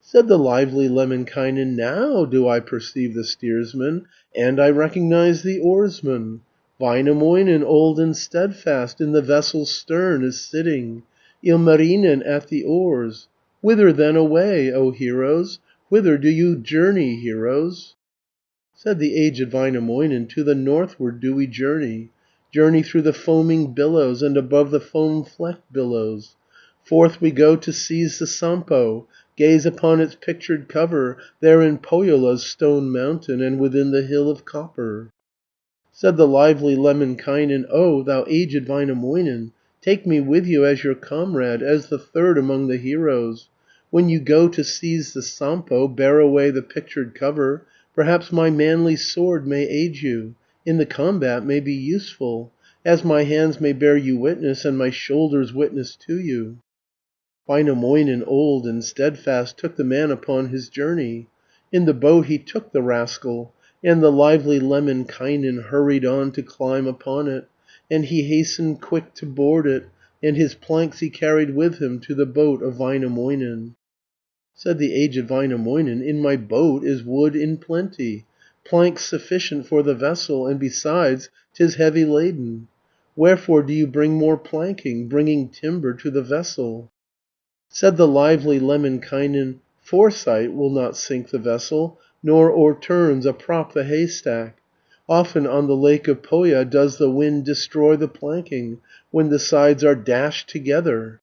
Speaker 1: Said the lively Lemminkainen, "Now do I perceive the steersman, and I recognize the oarsman. Väinämöinen, old and steadfast, in the vessel's stern is sitting, Ilmarinen at the oars. Whither then away, O heroes? Whither do you journey, heroes?" Said the aged Väinämöinen, "To the northward do we journey, journey through the foaming billows, and above the foam-flecked billows. Forth we go to seize the Sampo, gaze upon its pictured cover, there in Pohjola's stone mountain, and within the hill of copper." Said the lively Lemminkainen, "O thou aged Väinämöinen, take me with you as your comrade, as the third among the heroes. When you go to seize the Sampo, bear away the pictured cover. Perhaps my manly sword may aid you, in the combat may be useful.
Speaker 3: as my hands may bear you witness, and my shoulders witness to you." Väinämöinen, old and steadfast, took the man upon his journey. In the boat he took the rascal, and the lively Lemminkainen hurried on to climb upon it, and he hastened quick to board it, and his planks he carried with him to the boat of Väinämöinen. Said the aged Väinämöinen, "In my boat is wood in plenty, planks sufficient for the vessel, and besides 'tis heavy laden. Wherefore do you bring more planking, bringing timber to the vessel?" Said the lively Lemminkainen, "Foresight will not sink the vessel, nor o'erturns a prop the haystack. Often on the lake of Pohja does the wind destroy the planking, when the sides are dashed together."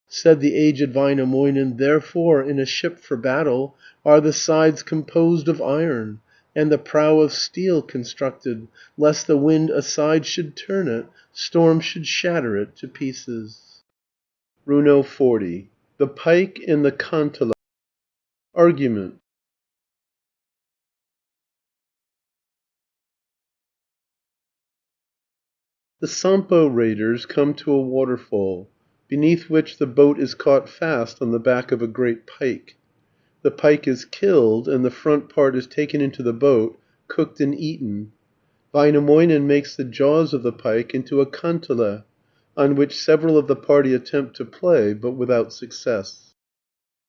Speaker 3: Said the aged Väinämöinen, "Therefore in a ship for battle are the sides composed of iron, and the prow of steel constructed, lest the wind aside should turn it, storm should shatter it to pieces." Runo 40. The pike in the Kantala. Argument. The Sampo raiders come to a waterfall, beneath which the boat is caught fast on the back of a great pike. The pike is killed, and the front part is taken into the boat, cooked and eaten. Väinämöinen makes the jaws of the pike into a kantele, on which several of the party attempt to play, but without success.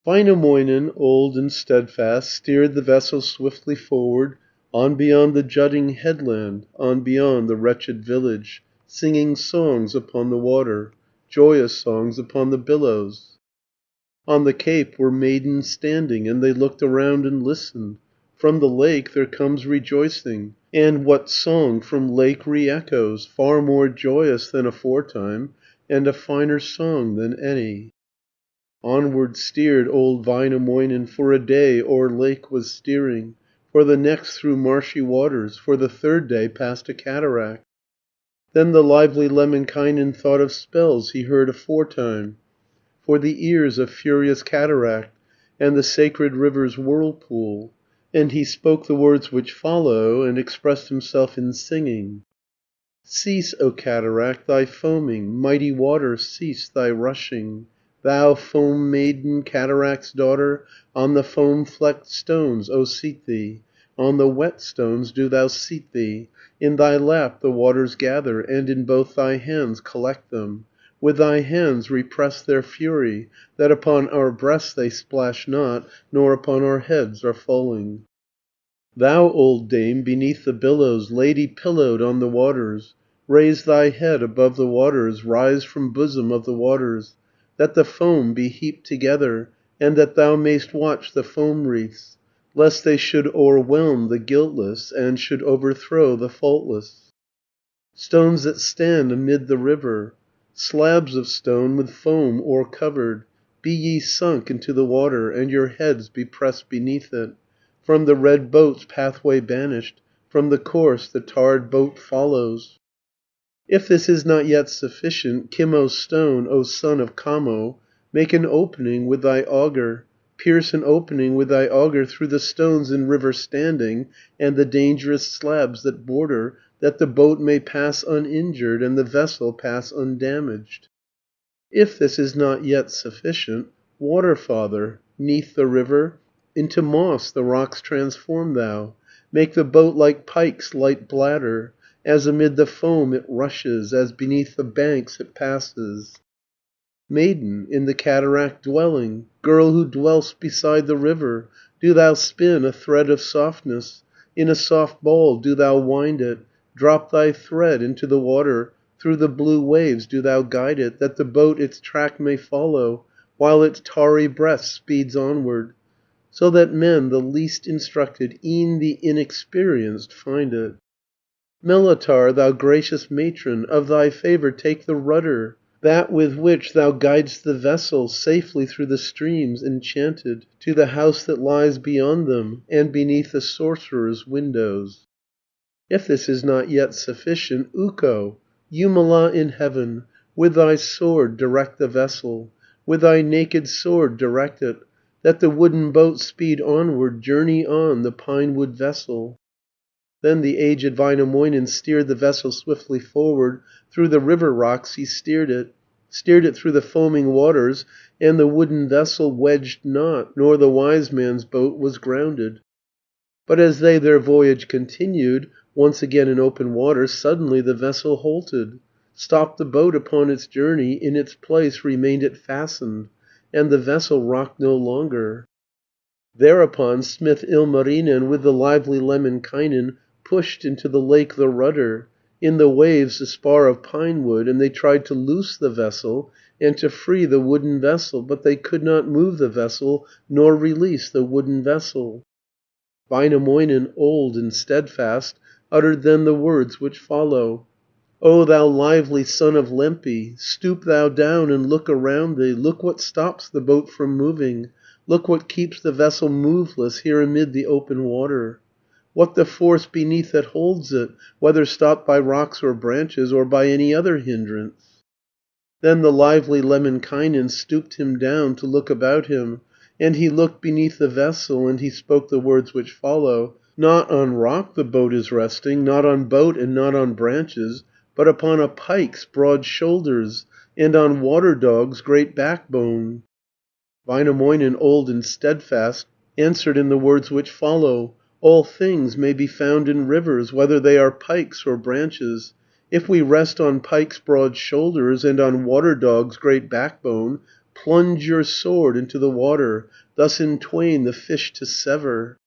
Speaker 3: Väinämöinen, old and steadfast, steered the vessel swiftly forward, on beyond the jutting headland, on beyond the wretched village, singing songs upon the water, joyous songs upon the billows. On the cape were maidens standing, and they looked around and listened. From the lake there comes rejoicing, and what song from lake re-echoes, far more joyous than aforetime, and a finer song than any. Onward steered old Väinämöinen, for a day o'er lake was steering, for the next through marshy waters, for the third day past a cataract. Then the lively Lemminkainen thought of spells he heard aforetime, for the ears of furious cataract, and the sacred river's whirlpool, and he spoke the words which follow, and expressed himself in singing. "Cease, O cataract, thy foaming, mighty water, cease thy rushing. Thou foam maiden, cataract's daughter, on the foam flecked stones, O seat thee, on the wet stones do thou seat thee, in thy lap the waters gather, and in both thy hands collect them. With thy hands repress their fury, that upon our breasts they splash not, nor upon our heads are falling. Thou, old dame, beneath the billows, lady pillowed on the waters, raise thy head above the waters, rise from bosom of the waters, that the foam be heaped together, and that thou mayst watch the foam wreaths, lest they should o'erwhelm the guiltless, and should overthrow the faultless. Stones that stand amid the river, slabs of stone with foam o'ercovered, be ye sunk into the water, and your heads be pressed beneath it. From the red boat's pathway banished, from the course the tarred boat follows. If this is not yet sufficient, Kimo stone, O son of Kamo, make an opening with thy auger, pierce an opening with thy auger through the stones in river standing, and the dangerous slabs that border, that the boat may pass uninjured, and the vessel pass undamaged. If this is not yet sufficient, Water Father, 'neath the river, into moss the rocks transform thou, make the boat like pike's light bladder, as amid the foam it rushes, as beneath the banks it passes. Maiden, in the cataract dwelling, girl who dwell'st beside the river, do thou spin a thread of softness, in a soft ball do thou wind it, drop thy thread into the water, through the blue waves do thou guide it, that the boat its track may follow, while its tarry breast speeds onward, so that men the least instructed, e'en the inexperienced, find it. Melitar, thou gracious matron, of thy favour take the rudder, that with which thou guidest the vessel safely through the streams enchanted, to the house that lies beyond them, and beneath the sorcerer's windows. If this is not yet sufficient, Ukko, Jumala in heaven, with thy sword direct the vessel, with thy naked sword direct it, that the wooden boat speed onward, journey on, the pine wood vessel. Then the aged Väinämöinen steered the vessel swiftly forward, through the river rocks he steered it through the foaming waters, and the wooden vessel wedged not, nor the wise man's boat was grounded. But as they their voyage continued, once again in open water, suddenly the vessel halted, stopped the boat upon its journey, in its place remained it fastened, and the vessel rocked no longer. Thereupon smith Ilmarinen with the lively Lemminkainen pushed into the lake the rudder, in the waves the spar of pine wood, and they tried to loose the vessel, and to free the wooden vessel, but they could not move the vessel, nor release the wooden vessel. Väinämöinen, old and steadfast, uttered then the words which follow: "O thou lively son of Lempi, stoop thou down and look around thee, look what stops the boat from moving, look what keeps the vessel moveless here amid the open water. What the force beneath that holds it, whether stopped by rocks or branches, or by any other hindrance?" Then the lively Lemminkainen stooped him down to look about him, and he looked beneath the vessel, and he spoke the words which follow: "Not on rock the boat is resting, not on boat and not on branches, but upon a pike's broad shoulders, and on water dog's great backbone." Väinämöinen, old and steadfast, answered in the words which follow: "All things may be found in rivers, whether they are pikes or branches. If we rest on pike's broad shoulders, and on water dog's great backbone, plunge your sword into the water, thus in twain the fish to sever."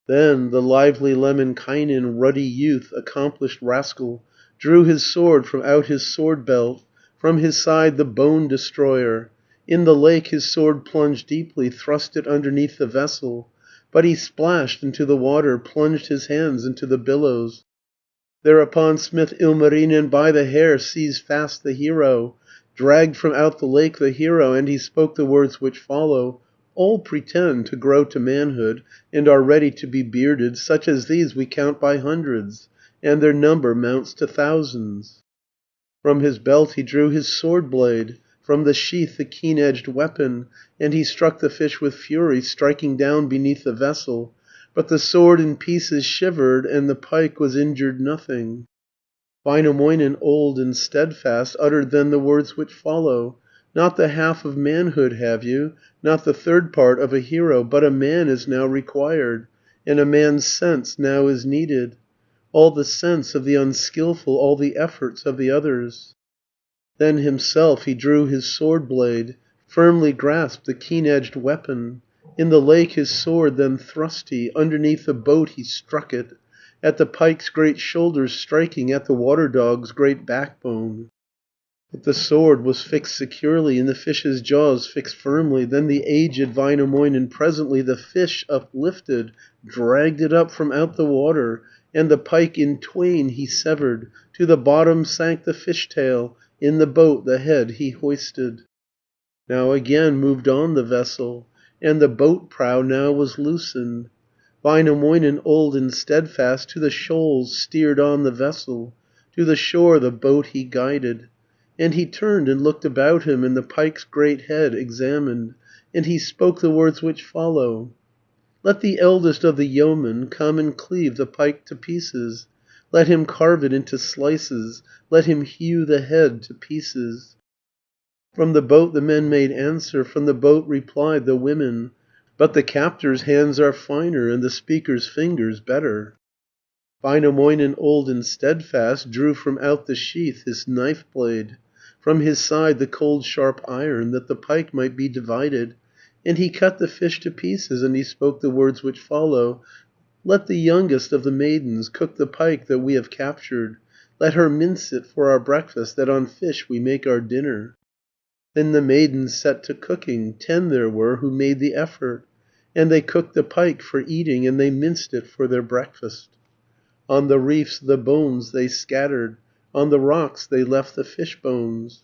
Speaker 3: Then the lively Lemminkainen, ruddy youth, accomplished rascal, drew his sword from out his sword belt, from his side the bone destroyer. In the lake his sword plunged deeply, thrust it underneath the vessel, but he splashed into the water, plunged his hands into the billows. Thereupon smith Ilmarinen by the hair seized fast the hero, dragged from out the lake the hero, and he spoke the words which follow: "All pretend to grow to manhood, and are ready to be bearded. Such as these we count by hundreds, and their number mounts to thousands." From his belt he drew his sword blade, from the sheath the keen-edged weapon, and he struck the fish with fury, striking down beneath the vessel, but the sword in pieces shivered, and the pike was injured nothing. Väinämöinen, old and steadfast, uttered then the words which follow: "Not the half of manhood have you, not the third part of a hero, but a man is now required, and a man's sense now is needed, all the sense of the unskilful, all the efforts of the others." Then himself he drew his sword blade, firmly grasped the keen-edged weapon. In the lake his sword then thrust he, underneath the boat he struck it, at the pike's great shoulders striking, at the water dog's great backbone. But the sword was fixed securely, in the fish's jaws fixed firmly. Then the aged Väinämöinen presently the fish uplifted, dragged it up from out the water, and the pike in twain he severed, to the bottom sank the fish tail, in the boat the head he hoisted. Now again moved on the vessel, and the boat prow now was loosened. Väinämöinen, old and steadfast, to the shoals steered on the vessel, to the shore the boat he guided. And he turned and looked about him, and the pike's great head examined, and he spoke the words which follow: "Let the eldest of the yeomen come and cleave the pike to pieces, let him carve it into slices, let him hew the head to pieces." From the boat the men made answer, from the boat replied the women, "But the captor's hands are finer, and the speaker's fingers better." Väinämöinen, old and steadfast, drew from out the sheath his knife blade, from his side the cold sharp iron, that the pike might be divided, and he cut the fish to pieces, and he spoke the words which follow: "Let the youngest of the maidens cook the pike that we have captured, let her mince it for our breakfast, that on fish we make our dinner." Then the maidens set to cooking, 10 there were who made the effort, and they cooked the pike for eating, and they minced it for their breakfast. On the reefs the bones they scattered, on the rocks they left the fish bones.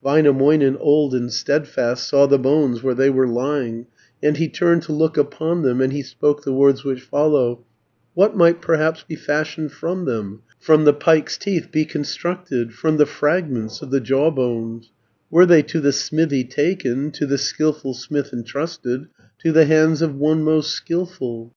Speaker 3: Väinämöinen, old and steadfast, saw the bones where they were lying, and he turned to look upon them, and he spoke the words which follow: "What might perhaps be fashioned from them, from the pike's teeth be constructed, from the fragments of the jawbones? Were they to the smithy taken, to the skilful smith entrusted, to the hands of one most skilful?"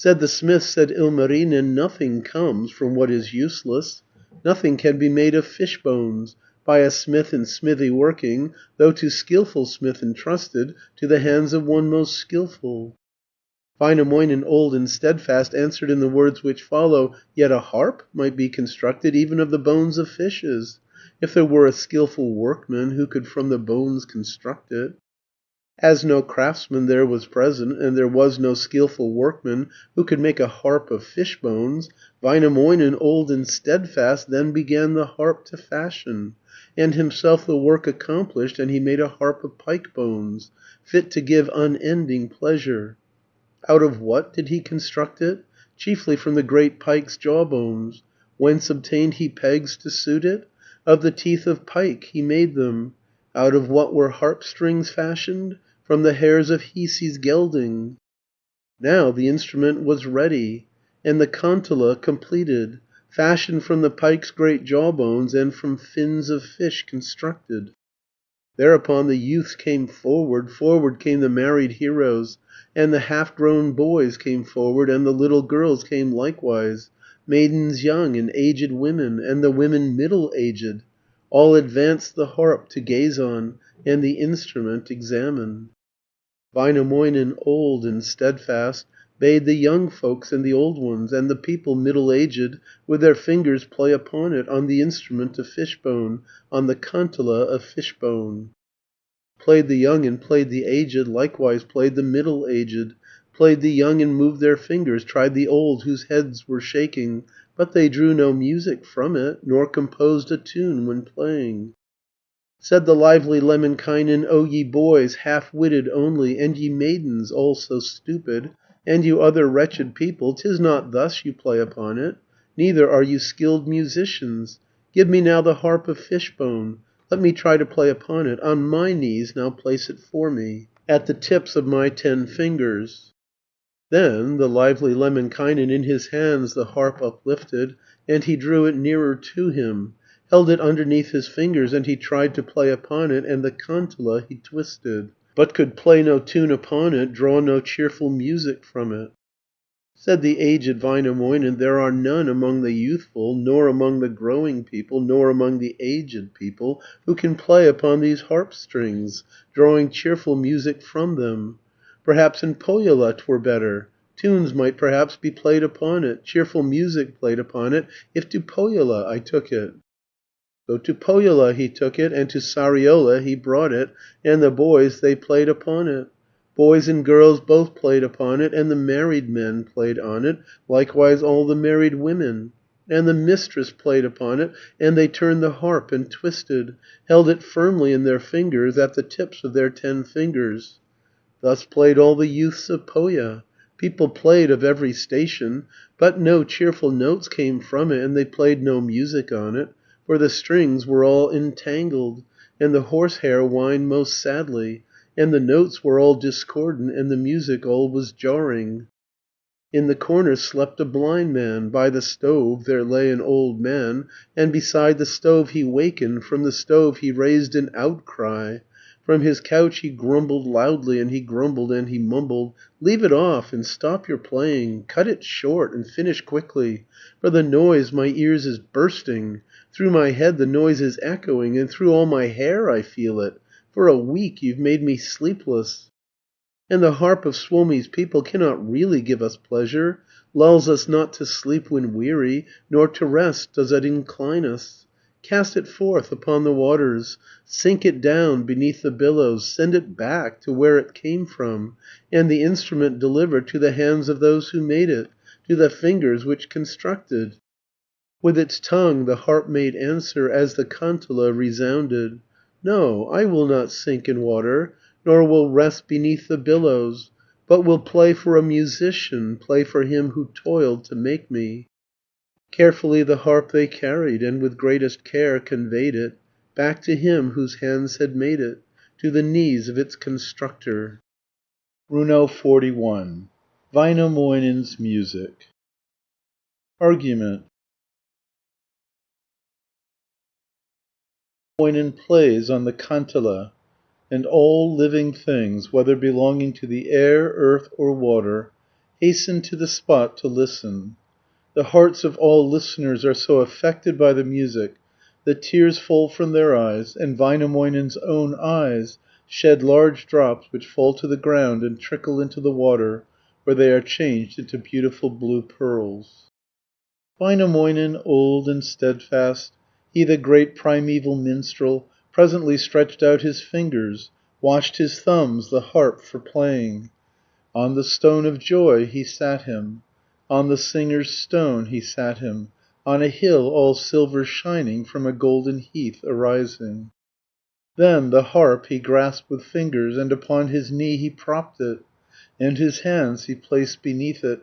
Speaker 3: Said the smith, said Ilmarinen, nothing comes from what is useless, nothing can be made of fish bones, by a smith in smithy working, though to skilful smith entrusted, to the hands of one most skilful. Väinämöinen, old and steadfast, answered in the words which follow: "Yet a harp might be constructed even of the bones of fishes, if there were a skilful workman who could from the bones construct it. As no craftsman there was present, and there was no skilful workman who could make a harp of fish bones, Väinämöinen, old and steadfast, then began the harp to fashion, and himself the work accomplished, and he made a harp of pike bones, fit to give unending pleasure. Out of what did he construct it? Chiefly from the great pike's jawbones. Whence obtained he pegs to suit it? Of the teeth of pike he made them. Out of what were harp strings fashioned? From the hairs of Hiisi's gelding. Now the instrument was ready, and the kantele completed, fashioned from the pike's great jawbones, and from fins of fish constructed. Thereupon the youths came forward, forward came the married heroes, and the half-grown boys came forward, and the little girls came likewise, maidens young, and aged women, and the women middle-aged, all advanced the harp to gaze on, and the instrument examine. Väinämöinen, old and steadfast, bade the young folks and the old ones, and the people middle-aged, with their fingers play upon it, on the instrument of fishbone, on the kantele of fishbone. Played the young and played the aged, likewise played the middle-aged. Played the young and moved their fingers, tried the old whose heads were shaking, but they drew no music from it, nor composed a tune when playing. Said the lively Lemminkainen, "O ye boys, half-witted only, and ye maidens, all so stupid, and you other wretched people, 'tis not thus you play upon it, neither are you skilled musicians. Give me now the harp of fishbone, let me try to play upon it, on my knees now place it for me, at the tips of my 10 fingers." Then the lively Lemminkainen in his hands the harp uplifted, and he drew it nearer to him, held it underneath his fingers, and he tried to play upon it, and the kantele he twisted, but could play no tune upon it, draw no cheerful music from it. Said the aged Väinämöinen, "There are none among the youthful, nor among the growing people, nor among the aged people, who can play upon these harp strings, drawing cheerful music from them. Perhaps in Pohjola 'twere better. Tunes might perhaps be played upon it, cheerful music played upon it, if to Pohjola I took it." So to Pohjola he took it, and to Sariola he brought it, and the boys they played upon it. Boys and girls both played upon it, and the married men played on it, likewise all the married women. And the mistress played upon it, and they turned the harp and twisted, held it firmly in their fingers, at the tips of their 10 fingers. Thus played all the youths of Pohja. People played of every station, but no cheerful notes came from it, and they played no music on it, for the strings were all entangled, and the horsehair whined most sadly, and the notes were all discordant, and the music all was jarring. In the corner slept a blind man, by the stove there lay an old man, and beside the stove he wakened, from the stove he raised an outcry. From his couch he grumbled loudly, and he grumbled and he mumbled, "Leave it off, and stop your playing, cut it short, and finish quickly, for the noise my ears is bursting, through my head the noise is echoing, and through all my hair I feel it. For a week you've made me sleepless. And the harp of Suomi's people cannot really give us pleasure, lulls us not to sleep when weary, nor to rest does it incline us. Cast it forth upon the waters, sink it down beneath the billows, send it back to where it came from, and the instrument deliver to the hands of those who made it, to the fingers which constructed." With its tongue the harp made answer, as the kantele resounded, "No, I will not sink in water, nor will rest beneath the billows, but will play for a musician, play for him who toiled to make me." Carefully the harp they carried, and with greatest care conveyed it back to him whose hands had made it, to the knees of its constructor. Runo 41. Väinämöinen's music. Argument. Väinämöinen plays on the kantele, and all living things, whether belonging to the air, earth, or water,
Speaker 2: hasten to the spot to listen. The hearts of all listeners are so affected by the music that tears fall from their eyes, and Väinämöinen's own eyes shed large drops which fall to the ground and trickle into the water, where they are changed into beautiful blue pearls. Väinämöinen, old and steadfast, he the great primeval minstrel, presently stretched out his fingers, washed his thumbs the harp for playing. On the stone of joy he sat him, on the singer's stone he sat him, on a hill all silver shining, from a golden heath arising. Then the harp he grasped with fingers, and upon his knee he propped it, and his hands he placed beneath it.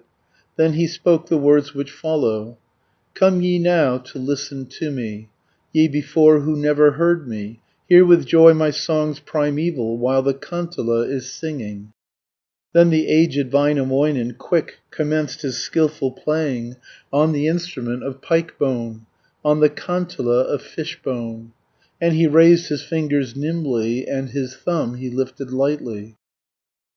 Speaker 2: Then he spoke the words which follow: "Come ye now to listen to me, ye before who never heard me, hear with joy my songs primeval, while the Kantala is singing." Then the aged Väinämöinen quick commenced his skilful playing on the instrument of pike bone, on the kantala of fish bone. And he raised his fingers nimbly, and his thumb he lifted lightly.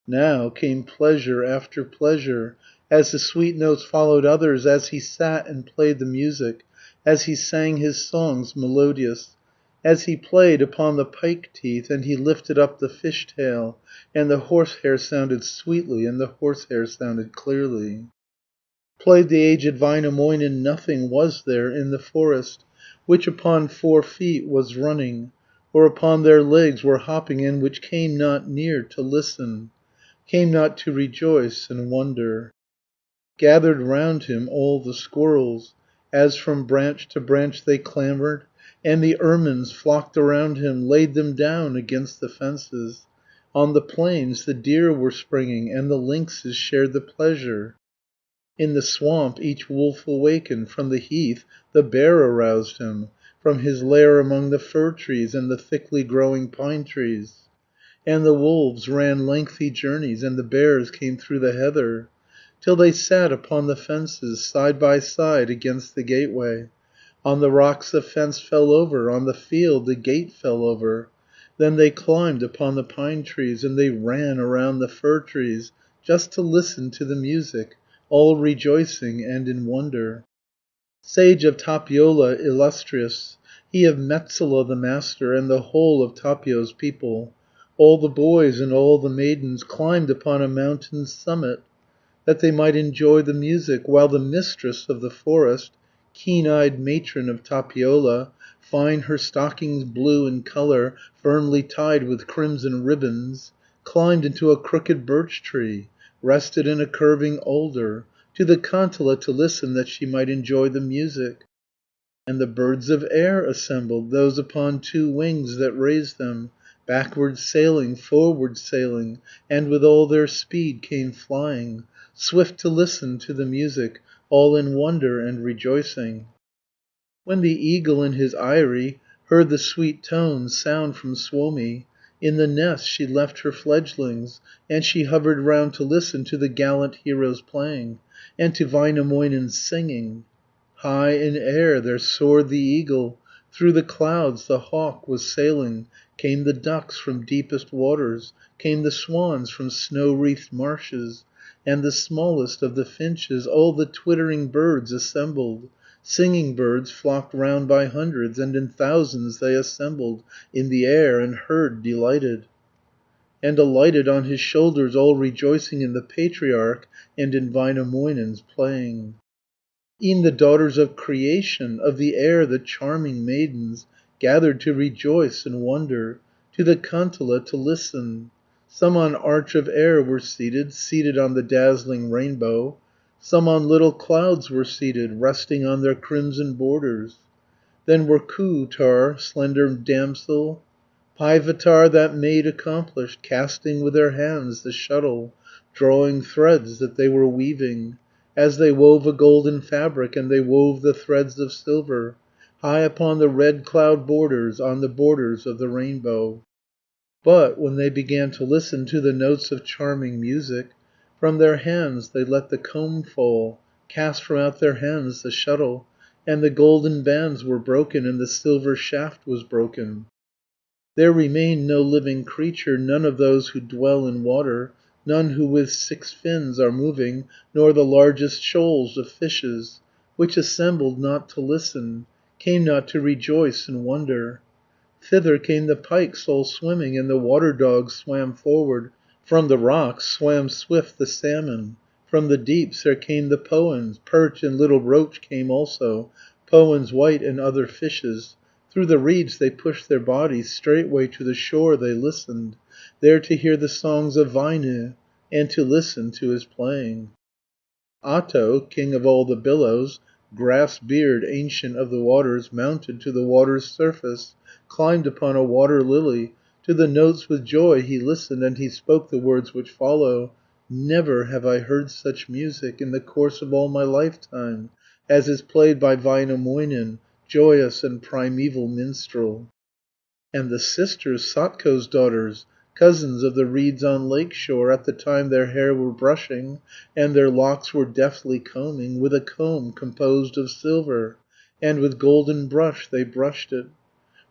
Speaker 2: Now came pleasure after pleasure, as the sweet notes followed others, as he sat and played the music, as he sang his songs melodious. As he played upon the pike teeth, and he lifted up the fish tail, and the horsehair sounded sweetly, and the horsehair sounded clearly. Played the aged Väinämöinen, nothing was there in the forest, which upon 4 feet was running, or upon their legs were hopping, and which came not near to listen, came not to rejoice and wonder. Gathered round him all the squirrels, as from branch to branch they clambered, and the ermines flocked around him, laid them down against the fences. On the plains the deer were springing, and the lynxes shared the pleasure. In the swamp each wolf awakened, from the heath the bear aroused him, from his lair among the fir trees and the thickly growing pine trees. And the wolves ran lengthy journeys, and the bears came through the heather, till they sat upon the fences, side by side against the gateway. On the rocks the fence fell over, on the field the gate fell over. Then they climbed upon the pine trees, and they ran around the fir trees, just to listen to the music, all rejoicing and in wonder. Sage of Tapiola illustrious, he of Metsälä the master, and the whole of Tapio's people, all the boys and all the maidens climbed upon a mountain's summit, that they might enjoy the music, while the mistress of the forest, keen-eyed matron of Tapiola, fine her stockings blue in colour, firmly tied with crimson ribbons, climbed into a crooked birch tree, rested in a curving alder, to the kantala to listen, that she might enjoy the music. And the birds of air assembled, those upon 2 wings that raised them, backward sailing, forward sailing, and with all their speed came flying, swift to listen to the music, all in wonder and rejoicing. When the eagle in his eyrie heard the sweet tones sound from Suomi, in the nest she left her fledglings, and she hovered round to listen to the gallant heroes playing, and to Väinämöinen's singing. High in air there soared the eagle, through the clouds the hawk was sailing, came the ducks from deepest waters, came the swans from snow-wreathed marshes, and the smallest of the finches, all the twittering birds assembled. Singing birds flocked round by hundreds, and in thousands they assembled in the air, and heard delighted. And alighted on his shoulders, all rejoicing in the patriarch and in Väinämöinen's playing. E'en the daughters of creation, of the air the charming maidens, gathered to rejoice and wonder, to the kantala to listen. Some on arch of air were seated, seated on the dazzling rainbow. Some on little clouds were seated, resting on their crimson borders. Then were Kuutar, slender damsel, Päivätär, that maid accomplished, casting with her hands the shuttle, drawing threads that they were weaving, as they wove a golden fabric, and they wove the threads of silver, high upon the red cloud borders, on the borders of the rainbow. But when they began to listen to the notes of charming music, from their hands they let the comb fall, cast from out their hands the shuttle, and the golden bands were broken, and the silver shaft was broken. There remained no living creature, none of those who dwell in water,
Speaker 3: None who with 6 fins are moving, Nor the largest shoals of fishes, Which assembled not to listen, Came not to rejoice and wonder. Thither came the pikes all swimming, And the water dogs swam forward. From the rocks swam swift the salmon, From the deeps there came the powans, Perch and little roach came also, Powans white and other fishes. Through the reeds they pushed their bodies, Straightway to the shore they listened, There to hear the songs of Väinö, And to listen to his playing. Ahto, king of all the billows, Grass beard, ancient of the waters, Mounted to the water's surface, Climbed upon a water lily, To the notes with joy he listened, And he spoke the words which follow: "Never have I heard such music In the course of all my lifetime, As is played by Väinämöinen, Joyous and primeval minstrel." And the sisters, Satko's daughters, Cousins of the reeds on lake shore, At the time their hair were brushing, And their locks were deftly combing, With a comb composed of silver, And with golden brush they brushed it,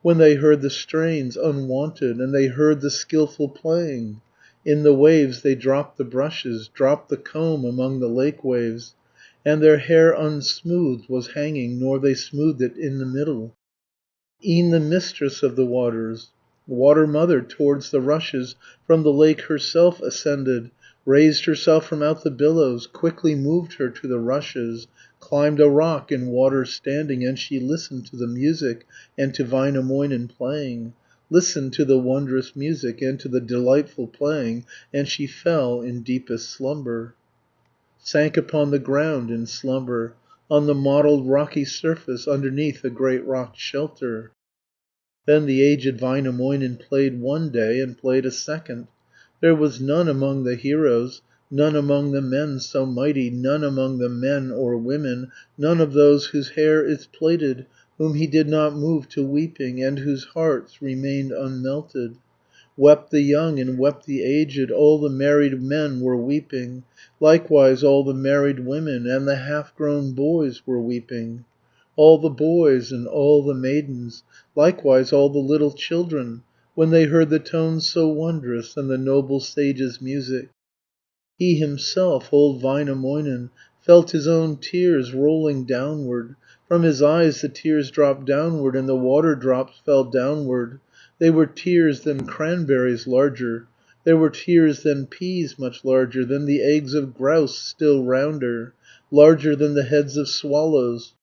Speaker 3: When they heard the strains unwonted, And they heard the skilful playing. In the waves they dropped the brushes, Dropped the comb among the lake waves, And their hair unsmoothed was hanging, Nor they smoothed it in the middle. E'en the mistress of the waters, Water mother towards the rushes, From the lake herself ascended, Raised herself from out the billows, Quickly moved her to the rushes, Climbed a rock in water standing, And she listened to the music, And to Väinämöinen playing, Listened to the wondrous music, And to the delightful playing, And she fell in deepest slumber, Sank upon the ground in slumber, On the mottled rocky surface, Underneath a great rock shelter. Then the aged Väinämöinen played one day, And played a second. There was none among the heroes, None among the men so mighty, None among the men or women, None of those whose hair is plaited, Whom he did not move to weeping, And whose hearts remained unmelted. Wept the young and wept the aged, All the married men were weeping, Likewise all the married women, And the half grown boys were weeping. All the boys and all the maidens, Likewise all the little children, When they heard the tones so wondrous, And the noble sage's music. He himself, old Väinämöinen, Felt his own tears rolling downward, From his eyes the tears dropped downward, And the water drops fell downward. They were tears than cranberries larger, There were tears than peas much larger, Than the eggs of grouse still rounder, Larger than the heads of swallows.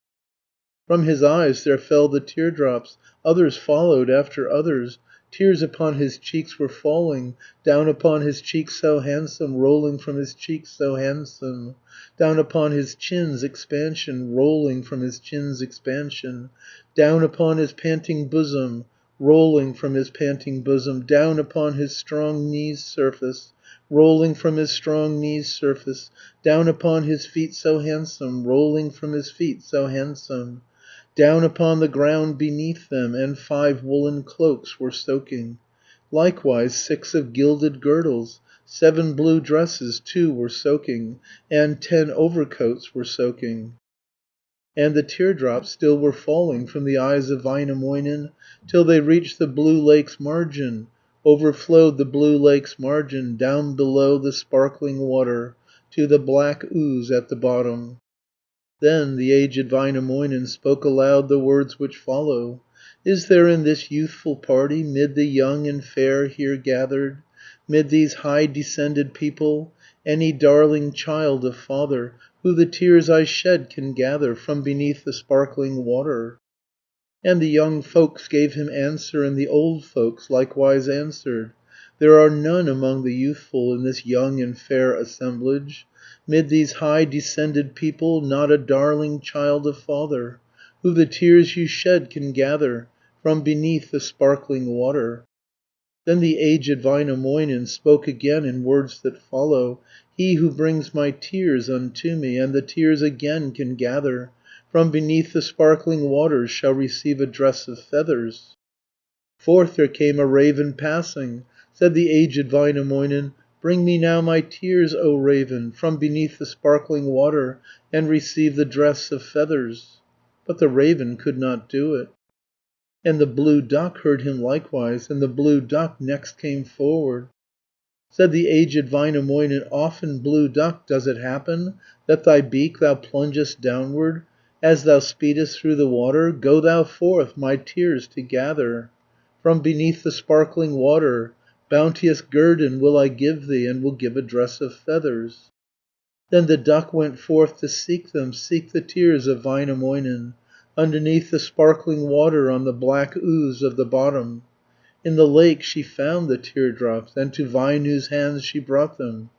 Speaker 3: From his eyes there fell the teardrops, Others followed after others. Tears upon his cheeks were falling, Down upon his cheeks so handsome, Rolling from his cheeks so handsome, Down upon his chin's expansion, Rolling from his chin's expansion, Down upon his panting bosom, Rolling from his panting bosom, Down upon his strong knees' surface, Rolling from his strong knees' surface, Down upon his feet so handsome, Rolling from his feet so handsome. Down upon the ground beneath them, And 5 woolen cloaks were soaking, Likewise 6 of gilded girdles, 7 blue dresses 2 were soaking, And 10 overcoats were soaking. And the teardrops still were falling From the eyes of Väinämöinen, Till they reached the blue lake's margin, Overflowed the blue lake's margin, Down below the sparkling water, To the black ooze at the bottom. Then the aged Väinämöinen Spoke aloud the words which follow: "Is there in this youthful party, Mid the young and fair here gathered, Mid these high descended people, Any darling child of father, Who the tears I shed can gather From beneath the sparkling water?" And the young folks gave him answer, And the old folks likewise answered: "There are none among the youthful, In this young and fair assemblage, Mid these high descended people, Not a darling child of father, Who the tears you shed can gather From beneath the sparkling water." Then the aged Väinämöinen Spoke again in words that follow: "He who brings my tears unto me, And the tears again can gather, From beneath the sparkling waters, Shall receive a dress of feathers." Forth there came a raven passing, Said the aged Väinämöinen, "Bring me now my tears, O raven, From beneath the sparkling water, And receive the dress of feathers." But the raven could not do it. And the blue duck heard him likewise, And the blue duck next came forward.
Speaker 1: Said the aged Väinämöinen, "Often, blue duck, does it happen, that thy beak thou plungest downward, as thou speedest through the water? Go thou forth my tears to gather, from beneath the sparkling water. Bounteous guerdon will I give thee, and will give a dress of feathers." Then the duck went forth to seek them, seek the tears of Väinämöinen, underneath the sparkling water, on the black ooze of the bottom. In the lake she found the teardrops, and to Väinö's hands she brought them,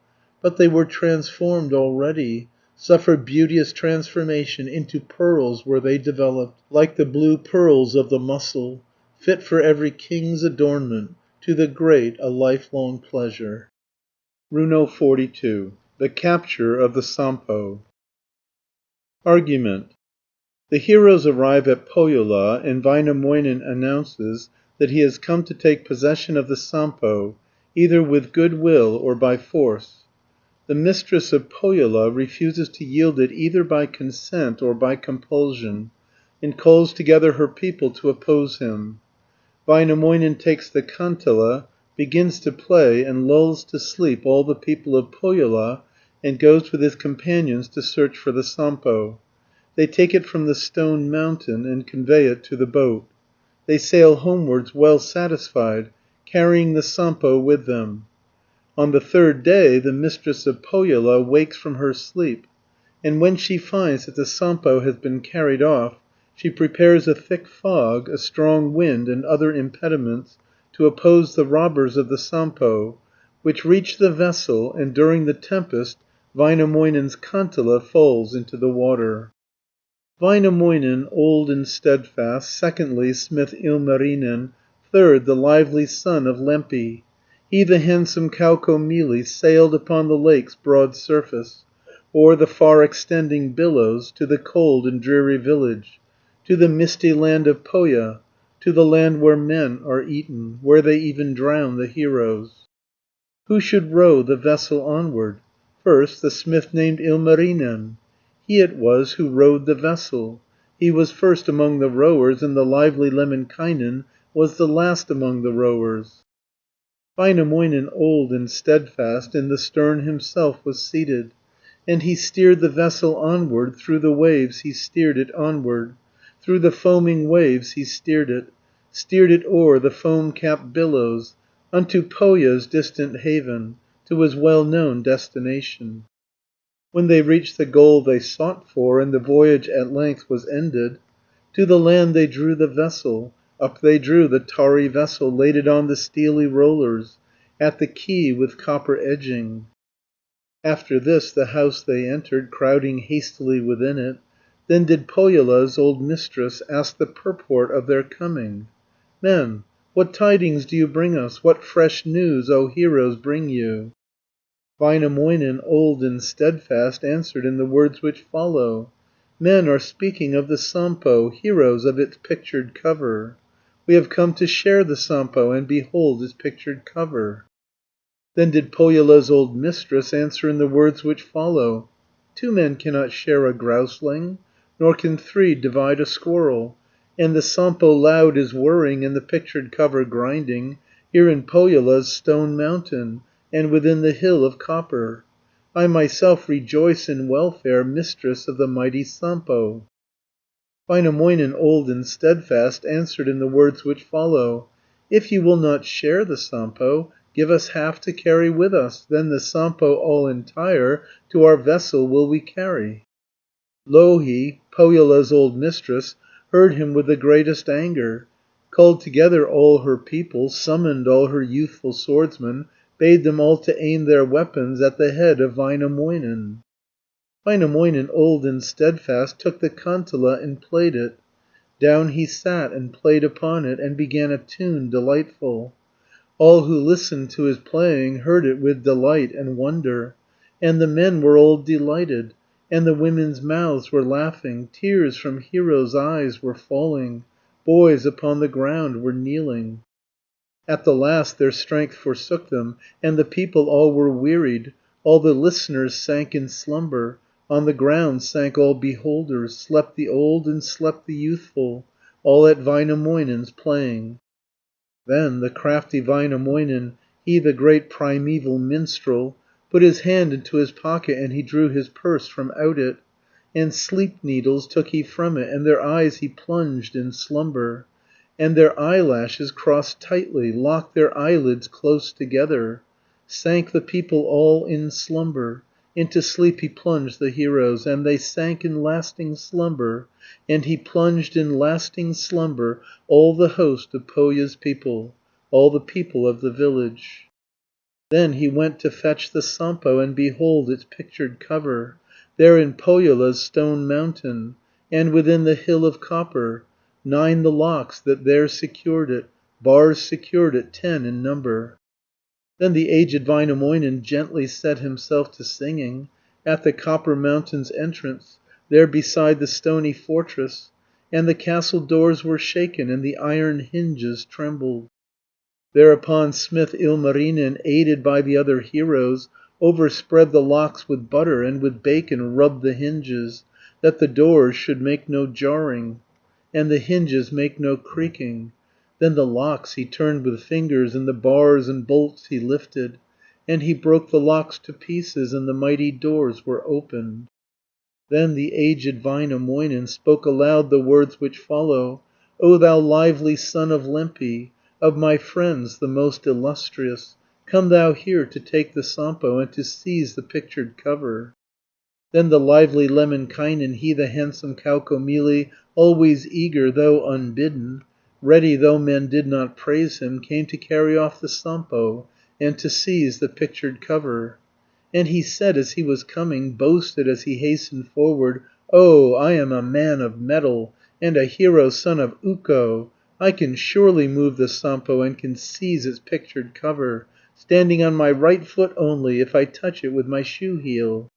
Speaker 1: but they were transformed already, suffered beauteous transformation, into pearls were they developed, like the blue pearls of the mussel, fit for every king's adornment, to the great a lifelong pleasure. Runo 42. The capture of the Sampo. Argument. The heroes arrive at Pohjola, and Väinämöinen announces that he has come to take possession of the Sampo, either with good will or by force. The mistress of Pohjola refuses to yield it either by consent or by compulsion, and calls together her people to oppose him. Väinämöinen takes the kantele, begins to play, and lulls to sleep all the people of Pohjola, and goes with his companions to search for the Sampo. They take it from the stone mountain, and convey it to the boat. They sail homewards well satisfied, carrying the Sampo with them. On the third day the mistress of Pohjola wakes from her sleep, and when she finds that the Sampo has been carried off, she prepares a thick fog, a strong wind, and other impediments, to oppose the robbers of the Sampo, which reach the vessel, and during the tempest Väinämöinen's kantele falls into the water. Väinämöinen, old and steadfast; secondly, smith Ilmarinen; third, the lively son of Lempi. He, the handsome Kaukomieli, sailed upon the lake's broad surface, o'er the far extending billows, to the cold and dreary village, to the misty land of Pohja, to the land where men are eaten, where they even drown the heroes. Who should row the vessel onward? First, the smith named Ilmarinen. He it was who rowed the vessel. He was first among the rowers, and the lively Lemminkainen was the last among the rowers. Väinämöinen, old and steadfast, in the stern himself was seated, and he steered the vessel onward, through the waves he steered it onward, through the foaming waves he steered it o'er the foam-capped billows, unto Pohja's distant haven, to his well-known destination. When they reached the goal they sought for, and the voyage at length was ended, to the land they drew the vessel, up they drew the tarry vessel, laid it on the steely rollers, at the quay with copper edging. After this the house they entered, crowding hastily within it. Then did Pohjola's old mistress ask the purport of their coming. "Men, what tidings do you bring us? What fresh news, O heroes, bring you?" Väinämöinen, old and steadfast, answered in the words which follow: "Men are speaking of the Sampo, heroes of its pictured cover. We have come to share the Sampo, and behold its pictured cover." Then did Pohjola's old mistress answer in the words which follow: "Two men cannot share a grouseling, nor can three divide a squirrel, and the Sampo loud is whirring, and the pictured cover grinding, here in Pohjola's stone mountain, and within the hill of copper. I myself rejoice in welfare, mistress of the mighty Sampo." Väinämöinen, old and steadfast, answered in the words which follow: "If you will not share the Sampo, give us half to carry with us, then the Sampo all entire to our vessel will we carry." Louhi, Pohjola's old mistress, heard him with the greatest anger, called together all her people, summoned all her youthful swordsmen, bade them all to aim their weapons at the head of Väinämöinen. Väinämöinen, old and steadfast, took the kantele and played it. Down he sat and played upon it, and began a tune delightful. All who listened to his playing heard it with delight and wonder, and the men were all delighted, and the women's mouths were laughing, tears from heroes' eyes were falling, boys upon the ground were kneeling. At the last their strength forsook them, and the people all were wearied, all the listeners sank in slumber, on the ground sank all beholders, slept the old and slept the youthful, all at Väinämöinen's playing. Then the crafty Väinämöinen,
Speaker 3: he the great primeval minstrel, put his hand into his pocket, and he drew his purse from out it, and sleep needles took he from it, and their eyes he plunged in slumber, and their eyelashes crossed tightly, locked their eyelids close together. Sank the people all in slumber, into sleep he plunged the heroes, and they sank in lasting slumber, and he plunged in lasting slumber all the host of Pohja's people, all the people of the village. Then he went to fetch the Sampo, and behold its pictured cover, there in Pohjola's stone mountain, and within the hill of copper, 9 the locks that there secured it, bars secured it 10 in number. Then the aged Väinämöinen gently set himself to singing, at the copper mountain's entrance, there beside the stony fortress, and the castle doors were shaken, and the iron hinges trembled. Thereupon smith Ilmarinen, aided by the other heroes, overspread the locks with butter, and with bacon rubbed the hinges, that the doors should make no jarring, and the hinges make no creaking. Then the locks he turned with fingers, and the bars and bolts he lifted, and he broke the locks to pieces, and the mighty doors were opened. Then the aged Väinämöinen spoke aloud the words which follow: "O thou lively son of Lempi, of my friends the most illustrious, come thou here to take the Sampo, and to seize the pictured cover." Then the lively Lemminkainen, he the handsome Kaukomieli, always eager though unbidden, ready though men did not praise him, came to carry off the Sampo, and to seize the pictured cover. And he said as he was coming, boasted as he hastened forward, "Oh, I am a man of mettle, and a hero son of Ukko. I can surely move the Sampo, and can seize its pictured cover, standing on my right foot only, if I touch it with my shoe heel."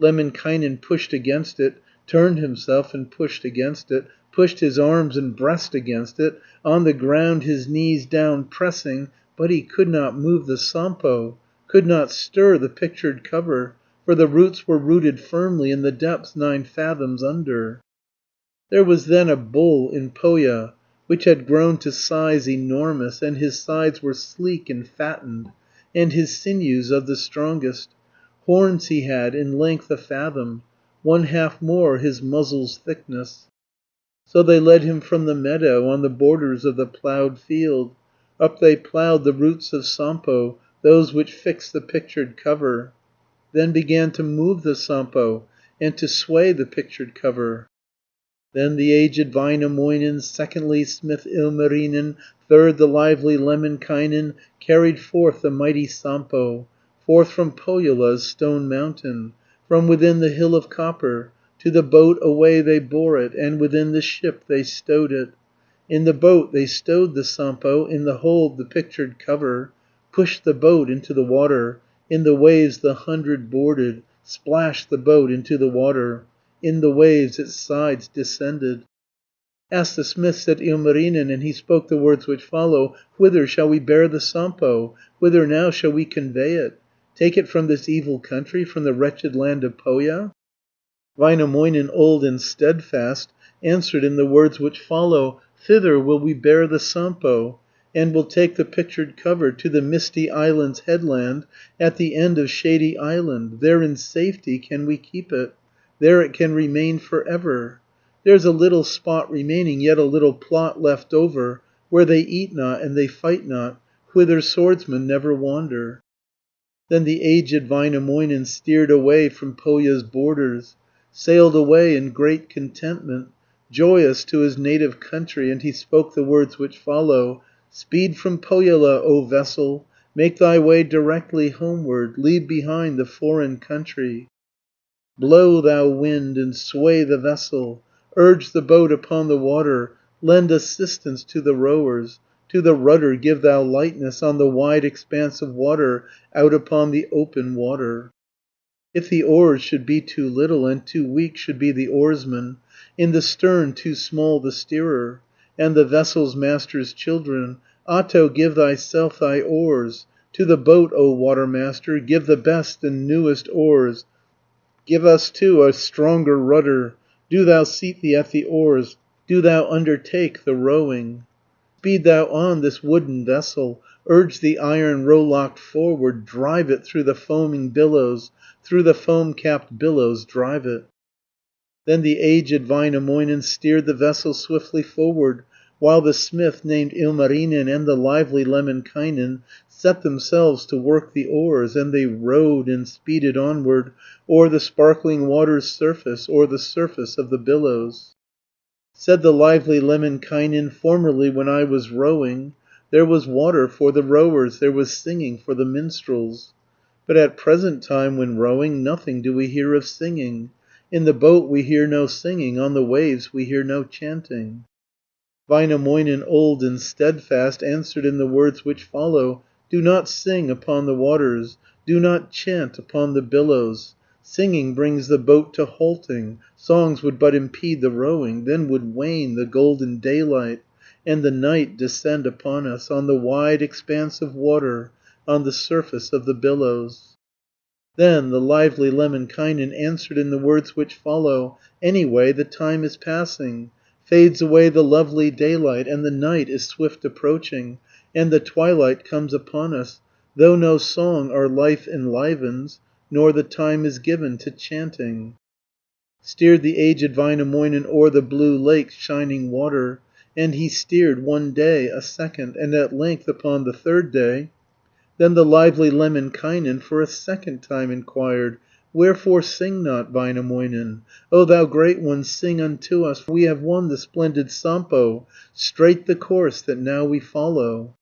Speaker 3: Lemminkainen pushed against it, turned himself and pushed against it, pushed his arms and breast against it, on the ground his knees down pressing, but he could not move the Sampo, could not stir the pictured cover, for the roots were rooted firmly in the depths 9 fathoms under. There was then a bull in Pohja, which had grown to size enormous, and his sides were sleek and fattened, and his sinews of the strongest. Horns he had, in length 1 fathom, 1/2 more his muzzle's thickness. So they led him from the meadow, on the borders of the ploughed field. Up they ploughed the roots of Sampo, those which fixed the pictured cover. Then began to move the Sampo, and to sway the pictured cover. Then the aged Väinämöinen, secondly smith Ilmarinen, third the lively Lemminkainen, carried forth the mighty Sampo, forth from Pohjola's stone mountain, from within the hill of copper, to the boat away they bore it, and within the ship they stowed it. In the boat they stowed the Sampo, in the hold the pictured cover, pushed the boat into the water, in the waves the 100 boarded, splashed the boat into the water. In the waves its sides descended. "Ask the smith," said Ilmarinen, and he spoke the words which follow: "Whither shall we bear the Sampo? Whither now shall we convey it? Take it from this evil country, from the wretched land of Pohja?" Väinämöinen, old and steadfast, answered in the words which follow: "Thither will we bear the Sampo, and will take the pictured cover to the misty island's headland, at the end of shady island. There in safety can we keep it, there it can remain for ever. There's a little spot remaining, yet a little plot left over, where they eat not and they fight not, whither swordsmen never wander." Then the aged Väinämöinen steered away from Pohja's borders, sailed away in great contentment, joyous to his native country, and he spoke the words which follow: "Speed from Pohjola, O vessel, make thy way directly homeward, leave behind the foreign country. Blow, thou wind, and sway the vessel, urge the boat upon the water, lend assistance to the rowers, to the rudder give thou lightness, on the wide expanse of water, out upon the open water. If the oars should be too little, and too weak should be the oarsman, in the stern too small the steerer, and the vessel's master's children, Ahto, give thyself thy oars, to the boat, O water master, give the best and newest oars, give us too a stronger rudder. Do thou seat thee at the oars, do thou undertake the rowing. Speed thou on this wooden vessel, Urge the iron rowlock forward, drive it through the foaming billows, through the foam-capped billows drive it." Then the aged Väinämöinen steered the vessel swiftly forward, while the smith named Ilmarinen and the lively Lemminkainen set themselves to work the oars, and they rowed and speeded onward o'er the sparkling water's surface, o'er the surface of the billows. Said the lively Lemminkainen, "Formerly when I was rowing, there was water for the rowers, there was singing for the minstrels. But at present time when rowing, nothing do we hear of singing. In the boat we hear no singing, on the waves we hear no chanting." Väinämöinen, old and steadfast, answered in the words which follow: "Do not sing upon the waters, do not chant upon the billows. Singing brings the boat to halting, songs would but impede the rowing. Then would wane the golden daylight, and the night descend upon us, on the wide expanse of water, on the surface of the billows." Then the lively Lemminkainen answered in the words which follow: "Anyway the time is passing, fades away the lovely daylight, and the night is swift approaching, and the twilight comes upon us, though no song our life enlivens, nor the time is given to chanting." Steered the aged Väinämöinen o'er the blue lake's shining water, and he steered one day, a second, and at length upon the third day. Then the lively Lemminkainen for a second time inquired, "Wherefore sing not, Väinämöinen? O thou great one, sing unto us, for we have won the splendid Sampo, straight the course that now we follow."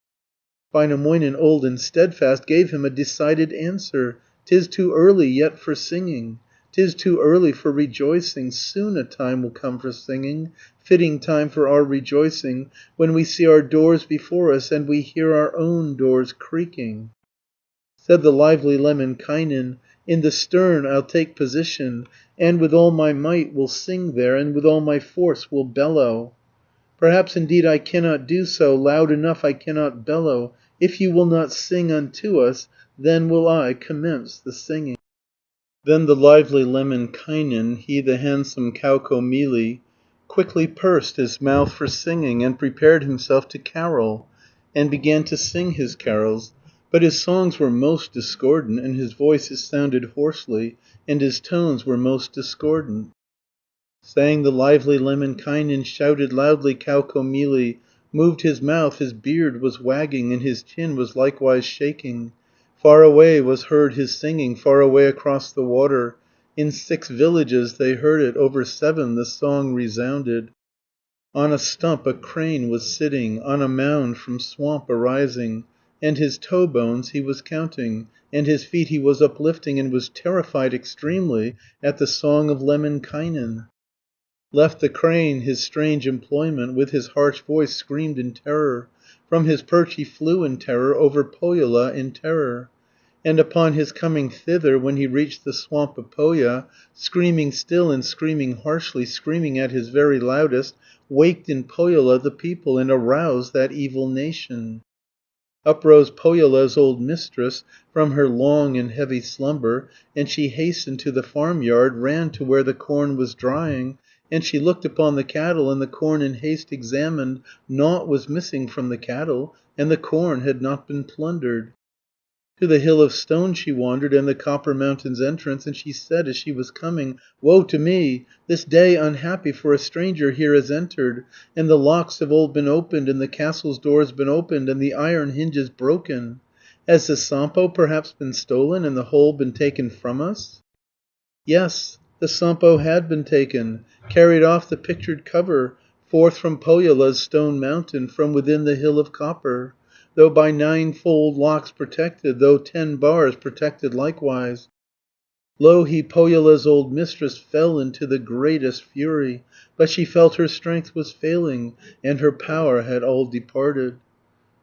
Speaker 3: Väinämöinen, old and steadfast, gave him a decided answer: "'Tis too early yet for singing, 'tis too early for rejoicing. Soon a time will come for singing, fitting time for our rejoicing, when we see our doors before us, and we hear our own doors creaking." Said the lively Lemminkainen, "In the stern I'll take position, and with all my might will sing there, and with all my force will bellow. Perhaps indeed I cannot do so, loud enough I cannot bellow. If you will not sing unto us, then will I commence the singing." Then the lively Lemminkainen, he the handsome Kaukomieli, quickly pursed his mouth for singing, and prepared himself to carol, and began to sing his carols, but his songs were most discordant, and his voice it sounded hoarsely, and his tones were most discordant. Sang the lively Lemminkainen, shouted loudly Kaukomieli, moved his mouth, his beard was wagging, and his chin was likewise shaking. Far away was heard his singing, far away across the water. In 6 villages they heard it, over 7 the song resounded. On a stump a crane was sitting, on a mound from swamp arising, and his toe bones he was counting, and his feet he was uplifting, and was terrified extremely at the song of Lemminkainen. Left the crane his strange employment, with his harsh voice screamed in terror. From his perch he flew in terror, over Pohjola in terror. And upon his coming thither, when he reached the swamp of Pohja, screaming still and screaming harshly, screaming at his very loudest, waked in Pohjola the people, and aroused that evil nation. Up rose Pohjola's old mistress from her long and heavy slumber, and she hastened to the farmyard, ran to where the corn was drying, and she looked upon the cattle, and the corn in haste examined. Nought was missing from the cattle, and the corn had not been plundered. To the hill of stone she wandered, and the copper mountain's entrance, and she said as she was coming, "Woe to me! This day unhappy, for a stranger here has entered, and the locks have all been opened, and the castle's doors been opened, and the iron hinges broken. Has the Sampo perhaps been stolen, and the whole been taken from us?" Yes, the Sampo had been taken, carried off the pictured cover, forth from Pohjola's stone mountain, from within the hill of copper, though by 9-fold locks protected, though 10 bars protected likewise. Louhi, Pohjola's old mistress, fell into the greatest fury, but she felt her strength was failing, and her power had all departed.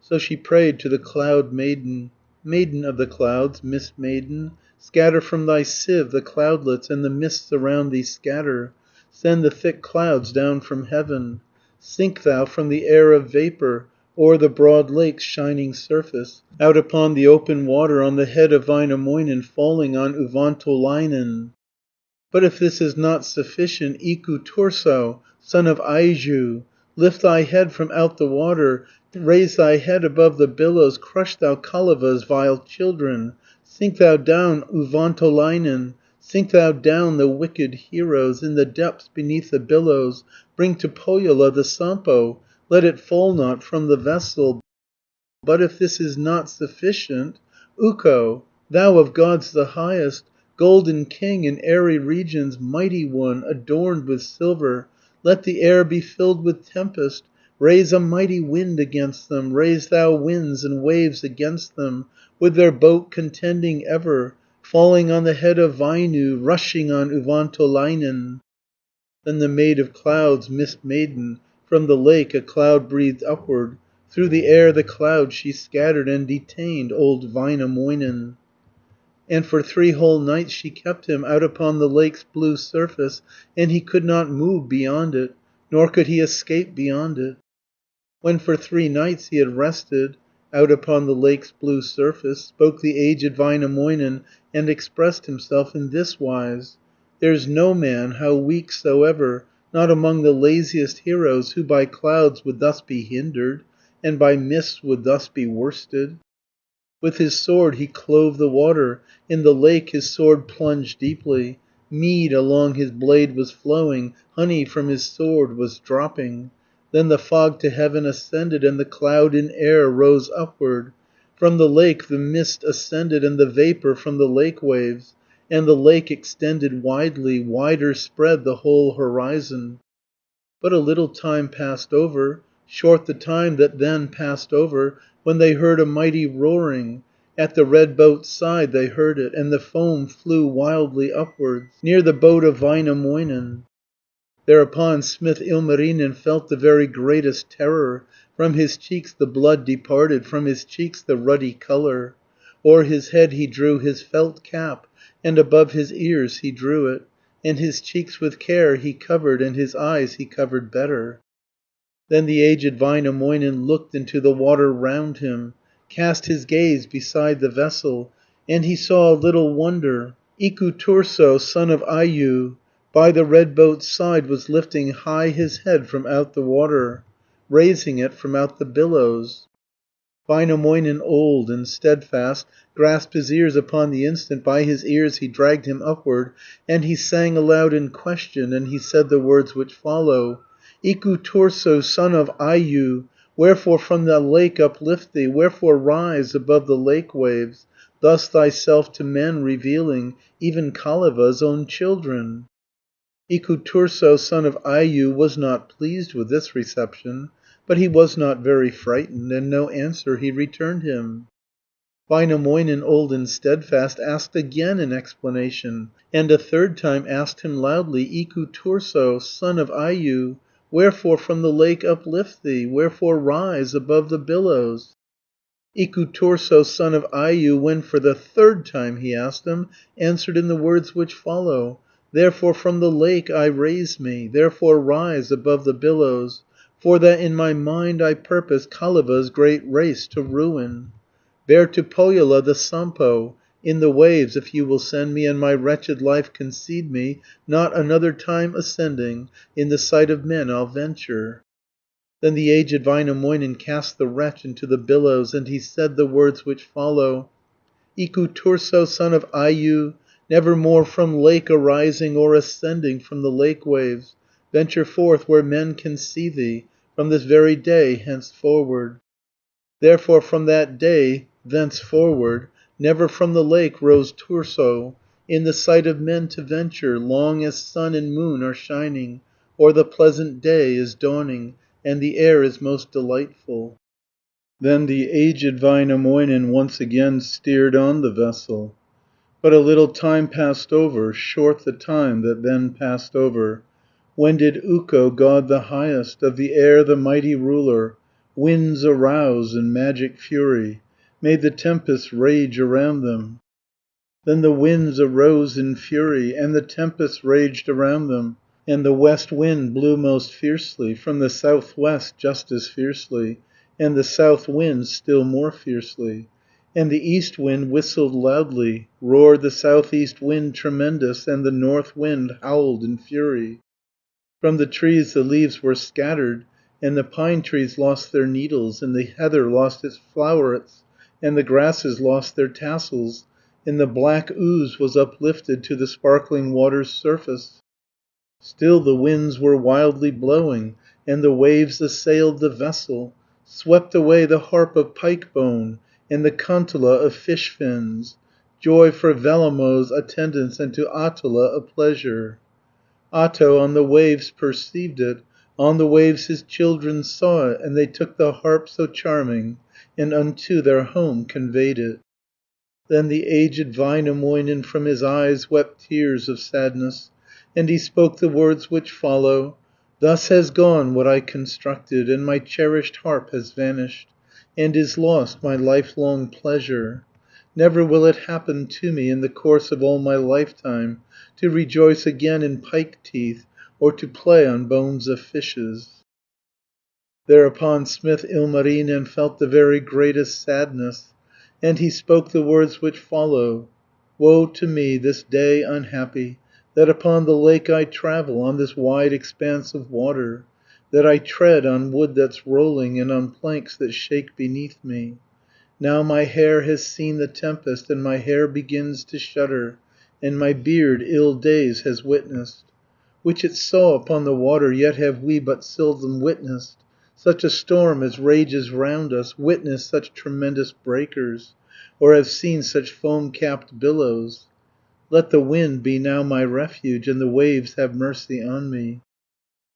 Speaker 3: So she prayed to the Cloud Maiden, "Maiden of the clouds, Mist Maiden, scatter from thy sieve the cloudlets, and the mists around thee scatter, send the thick clouds down from heaven. Sink thou from the air of vapour, o'er the broad lake's shining surface, out upon the open water, on the head of Väinämöinen, falling on Uvantolainen." But if this is not sufficient, Iku Turso, son of Aiju, lift thy head from out the water, Raise thy head above the billows, crush thou Kalevala's vile children, sink thou down Uvantolainen, sink thou down the wicked heroes, in the depths beneath the billows, bring to Pohjola the Sampo, let it fall not from the vessel. But if this is not sufficient, Ukko, thou of gods the highest, golden king in airy regions, mighty one, adorned with silver, let the air be filled with tempest, raise a mighty wind against them, raise thou winds and waves against them, with their boat contending ever, falling on the head of Vainu, rushing on Uvantolainen. Then the maid of clouds, mist maiden, from the lake a cloud breathed upward, through the air the cloud she scattered, and detained old Väinämöinen. And for 3 whole nights she kept him out upon the lake's blue surface, and he could not move beyond it, nor could he escape beyond it. When for 3 nights he had rested out upon the lake's blue surface, spoke the aged Väinämöinen, and expressed himself in this wise: "There's no man, how weak soever, not among the laziest heroes, who by clouds would thus be hindered, and by mists would thus be worsted. With his sword he clove the water, in the lake his sword plunged deeply, mead along his blade was flowing, honey from his sword was dropping. Then the fog to heaven ascended, and the cloud in air rose upward. From the lake the mist ascended, and the vapour from the lake waves, and the lake extended widely, wider spread the whole horizon. But a little time passed over, short the time that then passed over, when they heard a mighty roaring. At the red boat's side they heard it, and the foam flew wildly upwards, near the boat of Väinämöinen. Thereupon smith Ilmarinen felt the very greatest terror. From his cheeks the blood departed, from his cheeks the ruddy colour. O'er his head he drew his felt cap, and above his ears he drew it, and his cheeks with care he covered, and his eyes he covered better. Then the aged Väinämöinen looked into the water round him, cast his gaze beside the vessel, and he saw a little wonder. Iku Turso, son of Aiju, by the red boat's side was lifting high his head from out the water, raising it from out the billows. Väinämöinen old and steadfast grasped his ears upon the instant, by his ears he dragged him upward, and he sang aloud and questioned, and he said the words which follow: "Iku Turso, son of Aiju, wherefore from the lake uplift thee, wherefore rise above the lake waves, thus thyself to men revealing, even Kalevala's own children?" Iku Turso, son of Aiju, was not pleased with this reception, but he was not very frightened, and no answer he returned him. Väinämöinen, old and steadfast, asked again an explanation, and a third time asked him loudly, "Iku Turso, son of Aiju, wherefore from the lake uplift thee, wherefore rise above the billows?" Iku Turso, son of Aiju, when for the third time he asked him, answered in the words which follow: "Therefore from the lake I raise me, therefore rise above the billows, for that in my mind I purpose Kalevala's great race to ruin. Bear to Pohjola the Sampo, in the waves if you will send me, and my wretched life concede me, not another time ascending, in the sight of men I'll venture." Then the aged Väinämöinen cast the wretch into the billows, and he said the words which follow: "Iku Turso, son of Aiju, nevermore from lake arising, or ascending from the lake waves, venture forth where men can see thee, from this very day henceforward." Therefore from that day thenceforward never from the lake rose Turso, in the sight of men to venture, long as sun and moon are shining, or the pleasant day is dawning, and the air is most delightful. Then the aged Väinämöinen once again steered on the vessel. But a little time passed over, short the time that then passed over. When did Ukko, God the highest, of the air the mighty ruler, winds arouse in magic fury, made the tempests rage around them. Then the winds arose in fury, and the tempests raged around them, and the west wind blew most fiercely, from the southwest just as fiercely, and the south wind still more fiercely. And the east wind whistled loudly, roared the southeast wind tremendous, and the north wind howled in fury. From the trees the leaves were scattered,
Speaker 2: and the pine trees lost their needles, and the heather lost its flowerets, and the grasses lost their tassels, and the black ooze was uplifted to the sparkling water's surface. Still the winds were wildly blowing, and the waves assailed the vessel, swept away the harp of pike bone, and the kantele of fish fins, joy for Vellamo's attendants, and to Atala a pleasure. Ahto on the waves perceived it, on the waves his children saw it, and they took the harp so charming, and unto their home conveyed it. Then the aged Väinämöinen from his eyes wept tears of sadness, and he spoke the words which follow: "Thus has gone what I constructed, and my cherished harp has vanished, and is lost my lifelong pleasure. Never will it happen to me in the course of all my lifetime to rejoice again in pike teeth, or to play on bones of fishes." Thereupon smith Ilmarinen felt the very greatest sadness, and he spoke the words which follow: "Woe to me this day unhappy, that upon the lake I travel, on this wide expanse of water, that I tread on wood that's rolling, and on planks that shake beneath me. Now my hair has seen the tempest, and my hair begins to shudder, and my beard ill days has witnessed. Which it saw upon the water, yet have we but seldom witnessed, such a storm as rages round us, witnessed such tremendous breakers, or have seen such foam capped billows. Let the wind be now my refuge, and the waves have mercy on me."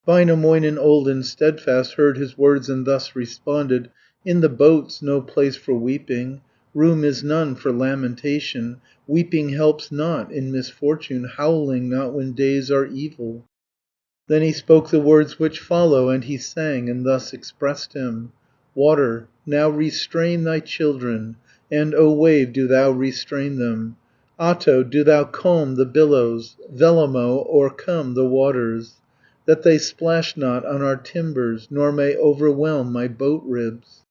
Speaker 2: Väinämöinen old and steadfast heard his words and thus responded: "In the boats no place for weeping, room is none for lamentation, weeping helps not in misfortune, howling not when days are evil." Then he spoke the words which follow, and he sang, and thus expressed him: "Water, now restrain thy children, and O wave, do thou restrain them. Ahto, do thou calm the billows, Vellamo, o'ercome the waters, that they splash not on our timbers, nor may overwhelm my boat ribs.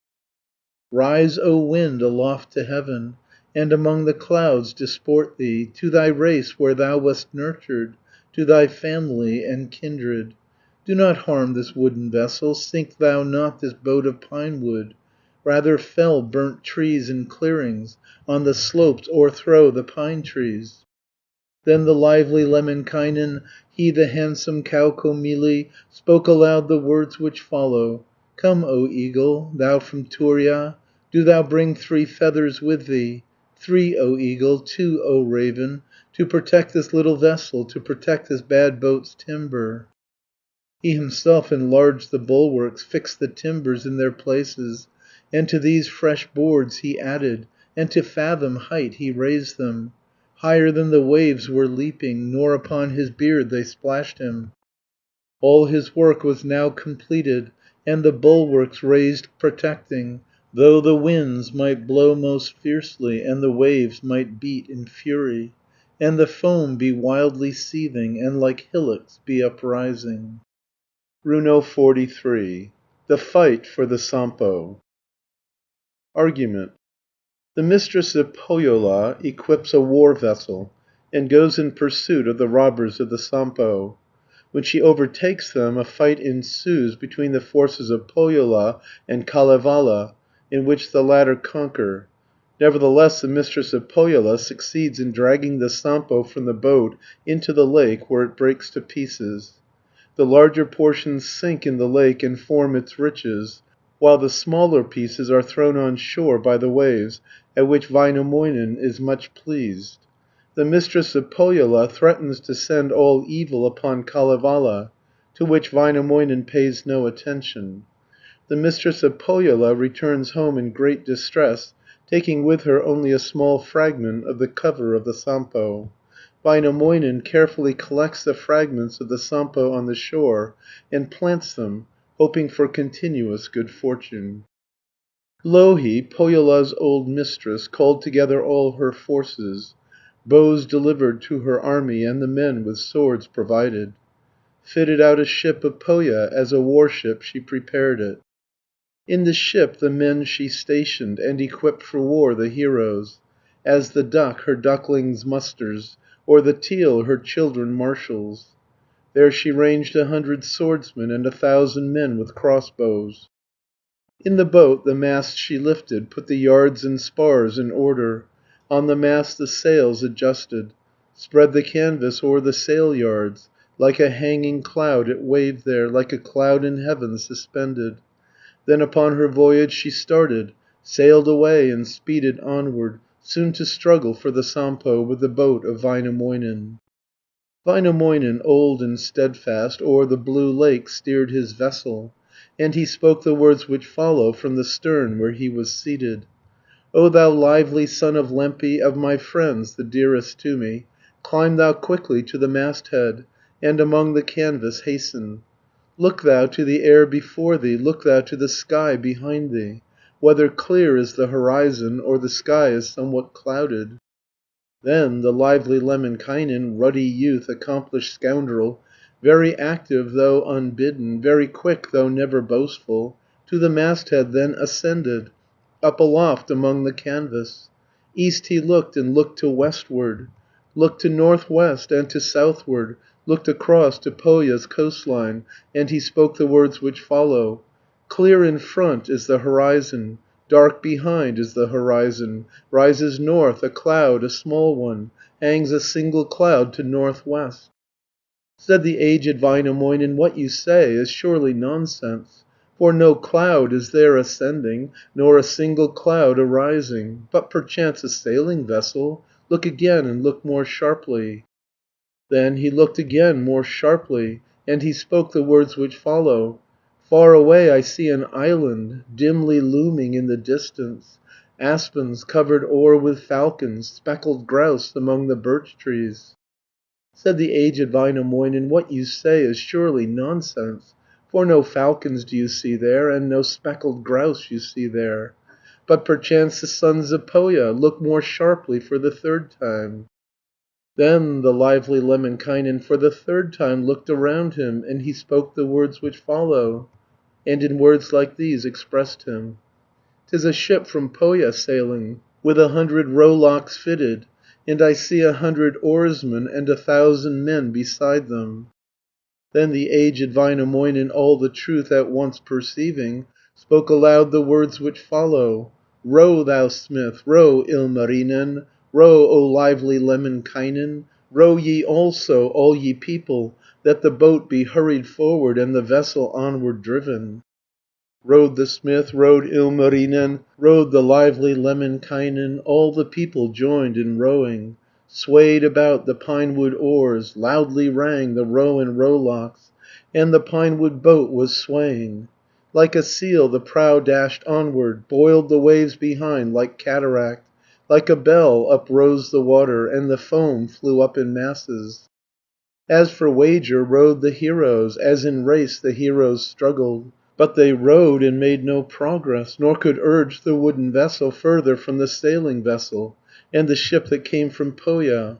Speaker 2: Rise, O wind, aloft to heaven, and among the clouds disport thee, to thy race where thou wast nurtured, to thy family and kindred. Do not harm this wooden vessel, sink thou not this boat of pine wood, rather fell burnt trees in clearings, on the slopes o'erthrow the pine trees." Then the lively Lemminkainen, he the handsome Kaukomieli, spoke aloud the words which follow: "Come, O eagle, thou from Turja, do thou bring 3 feathers with thee, 3, O eagle, 2, O raven, to protect this little vessel, to protect this bad boat's timber." He himself enlarged the bulwarks, fixed the timbers in their places, and to these fresh boards he added, and to fathom height he raised them. Higher than the waves were leaping, nor upon his beard they splashed him. All his work was now completed, and the bulwarks raised protecting, though the winds might blow most fiercely, and the waves might beat in fury, and the foam be wildly seething, and like hillocks be uprising. Runo 43. The fight for the Sampo. Argument. The mistress of Pohjola equips a war vessel, and goes in pursuit of the robbers of the Sampo. When she overtakes them, a fight ensues between the forces of Pohjola and Kalevala, in which the latter conquer. Nevertheless the mistress of Pohjola succeeds in dragging the Sampo from the boat into the lake, where it breaks to pieces. The larger portions sink in the lake and form its riches, while the smaller pieces are thrown on shore by the waves, at which Väinämöinen is much pleased. The mistress of Pohjola threatens to send all evil upon Kalevala, to which Väinämöinen pays no attention. The mistress of Pohjola returns home in great distress, taking with her only a small fragment of the cover of the Sampo. Väinämöinen carefully collects the fragments of the Sampo on the shore, and plants them, hoping for continuous good fortune. Louhi, Pohjola's old mistress, called together all her forces. Bows delivered to her army, and the men with swords provided. Fitted out a ship of Pohja, as a warship she prepared it. In the ship the men she stationed, and equipped for war the heroes, as the duck her ducklings musters, or the teal her children marshals.
Speaker 3: There she ranged 100 swordsmen, and 1,000 men with crossbows. In the boat the mast she lifted, put the yards and spars in order, on the mast the sails adjusted, spread the canvas o'er the sail yards, like a hanging cloud it waved there, like a cloud in heaven suspended. Then upon her voyage she started, sailed away and speeded onward, soon to struggle for the Sampo with the boat of Väinämöinen. Väinämöinen, old and steadfast, o'er the blue lake steered his vessel, and he spoke the words which follow from the stern where he was seated. "O thou lively son of Lempi, of my friends the dearest to me, climb thou quickly to the masthead, and among the canvas hasten. Look thou to the air before thee, look thou to the sky behind thee, whether clear is the horizon, or the sky is somewhat clouded." Then the lively Lemminkainen, ruddy youth, accomplished scoundrel, very active though unbidden, very quick though never boastful, to the masthead then ascended, up aloft among the canvas. East he looked, and looked to westward, looked to northwest and to southward, looked across to Pohja's coastline, and he spoke the words which follow: "Clear in front is the horizon, dark behind is the horizon, rises north a cloud, a small one, hangs a single cloud to northwest." Said the aged Väinämöinen, "What you say is surely nonsense, for no cloud is there ascending, nor a single cloud arising, but perchance a sailing vessel. Look again, and look more sharply." Then he looked again more sharply, and he spoke the words which follow: "Far away I see an island, dimly looming in the distance, aspens covered o'er with falcons, speckled grouse among the birch trees." Said the aged Väinämöinen, "What you say is surely nonsense, for no falcons do you see there, and no speckled grouse you see there, but perchance the sons of Pohja. Look more sharply for the third time." Then the lively Lemminkainen for the third time looked around him, and he spoke the words which follow, and in words like these expressed him: "'Tis a ship from Pohja sailing, with 100 rowlocks fitted, and I see 100 oarsmen, and 1,000 men beside them." Then the aged Väinämöinen, all the truth at once perceiving, spoke aloud the words which follow: "Row, thou smith, row, Ilmarinen, row, O lively Lemminkainen, row ye also, all ye people, that the boat be hurried forward, and the vessel onward driven." Rowed the smith, rowed Ilmarinen, rowed the lively Lemminkainen, all the people joined in rowing. Swayed about the pinewood oars, loudly rang the row and rowlocks, and the pinewood boat was swaying. Like a seal the prow dashed onward, boiled the waves behind like cataract, like a bell uprose the water, and the foam flew up in masses. As for wager rowed the heroes, as in race the heroes struggled. But they rowed and made no progress, nor could urge the wooden vessel further from the sailing vessel, and the ship that came from Pohja.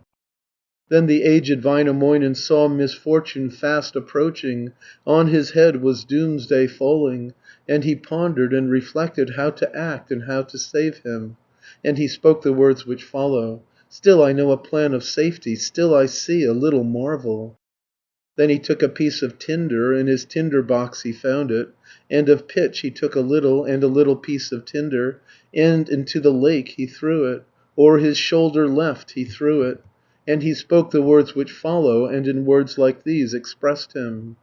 Speaker 3: Then the aged Väinämöinen saw misfortune fast approaching, on his head was doomsday falling, and he pondered and reflected how to act and how to save him, and he spoke the words which follow: "Still I know a plan of safety, still I see a little marvel." Then he took a piece of tinder, in his tinder box he found it, and of pitch he took a little, and a little piece of tinder, and into the lake he threw it, o'er his shoulder left he threw it, and he spoke the words which follow, and in words like these expressed him: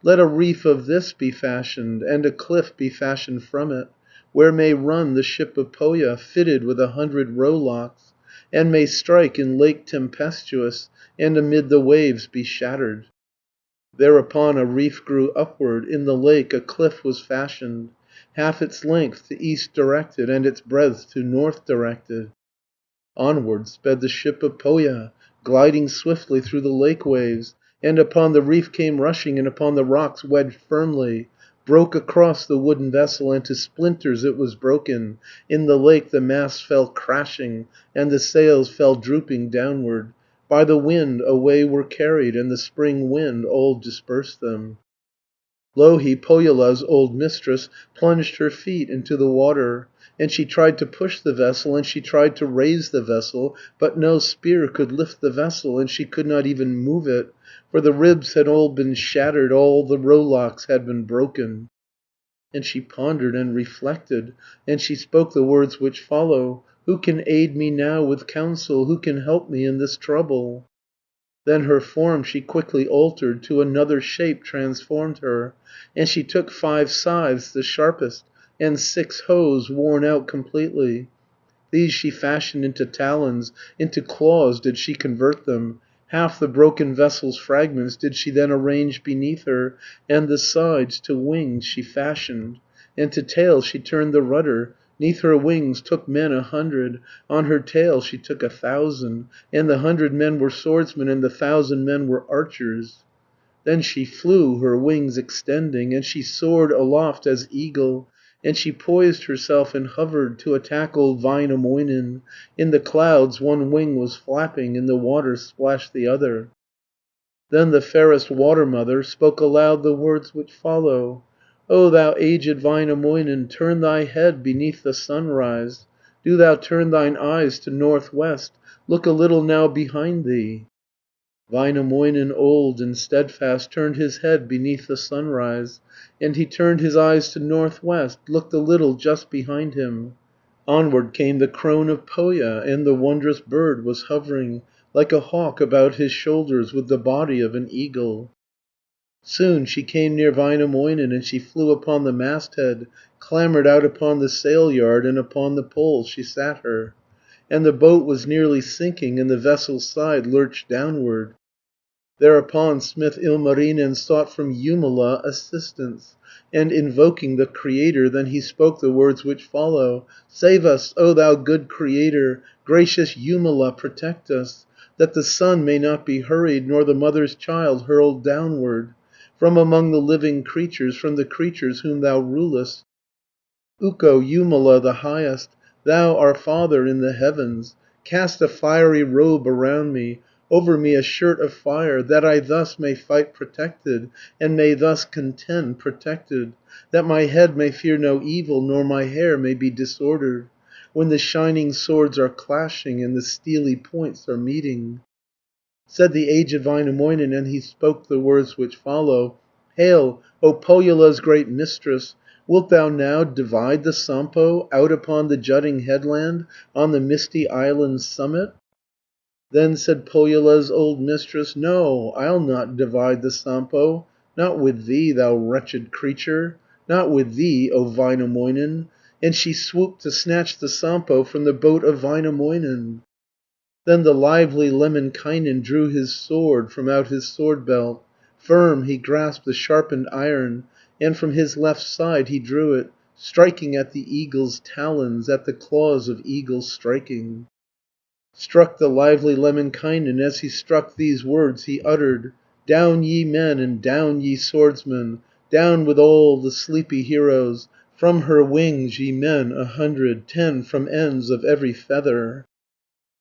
Speaker 3: "Let a reef of this be fashioned, and a cliff be fashioned from it, where may run the ship of Pohja, fitted with 100 rowlocks, and may strike in lake tempestuous, and amid the waves be shattered." Thereupon a reef grew upward, in the lake a cliff was fashioned, half its length to east directed, and its breadth to north directed. Onward sped the ship of Pohja, gliding swiftly through the lake waves, and upon the reef came rushing, and upon the rocks wedged firmly, broke across the wooden vessel, and to splinters it was broken, in the lake the masts fell crashing, and the sails fell drooping downward, by the wind away were carried, and the spring wind all dispersed them. Louhi, Pohjola's old mistress, plunged her feet into the water, and she tried to push the vessel, and she tried to raise the vessel, but no spear could lift the vessel, and she could not even move it, for the ribs had all been shattered, all the rowlocks had been broken. And she pondered and reflected, and she spoke the words which follow: "Who can aid me now with counsel? Who can help me in this trouble?" Then her form she quickly altered, to another shape transformed her, and she took 5 scythes, the sharpest, and 6 hoes, worn out completely. These she fashioned into talons, into claws did she convert them. Half the broken vessel's fragments did she then arrange beneath her, and the sides to wings she fashioned, and to tail she turned the rudder. 'Neath her wings took men 100, on her tail she took 1,000, and the 100 men were swordsmen, and the 1,000 men were archers. Then she flew, her wings extending, and she soared aloft as eagle, and she poised herself and hovered to attack old Väinämöinen. In the clouds one wing was flapping, in the water splashed the other. Then the fairest Water Mother spoke aloud the words which follow: "O thou aged Väinämöinen, turn thy head beneath the sunrise, do thou turn thine eyes to northwest, look a little now behind thee." Väinämöinen old and steadfast turned his head beneath the sunrise, and he turned his eyes to northwest, looked a little just behind him. Onward came the crone of Pohja, and the wondrous bird was hovering like a hawk about his shoulders, with the body of an eagle. Soon she came near Väinämöinen, and she flew upon the masthead, clambered out upon the sail yard, and upon the pole she sat her. And the boat was nearly sinking, and the vessel's side lurched downward. Thereupon smith Ilmarinen sought from Jumala assistance, and invoking the Creator, then he spoke the words which follow: "Save us, O thou good Creator, gracious Jumala, protect us, that the son may not be hurried, nor the mother's child hurled downward, from among the living creatures, from the creatures whom thou rulest. Ukko, Jumala the highest, thou our Father in the heavens, cast a fiery robe around me, over me a shirt of fire, that I thus may fight protected, and may thus contend protected, that my head may fear no evil, nor my hair may be disordered, when the shining swords are clashing, and the steely points are meeting." Said the aged Väinämöinen, and he spoke the words which follow: "Hail, O Pohjola's great mistress, wilt thou now divide the Sampo out upon the jutting headland, on the misty island's summit?" Then said Pohjola's old mistress, "No, I'll not divide the Sampo, not with thee, thou wretched creature, not with thee, O Väinämöinen." And she swooped to snatch the Sampo from the boat of Väinämöinen. Then the lively Lemminkainen drew his sword from out his sword belt, firm he grasped the sharpened iron, and from his left side he drew it, striking at the eagle's talons, at the claws of eagle striking. Struck the lively Lemminkainen, as he struck these words he uttered: "Down ye men, and down ye swordsmen, down with all the sleepy heroes, from her wings ye men 100, 10 from ends of every feather."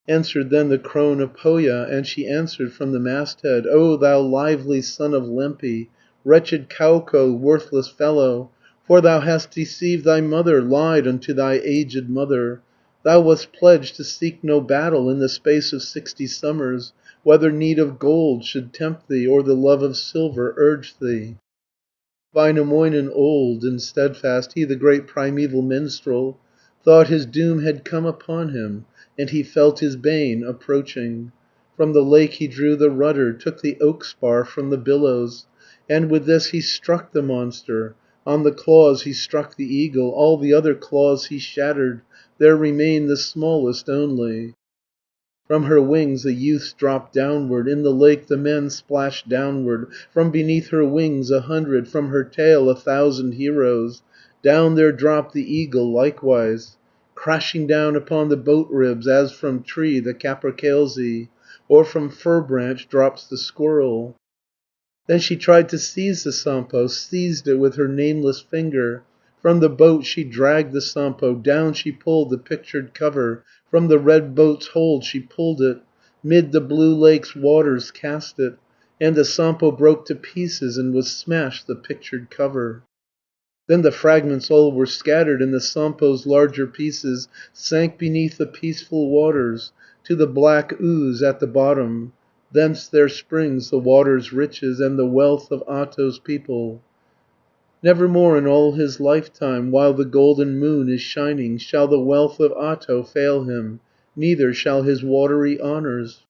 Speaker 3: Answered then the crone of Pohja, and she answered from the masthead: "O thou lively son of Lempi, wretched Kauko, worthless fellow, for thou hast deceived thy mother, lied unto thy aged mother. Thou wast pledged to seek no battle in the space of 60 summers, whether need of gold should tempt thee, or the love of silver urge thee." Väinämöinen old and steadfast, he the great primeval minstrel, thought his doom had come upon him, and he felt his bane approaching. From the lake he drew the rudder, took the oak spar from the billows, and with this he struck the monster. On the claws he struck the eagle, all the other claws he shattered, there remained the smallest only. From her wings the youths dropped downward, in the lake the men splashed downward, from beneath her wings 100, from her tail 1,000 heroes. Down there dropped the eagle likewise, crashing down upon the boat ribs, as from tree the capercailzie, or from fir branch drops the squirrel. Then she tried to seize the Sampo, seized it with her nameless finger. From the boat she dragged the Sampo, down she pulled the pictured cover, from the red boat's hold she pulled it, mid the blue lake's waters cast it, and the Sampo broke to pieces, and was smashed the pictured cover. Then the fragments all were scattered, and the Sampo's larger pieces sank beneath the peaceful waters, to the black ooze at the bottom. Thence there springs the water's riches, and the wealth of Ahto's people. Nevermore in all his lifetime, while the golden moon is shining, shall the wealth of Ahto fail him, neither shall his watery honours.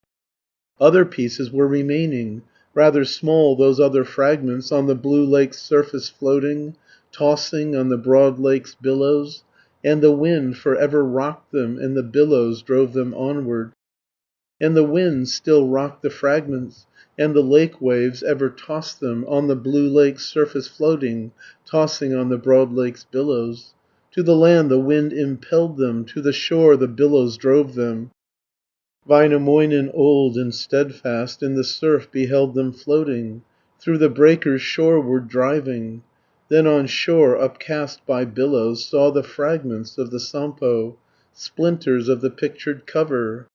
Speaker 3: Other pieces were remaining, rather small those other fragments, on the blue lake's surface floating, tossing on the broad lake's billows, and the wind for ever rocked them, and the billows drove them onward. And the wind still rocked the fragments, and the lake waves ever tossed them, on the blue lake's surface floating, tossing on the broad lake's billows. To the land the wind impelled them, to the shore the billows drove them. Väinämöinen old and steadfast in the surf beheld them floating, through the breakers shoreward driving. Then on shore upcast by billows saw the fragments of the Sampo, splinters of the pictured cover.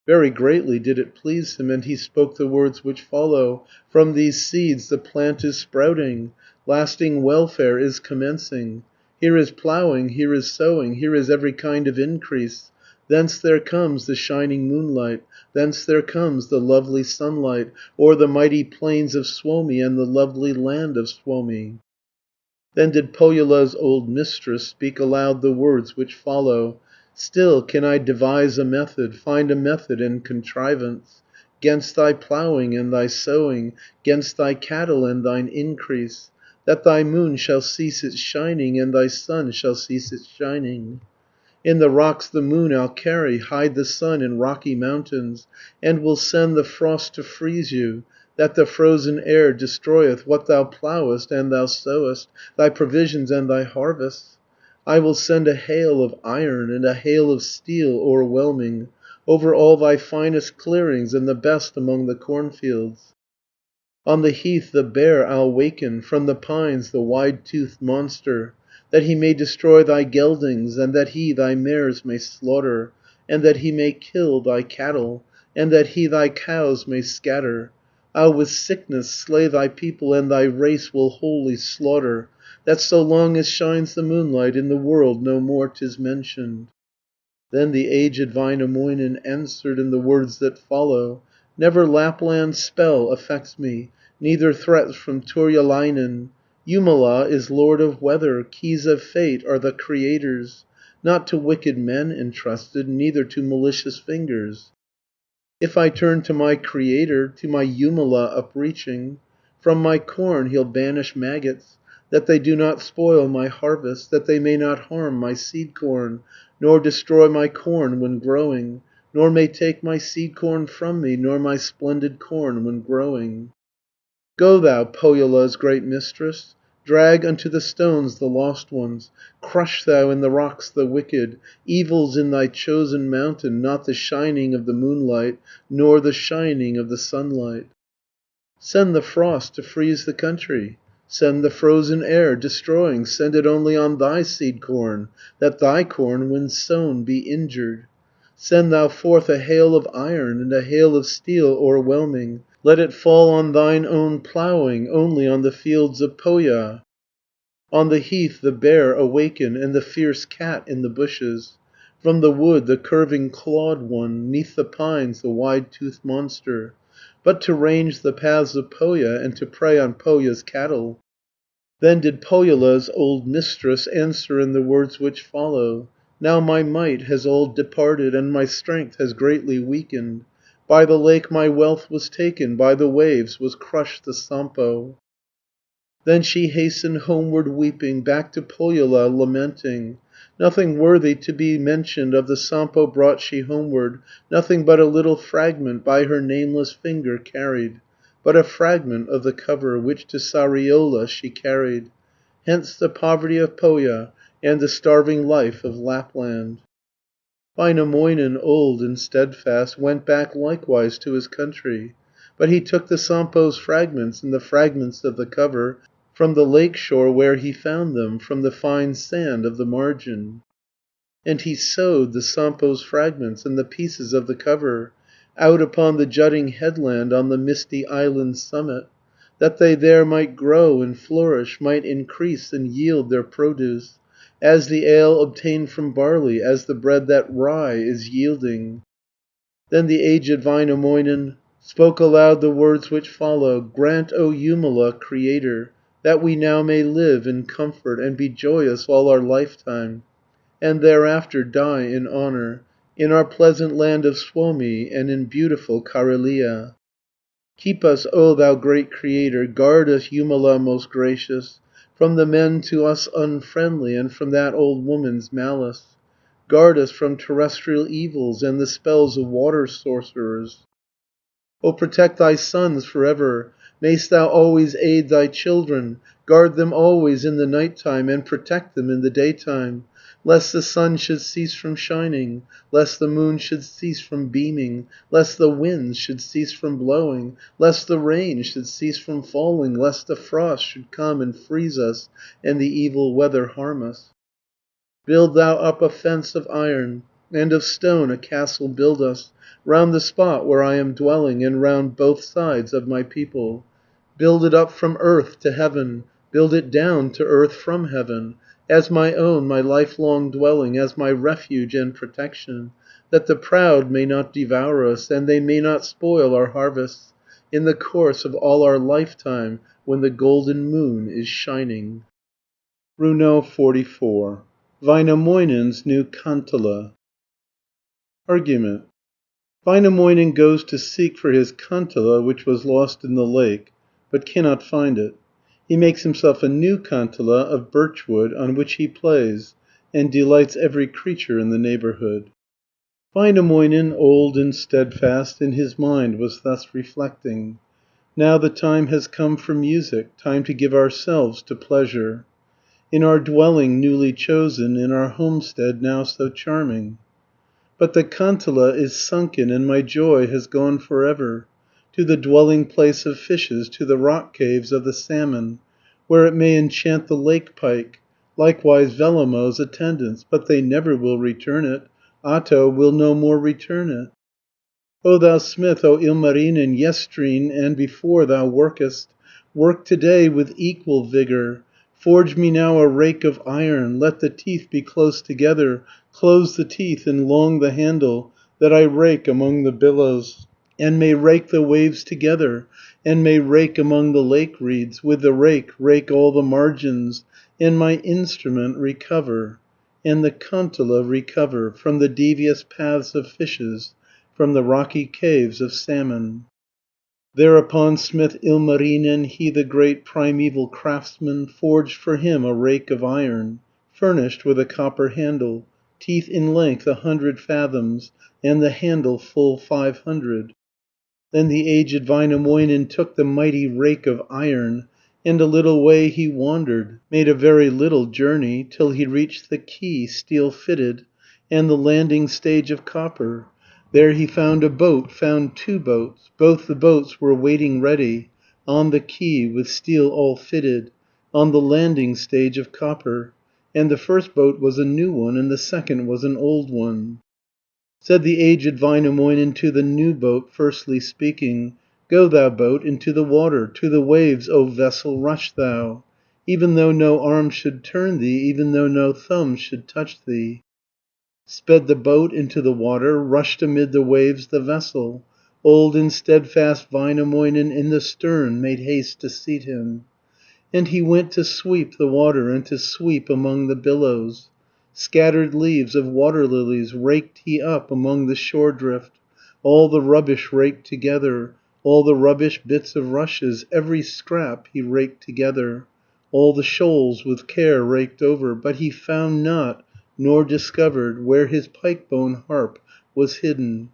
Speaker 3: Very greatly did it please him, and he spoke the words which follow: "From these seeds the plant is sprouting, lasting welfare is commencing. Here is ploughing, here is sowing, here is every kind of increase. Thence there comes the shining moonlight, thence there comes the lovely sunlight, o'er the mighty plains of Suomi, and the lovely land of Suomi." Then did Pohjola's old Mistress speak aloud the words which follow: "Still can I devise a method, find a method and contrivance, 'Gainst thy ploughing and thy sowing, 'gainst thy cattle and thine increase, that thy moon shall cease its shining, and thy sun shall cease its shining. In the rocks the moon I'll carry, hide the sun in rocky mountains, and will send the frost to freeze you, that the frozen air destroyeth what thou ploughest and thou sowest, thy provisions and thy harvests. I will send a hail of iron, and a hail of steel o'erwhelming, over all thy finest clearings, and the best among the cornfields. On the heath the bear I'll waken, from the pines the wide-toothed monster, that he may destroy thy geldings, and that he thy mares may slaughter, and that he may kill thy cattle, and that he thy cows may scatter. I'll with sickness slay thy people, and thy race will wholly slaughter, that so long as shines the moonlight in the world no more 'tis mentioned." Then the aged Väinämöinen answered in the words that follow: "Never Lapland's spell affects me, neither threats from Turjalainen. Jumala is lord of weather, keys of fate are the Creator's, not to wicked men entrusted, neither to malicious fingers. If I turn to my Creator, to my Jumala upreaching, from my corn he'll banish maggots, that they do not spoil my harvest, that they may not harm my seed corn, nor destroy my corn when growing, nor may take my seed corn from me, nor my splendid corn when growing. Go thou, Pohjola's great mistress, drag unto the stones the lost ones, crush thou in the rocks the wicked, evils in thy chosen mountain, not the shining of the moonlight, nor the shining of the sunlight. Send the frost to freeze the country, send the frozen air destroying, send it only on thy seed corn, that thy corn when sown be injured. Send thou forth a hail of iron, and a hail of steel o'erwhelming, let it fall on thine own ploughing, only on the fields of Pohja. On the heath the bear awaken, and the fierce cat in the bushes. From the wood the curving clawed one, 'neath the pines the wide-toothed monster, but to range the paths of Pohja, and to prey on Pohja's cattle. Then did Pohjola's old Mistress answer in the words which follow: "Now my might has all departed, and my strength has greatly weakened. By the lake my wealth was taken, by the waves was crushed the Sampo." Then she hastened homeward weeping, back to Pohjola lamenting. Nothing worthy to be mentioned of the Sampo brought she homeward, nothing but a little fragment by her nameless finger carried, but a fragment of the cover, which to Sariola she carried. Hence the poverty of Pohja, and the starving life of Lapland. Väinämöinen, old and steadfast, went back likewise to his country, but he took the Sampo's fragments, and the fragments of the cover, from the lake shore where he found them, from the fine sand of the margin. And he sowed the Sampo's fragments, and the pieces of the cover, out upon the jutting headland on the misty island summit. that they there might grow and flourish, might increase and yield their produce, as the ale obtained from barley, as the bread that rye is yielding. Then the aged Väinämöinen spoke aloud the words which follow: "Grant, O Jumala, Creator, that we now may live in comfort, and be joyous all our lifetime, and thereafter die in honour, in our pleasant land of Suomi, and in beautiful Karelia. Keep us, O thou great Creator, guard us, Jumala most gracious, from the men to us unfriendly, and from that old woman's malice. Guard us from terrestrial evils, and the spells of water sorcerers. O protect thy sons for ever. Mayst thou always aid thy children, guard them always in the night time, and protect them in the daytime, lest the sun should cease from shining, lest the moon should cease from beaming, lest the winds should cease from blowing, lest the rain should cease from falling, lest the frost should come and freeze us, and the evil weather harm us. Build thou up a fence of iron, and of stone a castle build us, round the spot where I am dwelling, and round both sides of my people. Build it up from earth to heaven, build it down to earth from heaven, as my own, my lifelong dwelling, as my refuge and protection, that the proud may not devour us, and they may not spoil our harvests, in the course of all our lifetime, when the golden moon is shining." Runo 44. Väinämöinen's new Kantala. Argument. Väinämöinen goes to seek for his Kantala which was lost in the lake, but cannot find it. He makes himself a new Kantala of birchwood, on which he plays, and delights every creature in the neighbourhood. Väinämöinen, old and steadfast, in his mind was thus reflecting: "Now the time has come for music, time to give ourselves to pleasure. In our dwelling newly chosen, in our homestead now so charming. But the Kantala is sunken, and my joy has gone for ever, to the dwelling place of fishes, to the rock caves of the salmon, where it may enchant the lake pike, likewise Vellamo's attendants, but they never will return it, Ahto will no more return it. O thou smith, O Ilmarinen, yestreen and before thou workest, work to-day with equal vigour. Forge me now a rake of iron, let the teeth be close together, close the teeth and long the handle, that I rake among the billows, and may rake the waves together, and may rake among the lake reeds, with the rake rake all the margins, and my instrument recover, and the Kantala recover, from the devious paths of fishes, from the rocky caves of salmon." Thereupon smith Ilmarinen, he the great primeval craftsman, forged for him a rake of iron, furnished with a copper handle, teeth in length 100 fathoms, and the handle full 500. Then the aged Väinämöinen took the mighty rake of iron, and a little way he wandered, made a very little journey, till he reached the quay, steel fitted, and the landing stage of copper. There he found a boat, found 2 boats. Both the boats were waiting ready, on the quay, with steel all fitted, on the landing stage of copper. And the first boat was a new one, and the second was an old one. Said the aged Väinämöinen to the new boat, firstly speaking, "Go, thou boat, into the water, to the waves, O vessel, rush thou, even though no arm should turn thee, even though no thumb should touch thee." Sped the boat into the water, rushed amid the waves the vessel. Old and steadfast Väinämöinen in the stern made haste to seat him. And he went to sweep the water, and to sweep among the billows. Scattered leaves of water lilies raked he up among the shore drift, all the rubbish raked together, all the rubbish, bits of rushes, every scrap he raked together, all the shoals with care raked over, but he found not, nor discovered, where his pike-bone harp was hidden.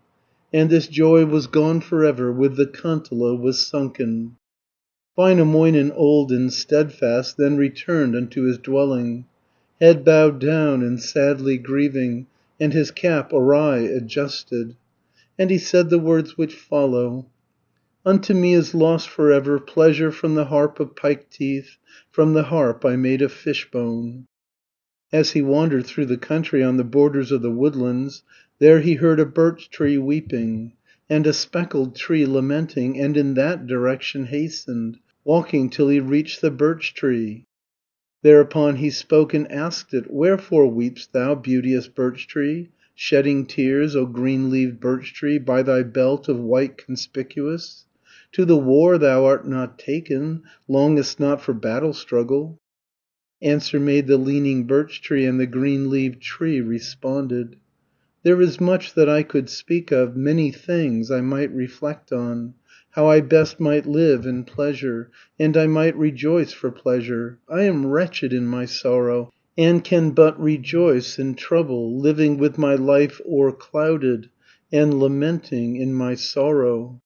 Speaker 3: And this joy was gone for ever, with the Kantala was sunken. Väinämöinen, old and steadfast, then returned unto his dwelling, head bowed down and sadly grieving, and his cap awry adjusted. And he said the words which follow: "Unto me is lost for ever pleasure from the harp of pike teeth, from the harp I made of fish bone." As he wandered through the country on the borders of the woodlands, there he heard a birch tree weeping, and a speckled tree lamenting, and in that direction hastened. walking till he reached the birch tree. Thereupon he spoke and asked it, "Wherefore weep'st thou, beauteous birch tree, shedding tears, O green-leaved birch tree, by thy belt of white conspicuous? To the war thou art not taken, longest not for battle struggle." Answer made the leaning birch tree, and the green-leaved tree responded. "There is much that I could speak of, many things I might reflect on, how I best might live in pleasure, and I might rejoice for pleasure. I am wretched in my sorrow, and can but rejoice in trouble, living with my life o'erclouded, and lamenting in my sorrow.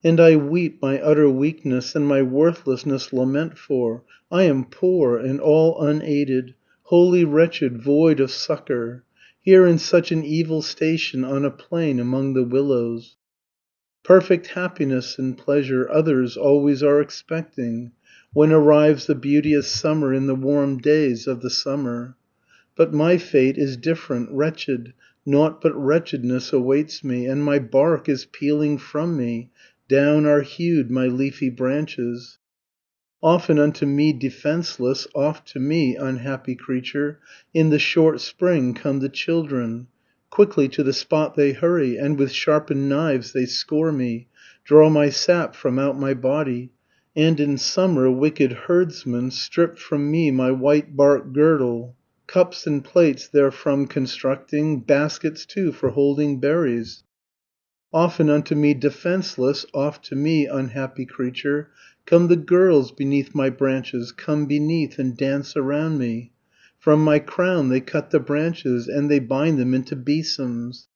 Speaker 3: And I weep my utter weakness, and my worthlessness lament for. I am poor, and all unaided, wholly wretched, void of succor, here in such an evil station on a plain among the willows. Perfect happiness and pleasure others always are expecting, when arrives the beauteous summer in the warm days of the summer. But my fate is different, wretched, nought but wretchedness awaits me, and my bark is peeling from me, down are hewed my leafy branches. Often unto me defenceless, oft to me, unhappy creature, in the short spring come the children. Quickly to the spot they hurry, and with sharpened knives they score me, draw my sap from out my body. And in summer wicked herdsmen strip from me my white bark girdle, cups and plates therefrom constructing, baskets too for holding berries. Often unto me defenceless, oft to me, unhappy creature, come the girls beneath my branches, come beneath and dance around me. From my crown they cut the branches, and they bind them into besoms.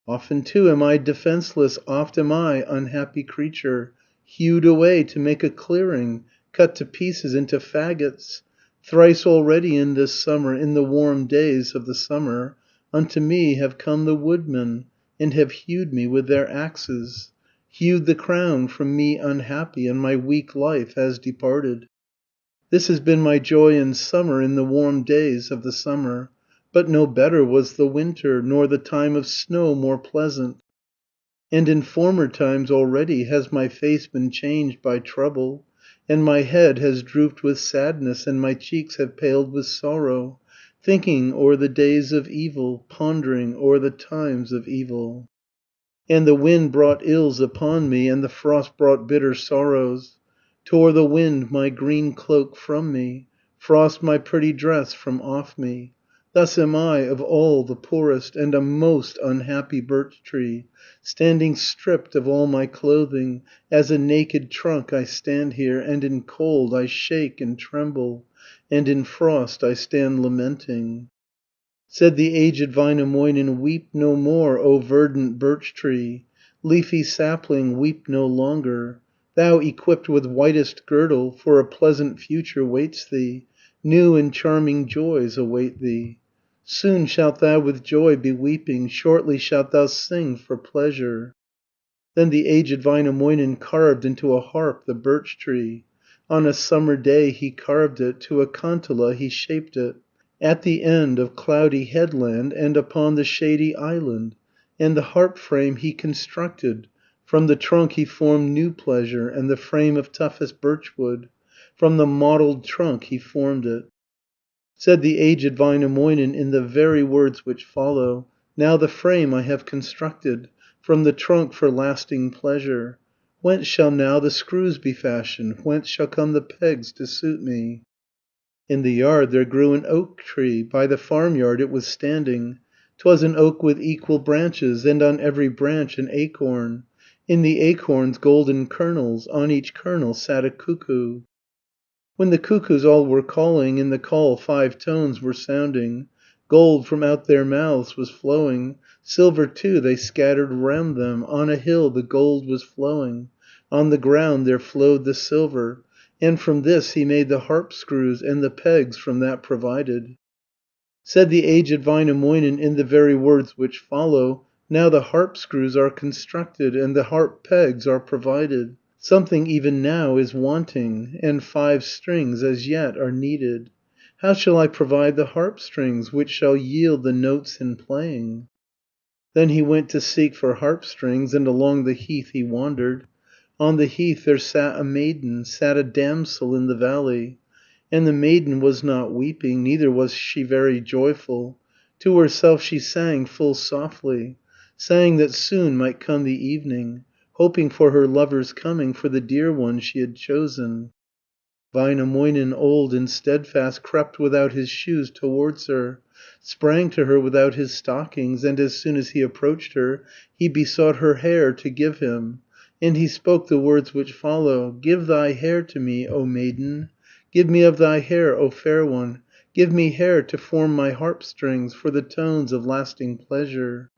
Speaker 3: Often too am I defenceless, oft am I, unhappy creature, hewed away to make a clearing, cut to pieces into faggots. Thrice already in this summer, in the warm days of the summer, unto me have come the woodmen, and have hewed me with their axes, hewed the crown from me unhappy, and my weak life has departed. This has been my joy in summer, in the warm days of the summer. But no better was the winter, nor the time of snow more pleasant. And in former times already has my face been changed by trouble, and my head has drooped with sadness, and my cheeks have paled with sorrow, thinking o'er the days of evil, pondering o'er the times of evil. And the wind brought ills upon me, and the frost brought bitter sorrows. Tore the wind my green cloak from me, frost my pretty dress from off me. Thus am I of all the poorest, and a most unhappy birch tree, standing stripped of all my clothing, as a naked trunk I stand here, and in cold I shake and tremble, and in frost I stand lamenting. Said the aged Väinämöinen, "Weep no more, O verdant birch tree, leafy sapling, weep no longer. Thou equipped with whitest girdle, for a pleasant future waits thee, new and charming joys await thee. Soon shalt thou with joy be weeping, shortly shalt thou sing for pleasure." Then the aged Väinämöinen carved into a harp the birch tree. On a summer day he carved it, to a kantele he shaped it. At the end of cloudy headland, and upon the shady island. And the harp frame he constructed, from the trunk he formed new pleasure, and the frame of toughest birchwood, from the mottled trunk he formed it. Said the aged Väinämöinen in the very words which follow, "Now the frame I have constructed, from the trunk for lasting pleasure. Whence shall now the screws be fashioned, whence shall come the pegs to suit me?" In the yard there grew an oak tree, by the farmyard it was standing. 'Twas an oak with equal branches, and on every branch an acorn. In the acorns golden kernels, on each kernel sat a cuckoo. When the cuckoos all were calling, in the call 5 tones were sounding. Gold from out their mouths was flowing, silver too they scattered round them. On a hill the gold was flowing, on the ground there flowed the silver, and from this he made the harp screws, and the pegs from that provided. Said the aged Väinämöinen in the very words which follow, "Now the harp screws are constructed, and the harp pegs are provided. Something even now is wanting, and 5 strings as yet are needed. How shall I provide the harp strings, which shall yield the notes in playing?" Then he went to seek for harp strings, and along the heath he wandered. On the heath there sat a maiden, sat a damsel in the valley, and the maiden was not weeping, neither was she very joyful. To herself she sang full softly, sang that soon might come the evening, hoping for her lover's coming, for the dear one she had chosen. Väinämöinen, old and steadfast, crept without his shoes towards her, sprang to her without his stockings, and as soon as he approached her, he besought her hair to give him, and he spoke the words which follow: "Give thy hair to me, O maiden, give me of thy hair, O fair one, give me hair to form my harp strings, for the tones of lasting pleasure."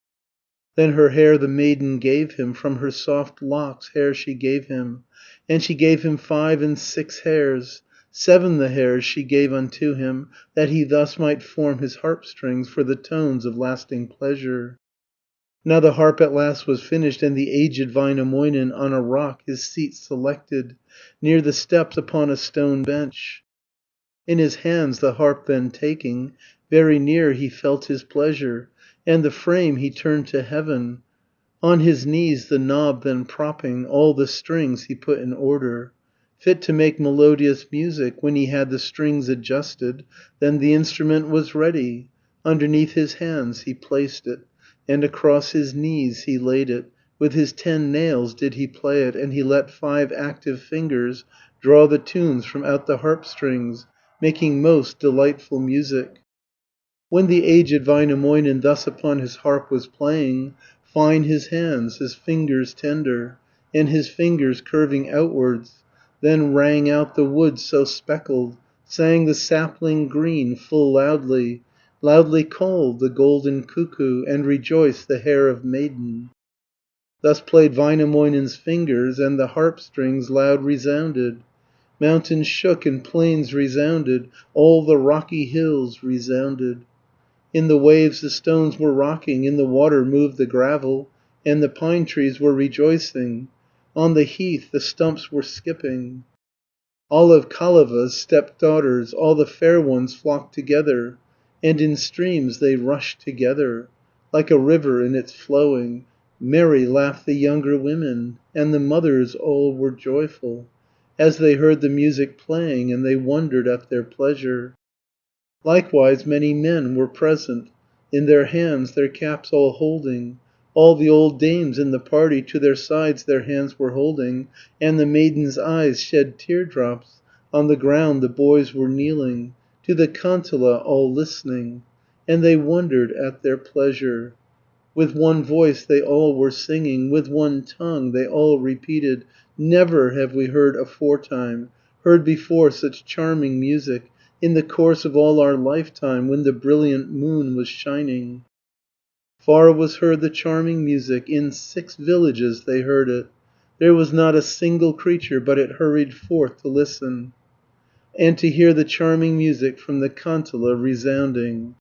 Speaker 3: Then her hair the maiden gave him, from her soft locks hair she gave him, and she gave him 5 and 6 hairs, 7 the hairs she gave unto him, that he thus might form his harp strings, for the tones of lasting pleasure. Now the harp at last was finished, and the aged Väinämöinen on a rock his seat selected, near the steps upon a stone bench. In his hands the harp then taking, very near he felt his pleasure, and the frame he turned to heaven, on his knees the knob then propping, all the strings he put in order, fit to make melodious music. When he had the strings adjusted, then the instrument was ready, underneath his hands he placed it, and across his knees he laid it, with his 10 nails did he play it, and he let 5 active fingers draw the tunes from out the harp strings, making most delightful music. When the aged Väinämöinen thus upon his harp was playing, fine his hands, his fingers tender, and his fingers curving outwards, then rang out the wood so speckled, sang the sapling green full loudly, loudly called the golden cuckoo, and rejoiced the hair of maiden. Thus played Väinämöinen's fingers, and the harp strings loud resounded. Mountains shook and plains resounded, all the rocky hills resounded. In the waves the stones were rocking, in the water moved the gravel, and the pine trees were rejoicing. On the heath the stumps were skipping. All of Kaleva's stepdaughters, all the fair ones flocked together, and in streams they rushed together, like a river in its flowing. Merry laughed the younger women, and the mothers all were joyful, as they heard the music playing, and they wondered at their pleasure. Likewise many men were present, in their hands their caps all holding. All the old dames in the party to their sides their hands were holding, and the maidens' eyes shed teardrops. On the ground the boys were kneeling, to the kantele all listening, and they wondered at their pleasure. With one voice they all were singing, with one tongue they all repeated, "Never have we heard aforetime, heard before such charming music, in the course of all our lifetime, when the brilliant moon was shining." Far was heard the charming music, in 6 villages they heard it. There was not a single creature but it hurried forth to listen, and to hear the charming music from the kantele resounding.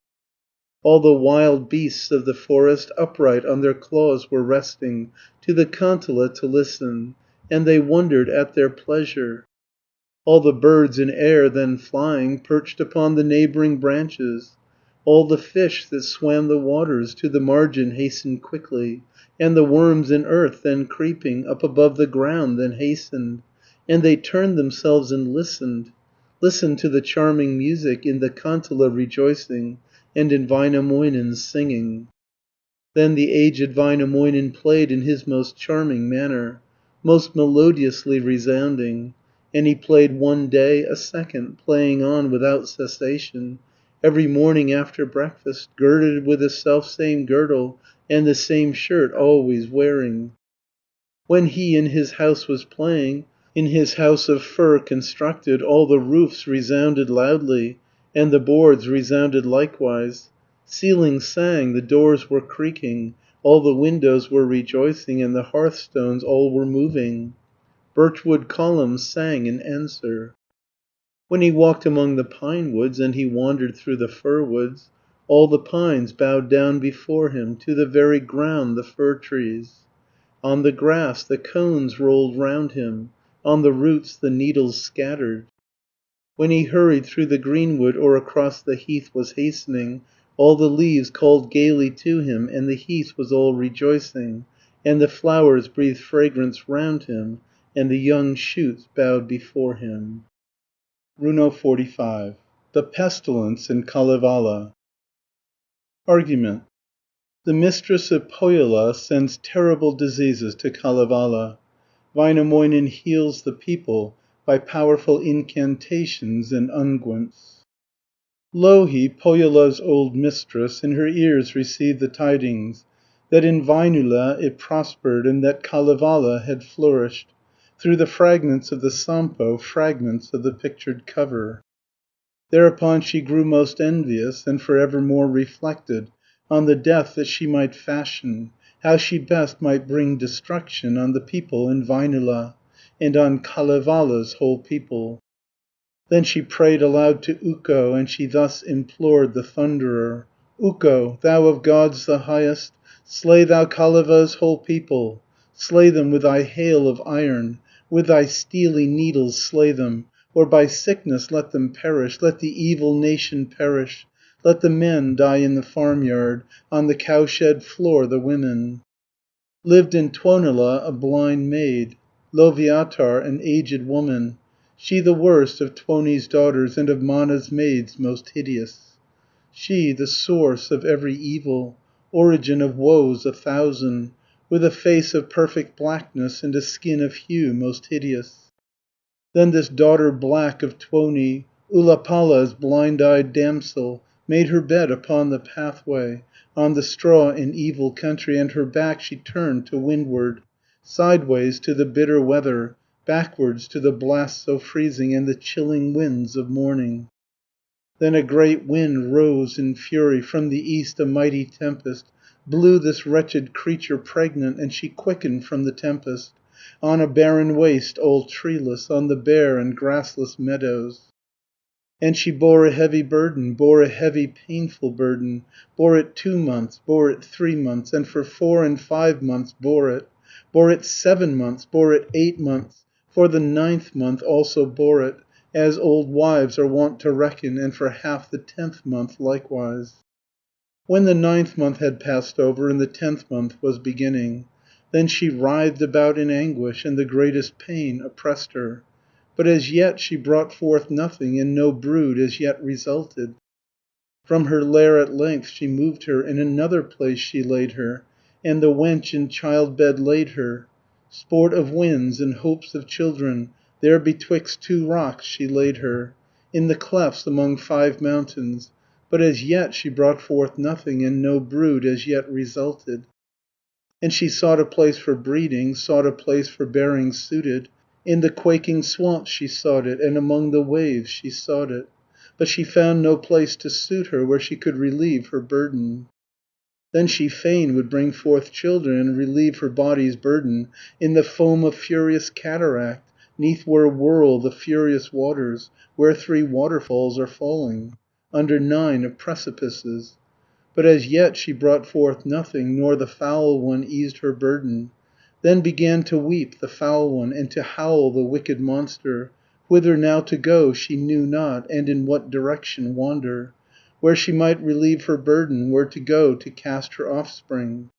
Speaker 3: All the wild beasts of the forest upright on their claws were resting, to the kantele to listen, and they wondered at their pleasure. All the birds in air then flying, perched upon the neighbouring branches. All the fish that swam the waters to the margin hastened quickly, and the worms in earth then creeping, up above the ground then hastened, and they turned themselves and listened, listened to the charming music, in the kantele rejoicing, and in Väinämöinen's singing. Then the aged Väinämöinen played in his most charming manner, most melodiously resounding. And he played one day, a second, playing on without cessation, every morning after breakfast, girded with the selfsame girdle, and the same shirt always wearing. When he in his house was playing, in his house of fir constructed, all the roofs resounded loudly, and the boards resounded likewise. Ceilings sang, the doors were creaking, all the windows were rejoicing, and the hearthstones all were moving. Birchwood columns sang in answer. When he walked among the pine woods, and he wandered through the fir woods, all the pines bowed down before him, to the very ground the fir trees. On the grass the cones rolled round him, on the roots the needles scattered. When he hurried through the greenwood, or across the heath was hastening, all the leaves called gaily to him, and the heath was all rejoicing, and the flowers breathed fragrance round him,
Speaker 2: and the young shoots bowed before him. Runo 45. The pestilence in Kalevala. Argument. The mistress of Pohjola sends terrible diseases to Kalevala. Väinämöinen heals the people by powerful incantations and unguents. Louhi, Pohjola's old mistress, in her ears received the tidings that in Väinölä it prospered and that Kalevala had flourished, through the fragments of the Sampo, fragments of the pictured cover. Thereupon she grew most envious, and for evermore reflected on the death that she might fashion, how she best might bring destruction on the people in Väinölä, and on Kalevala's whole people. Then she prayed aloud to Ukko, and she thus implored the Thunderer: "Ukko, thou of gods the highest, slay thou Kaleva's whole people, slay them with thy hail of iron, with thy steely needles slay them, or by sickness let them perish, let the evil nation perish, let the men die in the farmyard, on the cowshed floor the women." Lived in Tuonela a blind maid, Loviatar, an aged woman, she the worst of Tuoni's daughters, and of Mana's maids most hideous. She the source of every evil, origin of woes 1,000, with a face of perfect blackness, and a skin of hue most hideous. Then this daughter black of Tuoni, Ulapala's blind-eyed damsel, made her bed upon the pathway, on the straw in evil country, and her back she turned to windward, sideways to the bitter weather, backwards to the blast so freezing, and the chilling winds of morning. Then a great wind rose in fury, from the east a mighty tempest, blew this wretched creature pregnant, and she quickened from the tempest, on a barren waste all treeless, on the bare and grassless meadows. And she bore a heavy burden, bore a heavy painful burden, bore it 2 months, bore it 3 months, and for 4 and 5 months bore it 7 months, bore it 8 months, for the 9th month also bore it, as old wives are wont to reckon, and for half the 10th month likewise. When the 9th month had passed over, and the 10th month was beginning, then she writhed about in anguish, and the greatest pain oppressed her. But as yet she brought forth nothing, and no brood as yet resulted. From her lair at length she moved her, in another place she laid her, and the wench in childbed laid her. Sport of winds and hopes of children, there betwixt 2 rocks she laid her, in the clefts among 5 mountains. But as yet she brought forth nothing, and no brood as yet resulted. And she sought a place for breeding, sought a place for bearing suited. In the quaking swamps she sought it, and among the waves she sought it. But she found no place to suit her, where she could relieve her burden. Then she fain would bring forth children, and relieve her body's burden, in the foam of furious cataract, 'neath where whirl the furious waters, where 3 waterfalls are falling, under 9 of precipices. But as yet she brought forth nothing, nor the foul one eased her burden. Then began to weep the foul one, and to howl the wicked monster. Whither now to go she knew not, and in what direction wander, where she might relieve her burden, where to go to cast her offspring.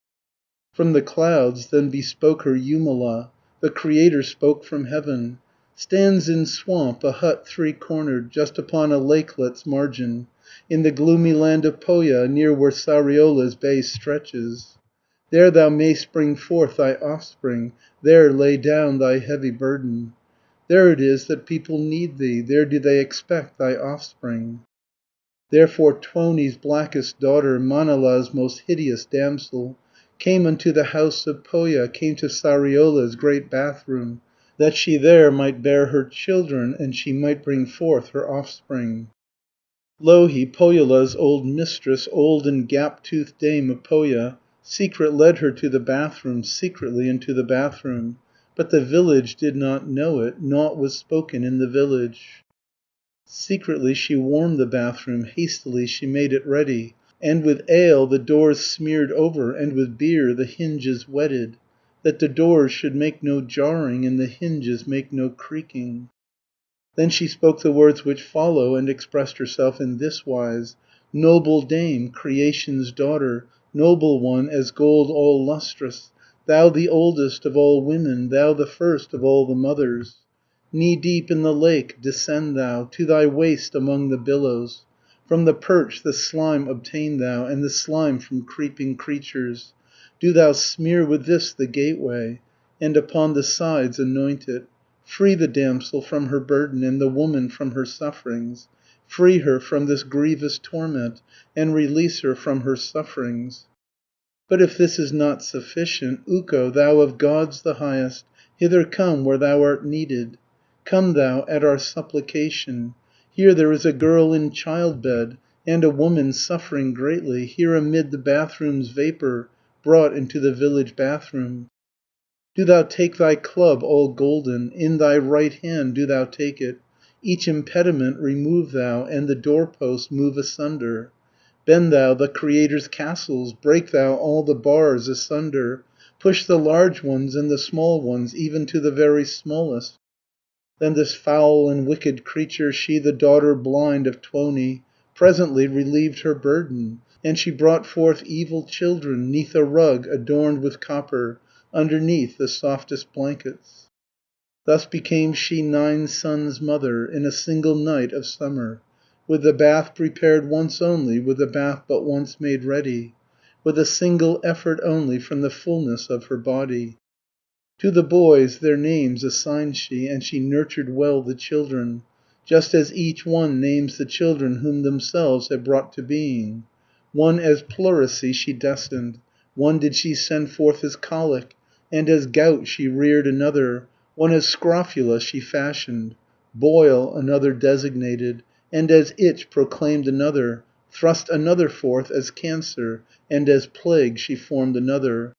Speaker 2: From the clouds then bespoke her Jumala, the Creator spoke from heaven. Stands in swamp a hut 3-cornered, just upon a lakelet's margin, in the gloomy land of Pohja, near where Sariola's bay stretches. There thou mayst bring forth thy offspring, there lay down thy heavy burden. There it is that people need thee, there do they expect thy offspring. Therefore Tuoni's blackest daughter, Manala's most hideous damsel, came unto the house of Pohja, came to Sariola's great bathroom, that she there might bear her children, and she might bring forth her offspring. Louhi, Pohjola's old mistress, old and gap-toothed dame of Pohja, secret led her to the bathroom, secretly into the bathroom. But the village did not know it, nought was spoken in the village. Secretly she warmed the bathroom, hastily she made it ready, and with ale the doors smeared over, and with beer the hinges wetted, that the doors should make no jarring, and the hinges make no creaking. Then she spoke the words which follow, and expressed herself in this wise: "Noble dame, creation's daughter, noble one, as gold all lustrous,
Speaker 4: Thou the oldest of all women, thou the first of all the mothers. Knee deep in the lake descend thou, to thy waist among the billows. From the perch the slime obtain thou, and the slime from creeping creatures. Do thou smear with this the gateway, and upon the sides anoint it. Free the damsel from her burden, and the woman from her sufferings. Free her from this grievous torment, and release her from her sufferings. But if this is not sufficient, Ukko, thou of gods the highest, hither come where thou art needed. Come thou at our supplication. Here there is a girl in childbed, and a woman suffering greatly, here amid the bathroom's vapor, brought into the village bathroom. Do thou take thy club all golden, in thy right hand do thou take it, each impediment remove thou, and the doorposts move asunder. Bend thou the Creator's castles, break thou all the bars asunder, push the large ones and the small ones, even to the very smallest. Then this foul and wicked creature, she the daughter blind of Tuoni, presently relieved her burden, and she brought forth evil children, 'neath a rug adorned with copper, underneath the softest blankets. Thus became she 9 sons' mother, in a single night of summer, with the bath prepared once only, with the bath but once made ready, with a single effort only from the fullness of her body. To the boys their names assigned she, and she nurtured well the children, just as each one names the children whom themselves have brought to being. One as pleurisy she destined, one did she send forth as colic, and as gout she reared another, one as scrofula she fashioned, boil another designated, and as itch proclaimed another, thrust another forth as cancer, and as plague she formed another.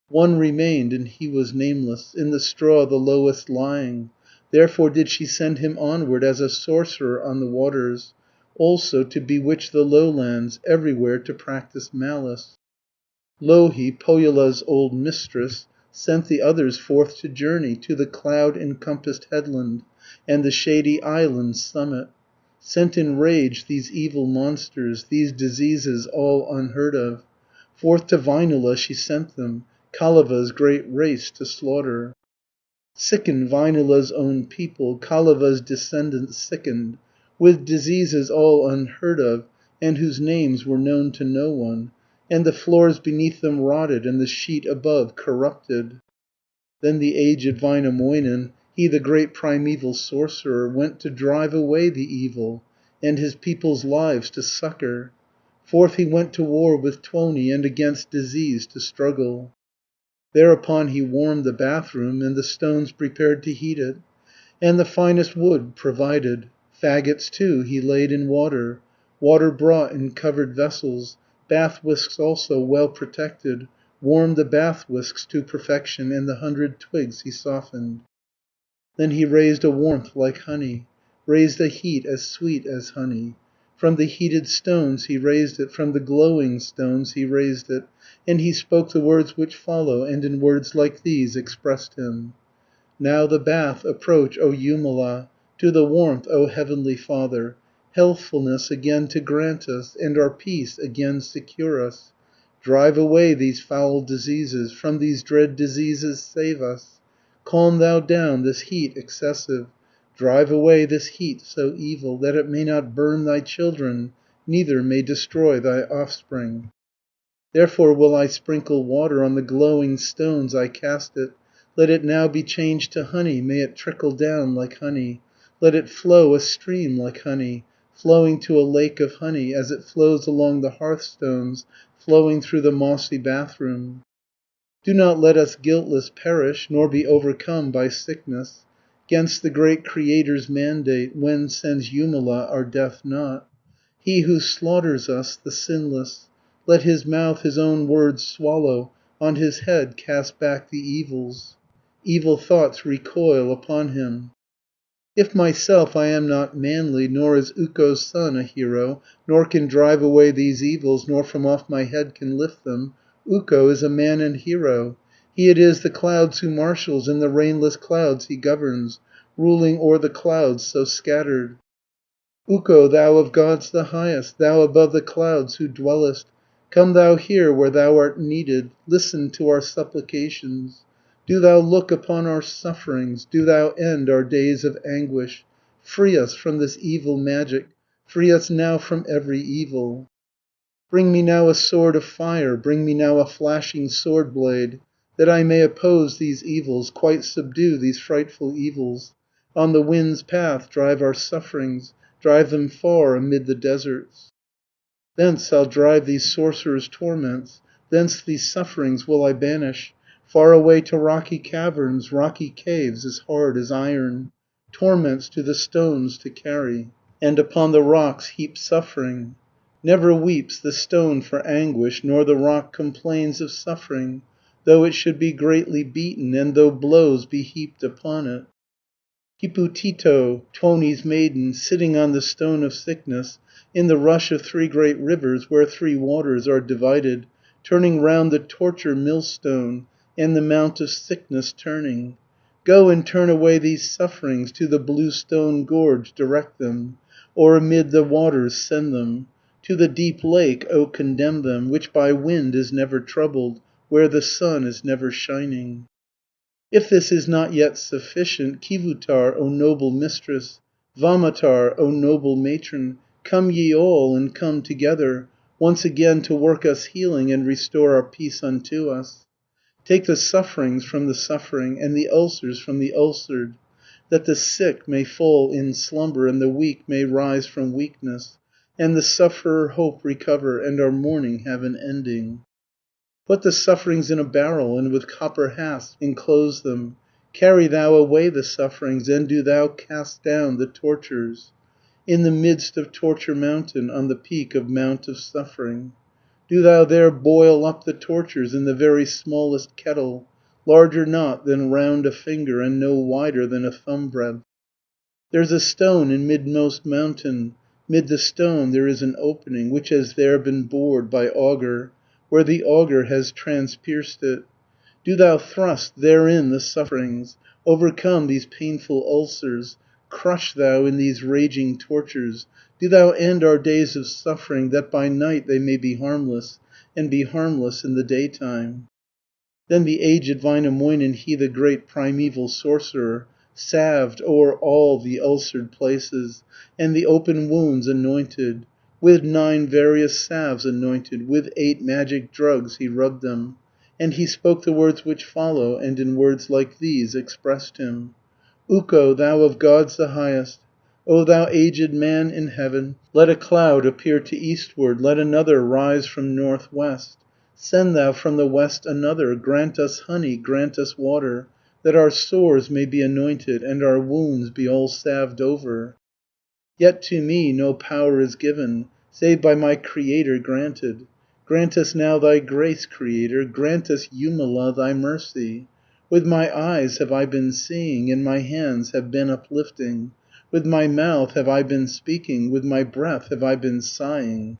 Speaker 4: One remained, and he was nameless, in the straw the lowest lying. Therefore did she send him onward as a sorcerer on the waters, also to bewitch the lowlands, everywhere to practice malice. Louhi, Pohjola's old mistress, sent the others forth to journey to the cloud encompassed headland, and the shady island's summit. Sent in rage these evil monsters, these diseases all unheard of. Forth to Väinölä she sent them, Kaleva's great race to slaughter. Sickened Väinölä's own people, Kaleva's descendants sickened, with diseases all unheard of, and whose names were known to no one, and the floors beneath them rotted, and the sheet above corrupted. Then the aged Väinämöinen, he the great primeval sorcerer, went to drive away the evil, and his people's lives to succor. Forth he went to war with Tuoni, and against disease to struggle. Thereupon he warmed the bathroom, and the stones prepared to heat it, and the finest wood provided. Faggots too he laid in water, water brought in covered vessels, bath whisks also well protected, warmed the bath whisks to perfection, and the 100 twigs he softened. Then he raised a warmth like honey, raised a heat as sweet as honey. From the heated stones he raised it, from the glowing stones he raised it, and he spoke the words which follow, and in words like these expressed him. Now the bath approach, O Jumala, to the warmth, O Heavenly Father, healthfulness again to grant us, and our peace again secure us. Drive away these foul diseases, from these dread diseases save us. Calm thou down this heat excessive, drive away this heat so evil, that it may not burn thy children, neither may destroy thy offspring. Therefore will I sprinkle water on the glowing stones I cast it. Let it now be changed to honey, may it trickle down like honey, let it flow a stream like honey, flowing to a lake of honey, as it flows along the hearthstones, flowing through the mossy bathroom. Do not let us guiltless perish, nor be overcome by sickness. 'Gainst the great Creator's mandate, when sends Jumala our death not. He who slaughters us, the sinless, let his mouth his own words swallow, on his head cast back the evils. Evil thoughts recoil upon him. If myself I am not manly, nor is Ukko's son a hero, nor can drive away these evils, nor from off my head can lift them, Ukko is a man and hero. He it is the clouds who marshals, and the rainless clouds he governs, ruling o'er the clouds so scattered. Ukko, thou of gods the highest, thou above the clouds who dwellest, Come thou here where thou art needed, listen to our supplications. Do thou look upon our sufferings, do thou end our days of anguish. Free us from this evil magic, free us now from every evil. Bring me now a sword of fire, bring me now a flashing sword blade, that I may oppose these evils, quite subdue these frightful evils. On the wind's path drive our sufferings, drive them far amid the deserts. Thence I'll drive these sorcerers' torments, thence these sufferings will I banish, far away to rocky caverns, rocky caves as hard as iron, torments to the stones to carry, and upon the rocks heap suffering. Never weeps the stone for anguish, nor the rock complains of suffering, though it should be greatly beaten, and though blows be heaped upon it. Kiputito, Tuoni's maiden, sitting on the stone of sickness, in the rush of three great rivers, where three waters are divided, turning round the torture millstone, and the mount of sickness turning. Go and turn away these sufferings, to the blue stone gorge direct them, or amid the waters send them. To the deep lake, O condemn them, which by wind is never troubled, where the sun is never shining. If this is not yet sufficient, Kivutar, O noble mistress, Vamatar, O noble matron, come ye all, and come together, once again to work us healing, and restore our peace unto us. Take the sufferings from the suffering, and the ulcers from the ulcered, that the sick may fall in slumber, and the weak may rise from weakness, and the sufferer hope recover, and our mourning have an ending. Put the sufferings in a barrel, and with copper hasps enclose them. Carry thou away the sufferings, and do thou cast down the tortures. In the midst of Torture Mountain, on the peak of Mount of Suffering. Do thou there boil up the tortures in the very smallest kettle, larger not than round a finger, and no wider than a thumb breadth. There's a stone in midmost mountain, mid the stone there is an opening, which has there been bored by auger, where the auger has transpierced it. Do thou thrust therein the sufferings, overcome these painful ulcers, crush thou in these raging tortures, do thou end our days of suffering, that by night they may be harmless, and be harmless in the daytime. Then the aged Väinämöinen, he the great primeval sorcerer, salved o'er all the ulcered places, and the open wounds anointed, with 9 various salves anointed, with 8 magic drugs he rubbed them, and he spoke the words which follow, and in words like these expressed him. Ukko, thou of gods the highest, O thou aged man in heaven, let a cloud appear to eastward, let another rise from northwest. Send thou from the west another, grant us honey, grant us water, that our sores may be anointed, and our wounds be all salved over. Yet to me no power is given, save by my Creator granted. Grant us now thy grace, Creator, grant us, Jumala, thy mercy. With my eyes have I been seeing, and my hands have been uplifting. With my mouth have I been speaking, with my breath have I been sighing.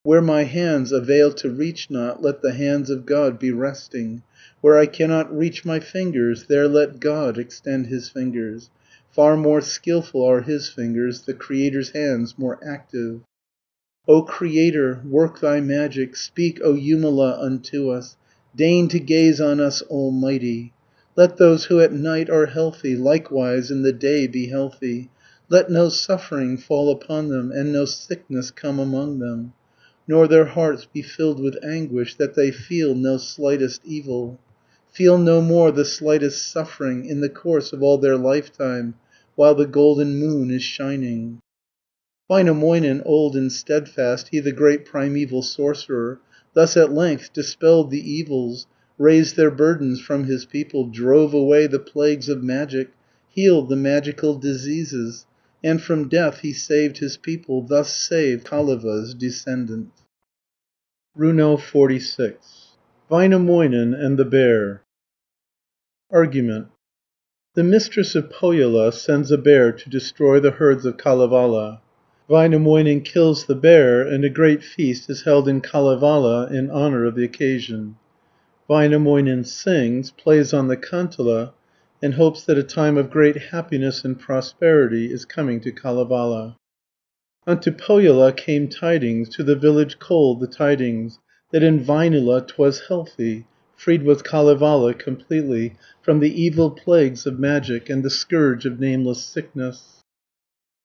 Speaker 4: Where my hands avail to reach not, let the hands of God be resting. Where I cannot reach my fingers, there let God extend his fingers. Far more skillful are his fingers, the Creator's hands more active. O Creator, work thy magic, speak, O Jumala, unto us, deign to gaze on us, Almighty. Let those who at night are healthy, likewise in the day be healthy. Let no suffering fall upon them, and no sickness come among them. Nor their hearts be filled with anguish, that they feel no slightest evil. Feel no more the slightest suffering in the course of all their lifetime, while the golden moon is shining. Väinämöinen, old and steadfast, he the great primeval sorcerer, thus at length dispelled the evils, raised their burdens from his people, drove away the plagues of magic, healed the magical diseases, and from death he saved his people, thus saved Kaleva's descendants. Runo 46. Väinämöinen and the bear. Argument. The mistress of Pohjola sends a bear to destroy the herds of Kalevala. Väinämöinen kills the bear, and a great feast is held in Kalevala in honor of the occasion. Väinämöinen sings, plays on the kantala, and hopes that a time of great happiness and prosperity is coming to Kalevala. Unto Pohjola came tidings, to the village Kol the tidings, that in Väinölä 'twas healthy, freed was Kalevala completely from the evil plagues of magic and the scourge of nameless sickness.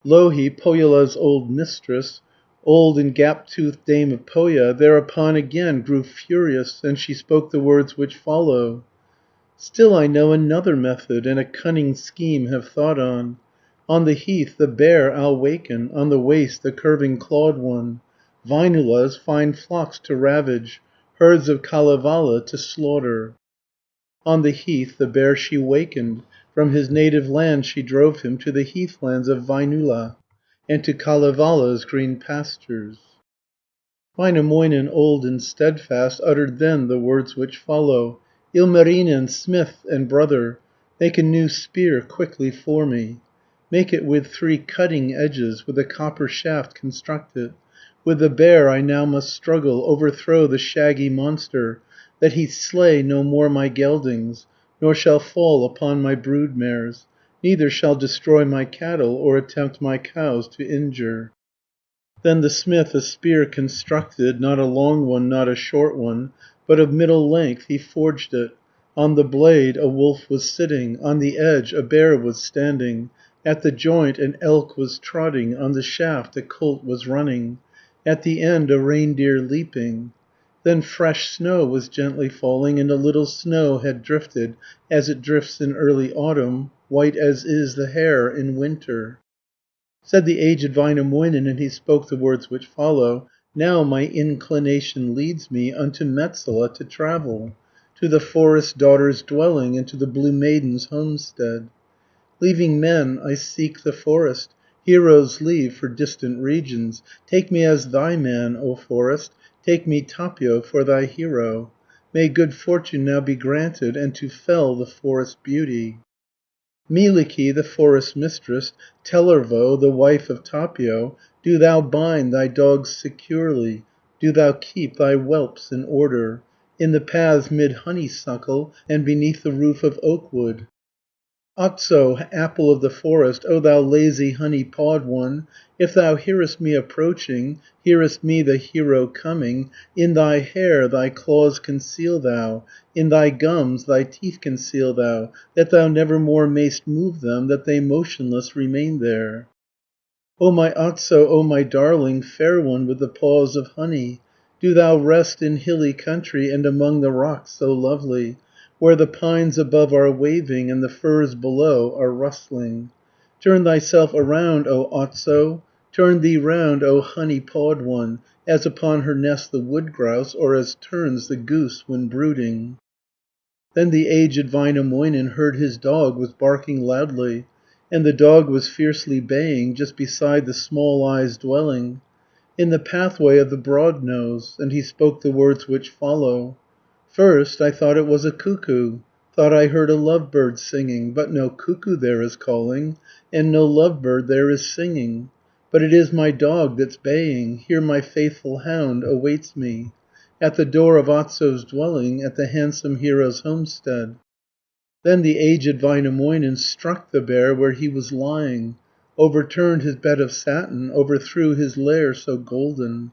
Speaker 4: Louhi, Pohjola's old mistress, old and gap-toothed dame of Pohja, thereupon again grew furious, and she spoke the words which follow: "Still I know another method, and a cunning scheme have thought on. On the heath the bear I'll waken, on the waste the curving clawed one, Väinölä's fine flocks to ravage, herds of Kalevala to slaughter." On the heath the bear she wakened, from his native land she drove him to the heathlands of Väinölä, and to Kalevala's green pastures. Väinämöinen, old and steadfast, uttered then the words which follow: "Ilmarinen, smith and brother, make a new spear quickly for me. Make it with 3 cutting edges, with a copper shaft construct it. With the bear I now must struggle, overthrow the shaggy monster, that he slay no more my geldings, nor shall fall upon my brood mares, neither shall destroy my cattle, or attempt my cows to injure." Then the smith a spear constructed, not a long one, not a short one, but of middle length he forged it. On the blade a wolf was sitting, on the edge a bear was standing, at the joint an elk was trotting, on the shaft a colt was running, at the end a reindeer leaping. Then fresh snow was gently falling, and a little snow had drifted, as it drifts in early autumn, white as is the hair in winter. Said the aged Väinämöinen, and he spoke the words which follow: "Now my inclination leads me unto Metsälä to travel, to the forest daughter's dwelling, and to the blue maiden's homestead. Leaving men I seek the forest, heroes leave for distant regions. Take me as thy man, O forest, take me Tapio for thy hero. May good fortune now be granted, and to fell the forest beauty." Mielikki, the forest mistress, Tellervo, the wife of Tapio, do thou bind thy dogs securely, do thou keep thy whelps in order, in the paths mid honeysuckle, and beneath the roof of oak wood. Otso, apple of the forest, O thou lazy honey-pawed one, if thou hearest me approaching, hearest me the hero coming, in thy hair thy claws conceal thou, in thy gums thy teeth conceal thou, that thou never more mayst move them, that they motionless remain there. "O my Otso, O my darling, fair one with the paws of honey, do thou rest in hilly country, and among the rocks so lovely, where the pines above are waving, and the firs below are rustling. Turn thyself around, O Otso, turn thee round, O honey-pawed one, as upon her nest the wood grouse, or as turns the goose when brooding." Then the aged Väinämöinen heard his dog was barking loudly, and the dog was fiercely baying just beside the Small Eyes' dwelling, in the pathway of the Broad Nose, and he spoke the words which follow: "First I thought it was a cuckoo, thought I heard a love bird singing, but no cuckoo there is calling, and no love bird there is singing, but it is my dog that's baying. Here my faithful hound awaits me, at the door of Otso's dwelling, at the handsome hero's homestead." Then the aged Väinämöinen struck the bear where he was lying, overturned his bed of satin, overthrew his lair so golden,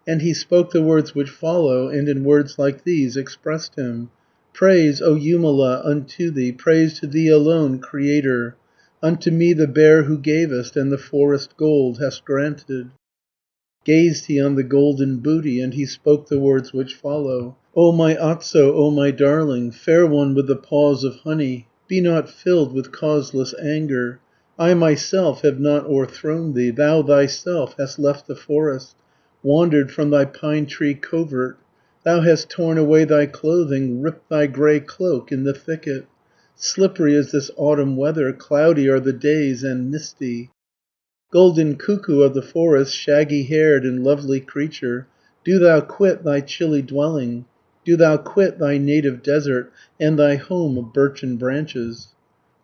Speaker 4: and he spoke the words which follow, and in words like these expressed him: "Praise, O Jumala, unto thee, praise to thee alone, Creator, unto me the bear who gavest, and the forest gold hast granted." Gazed he on the golden booty, and he spoke the words which follow: "O my Otso, O my darling, fair one with the paws of honey, be not filled with causeless anger. I myself have not o'erthrown thee, thou thyself hast left the forest, wandered from thy pine tree covert. Thou hast torn away thy clothing, ripped thy grey cloak in the thicket. Slippery is this autumn weather, cloudy are the days and misty. Golden cuckoo of the forest, shaggy haired and lovely creature, do thou quit thy chilly dwelling, do thou quit thy native desert, and thy home of birchen branches.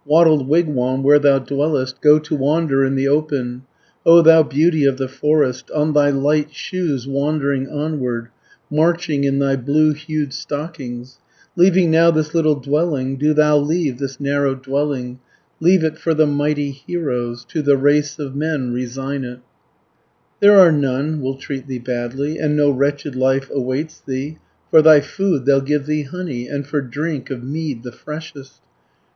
Speaker 4: Wattled wigwam where thou dwellest, go to wander in the open. O thou beauty of the forest, on thy light shoes wandering onward, marching in thy blue-hued stockings. Leaving now this little dwelling, do thou leave this narrow dwelling, leave it for the mighty heroes, to the race of men resign it." There are none will treat thee badly, and no wretched life awaits thee. For thy food they'll give thee honey, and for drink of mead the freshest.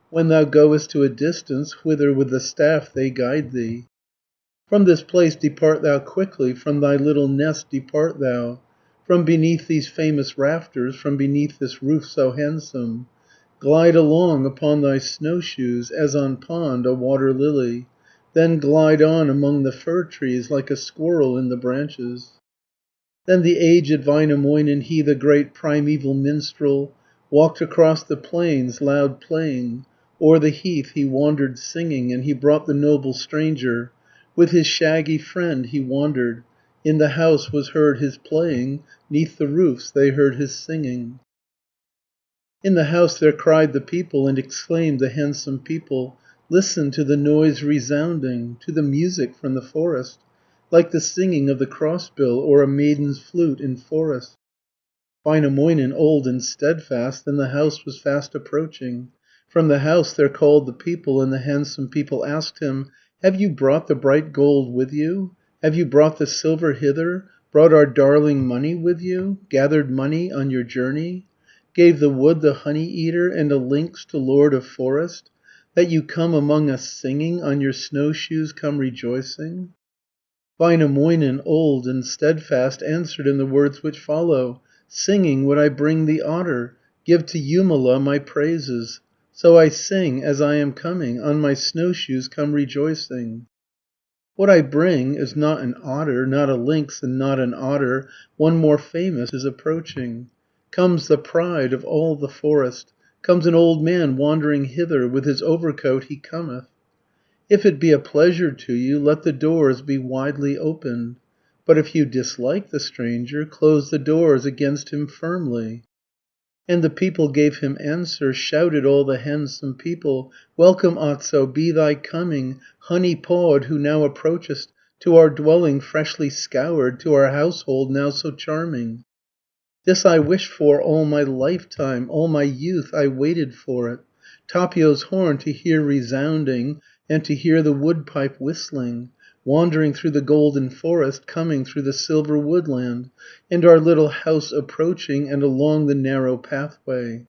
Speaker 4: When thou goest to a distance, whither with the staff they guide thee. From this place depart thou quickly, from thy little nest depart thou, from beneath these famous rafters, from beneath this roof so handsome. Glide along upon thy snowshoes, as on pond a water lily, then glide on among the fir trees, like a squirrel in the branches. Then the aged Väinämöinen, he the great primeval minstrel, walked across the plains loud playing, o'er the heath he wandered singing, and he brought the noble stranger, with his shaggy friend he wandered, in the house was heard his playing, 'neath the roofs they heard his singing. In the house there cried the people, and exclaimed the handsome people, "Listen to the noise resounding, to the music from the forest, like the singing of the crossbill, or a maiden's flute in forest." Väinämöinen, old and steadfast, and the house was fast approaching. From the house there called the people, and the handsome people asked him, "Have you brought the bright gold with you? Have you brought the silver hither, brought our darling money with you, gathered money on your journey? Gave the wood the honey eater, and a lynx to lord of forest, that you come among us singing, on your snowshoes come rejoicing?" Väinämöinen, old and steadfast, answered in the words which follow: "Singing would I bring the otter, give to Jumala my praises. So I sing as I am coming, on my snowshoes come rejoicing." "What I bring is not an otter, not a lynx, and not an otter, one more famous is approaching. Comes the pride of all the forest, comes an old man wandering hither, with his overcoat he cometh. If it be a pleasure to you, let the doors be widely opened, but if you dislike the stranger, close the doors against him firmly." And the people gave him answer, shouted all the handsome people, "Welcome, Otso, be thy coming, honey pawed, who now approachest, to our dwelling freshly scoured, to our household now so charming. This I wished for all my lifetime, all my youth I waited for it, Tapio's horn to hear resounding, and to hear the woodpipe whistling, wandering through the golden forest, coming through the silver woodland, and our little house approaching, and along the narrow pathway.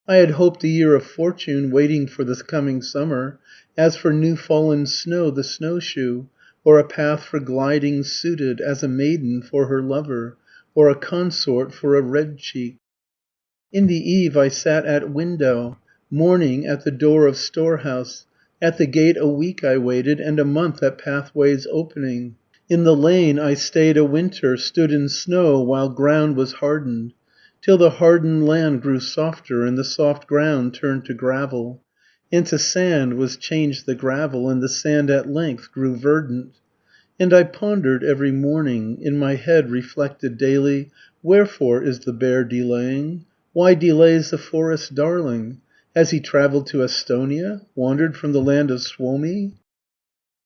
Speaker 4: I had hoped a year of fortune, waiting for this coming summer, as for new fallen snow the snowshoe, or a path for gliding suited, as a maiden for her lover, or a consort for a red cheek. In the eve I sat at window, morning at the door of storehouse, at the gate a week I waited, and a month at pathway's opening. In the lane I stayed a winter, stood in snow while ground was hardened, till the hardened land grew softer, and the soft ground turned to gravel. Into sand was changed the gravel, and the sand at length grew verdant. And I pondered every morning, in my head reflected daily, wherefore is the bear delaying? Why delays the forest darling? Has he travelled to Estonia, wandered from the land of Suomi?"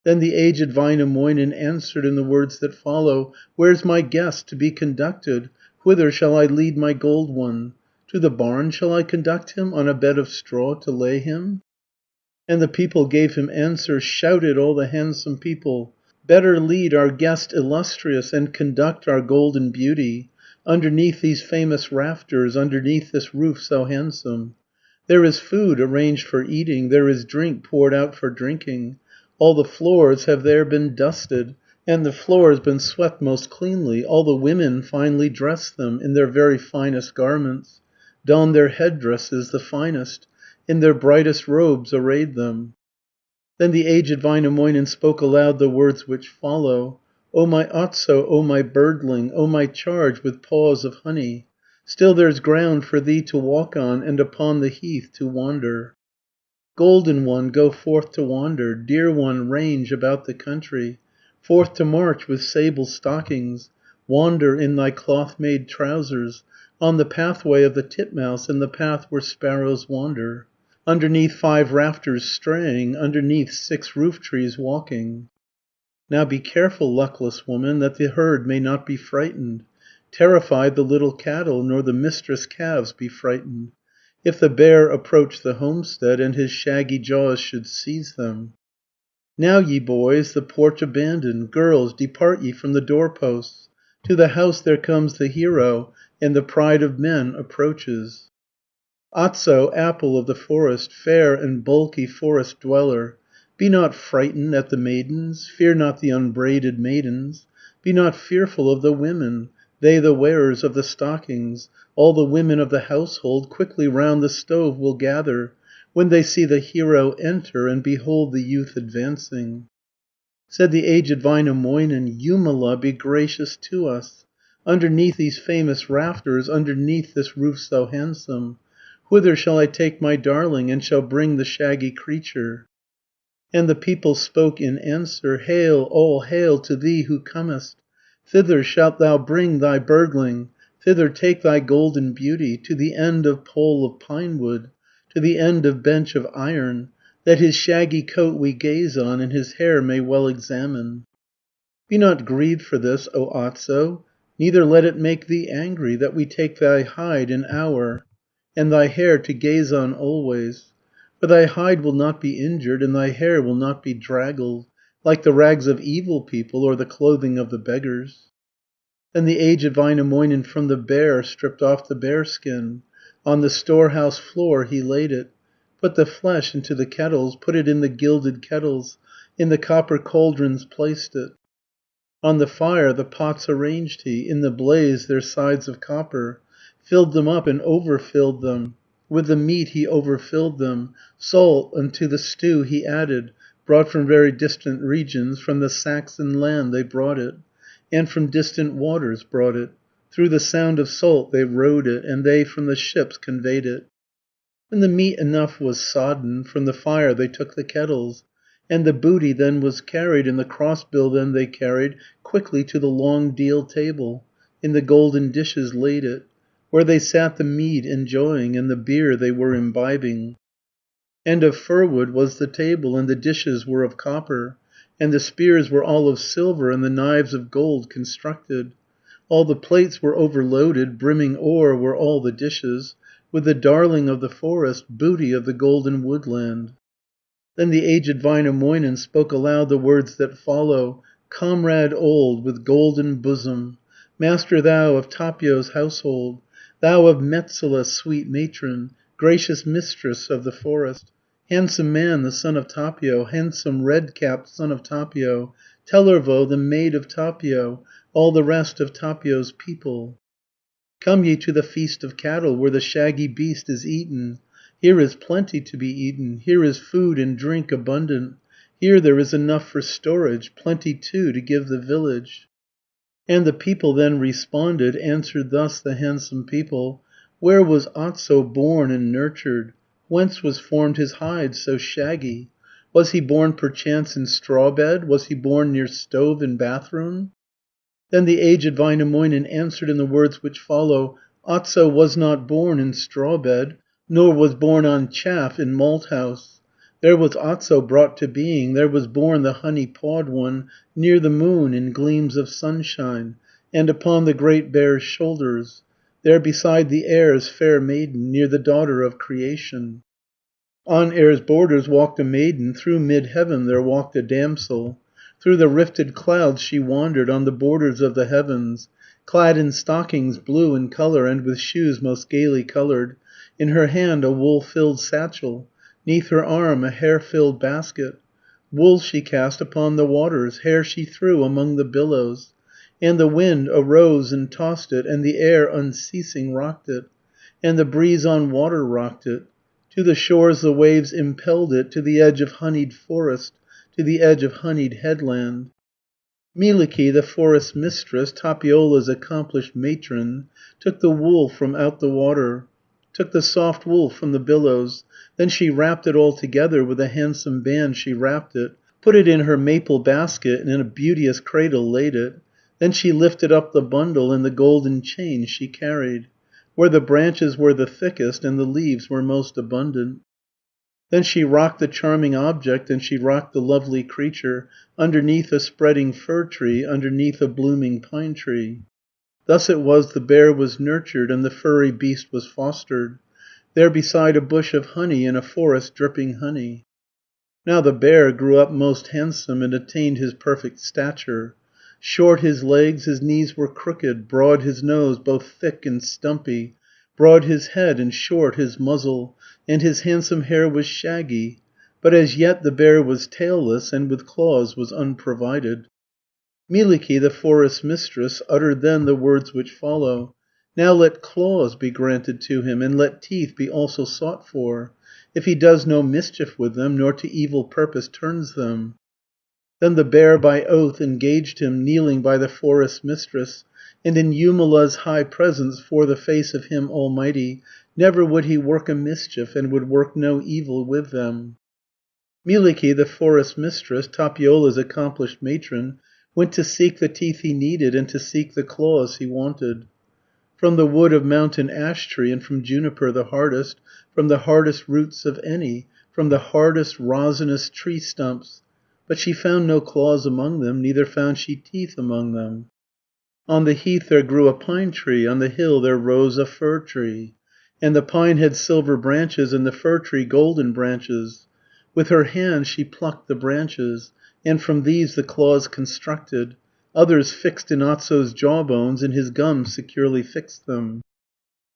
Speaker 4: Then the aged Väinämöinen answered in the words that follow: "Where's my guest to be conducted? Whither shall I lead my gold one? To the barn shall I conduct him, on a bed of straw to lay him?" And the people gave him answer, shouted all the handsome people, "Better lead our guest illustrious, and conduct our golden beauty, underneath these famous rafters, underneath this roof so handsome. There is food arranged for eating, there is drink poured out for drinking. All the floors have there been dusted, and the floors been swept most cleanly. All the women finely dressed them, in their very finest garments, donned their head dresses the finest, in their brightest robes arrayed them." Then the aged Väinämöinen spoke aloud the words which follow: "O my Otso, O my birdling, O my charge with paws of honey, still there's ground for thee to walk on, and upon the heath to wander. Golden one, go forth to wander, dear one, range about the country, forth to march with sable stockings, wander in thy cloth made trousers, on the pathway of the titmouse, and the path where sparrows wander, underneath 5 rafters straying, underneath 6 roof trees walking. Now be careful, luckless woman, that the herd may not be frightened, terrified the little cattle, nor the mistress calves be frightened, if the bear approach the homestead, and his shaggy jaws should seize them." Now ye boys the porch abandon, girls depart ye from the doorposts, to the house there comes the hero, and the pride of men approaches. Otso, apple of the forest, fair and bulky forest dweller, be not frightened at the maidens, fear not the unbraided maidens, be not fearful of the women, they the wearers of the stockings, all the women of the household quickly round the stove will gather, when they see the hero enter, and behold the youth advancing. Said the aged Väinämöinen, Jumala be gracious to us, underneath these famous rafters, underneath this roof so handsome, whither shall I take my darling, and shall bring the shaggy creature? And the people spoke in answer, Hail, all hail to thee who comest, thither shalt thou bring thy birdling, thither take thy golden beauty, to the end of pole of pine wood, to the end of bench of iron, that his shaggy coat we gaze on, and his hair may well examine. Be not grieved for this, O Otso, neither let it make thee angry, that we take thy hide an hour, and thy hair to gaze on always. For thy hide will not be injured, and thy hair will not be draggled, like the rags of evil people, or the clothing of the beggars. Then the aged Väinämöinen from the bear stripped off the bearskin, on the storehouse floor he laid it, put the flesh into the kettles, put it in the gilded kettles, in the copper cauldrons placed it. On the fire the pots arranged he, in the blaze their sides of copper, filled them up and overfilled them, with the meat he overfilled them, salt unto the stew he added, brought from very distant regions, from the Saxon land they brought it, and from distant waters brought it, through the sound of salt they rowed it, and they from the ships conveyed it. When the meat enough was sodden, from the fire they took the kettles, and the booty then was carried, and the crossbill then they carried quickly to the long deal table, in the golden dishes laid it, where they sat the mead enjoying, and the beer they were imbibing. And of firwood was the table, and the dishes were of copper, and the spears were all of silver, and the knives of gold constructed. All the plates were overloaded, brimming o'er were all the dishes, with the darling of the forest, booty of the golden woodland. Then the aged Väinämöinen spoke aloud the words that follow, Comrade old, with golden bosom, master thou of Tapio's household, thou of Metsälä sweet matron, gracious mistress of the forest, handsome man the son of Tapio, handsome red-capped son of Tapio, Tellervo the maid of Tapio, all the rest of Tapio's people. Come ye to the feast of cattle, where the shaggy beast is eaten. Here is plenty to be eaten, here is food and drink abundant, here there is enough for storage, plenty too to give the village. And the people then responded, answered thus the handsome people, Where was Otso born and nurtured? Whence was formed his hide so shaggy? Was he born perchance in straw bed? Was he born near stove and bathroom? Then the aged Väinämöinen answered in the words which follow, Otso was not born in straw bed, nor was born on chaff in malt house. There was Otso brought to being, there was born the honey pawed one, near the moon in gleams of sunshine, and upon the Great Bear's shoulders, there beside the air's fair maiden, near the daughter of creation. On air's borders walked a maiden, through mid-heaven there walked a damsel. Through the rifted clouds she wandered, on the borders of the heavens, clad in stockings blue in colour, and with shoes most gaily coloured, in her hand a wool-filled satchel, 'neath her arm a hair-filled basket. Wool she cast upon the waters, hair she threw among the billows, and the wind arose and tossed it, and the air unceasing rocked it, and the breeze on water rocked it. To the shores the waves impelled it, to the edge of honeyed forest, to the edge of honeyed headland. Mielikki, the forest mistress, Tapiola's accomplished matron, took the wool from out the water, took the soft wool from the billows, then she wrapped it all together, with a handsome band she wrapped it, put it in her maple basket, and in a beauteous cradle laid it. Then she lifted up the bundle, and the golden chain she carried, where the branches were the thickest, and the leaves were most abundant. Then she rocked the charming object, and she rocked the lovely creature, underneath a spreading fir tree, underneath a blooming pine tree. Thus it was the bear was nurtured, and the furry beast was fostered, there beside a bush of honey, in a forest dripping honey. Now the bear grew up most handsome, and attained his perfect stature. Short his legs, his knees were crooked, broad his nose, both thick and stumpy, broad his head and short his muzzle, and his handsome hair was shaggy. But as yet the bear was tailless, and with claws was unprovided. Mielikki, the forest mistress, uttered then the words which follow: "Now let claws be granted to him, and let teeth be also sought for, if he does no mischief with them, nor to evil purpose turns them." Then the bear by oath engaged him, kneeling by the forest mistress, and in Jumala's high presence, for the face of him Almighty, never would he work a mischief, and would work no evil with them. Mielikki, the forest mistress, Tapiola's accomplished matron, went to seek the teeth he needed, and to seek the claws he wanted. From the wood of mountain ash tree, and from juniper the from the hardest roots of any, from the hardest rosinous tree stumps. But she found no claws among them, neither found she teeth among them. On the heath there grew a pine tree, on the hill there rose a fir tree, and the pine had silver branches, and the fir tree golden branches. With her hand she plucked the branches, and from these the claws constructed. Others fixed in Otso's jawbones, and his gums securely fixed them.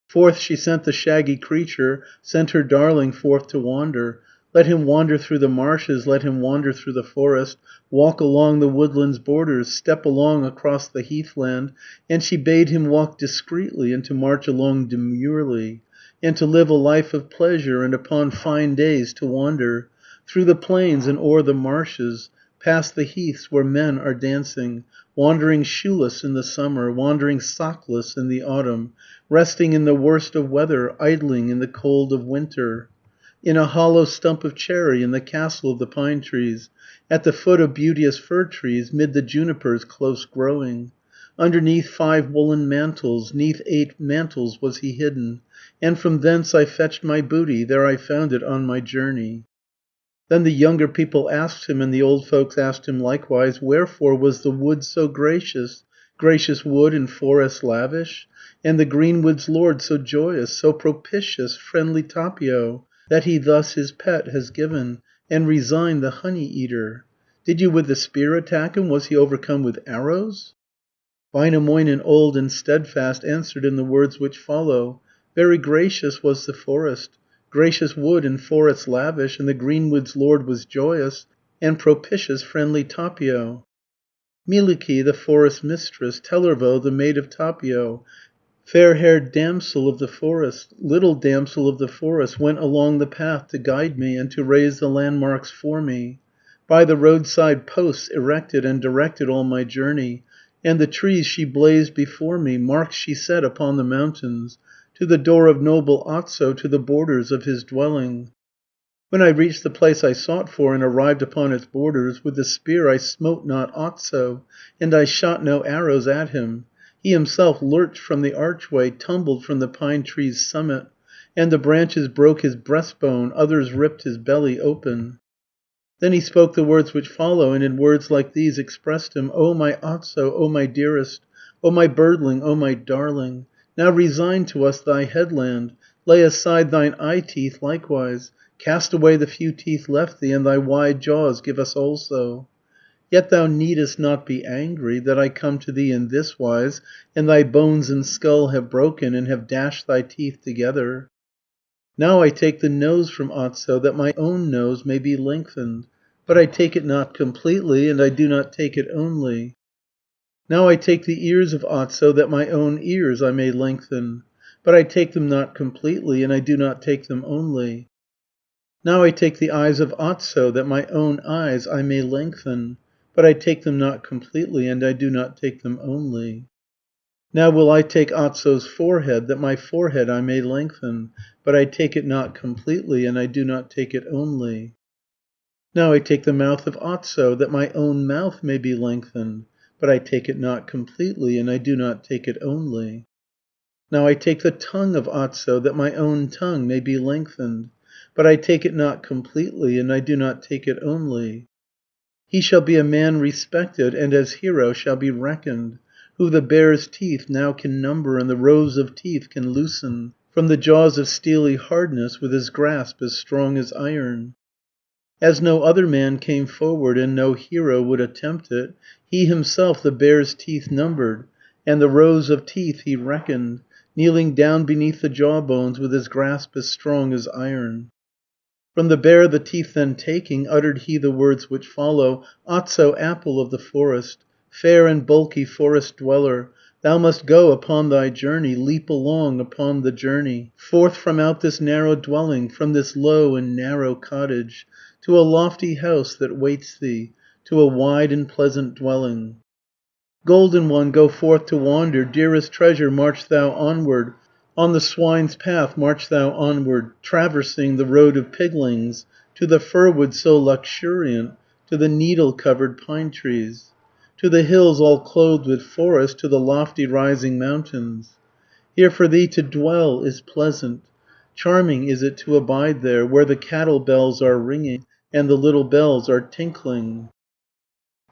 Speaker 4: Forth she sent the shaggy creature, sent her darling forth to wander. Let him wander through the marshes, let him wander through the forest, walk along the woodland's borders, step along across the heathland, and she bade him walk discreetly, and to march along demurely, and to live a life of pleasure, and upon fine days to wander through the plains and o'er the marshes, past the heaths where men are dancing, wandering shoeless in the summer, wandering sockless in the autumn, resting in the worst of weather, idling in the cold of winter, in a hollow stump of cherry, in the castle of the pine trees, at the foot of beauteous fir trees, mid the junipers close growing. Underneath 5 woolen mantles, 'neath 8 mantles was he hidden, and from thence I fetched my booty, there I found it on my journey." Then the younger people asked him, and the old folks asked him likewise, wherefore was the wood so gracious, gracious wood and forest lavish, and the greenwood's lord so joyous, so propitious, friendly Tapio, that he thus his pet has given, and resigned the honey eater? Did you with the spear attack him? Was he overcome with arrows? Väinämöinen old and steadfast answered in the words which follow: "Very gracious was the forest, gracious wood and forest lavish, and the greenwood's lord was joyous, and propitious friendly Tapio." Mielikki, the forest mistress, Tellervo, the maid of Tapio, fair-haired damsel of the forest, little damsel of the forest, went along the path to guide me, and to raise the landmarks for me. By the roadside posts erected, and directed all my journey, and the trees she blazed before me, marks she set upon the mountains, to the door of noble Otso, to the borders of his dwelling. When I reached the place I sought for, and arrived upon its borders, with the spear I smote not Otso, and I shot no arrows at him. He himself lurched from the archway, tumbled from the pine tree's summit, and the branches broke his breastbone, others ripped his belly open. Then he spoke the words which follow, and in words like these expressed him: "O my Otso, O my dearest, O my birdling, O my darling, now resign to us thy headland, lay aside thine eye teeth likewise, cast away the few teeth left thee, and thy wide jaws give us also. Yet thou needest not be angry, that I come to thee in this wise, and thy bones and skull have broken, and have dashed thy teeth together. Now I take the nose from Otso, that my own nose may be lengthened, but I take it not completely, and I do not take it only. Now I take the ears of Otso, that my own ears I may lengthen, but I take them not completely, and I do not take them only. Now I take the eyes of Otso, that my own eyes I may lengthen, but I take them not completely, and I do not take them only. Now will I take Otso's forehead, that my forehead I may lengthen, but I take it not completely, and I do not take it only. Now I take the mouth of Otso, that my own mouth may be lengthened, but I take it not completely, and I do not take it only. Now I take the tongue of Otso, that my own tongue may be lengthened, but I take it not completely, and I do not take it only. He shall be a man respected, and as hero shall be reckoned, who the bear's teeth now can number, and the rows of teeth can loosen, from the jaws of steely hardness, with his grasp as strong as iron. As no other man came forward, and no hero would attempt it, he himself the bear's teeth numbered, and the rows of teeth he reckoned, kneeling down beneath the jawbones with his grasp as strong as iron. From the bear the teeth then taking, uttered he the words which follow: "Otso, apple of the forest, fair and bulky forest dweller, thou must go upon thy journey, leap along upon the journey, forth from out this narrow dwelling, from this low and narrow cottage, to a lofty house that waits thee, to a wide and pleasant dwelling. Golden one, go forth to wander, dearest treasure, march thou onward, on the swine's path march thou onward, traversing the road of piglings, to the firwood so luxuriant, to the needle covered pine trees, to the hills all clothed with forest, to the lofty rising mountains. Here for thee to dwell is pleasant, charming is it to abide there, where the cattle bells are ringing, and the little bells are tinkling."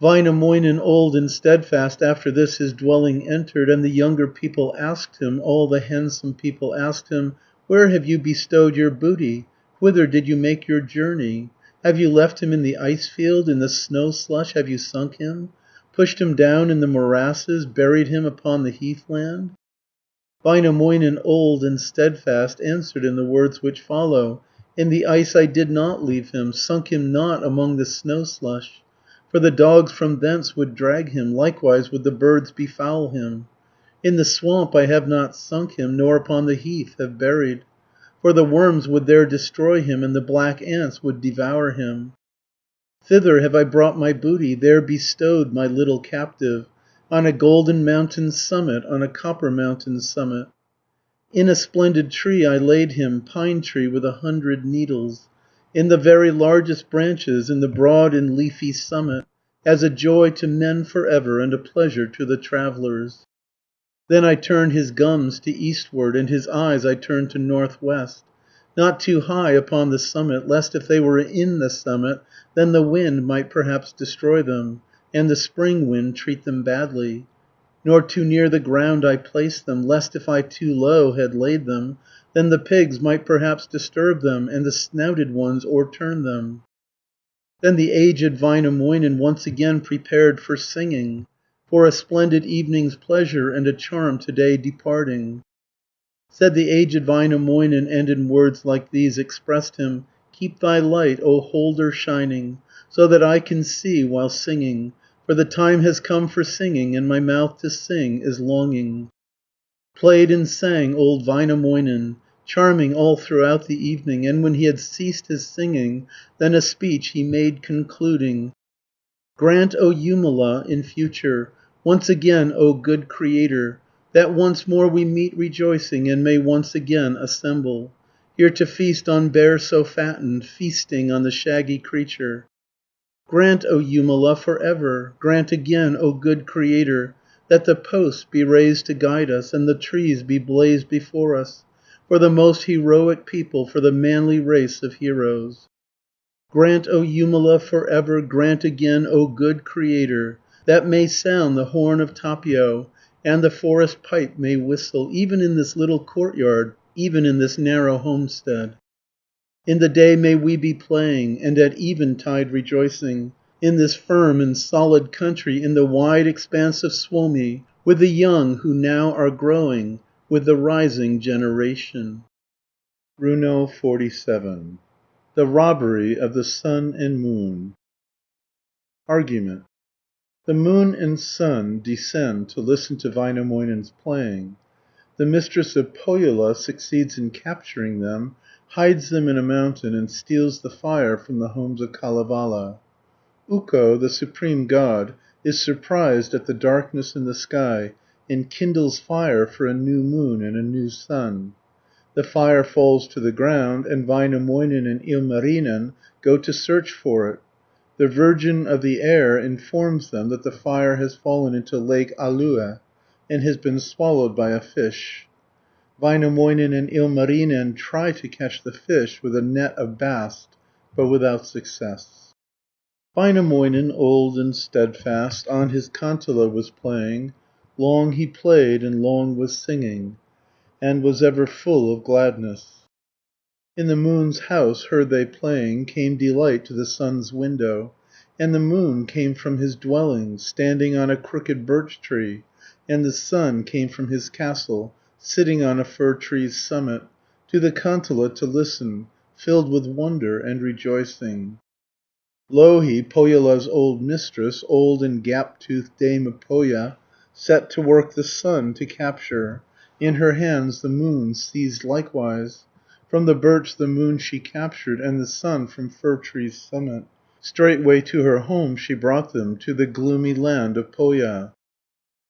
Speaker 4: Väinämöinen, old and steadfast, after this his dwelling entered, and the younger people asked him, all the handsome people asked him, "Where have you bestowed your booty? Whither did you make your journey? Have you left him in the ice field, in the snow slush have you sunk him, pushed him down in the morasses, buried him upon the heathland?" Väinämöinen, old and steadfast, answered in the words which follow: "In the ice I did not leave him, sunk him not among the snow slush. For the dogs from thence would drag him, likewise would the birds befoul him. In the swamp I have not sunk him, nor upon the heath have buried. For the worms would there destroy him, and the black ants would devour him. Thither have I brought my booty, there bestowed my little captive, on a golden mountain summit, on a copper mountain summit. In a splendid tree I laid him, pine tree with 100 needles, in the very largest branches, in the broad and leafy summit, as a joy to men for ever, and a pleasure to the travellers. Then I turned his gums to eastward, and his eyes I turned to northwest, not too high upon the summit, lest if they were in the summit, then the wind might perhaps destroy them, and the spring wind treat them badly. Nor too near the ground I placed them, lest if I too low had laid them, then the pigs might perhaps disturb them, and the snouted ones o'erturn them." Then the aged Väinämöinen once again prepared for singing, for a splendid evening's pleasure, and a charm to day departing. Said the aged Väinämöinen, and in words like these expressed him: "Keep thy light, O holder shining, so that I can see while singing, for the time has come for singing, and my mouth to sing is longing." Played and sang old Väinämöinen, charming all throughout the evening, and when he had ceased his singing, then a speech he made concluding: "Grant, O Jumala, in future, once again, O good Creator, that once more we meet rejoicing, and may once again assemble, here to feast on bear so fattened, feasting on the shaggy creature. Grant, O Jumala, for ever, grant again, O good Creator, that the posts be raised to guide us, and the trees be blazed before us, for the most heroic people, for the manly race of heroes. Grant, O Jumala, for ever, grant again, O good Creator, that may sound the horn of Tapio, and the forest pipe may whistle, even in this little courtyard, even in this narrow homestead. In the day may we be playing, and at eventide rejoicing, in this firm and solid country, in the wide expanse of Suomi, with the young who now are growing, with the rising generation." Runo 47. The robbery of the sun and moon. Argument. The moon and sun descend to listen to Väinämöinen's playing. The mistress of Pohjola succeeds in capturing them, hides them in a mountain, and steals the fire from the homes of Kalevala. Ukko, the supreme god, is surprised at the darkness in the sky, and kindles fire for a new moon and a new sun. The fire falls to the ground, and Väinämöinen and Ilmarinen go to search for it. The Virgin of the Air informs them that the fire has fallen into Lake Alue, and has been swallowed by a fish. Väinämöinen and Ilmarinen try to catch the fish with a net of bast, but without success. Väinämöinen, old and steadfast, on his kantele was playing. Long he played and long was singing, and was ever full of gladness. In the moon's house heard they playing, came delight to the sun's window, and the moon came from his dwelling, standing on a crooked birch tree, and the sun came from his castle, sitting on a fir tree's summit, to the Kantala to listen, filled with wonder and rejoicing. Louhi, Pohjola's old mistress, old and gap-toothed dame of Pohja, set to work the sun to capture. In her hands the moon seized likewise. From the birch the moon she captured, and the sun from fir tree's summit. Straightway to her home she brought them, to the gloomy land of Pohja.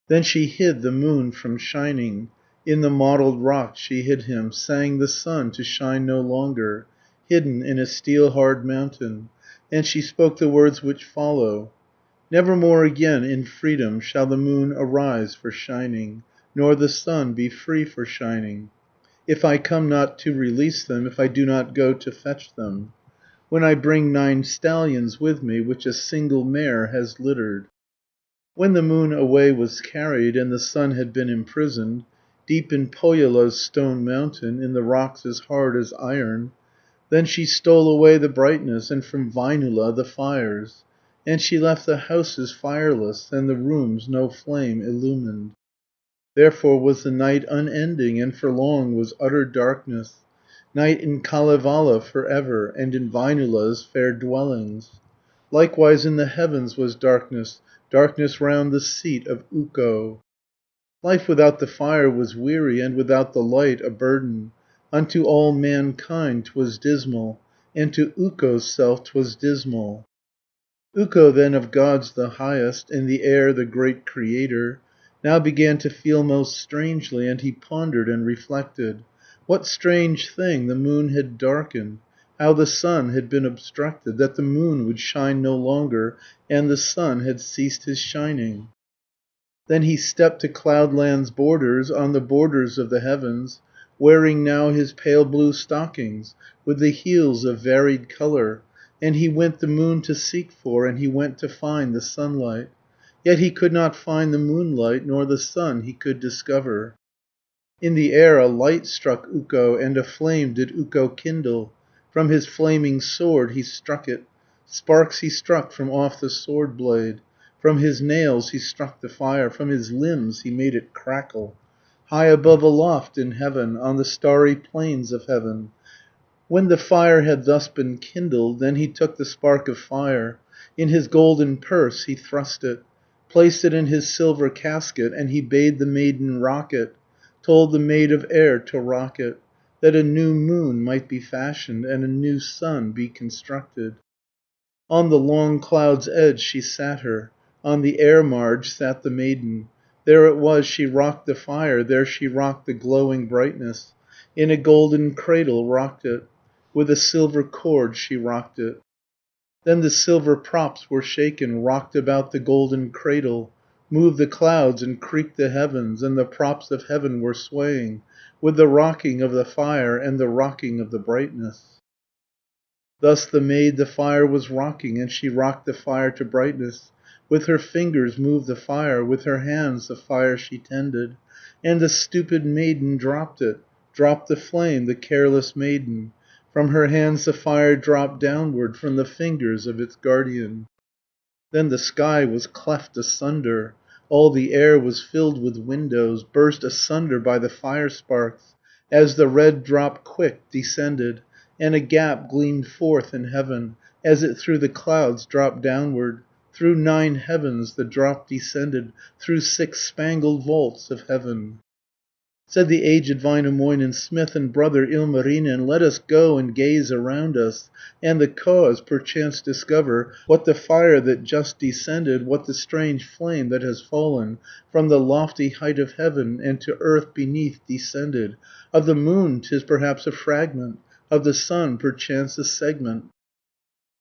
Speaker 4: Then she hid the moon from shining, in the mottled rock she hid him, sang the sun to shine no longer, hidden in a steel‐hard mountain, and she spoke the words which follow: "Nevermore again in freedom shall the moon arise for shining, nor the sun be free for shining, if I come not to release them, if I do not go to fetch them, when I bring 9 stallions with me, which a single mare has littered." When the moon away was carried, and the sun had been imprisoned, deep in Pohjola's stone mountain, in the rocks as hard as iron, then she stole away the brightness, and from Väinölä the fires, and she left the houses fireless, and the rooms no flame illumined. Therefore was the night unending, and for long was utter darkness, night in Kalevala for ever, and in Väinölä's fair dwellings. Likewise in the heavens was darkness, darkness round the seat of Ukko. Life without the fire was weary, and without the light a burden. Unto all mankind 'twas dismal, and to Ukko's self 'twas dismal. Ukko then of gods the highest, in the air the great creator, now began to feel most strangely, and he pondered and reflected. What strange thing the moon had darkened, how the sun had been obstructed, that the moon would shine no longer, and the sun had ceased his shining. Then he stepped to Cloudland's borders, on the borders of the heavens, wearing now his pale blue stockings, with the heels of varied colour, and he went the moon to seek for, and he went to find the sunlight. Yet he could not find the moonlight, nor the sun he could discover. In the air a light struck Ukko, and a flame did Ukko kindle. From his flaming sword he struck it, sparks he struck from off the sword blade. From his nails he struck the fire, from his limbs he made it crackle. High above aloft in heaven, on the starry plains of heaven. When the fire had thus been kindled, then he took the spark of fire, in his golden purse he thrust it, placed it in his silver casket, and he bade the maiden rock it, told the maid of air to rock it, that a new moon might be fashioned, and a new sun be constructed. On the long cloud's edge she sat her, on the air marge sat the maiden. There it was she rocked the fire, there she rocked the glowing brightness, in a golden cradle rocked it, with a silver cord she rocked it. Then the silver props were shaken, rocked about the golden cradle, moved the clouds and creaked the heavens, and the props of heaven were swaying, with the rocking of the fire and the rocking of the brightness. Thus the maid the fire was rocking, and she rocked the fire to brightness, with her fingers moved the fire, with her hands the fire she tended, and the stupid maiden dropped it, dropped the flame, the careless maiden. From her hands the fire dropped downward, from the fingers of its guardian. Then the sky was cleft asunder, all the air was filled with windows, burst asunder by the fire sparks, as the red drop quick descended, and a gap gleamed forth in heaven, as it through the clouds dropped downward. Through 9 heavens the drop descended, through 6 spangled vaults of heaven. Said the aged Väinämöinen, smith and brother Ilmarinen, let us go and gaze around us, and the cause perchance discover, what the fire that just descended, what the strange flame that has fallen from the lofty height of heaven, and to earth beneath descended. Of the moon 'tis perhaps a fragment, of the sun perchance a segment.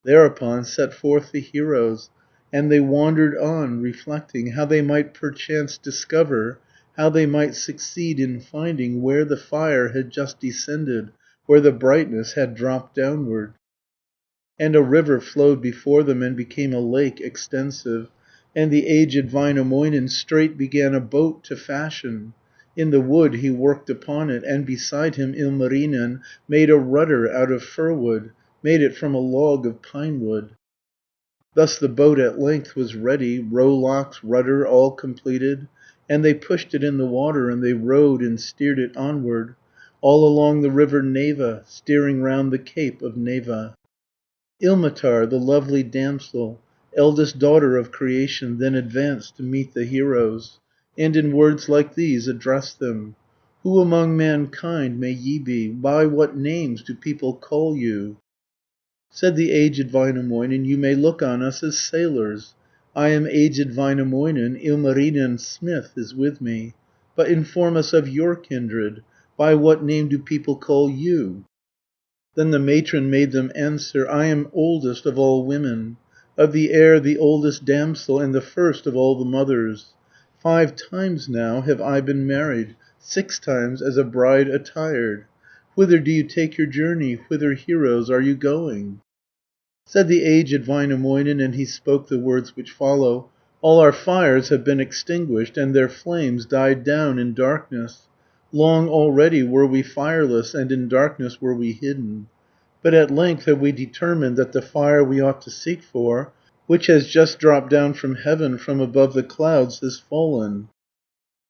Speaker 4: Thereupon set forth the heroes, and they wandered on, reflecting how they might perchance discover, how they might succeed in finding where the fire had just descended, where the brightness had dropped downward. And a river flowed before them, and became a lake extensive, and the aged Väinämöinen straight began a boat to fashion. In the wood he worked upon it, and beside him Ilmarinen made a rudder out of fir wood, made it from a log of pine wood. Thus the boat at length was ready, rowlocks, rudder, all completed, and they pushed it in the water, and they rowed and steered it onward, all along the river Neva, steering round the cape of Neva. Ilmatar, the lovely damsel, eldest daughter of creation, then advanced to meet the heroes, and in words like these addressed them: "Who among mankind may ye be? By what names do people call you?" Said the aged Väinämöinen, "You may look on us as sailors. I am aged Väinämöinen, Ilmarinen smith is with me. But inform us of your kindred. By what name do people call you?" Then the matron made them answer, "I am oldest of all women, of the air the oldest damsel, and the first of all the mothers. 5 times now have I been married, 6 times as a bride attired. Whither do you take your journey, whither, heroes, are you going?" Said the aged Väinämöinen, and he spoke the words which follow: "All our fires have been extinguished, and their flames died down in darkness. Long already were we fireless, and in darkness were we hidden. But at length have we determined that the fire we ought to seek for, which has just dropped down from heaven, from above the clouds, has fallen."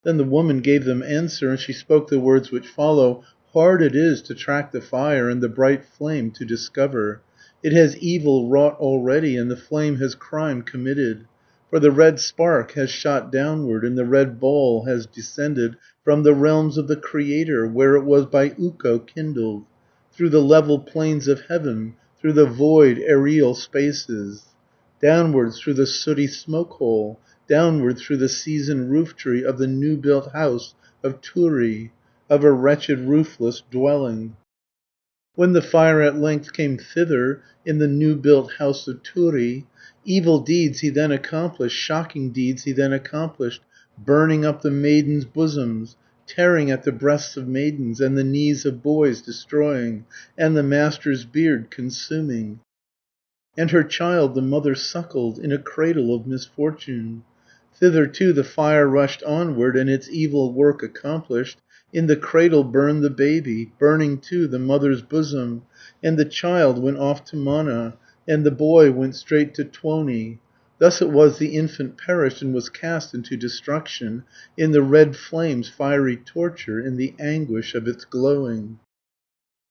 Speaker 4: Then the woman gave them answer, and she spoke the words which follow: "Hard it is to track the fire, and the bright flame to discover. It has evil wrought already, and the flame has crime committed. For the red spark has shot downward, and the red ball has descended from the realms of the Creator, where it was by Ukko kindled, through the level plains of heaven, through the void aerial spaces, downwards through the sooty smoke hole, downward through the seasoned roof tree of the new built house of Turi, of a wretched roofless dwelling. When the fire at length came thither, in the new built house of Turi, evil deeds he then accomplished, shocking deeds he then accomplished, burning up the maidens' bosoms, tearing at the breasts of maidens, and the knees of boys destroying, and the master's beard consuming. And her child the mother suckled, in a cradle of misfortune. Thither too the fire rushed onward, and its evil work accomplished, in the cradle burned the baby, burning too the mother's bosom, and the child went off to Mana, and the boy went straight to Tuoni. Thus it was the infant perished and was cast into destruction, in the red flame's fiery torture, in the anguish of its glowing.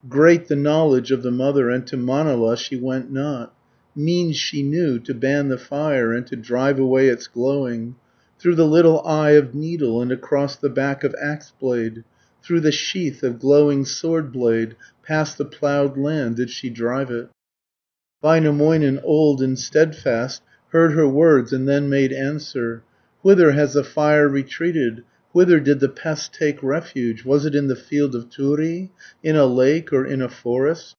Speaker 4: Great the knowledge of the mother, and to Manala she went not. Means she knew to ban the fire, and to drive away its glowing. Through the little eye of needle, and across the back of axe blade, through the sheath of glowing sword blade, past the ploughed land did she drive it. Väinämöinen, old and steadfast, heard her words, and then made answer: "Whither has the fire retreated? Whither did the pest take refuge? Was it in the field of Turi, in a lake, or in a forest?"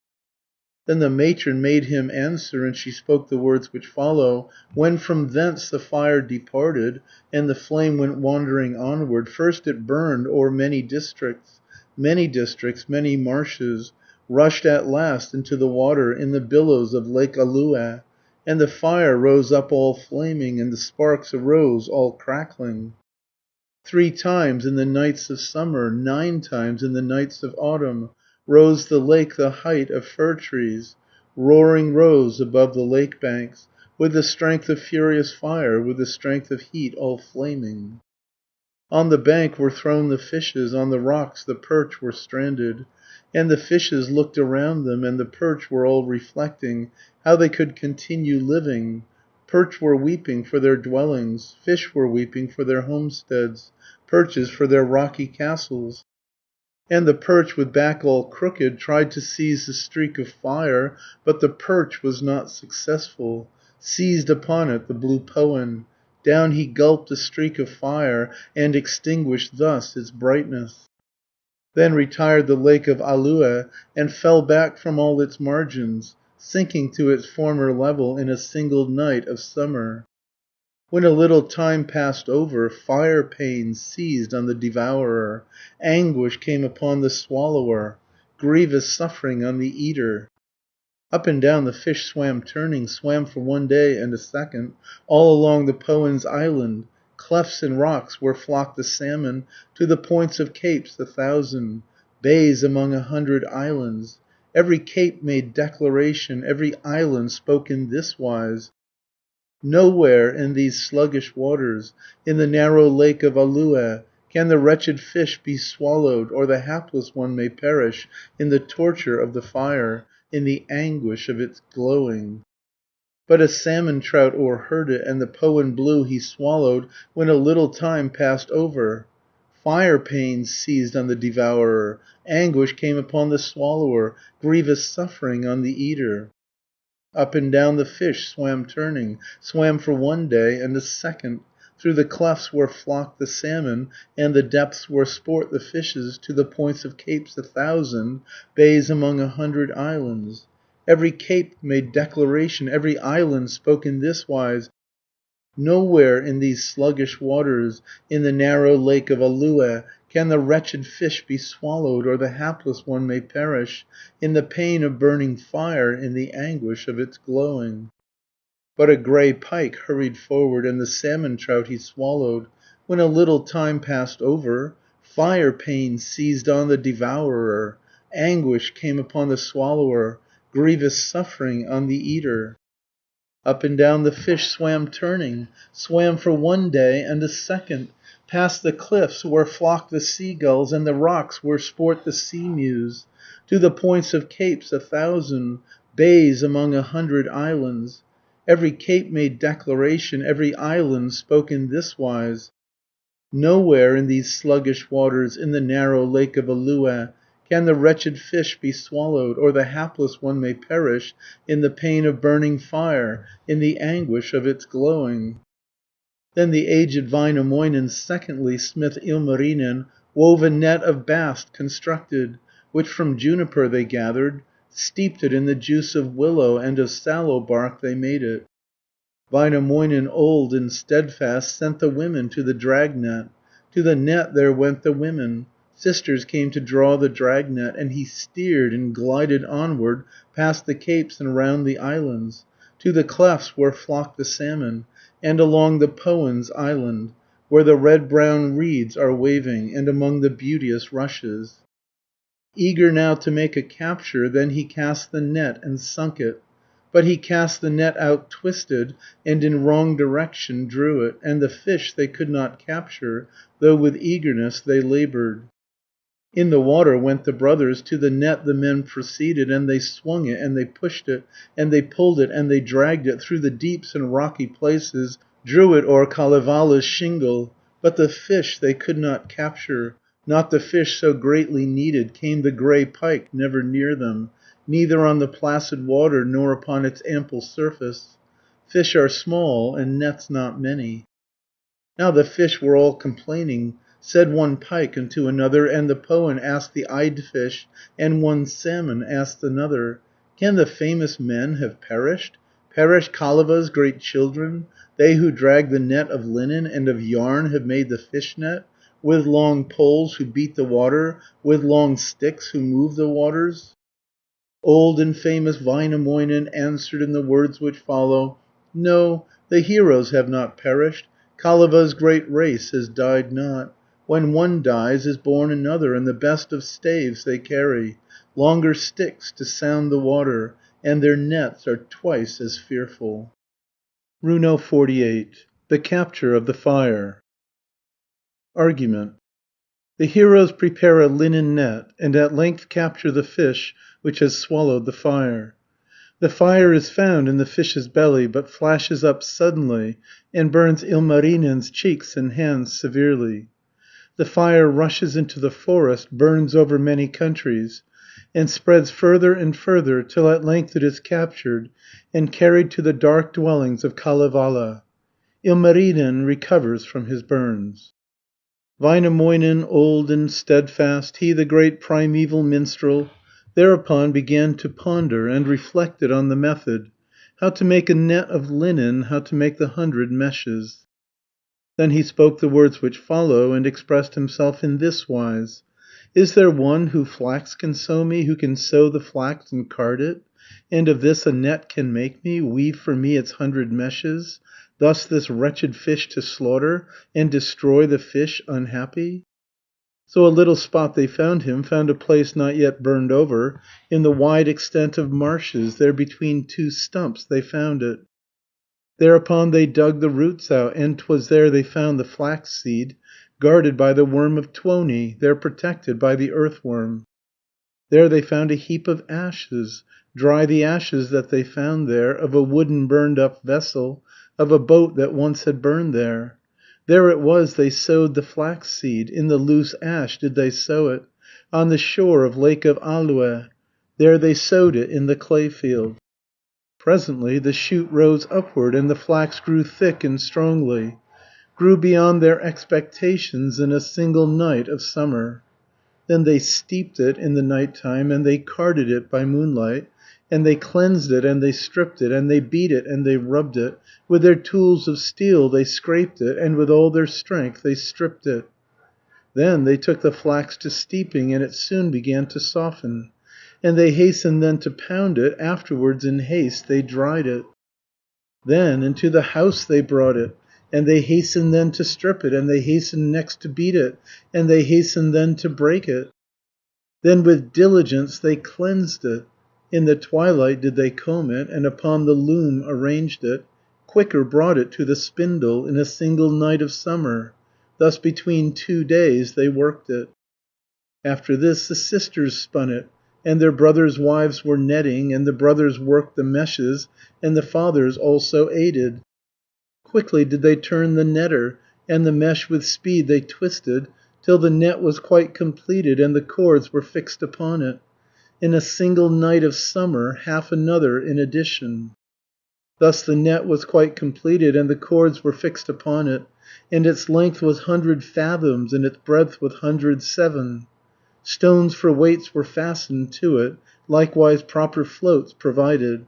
Speaker 4: Then the matron made him answer, and she spoke the words which follow: "When from thence the fire departed, and the flame went wandering onward, first it burned o'er many districts, many marshes, rushed at last into the water, in the billows of Lake Alue, and the fire rose up all flaming, and the sparks arose all crackling. 3 times in the nights of summer, 9 times in the nights of autumn, rose the lake the height of fir trees, roaring rose above the lake banks, with the strength of furious fire, with the strength of heat all flaming. On the bank were thrown the fishes, on the rocks the perch were stranded, and the fishes looked around them, and the perch were all reflecting how they could continue living. Perch were weeping for their dwellings, fish were weeping for their homesteads, perches for their rocky castles. And the perch, with back all crooked, tried to seize the streak of fire, but the perch was not successful. Seized upon it the blue poen. Down he gulped the streak of fire, and extinguished thus its brightness. Then retired the lake of Alue, and fell back from all its margins, sinking to its former level in a single night of summer. When a little time passed over, fire pains seized on the devourer, anguish came upon the swallower, grievous suffering on the eater. Up and down the fish swam turning, swam for 1 day and a second, all along the Poen's island, clefts in rocks where flock the salmon, to the points of capes 1,000, bays among 100 islands. Every cape made declaration, every island spoke in this wise: "Nowhere in these sluggish waters, in the narrow lake of Alue, can the wretched fish be swallowed, or the hapless one may perish in the torture of the fire, in the anguish of its glowing." But a salmon trout o'erheard it, and the poen blue he swallowed when a little time passed over. Fire pains seized on the devourer, anguish came upon the swallower, grievous suffering on the eater. Up and down the fish swam turning, swam for one day and a second, through the clefts where flocked the salmon, and the depths where sport the fishes, to the points of capes 1,000, bays among 100 islands. Every cape made declaration, every island spoke in this wise: "Nowhere in these sluggish waters, in the narrow lake of Alue, can the wretched fish be swallowed, or the hapless one may perish, in the pain of burning fire, in the anguish of its glowing." But a grey pike hurried forward, and the salmon trout he swallowed, when a little time passed over. Fire pains seized on the devourer, anguish came upon the swallower, grievous suffering on the eater. Up and down the fish swam turning, swam for one day and a second, past the cliffs where flock the sea gulls, and the rocks where sport the sea mews, to the points of capes 1,000, bays among 100 islands. Every cape made declaration, every island spoke in this wise: "Nowhere in these sluggish waters, in the narrow lake of Alue, can the wretched fish be swallowed, or the hapless one may perish in the pain of burning fire, in the anguish of its glowing." Then the aged Väinämöinen, secondly, smith Ilmarinen, wove a net of bast constructed, which from juniper they gathered, steeped it in the juice of willow, and of sallow bark they made it. Väinämöinen, old and steadfast, sent the women to the dragnet. To the net there went the women, sisters came to draw the dragnet, and he steered and glided onward past the capes and round the islands, to the clefts where flocked the salmon, and along the Poen's island, where the red-brown reeds are waving, and among the beauteous rushes. Eager now to make a capture, then he cast the net and sunk it. But he cast the net out twisted, and in wrong direction drew it, and the fish they could not capture, though with eagerness they labored. In the water went the brothers, to the net the men proceeded, and they swung it, and they pushed it, and they pulled it, and they dragged it through the deeps and rocky places, drew it o'er Kalevala's shingle. But the fish they could not capture, not the fish so greatly needed, came the grey pike never near them, neither on the placid water, nor upon its ample surface. Fish are small, and nets not many. Now the fish were all complaining. Said one pike unto another, and the Poen asked the eyed fish, and one salmon asked another, "Can the famous men have perished, perished Kaleva's great children, they who drag the net of linen, and of yarn have made the fish net, with long poles who beat the water, with long sticks who move the waters?" Old and famous Väinämöinen answered in the words which follow: "No, the heroes have not perished, Kaleva's great race has died not. When one dies is born another, and the best of staves they carry, longer sticks to sound the water, and their nets are twice as fearful." Runo 48. The capture of the fire. Argument. The heroes prepare a linen net, and at length capture the fish which has swallowed the fire. The fire is found in the fish's belly, but flashes up suddenly and burns Ilmarinen's cheeks and hands severely. The fire rushes into the forest, burns over many countries, and spreads further and further, till at length it is captured and carried to the dark dwellings of Kalevala. Ilmarinen recovers from his burns. Väinämöinen, old and steadfast, he the great primeval minstrel, thereupon began to ponder, and reflected on the method, how to make a net of linen, how to make the 100 meshes. Then he spoke the words which follow, and expressed himself in this wise: "Is there one who flax can sew me, who can sew the flax and card it? And of this a net can make me, weave for me its 100 meshes, thus this wretched fish to slaughter, and destroy the fish unhappy?" So a little spot they found him, found a place not yet burned over, in the wide extent of marshes, there between two stumps they found it. Thereupon they dug the roots out, and 'twas there they found the flaxseed, guarded by the worm of Tuoni, there protected by the earthworm. There they found a heap of ashes, dry the ashes that they found there, of a wooden burned up vessel, of a boat that once had burned there. There it was they sowed the flaxseed, in the loose ash did they sow it, on the shore of Lake of Alue, there they sowed it in the clay field. Presently the shoot rose upward, and the flax grew thick and strongly, grew beyond their expectations in a single night of summer. Then they steeped it in the night time, and they carded it by moonlight, and they cleansed it, and they stripped it, and they beat it, and they rubbed it, with their tools of steel they scraped it, and with all their strength they stripped it. Then they took the flax to steeping, and it soon began to soften. And they hastened then to pound it, afterwards in haste they dried it. Then into the house they brought it, and they hastened then to strip it, and they hastened next to beat it, and they hastened then to break it. Then with diligence they cleansed it, in the twilight did they comb it, and upon the loom arranged it, quicker brought it to the spindle, in a single night of summer, thus between 2 days they worked it. After this the sisters spun it, and their brothers' wives were netting, and the brothers worked the meshes, and the fathers also aided. Quickly did they turn the netter, and the mesh with speed they twisted, till the net was quite completed, and the cords were fixed upon it. In a single night of summer, half another in addition. Thus the net was quite completed, and the cords were fixed upon it, and its length was 100 fathoms, and its breadth was 107. Stones for weights were fastened to it, likewise proper floats provided.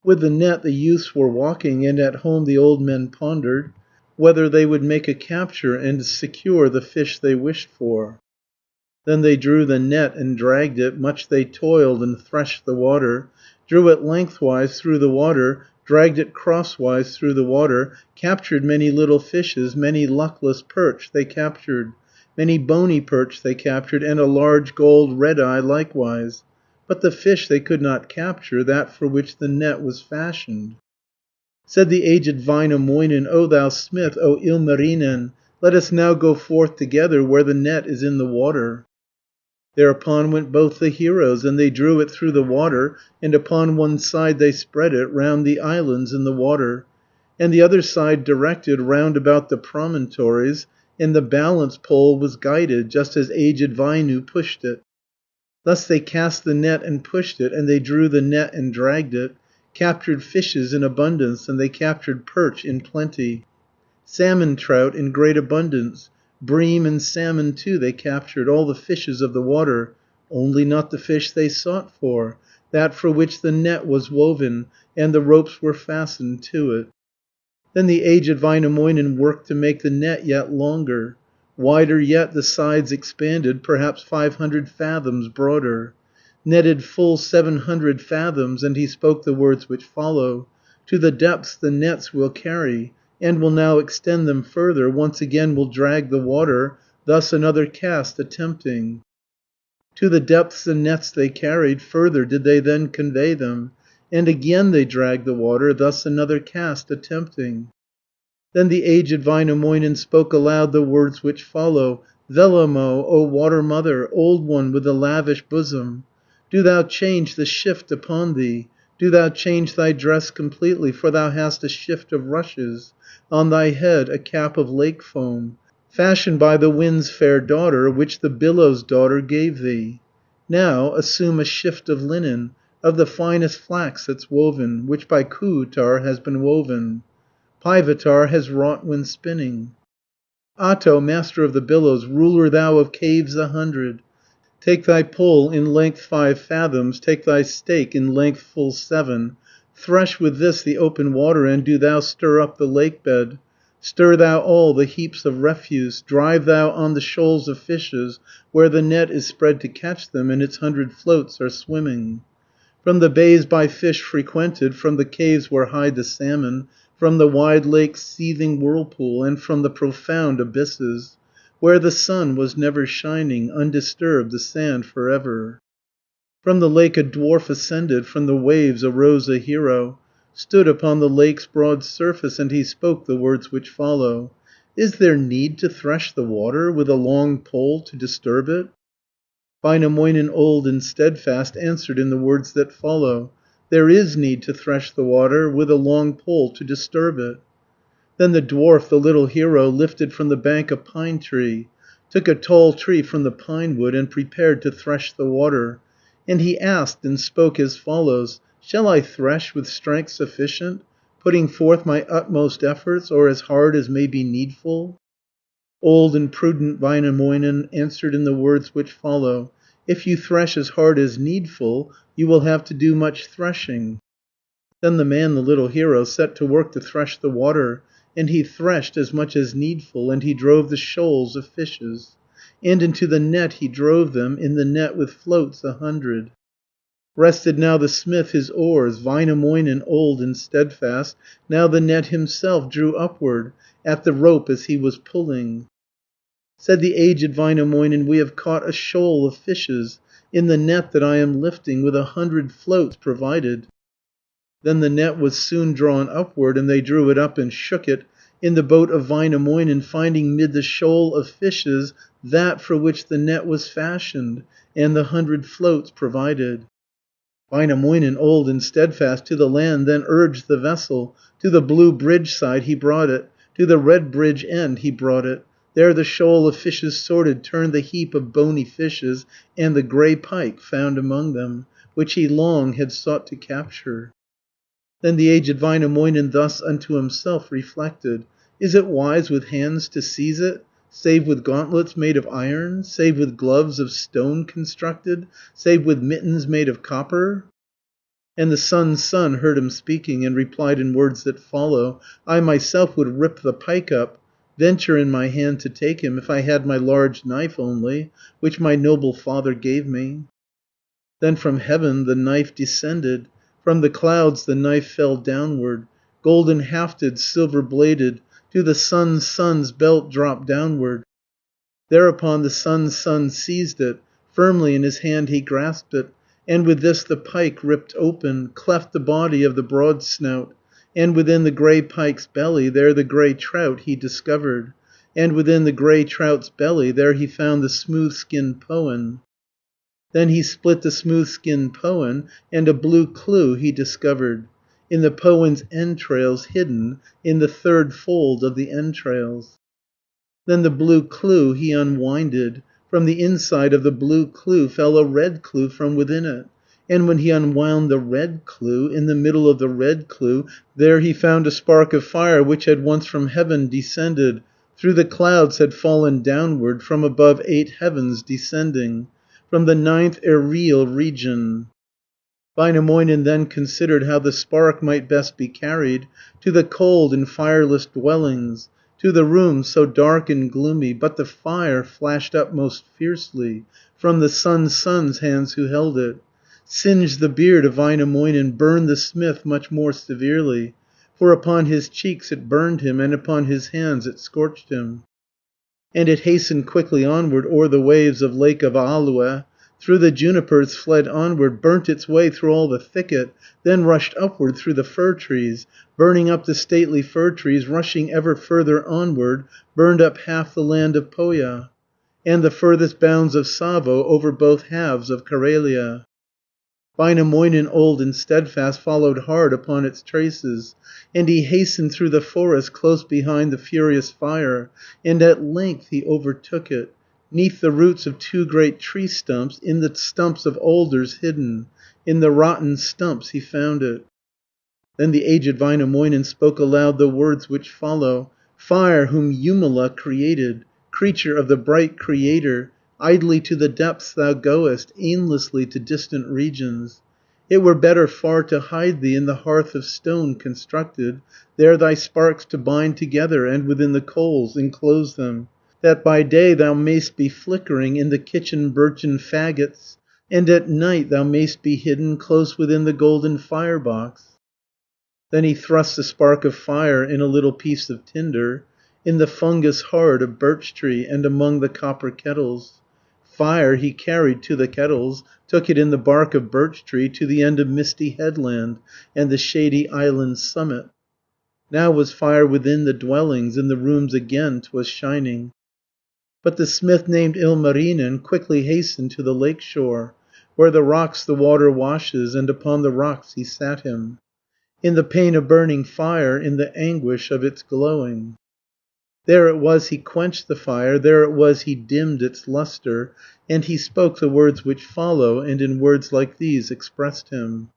Speaker 4: With the net the youths were walking, and at home the old men pondered, whether they would make a capture and secure the fish they wished for. Then they drew the net and dragged it, much they toiled and threshed the water, drew it lengthwise through the water, dragged it crosswise through the water, captured many little fishes, many luckless perch they captured, many bony perch they captured, and a large gold red eye likewise. But the fish they could not capture, that for which the net was fashioned. Said the aged Väinämöinen, "O thou smith, O Ilmarinen, let us now go forth together where the net is in the water." Thereupon went both the heroes, and they drew it through the water, and upon one side they spread it, round the islands in the water, and the other side directed, round about the promontories, and the balance pole was guided, just as aged Väinö pushed it. Thus they cast the net and pushed it, and they drew the net and dragged it, captured fishes in abundance, and they captured perch in plenty, salmon trout in great abundance, bream and salmon too they captured, all the fishes of the water, only not the fish they sought for, that for which the net was woven, and the ropes were fastened to it. Then the aged Väinämöinen worked to make the net yet longer, wider yet the sides expanded, perhaps 500 fathoms broader, netted full 700 fathoms, and he spoke the words which follow: "To the depths the nets we'll carry, and will now extend them further, once again will drag the water, thus another cast attempting." To the depths the nets they carried, further did they then convey them, and again they dragged the water, thus another cast attempting. Then the aged Väinämöinen spoke aloud the words which follow: "Vellamo, O water mother, old one with the lavish bosom, do thou change the shift upon thee, do thou change thy dress completely, for thou hast a shift of rushes, on thy head a cap of lake foam, fashioned by the wind's fair daughter, which the billow's daughter gave thee. Now assume a shift of linen, of the finest flax that's woven, which by Kuutar has been woven, Päivätar has wrought when spinning. Ahto, master of the billows, ruler thou of caves 100, take thy pole in length 5 fathoms, take thy stake in length full 7, thresh with this the open water, and do thou stir up the lake bed. Stir thou all the heaps of refuse, drive thou on the shoals of fishes, where the net is spread to catch them, and its 100 floats are swimming. From the bays by fish frequented, from the caves where hide the salmon, from the wide lake's seething whirlpool, and from the profound abysses, where the sun was never shining, undisturbed the sand for ever. From the lake a dwarf ascended, from the waves arose a hero, stood upon the lake's broad surface, and he spoke the words which follow: "Is there need to thresh the water, with a long pole to disturb it?" Väinämöinen old and steadfast answered in the words that follow: "There is need to thresh the water, with a long pole to disturb it." Then the dwarf, the little hero, lifted from the bank a pine tree, took a tall tree from the pine wood, and prepared to thresh the water, and he asked and spoke as follows: "Shall I thresh with strength sufficient, putting forth my utmost efforts, or as hard as may be needful?" Old and prudent Väinämöinen answered in the words which follow: "If you thresh as hard as needful, you will have to do much threshing." Then the man, the little hero, set to work to thresh the water, and he threshed as much as needful, and he drove the shoals of fishes. And into the net he drove them, in the net with floats 100. Rested now the smith his oars, Väinämöinen old and steadfast, now the net himself drew upward, at the rope as he was pulling. Said the aged Väinämöinen, "We have caught a shoal of fishes, in the net that I am lifting, with 100 floats provided." Then the net was soon drawn upward, and they drew it up and shook it in the boat of Väinämöinen, finding mid the shoal of fishes that for which the net was fashioned, and the 100 floats provided. Väinämöinen old and steadfast to the land then urged the vessel, to the blue bridge side he brought it, to the red bridge end he brought it. There the shoal of fishes sorted turned the heap of bony fishes, and the grey pike found among them, which he long had sought to capture. Then the aged Väinämöinen thus unto himself reflected: "Is it wise with hands to seize it, save with gauntlets made of iron, save with gloves of stone constructed, save with mittens made of copper?" And the sun's son heard him speaking, and replied in words that follow: "I myself would rip the pike up, venture in my hand to take him, if I had my large knife only, which my noble father gave me." Then from heaven the knife descended, from the clouds the knife fell downward, golden hafted, silver bladed, to the sun's son's belt dropped downward. Thereupon the sun's son seized it, firmly in his hand he grasped it, and with this the pike ripped open, cleft the body of the broad snout, and within the grey pike's belly, there the grey trout he discovered, and within the grey trout's belly, there he found the smooth-skinned poen. Then he split the smooth-skinned poen, and a blue clue he discovered, in the poen's entrails hidden, in the third fold of the entrails. Then the blue clue he unwinded, from the inside of the blue clue fell a red clue from within it, and when he unwound the red clue, in the middle of the red clue, there he found a spark of fire which had once from heaven descended, through the clouds had fallen downward, from above 8 heavens descending, from the 9th aerial region. Väinämöinen then considered how the spark might best be carried to the cold and fireless dwellings, to the rooms so dark and gloomy, but the fire flashed up most fiercely from the sun's son's hands who held it, singed the beard of Väinämöinen, burned the smith much more severely, for upon his cheeks it burned him, and upon his hands it scorched him. And it hastened quickly onward o'er the waves of Lake of Alue, through the junipers fled onward, burnt its way through all the thicket, then rushed upward through the fir trees, burning up the stately fir trees, rushing ever further onward, burned up half the land of Pohja, and the furthest bounds of Savo over both halves of Carelia. Väinämöinen old and steadfast followed hard upon its traces, and he hastened through the forest close behind the furious fire, and at length he overtook it, 'neath the roots of 2 great tree stumps, in the stumps of alders hidden, in the rotten stumps he found it. Then the aged Väinämöinen spoke aloud the words which follow: "Fire, whom Jumala created, creature of the bright Creator, idly to the depths thou goest, aimlessly to distant regions. It were better far to hide thee in the hearth of stone constructed, there thy sparks to bind together, and within the coals enclose them, that by day thou mayst be flickering in the kitchen birchen faggots, and at night thou mayst be hidden close within the golden firebox." Then he thrust a spark of fire in a little piece of tinder, in the fungus hard of birch tree, and among the copper kettles. Fire he carried to the kettles, took it in the bark of birch tree to the end of misty headland, and the shady island's summit. Now was fire within the dwellings, in the rooms again 'twas shining. But the smith named Ilmarinen quickly hastened to the lake shore, where the rocks the water washes, and upon the rocks he sat him, in the pain of burning fire, in the anguish of its glowing. There it was he quenched the fire, there it was he dimmed its lustre, and he spoke the words which follow, and in words like these expressed him.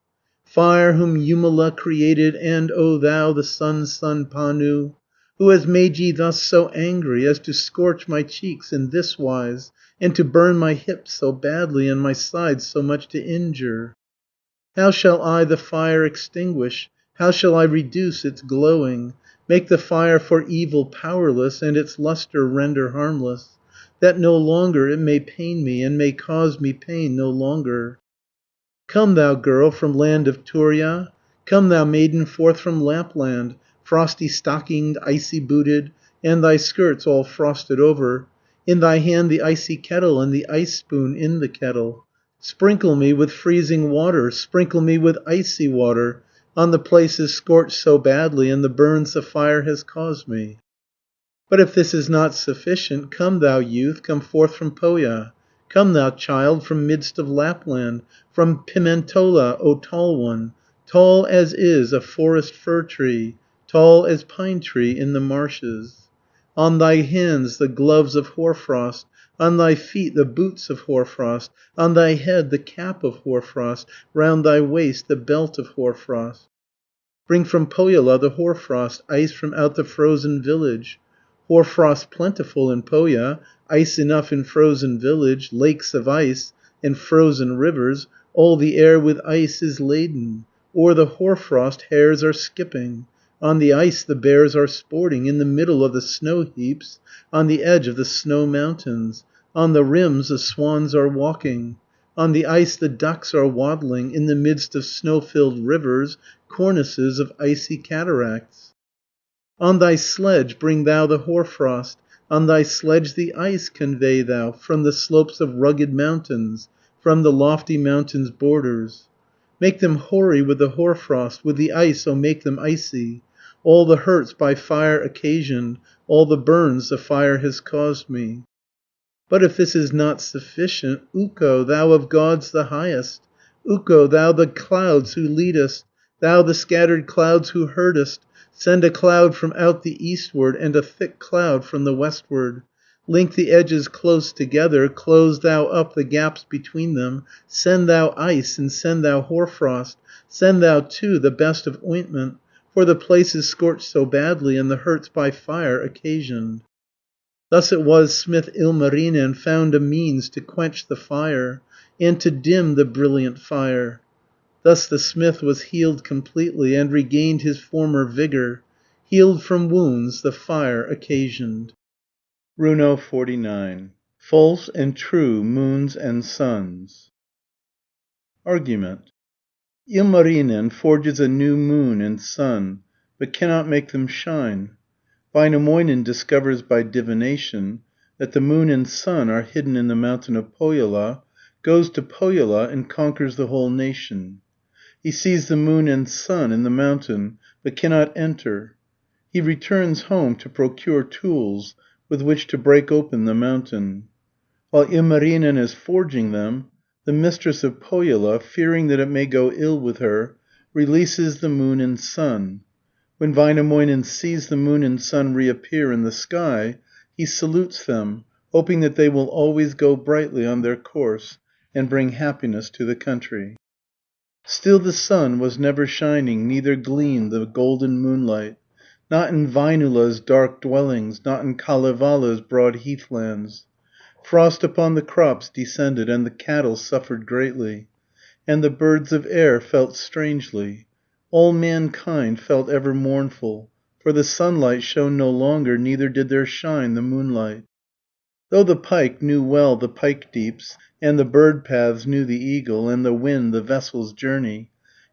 Speaker 4: "Fire whom Jumala created, and, O thou, the sun's son Panu, who has made ye thus so angry, as to scorch my cheeks in this wise, and to burn my hips so badly, and my sides so much to injure? How shall I the fire extinguish? How shall I reduce its glowing? Make the fire for evil powerless, and its lustre render harmless, that no longer it may pain me, and may cause me pain no longer? Come thou girl from land of Turja, come thou maiden forth from Lapland, frosty stockinged, icy booted, and thy skirts all frosted over, in thy hand the icy kettle, and the ice spoon in the kettle. Sprinkle me with freezing water, sprinkle me with icy water, on the places scorched so badly, and the burns the fire has caused me. But if this is not sufficient, come thou youth, come forth from Pohja, come thou child from midst of Lapland, from Pimentola, O tall one, tall as is a forest fir tree, tall as pine tree in the marshes. On thy hands the gloves of hoarfrost, on thy feet the boots of hoarfrost, on thy head the cap of hoarfrost, round thy waist the belt of hoarfrost. Bring from Pohjola the hoarfrost, ice from out the frozen village. Hoarfrost plentiful in Pohja, ice enough in frozen village, lakes of ice, and frozen rivers, all the air with ice is laden. O'er the hoarfrost hares are skipping, on the ice the bears are sporting, in the middle of the snow heaps, on the edge of the snow mountains, on the rims the swans are walking, on the ice the ducks are waddling, in the midst of snow-filled rivers, cornices of icy cataracts. On thy sledge bring thou the hoarfrost, on thy sledge the ice convey thou, from the slopes of rugged mountains, from the lofty mountains' borders. Make them hoary with the hoarfrost, with the ice, O make them icy, all the hurts by fire occasioned, all the burns the fire has caused me. But if this is not sufficient, Ukko, thou of gods the highest, Ukko, thou the clouds who leadest, thou the scattered clouds who herdest, send a cloud from out the eastward, and a thick cloud from the westward. Link the edges close together, close thou up the gaps between them, send thou ice, and send thou hoarfrost, send thou too the best of ointment, for the places scorched so badly, and the hurts by fire occasioned. Thus it was smith Ilmarinen found a means to quench the fire, and to dim the brilliant fire. Thus the smith was healed completely, and regained his former vigour, healed from wounds the fire occasioned. Runo 49. False and true moons and suns. Argument. Ilmarinen forges a new moon and sun, but cannot make them shine. Väinämöinen discovers by divination that the moon and sun are hidden in the mountain of Pohjola, goes to Pohjola, and conquers the whole nation. He sees the moon and sun in the mountain, but cannot enter. He returns home to procure tools with which to break open the mountain. While Ilmarinen is forging them, the mistress of Pohjola, fearing that it may go ill with her, releases the moon and sun. When Väinämöinen sees the moon and sun reappear in the sky, he salutes them, hoping that they will always go brightly on their course, and bring happiness to the country. Still the sun was never shining, neither gleamed the golden moonlight, not in Väinölä's dark dwellings, not in Kalevala's broad heathlands. Frost upon the crops descended, and the cattle suffered greatly, and the birds of air felt strangely. All mankind felt ever mournful, for the sunlight shone no longer, neither did there shine the moonlight. Though the pike knew well the pike deeps, and the bird paths knew the eagle, and the wind the vessel's journey,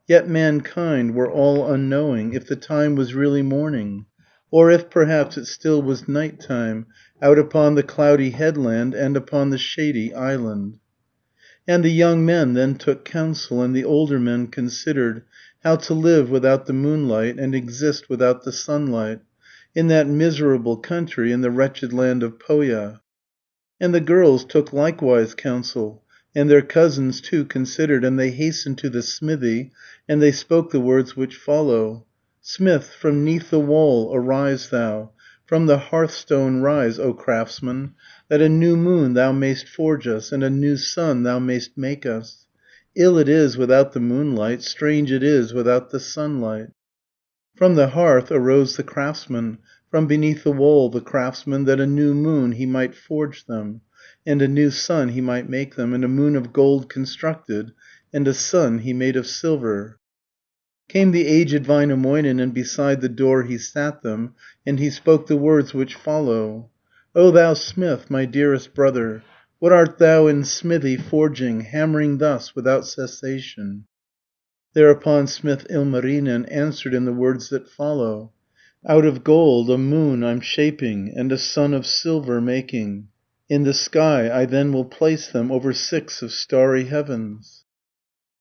Speaker 4: yet mankind were all unknowing if the time was really morning, or if perhaps it still was night time, out upon the cloudy headland and upon the shady island. And the young men then took counsel, and the older men considered how to live without the moonlight and exist without the sunlight, in that miserable country in the wretched land of Pohja. And the girls took likewise counsel, and their cousins too considered, and they hastened to the smithy, and they spoke the words which follow: Smith, from 'neath the wall arise thou, from the hearthstone rise, O craftsman, that a new moon thou mayst forge us, and a new sun thou mayst make us. Ill it is without the moonlight, strange it is without the sunlight. From the hearth arose the craftsman, from beneath the wall the craftsman, that a new moon he might forge them, and a new sun he might make them, and a moon of gold constructed, and a sun he made of silver. Came the aged Väinämöinen, and beside the door he sat them, and he spoke the words which follow: O thou smith, my dearest brother, what art thou in smithy forging, hammering thus without cessation? Thereupon smith Ilmarinen answered in the words that follow: Out of gold a moon I'm shaping, and a sun of silver making. In the sky I then will place them over 6 of starry heavens.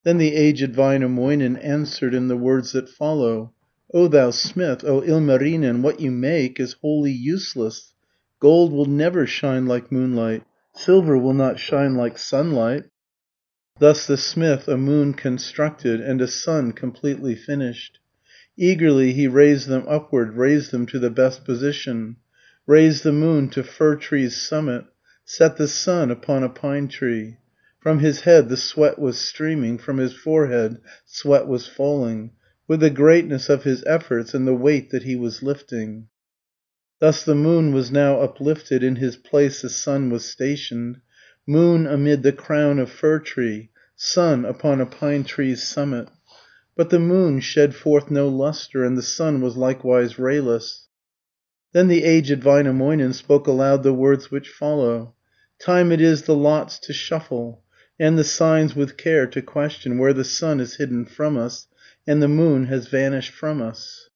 Speaker 4: Then the aged Väinämöinen answered in the words that follow: O thou smith, O Ilmarinen, what you make is wholly useless. Gold will never shine like moonlight, silver will not shine like sunlight. Thus the smith a moon constructed, and a sun completely finished. Eagerly he raised them upward, raised them to the best position, raised the moon to fir tree's summit, set the sun upon a pine tree. From his head the sweat was streaming, from his forehead sweat was falling, with the greatness of his efforts and the weight that he was lifting. Thus the moon was now uplifted, in his place the sun was stationed, moon amid the crown of fir tree, sun upon a pine tree's summit. But the moon shed forth no lustre, and the sun was likewise rayless. Then the aged Väinämöinen spoke aloud the words which follow: Time it is the lots to shuffle, and the signs with care to question, where the sun is hidden from us, and the moon has vanished from us.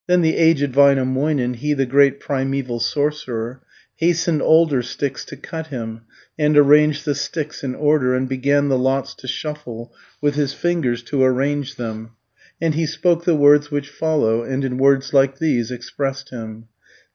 Speaker 4: Then the aged Väinämöinen, he the great primeval sorcerer, hastened alder sticks to cut him, and arranged the sticks in order, and began the lots to shuffle, with his fingers to arrange them. And he spoke the words which follow, and in words like these expressed him: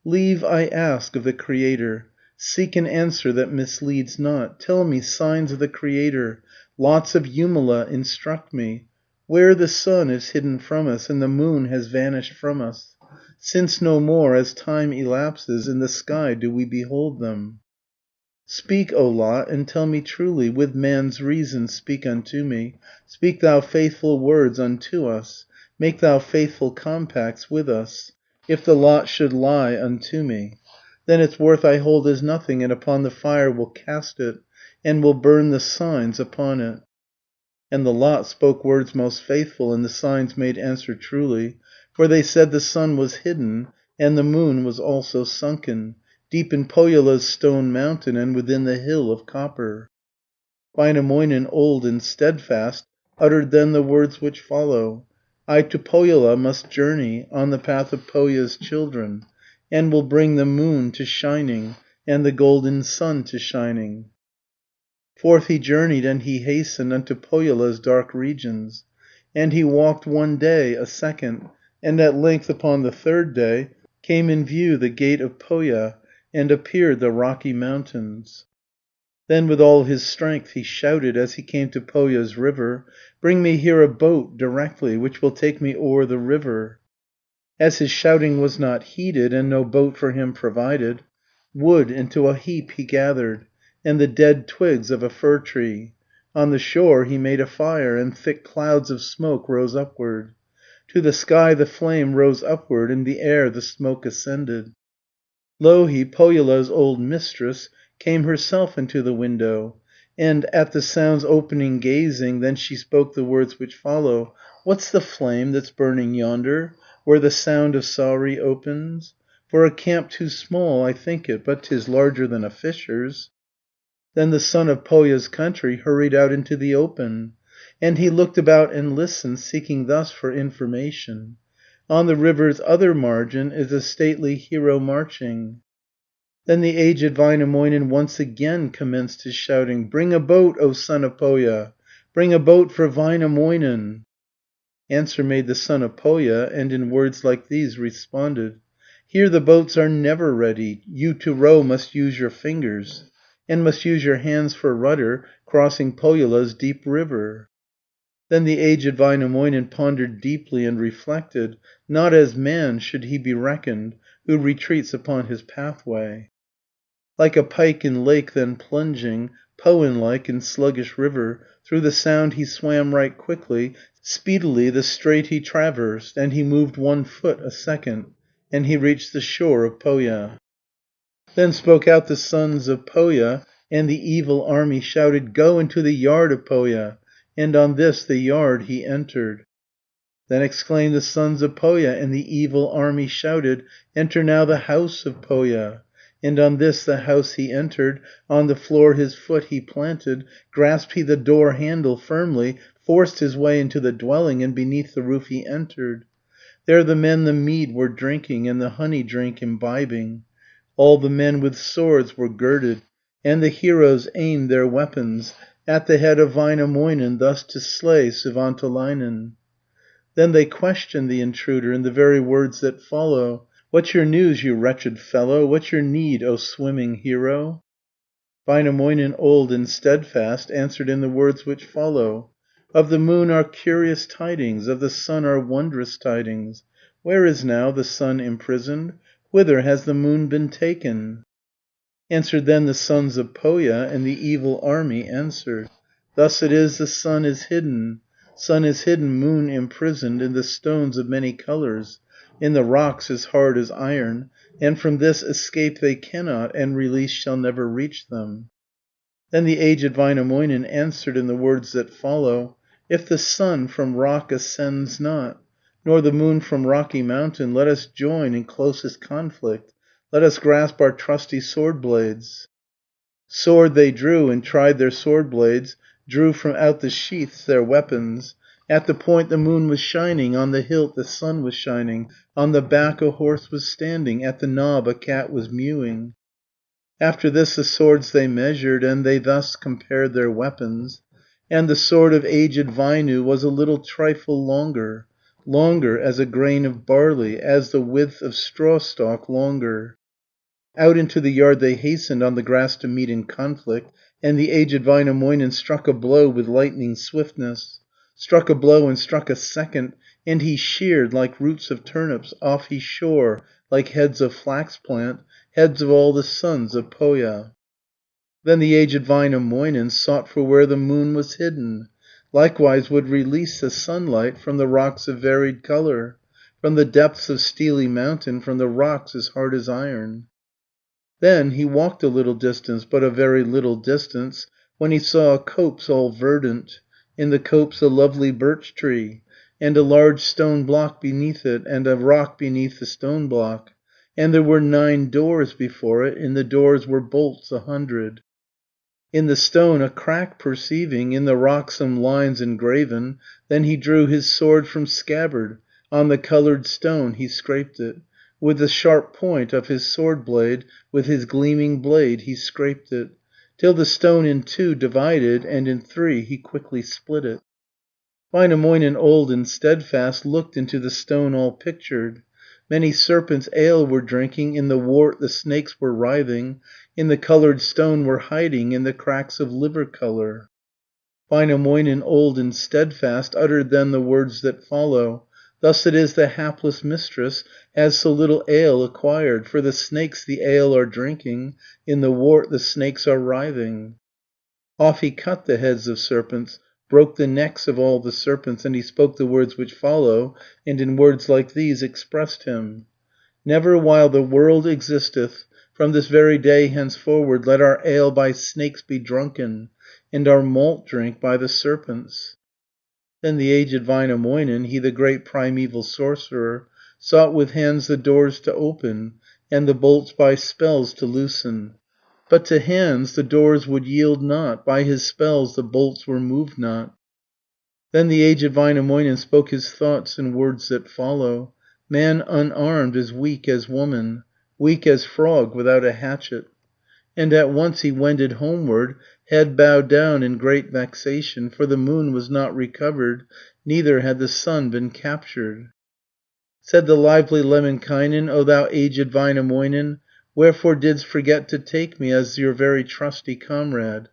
Speaker 4: Leave I ask of the Creator, seek an answer that misleads not. Tell me signs of the Creator, lots of Jumala instruct me. Where the sun is hidden from us, and the moon has vanished from us, since no more, as time elapses, in the sky do we behold them. Speak, O Lot, and tell me truly, with man's reason speak unto me, speak thou faithful words unto us, make thou faithful compacts with us. If the lot should lie unto me, then its worth I hold as nothing, and upon the fire will cast it, and will burn the signs upon it. And the lot spoke words most faithful, and the signs made answer truly, for they said the sun was hidden, and the moon was also sunken, deep in Pohjola's stone mountain, and within the hill of copper. Väinämöinen, old and steadfast, uttered then the words which follow: I to Pohjola must journey, on the path of Pohja's children, and will bring the moon to shining, and the golden sun to shining. Forth he journeyed and he hastened unto Pohjola's dark regions. And he walked one day, a second, and at length upon the third day came in view the gate of Pohja, and appeared the rocky mountains. Then with all his strength he shouted as he came to Pohja's river, Bring me here a boat directly, which will take me o'er the river. As his shouting was not heeded, and no boat for him provided, wood into a heap he gathered, and the dead twigs of a fir tree. On the shore he made a fire, and thick clouds of smoke rose upward. To the sky the flame rose upward, in the air the smoke ascended. Louhi, Pohjola's old mistress, came herself into the window, and at the sound's opening gazing, then she spoke the words which follow: What's the flame that's burning yonder, where the sound of Saari opens? For a camp too small I think it, but 'tis larger than a fisher's." Then the son of Pohja's country hurried out into the open, and he looked about and listened, seeking thus for information. On the river's other margin is a stately hero marching. Then the aged Väinämöinen once again commenced his shouting, "Bring a boat, O son of Pohja! Bring a boat for Väinämöinen!" Answer made the son of Pohja, and in words like these responded: "Here the boats are never ready, you to row must use your fingers, and must use your hands for rudder, crossing Pohjola's deep river." Then the aged Väinämöinen pondered deeply and reflected, "Not as man should he be reckoned, who retreats upon his pathway." Like a pike in lake then plunging, Poen like in sluggish river, Through the sound he swam right quickly, Speedily the strait he traversed, and he moved 1 foot a second, and he reached the shore of Pohja. Then spoke out the sons of Pohja, and the evil army shouted, "Go into the yard of Pohja!" And on this the yard he entered. Then exclaimed the sons of Pohja, and the evil army shouted, "Enter now the house of Pohja!" And on this the house he entered, on the floor his foot he planted, grasped he the door handle firmly, forced his way into the dwelling, and beneath the roof he entered. There the men the mead were drinking, and the honey drink imbibing. All the men with swords were girded, and the heroes aimed their weapons at the head of Väinämöinen, thus to slay Suvantolainen. Then they questioned the intruder in the very words that follow: "What's your news, you wretched fellow? What's your need, O swimming hero?" Väinämöinen, old and steadfast, answered in the words which follow: "Of the moon are curious tidings, of the sun are wondrous tidings. Where is now the sun imprisoned? Whither has the moon been taken?" Answered then the sons of Pohja, and the evil army answered: "Thus it is the sun is hidden, sun is hidden, moon imprisoned in the stones of many colours, in the rocks as hard as iron, and from this escape they cannot, and release shall never reach them." Then the aged Väinämöinen answered in the words that follow: "If the sun from rock ascends not, nor the moon from rocky mountain, let us join in closest conflict, let us grasp our trusty sword blades." Sword they drew, and tried their sword blades, drew from out the sheaths their weapons. At the point the moon was shining, on the hilt the sun was shining, on the back a horse was standing, at the knob a cat was mewing. After this the swords they measured, and they thus compared their weapons. And the sword of aged Väinö was a little trifle longer, longer as a grain of barley, as the width of straw stalk longer. Out into the yard they hastened on the grass to meet in conflict, and the aged Väinämöinen struck a blow with lightning swiftness, struck a blow and struck a second, and he sheared like roots of turnips, off he shore like heads of flax plant, heads of all the sons of Pohja. Then the aged Väinämöinen sought for where the moon was hidden, likewise would release the sunlight from the rocks of varied colour, from the depths of steely mountain, from the rocks as hard as iron. Then he walked a little distance, but a very little distance, when he saw a copse all verdant, in the copse a lovely birch tree, and a large stone block beneath it, and a rock beneath the stone block. And there were 9 doors before it, in the doors were bolts 100. In the stone a crack perceiving, in the rock some lines engraven, then he drew his sword from scabbard, on the coloured stone he scraped it. With the sharp point of his sword blade, with his gleaming blade he scraped it, till the stone in 2 divided, and in 3 he quickly split it. Väinämöinen, old and steadfast, looked into the stone all pictured. Many serpents ale were drinking, in the wart the snakes were writhing, in the coloured stone were hiding, in the cracks of liver colour. Väinämöinen, old and steadfast, uttered then the words that follow: "Thus it is the hapless mistress has so little ale acquired, for the snakes the ale are drinking, in the wart the snakes are writhing." Off he cut the heads of serpents, broke the necks of all the serpents, and he spoke the words which follow, and in words like these expressed him: "Never while the world existeth, from this very day henceforward, let our ale by snakes be drunken, and our malt drink by the serpents." Then the aged Väinämöinen, he the great primeval sorcerer, sought with hands the doors to open, and the bolts by spells to loosen. But to hands the doors would yield not, by his spells the bolts were moved not. Then the aged Väinämöinen spoke his thoughts in words that follow: Man unarmed is weak as woman, weak as frog without a hatchet. And at once he wended homeward, head bowed down in great vexation, for the moon was not recovered, neither had the sun been captured. Said the lively Lemminkainen, O thou aged Väinämöinen, wherefore didst forget to take me as your very trusty comrade?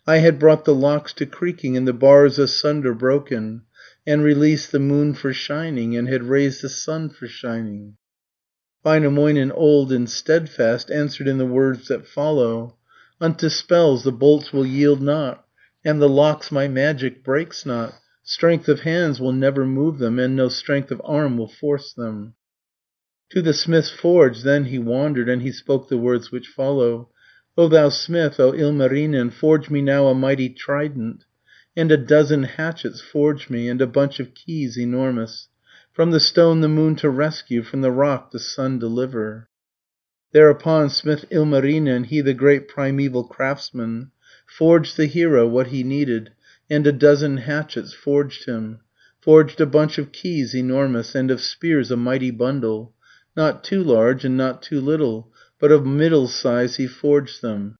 Speaker 4: I had brought the locks to creaking, and the bars asunder broken, and released the moon for shining, and had raised the sun for shining. Väinämöinen, old and steadfast, answered in the words that follow: Unto spells the bolts will yield not, and the locks my magic breaks not. Strength of hands will never move them, and no strength of arm will force them. To the smith's forge then he wandered, and he spoke the words which follow: O thou smith, O Ilmarinen, forge me now a mighty trident, and a dozen hatchets forge me, and a bunch of keys enormous. From the stone the moon to rescue, from the rock the sun deliver. Thereupon smith Ilmarinen, he the great primeval craftsman, forged the hero what he needed, and a dozen hatchets forged him, forged a bunch of keys enormous, and of spears a mighty bundle, not too large and not too little, but of middle size he forged them.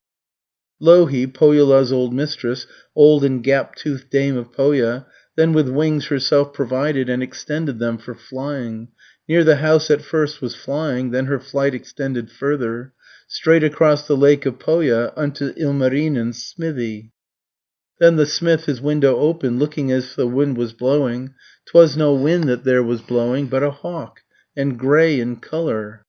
Speaker 4: Louhi, Pohjola's old mistress, old and gap-toothed dame of Pohja, then with wings herself provided, and extended them for flying. Near the house at first was flying, then her flight extended further, straight across the lake of Pohja, unto Ilmarinen's smithy. Then the smith his window opened, looking as if the wind was blowing. 'Twas no wind that there was blowing, but a hawk, and grey in colour.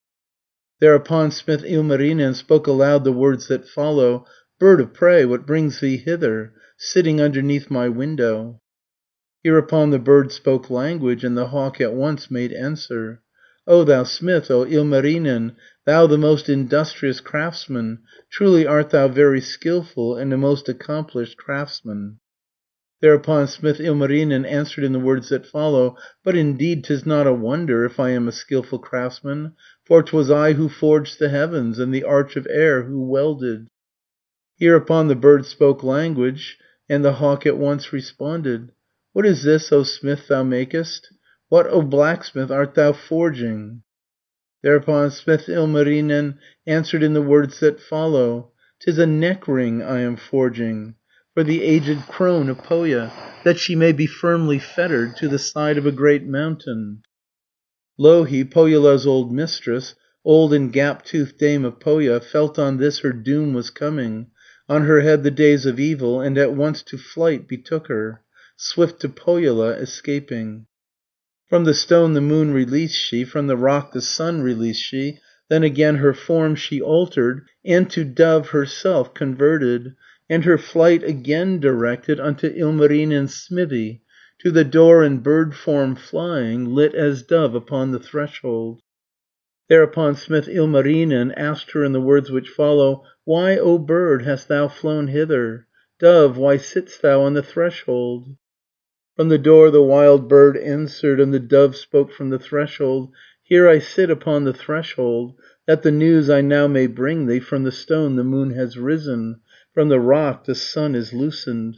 Speaker 4: Thereupon smith Ilmarinen spoke aloud the words that follow: Bird of prey, what brings thee hither, sitting underneath my window? Hereupon the bird spoke language, and the hawk at once made answer: O thou smith, O Ilmarinen, thou the most industrious craftsman, truly art thou very skillful, and a most accomplished craftsman. Thereupon smith Ilmarinen answered in the words that follow: But indeed 'tis not a wonder if I am a skillful craftsman, for 'twas I who forged the heavens, and the arch of air who welded. Hereupon the bird spoke language, and the hawk at once responded: What is this, O smith, thou makest? What, O blacksmith, art thou forging? Thereupon smith Ilmarinen answered in the words that follow: 'Tis a neck ring I am forging, for the aged crone of Pohja, that she may be firmly fettered to the side of a great mountain. Louhi, Pohjola's old mistress, old and gap-toothed dame of Pohja, felt on this her doom was coming, on her head the days of evil, and at once to flight betook her, swift to Pohjola escaping. From the stone the moon released she, from the rock the sun released she, then again her form she altered, and to dove herself converted, and her flight again directed unto Ilmarinen's smithy, to the door in bird form flying, lit as dove upon the threshold. Thereupon smith Ilmarinen asked her in the words which follow: Why, O bird, hast thou flown hither? Dove, why sit'st thou on the threshold? From the door the wild bird answered, and the dove spoke from the threshold: Here I sit upon the threshold, that the news I now may bring thee. From the stone the moon has risen, from the rock the sun is loosened.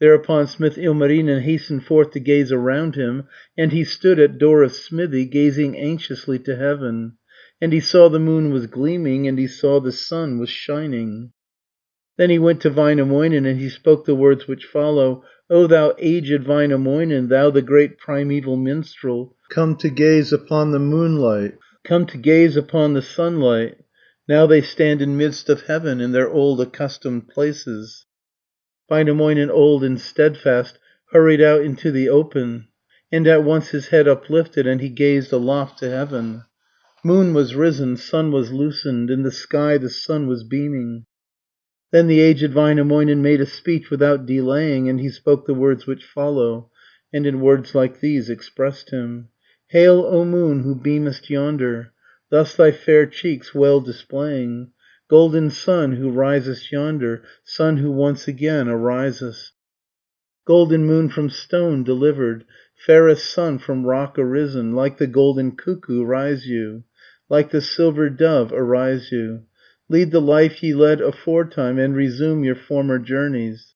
Speaker 4: Thereupon smith Ilmarinen hastened forth to gaze around him, and he stood at door of smithy, gazing anxiously to heaven. And he saw the moon was gleaming, and he saw the sun was shining. Then he went to Väinämöinen, and he spoke the words which follow: O thou aged Väinämöinen, thou the great primeval minstrel, come to gaze upon the moonlight, come to gaze upon the sunlight. Now they stand in midst of heaven, in their old accustomed places. Väinämöinen, old and steadfast, hurried out into the open, and at once his head uplifted, and he gazed aloft to heaven. Moon was risen, sun was loosened, in the sky the sun was beaming. Then the aged Väinämöinen made a speech without delaying, and he spoke the words which follow, and in words like these expressed him: Hail, O moon, who beamest yonder, thus thy fair cheeks well displaying. Golden sun, who risest yonder, sun who once again arisest. Golden moon from stone delivered, fairest sun from rock arisen, like the golden cuckoo rise you. like the silver dove arise you. Lead the life ye led aforetime, and resume your former journeys.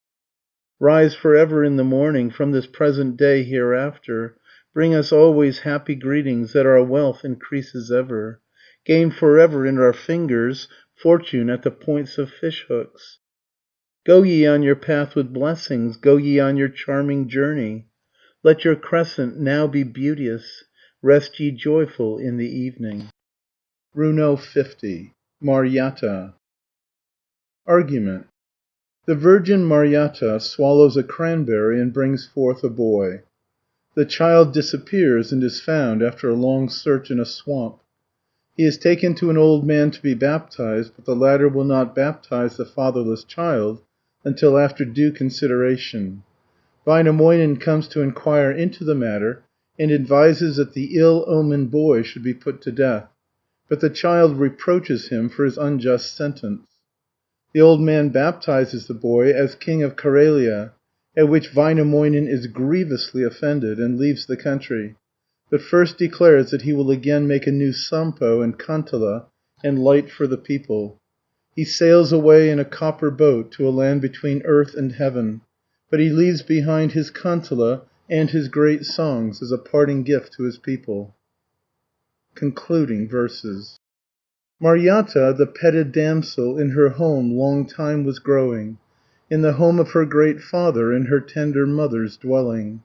Speaker 4: Rise forever in the morning from this present day hereafter. Bring us always happy greetings, that our wealth increases ever. Gain forever in our fingers, fortune at the points of fish hooks. Go ye on your path with blessings, go ye on your charming journey. Let your crescent now be beauteous, rest ye joyful in the evening. Runo 50. Marjatta. Argument. The virgin Marjatta swallows a cranberry and brings forth a boy. The child disappears and is found after a long search in a swamp. He is taken to an old man to be baptized, but the latter will not baptize the fatherless child until after due consideration. Väinämöinen comes to inquire into the matter, and advises that the ill omened boy should be put to death, but the child reproaches him for his unjust sentence. The old man baptizes the boy as king of Karelia, at which Väinämöinen is grievously offended, and leaves the country, but first declares that he will again make a new Sampo and Kantala, and light for the people. He sails away in a copper boat to a land between earth and heaven, but he leaves behind his Kantala and his great songs as a parting gift to his people. Concluding verses. Marjatta, the petted damsel, in her home long time was growing, in the home of her great father, in her tender mother's dwelling.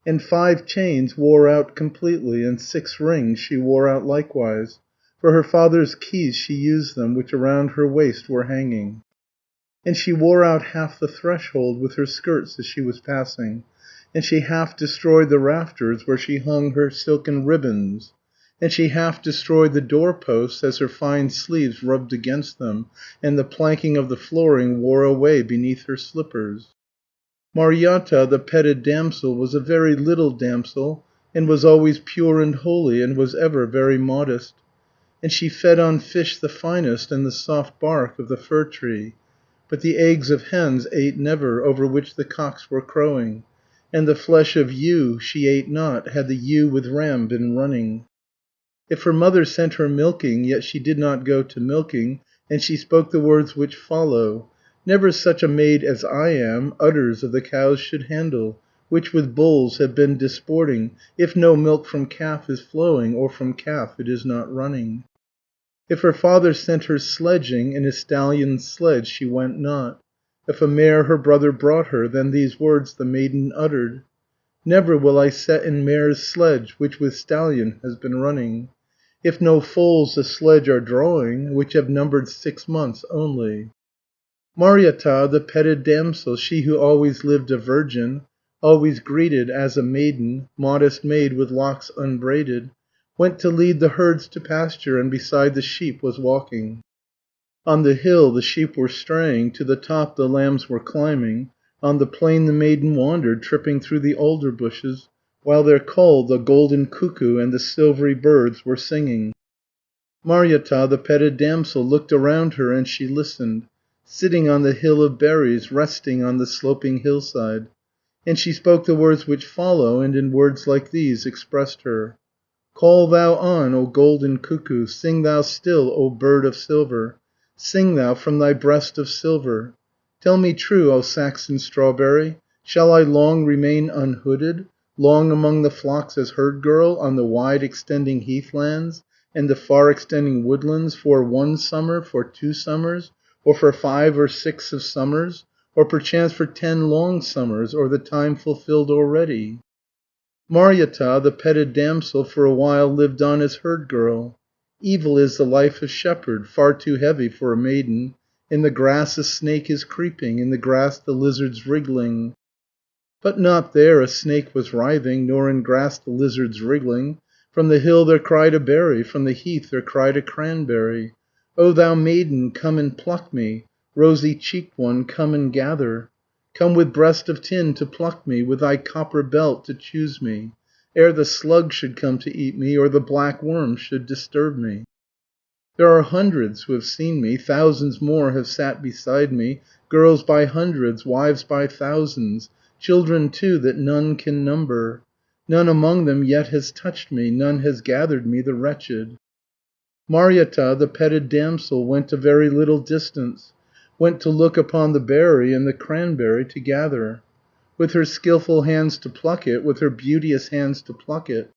Speaker 4: And 5 chains wore out completely, and 6 rings she wore out likewise, for her father's keys she used them, which around her waist were hanging. And she wore out half the threshold with her skirts as she was passing, and she half destroyed the rafters where she hung her silken ribbons, and she half destroyed the doorposts as her fine sleeves rubbed against them, and the planking of the flooring wore away beneath her slippers. Marjatta, the petted damsel, was a very little damsel, and was always pure and holy, and was ever very modest. And she fed on fish the finest, and the soft bark of the fir tree. But the eggs of hens ate never, over which the cocks were crowing. And the flesh of ewe she ate not, had the ewe with ram been running. If her mother sent her milking, yet she did not go to milking, and she spoke the words which follow: "Never such a maid as I am udders of the cows should handle, which with bulls have been disporting, if no milk from calf is flowing, or from calf it is not running." If her father sent her sledging, in a stallion's sledge she went not. If a mare her brother brought her, then these words the maiden uttered: "Never will I set in mare's sledge, which with stallion has been running, if no foals the sledge are drawing, which have numbered 6 months only." Marjatta, the petted damsel, she who always lived a virgin, always greeted as a maiden, modest maid with locks unbraided, went to lead the herds to pasture, and beside the sheep was walking. On the hill the sheep were straying, to the top the lambs were climbing, on the plain the maiden wandered, tripping through the alder bushes, while their call the golden cuckoo and the silvery birds were singing. Marjatta, the petted damsel, looked around her, and she listened, sitting on the hill of berries, resting on the sloping hillside. And she spoke the words which follow, and in words like these expressed her: "Call thou on, O golden cuckoo, sing thou still, O bird of silver, sing thou from thy breast of silver. Tell me true, O Saxon strawberry, shall I long remain unhooded, long among the flocks as herd girl, on the wide extending heathlands, and the far extending woodlands, for 1 summer, for 2 summers, or for 5 or 6 of summers, or perchance for 10 long summers, or the time fulfilled already?" Marjatta, the petted damsel, for a while lived on as herd girl. Evil is the life of shepherd, far too heavy for a maiden. In the grass a snake is creeping, in the grass the lizard's wriggling. But not there a snake was writhing, nor in grass the lizard's wriggling. From the hill there cried a berry, from the heath there cried a cranberry. "O thou maiden, come and pluck me, rosy cheeked one, come and gather. Come with breast of tin to pluck me, with thy copper belt to choose me, ere the slug should come to eat me, or the black worm should disturb me. There are hundreds who have seen me, thousands more have sat beside me, girls by hundreds, wives by thousands, children too that none can number. None among them yet has touched me, none has gathered me, the wretched." Marjata, the petted damsel, went a very little distance, went to look upon the berry and the cranberry to gather, with her skillful hands to pluck it, with her beauteous hands to pluck it.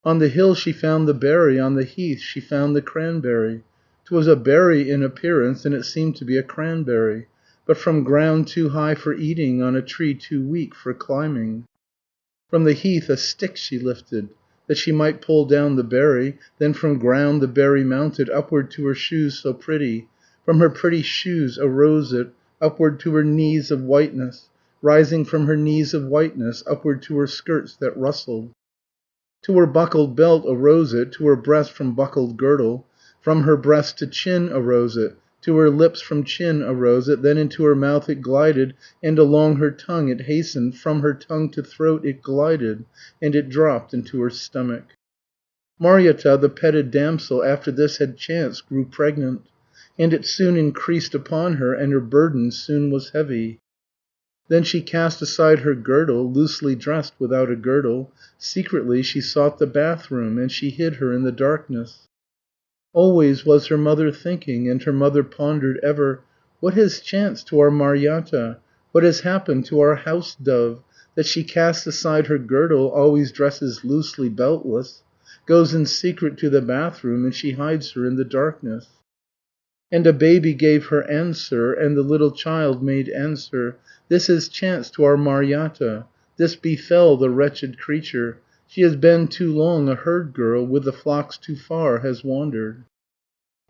Speaker 4: On the hill she found the berry, on the heath she found the cranberry. 'Twas a berry in appearance, and it seemed to be a cranberry, but from ground too high for eating, on a tree too weak for climbing. From the heath a stick she lifted, that she might pull down the berry, then from ground the berry mounted, upward to her shoes so pretty, from her pretty shoes arose it, upward to her knees of whiteness, rising from her knees of whiteness, upward to her skirts that rustled. To her buckled belt arose it, to her breast from buckled girdle, from her breast to chin arose it, to her lips from chin arose it, then into her mouth it glided, and along her tongue it hastened, from her tongue to throat it glided, and it dropped into her stomach. Marjata, the petted damsel, after this had chanced, grew pregnant, and it soon increased upon her, and her burden soon was heavy. Then she cast aside her girdle, loosely dressed without a girdle. Secretly she sought the bathroom, and she hid her in the darkness. Always was her mother thinking, and her mother pondered ever, "What has chanced to our Marjata? What has happened to our house dove, that she casts aside her girdle, always dresses loosely beltless, goes in secret to the bathroom, and she hides her in the darkness?" And a baby gave her answer, and the little child made answer, "This has chanced to our Marjata, this befell the wretched creature. She has been too long a herd girl, with the flocks too far has wandered."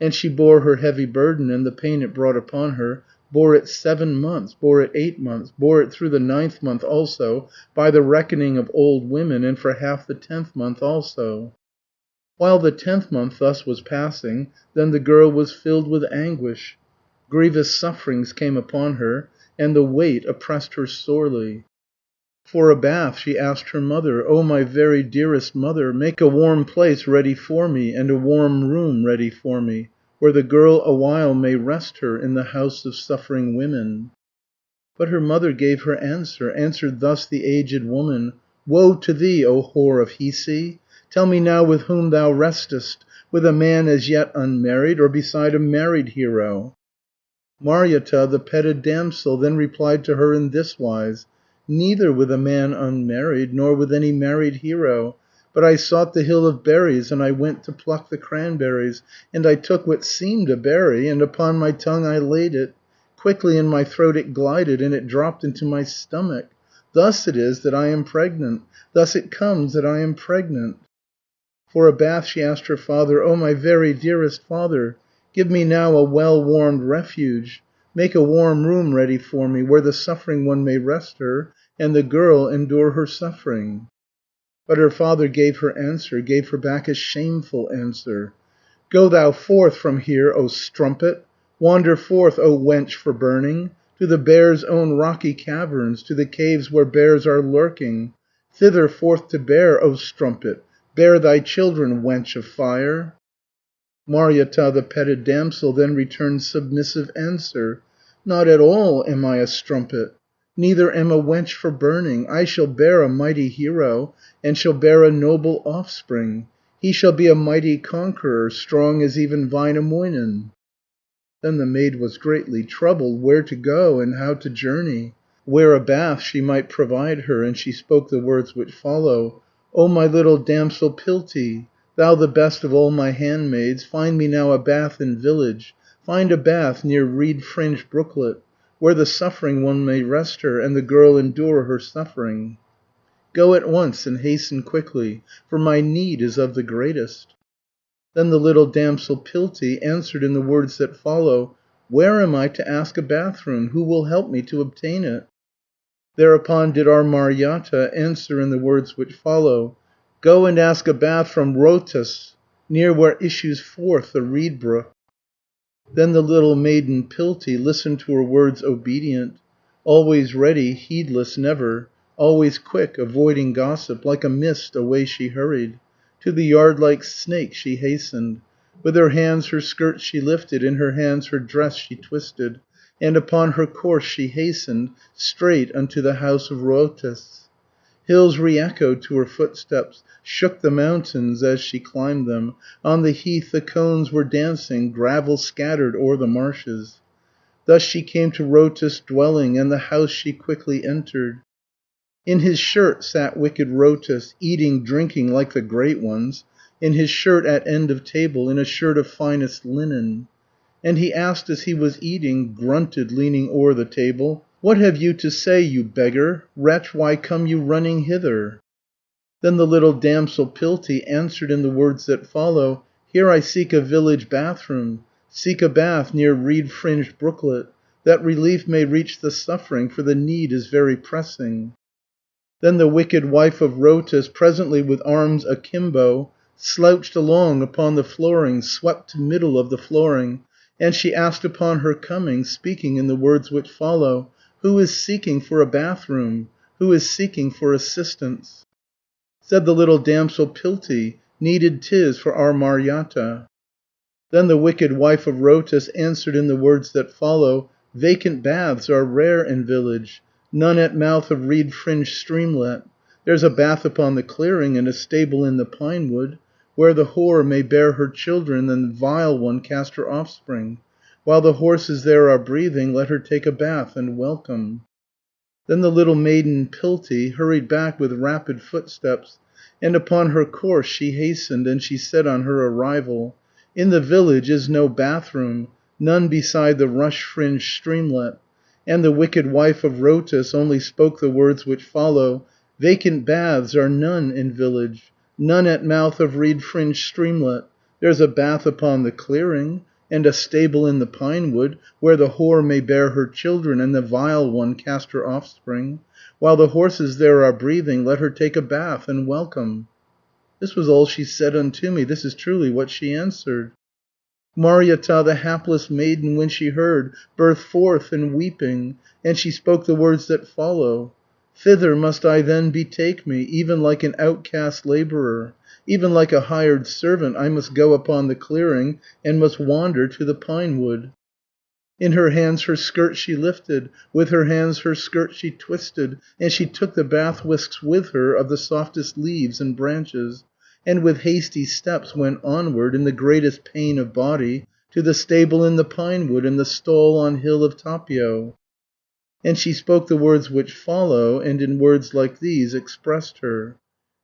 Speaker 4: And she bore her heavy burden, and the pain it brought upon her, bore it 7 months, bore it 8 months, bore it through the 9th month also, by the reckoning of old women, and for half the 10th month also. While the 10th month thus was passing, then the girl was filled with anguish. Grievous sufferings came upon her, and the weight oppressed her sorely. For a bath she asked her mother, "O my very dearest mother, make a warm place ready for me, and a warm room ready for me, where the girl awhile may rest her in the house of suffering women." But her mother gave her answer, answered thus the aged woman, "Woe to thee, O whore of Hiisi! Tell me now with whom thou restest, with a man as yet unmarried, or beside a married hero?" Marjata, the petted damsel, then replied to her in this wise, "Neither with a man unmarried, nor with any married hero, but I sought the hill of berries, and I went to pluck the cranberries, and I took what seemed a berry, and upon my tongue I laid it. Quickly in my throat it glided, and it dropped into my stomach. Thus it is that I am pregnant, thus it comes that I am pregnant." For a bath she asked her father, "O my very dearest father, give me now a well-warmed refuge. Make a warm room ready for me, where the suffering one may rest her, and the girl endure her suffering." But her father gave her answer, gave her back a shameful answer. "Go thou forth from here, O strumpet, wander forth, O wench for burning, to the bear's own rocky caverns, to the caves where bears are lurking. Thither forth to bear, O strumpet, bear thy children, wench of fire." Marjata, the petted damsel, then returned submissive answer, "Not at all am I a strumpet, neither am a wench for burning. I shall bear a mighty hero, and shall bear a noble offspring. He shall be a mighty conqueror, strong as even Väinämöinen." Then the maid was greatly troubled, where to go, and how to journey, where a bath she might provide her, and she spoke the words which follow: "O my little damsel Piltti, thou the best of all my handmaids, find me now a bath in village, find a bath near reed-fringed brooklet, where the suffering one may rest her, and the girl endure her suffering. Go at once and hasten quickly, for my need is of the greatest." Then the little damsel Piltti answered in the words that follow, "Where am I to ask a bathroom? Who will help me to obtain it?" Thereupon did our Marjata answer in the words which follow, "Go and ask a bath from Rotus, near where issues forth the reed brook." Then the little maiden Piltti listened to her words obedient, always ready, heedless never, always quick, avoiding gossip, like a mist away she hurried. To the yard like snake she hastened. With her hands her skirts she lifted, in her hands her dress she twisted, and upon her course she hastened, straight unto the house of Rotus. Hills re-echoed to her footsteps, shook the mountains as she climbed them. On the heath the cones were dancing, gravel scattered o'er the marshes. Thus she came to Rotus' dwelling, and the house she quickly entered. In his shirt sat wicked Rotus, eating, drinking like the great ones, in his shirt at end of table, in a shirt of finest linen. And he asked as he was eating, grunted, leaning o'er the table, "What have you to say, you beggar? Wretch, why come you running hither?" Then the little damsel Piltti answered in the words that follow: "Here I seek a village bathroom, seek a bath near reed fringed brooklet, that relief may reach the suffering, for the need is very pressing." Then the wicked wife of Rotus, presently with arms akimbo, slouched along upon the flooring, swept to middle of the flooring, and she asked upon her coming, speaking in the words which follow: "Who is seeking for a bathroom? Who is seeking for assistance?" Said the little damsel Piltti, "Needed 'tis for our Marjatta." Then the wicked wife of Rotus answered in the words that follow: "Vacant baths are rare in village, none at mouth of reed fringed streamlet. There's a bath upon the clearing, and a stable in the pine wood, where the whore may bear her children, and the vile one cast her offspring. While the horses there are breathing, let her take a bath and welcome." Then the little maiden Piltti hurried back with rapid footsteps, and upon her course she hastened, and she said on her arrival: "In the village is no bathroom, none beside the rush fringed streamlet." And the wicked wife of Rotus only spoke the words which follow: "Vacant baths are none in village, none at mouth of reed fringed streamlet. There's a bath upon the clearing, and a stable in the pine wood, where the whore may bear her children, and the vile one cast her offspring. While the horses there are breathing, let her take a bath and welcome." This was all she said unto me, this is truly what she answered. Marjatta, the hapless maiden, when she heard, burst forth in weeping, and she spoke the words that follow: "Thither must I then betake me, even like an outcast labourer, even like a hired servant I must go upon the clearing, and must wander to the pine wood." In her hands her skirt she lifted, with her hands her skirt she twisted, and she took the bath whisks with her of the softest leaves and branches, and with hasty steps went onward, in the greatest pain of body, to the stable in the pine wood, and the stall on hill of Tapio. And she spoke the words which follow, and in words like these expressed her: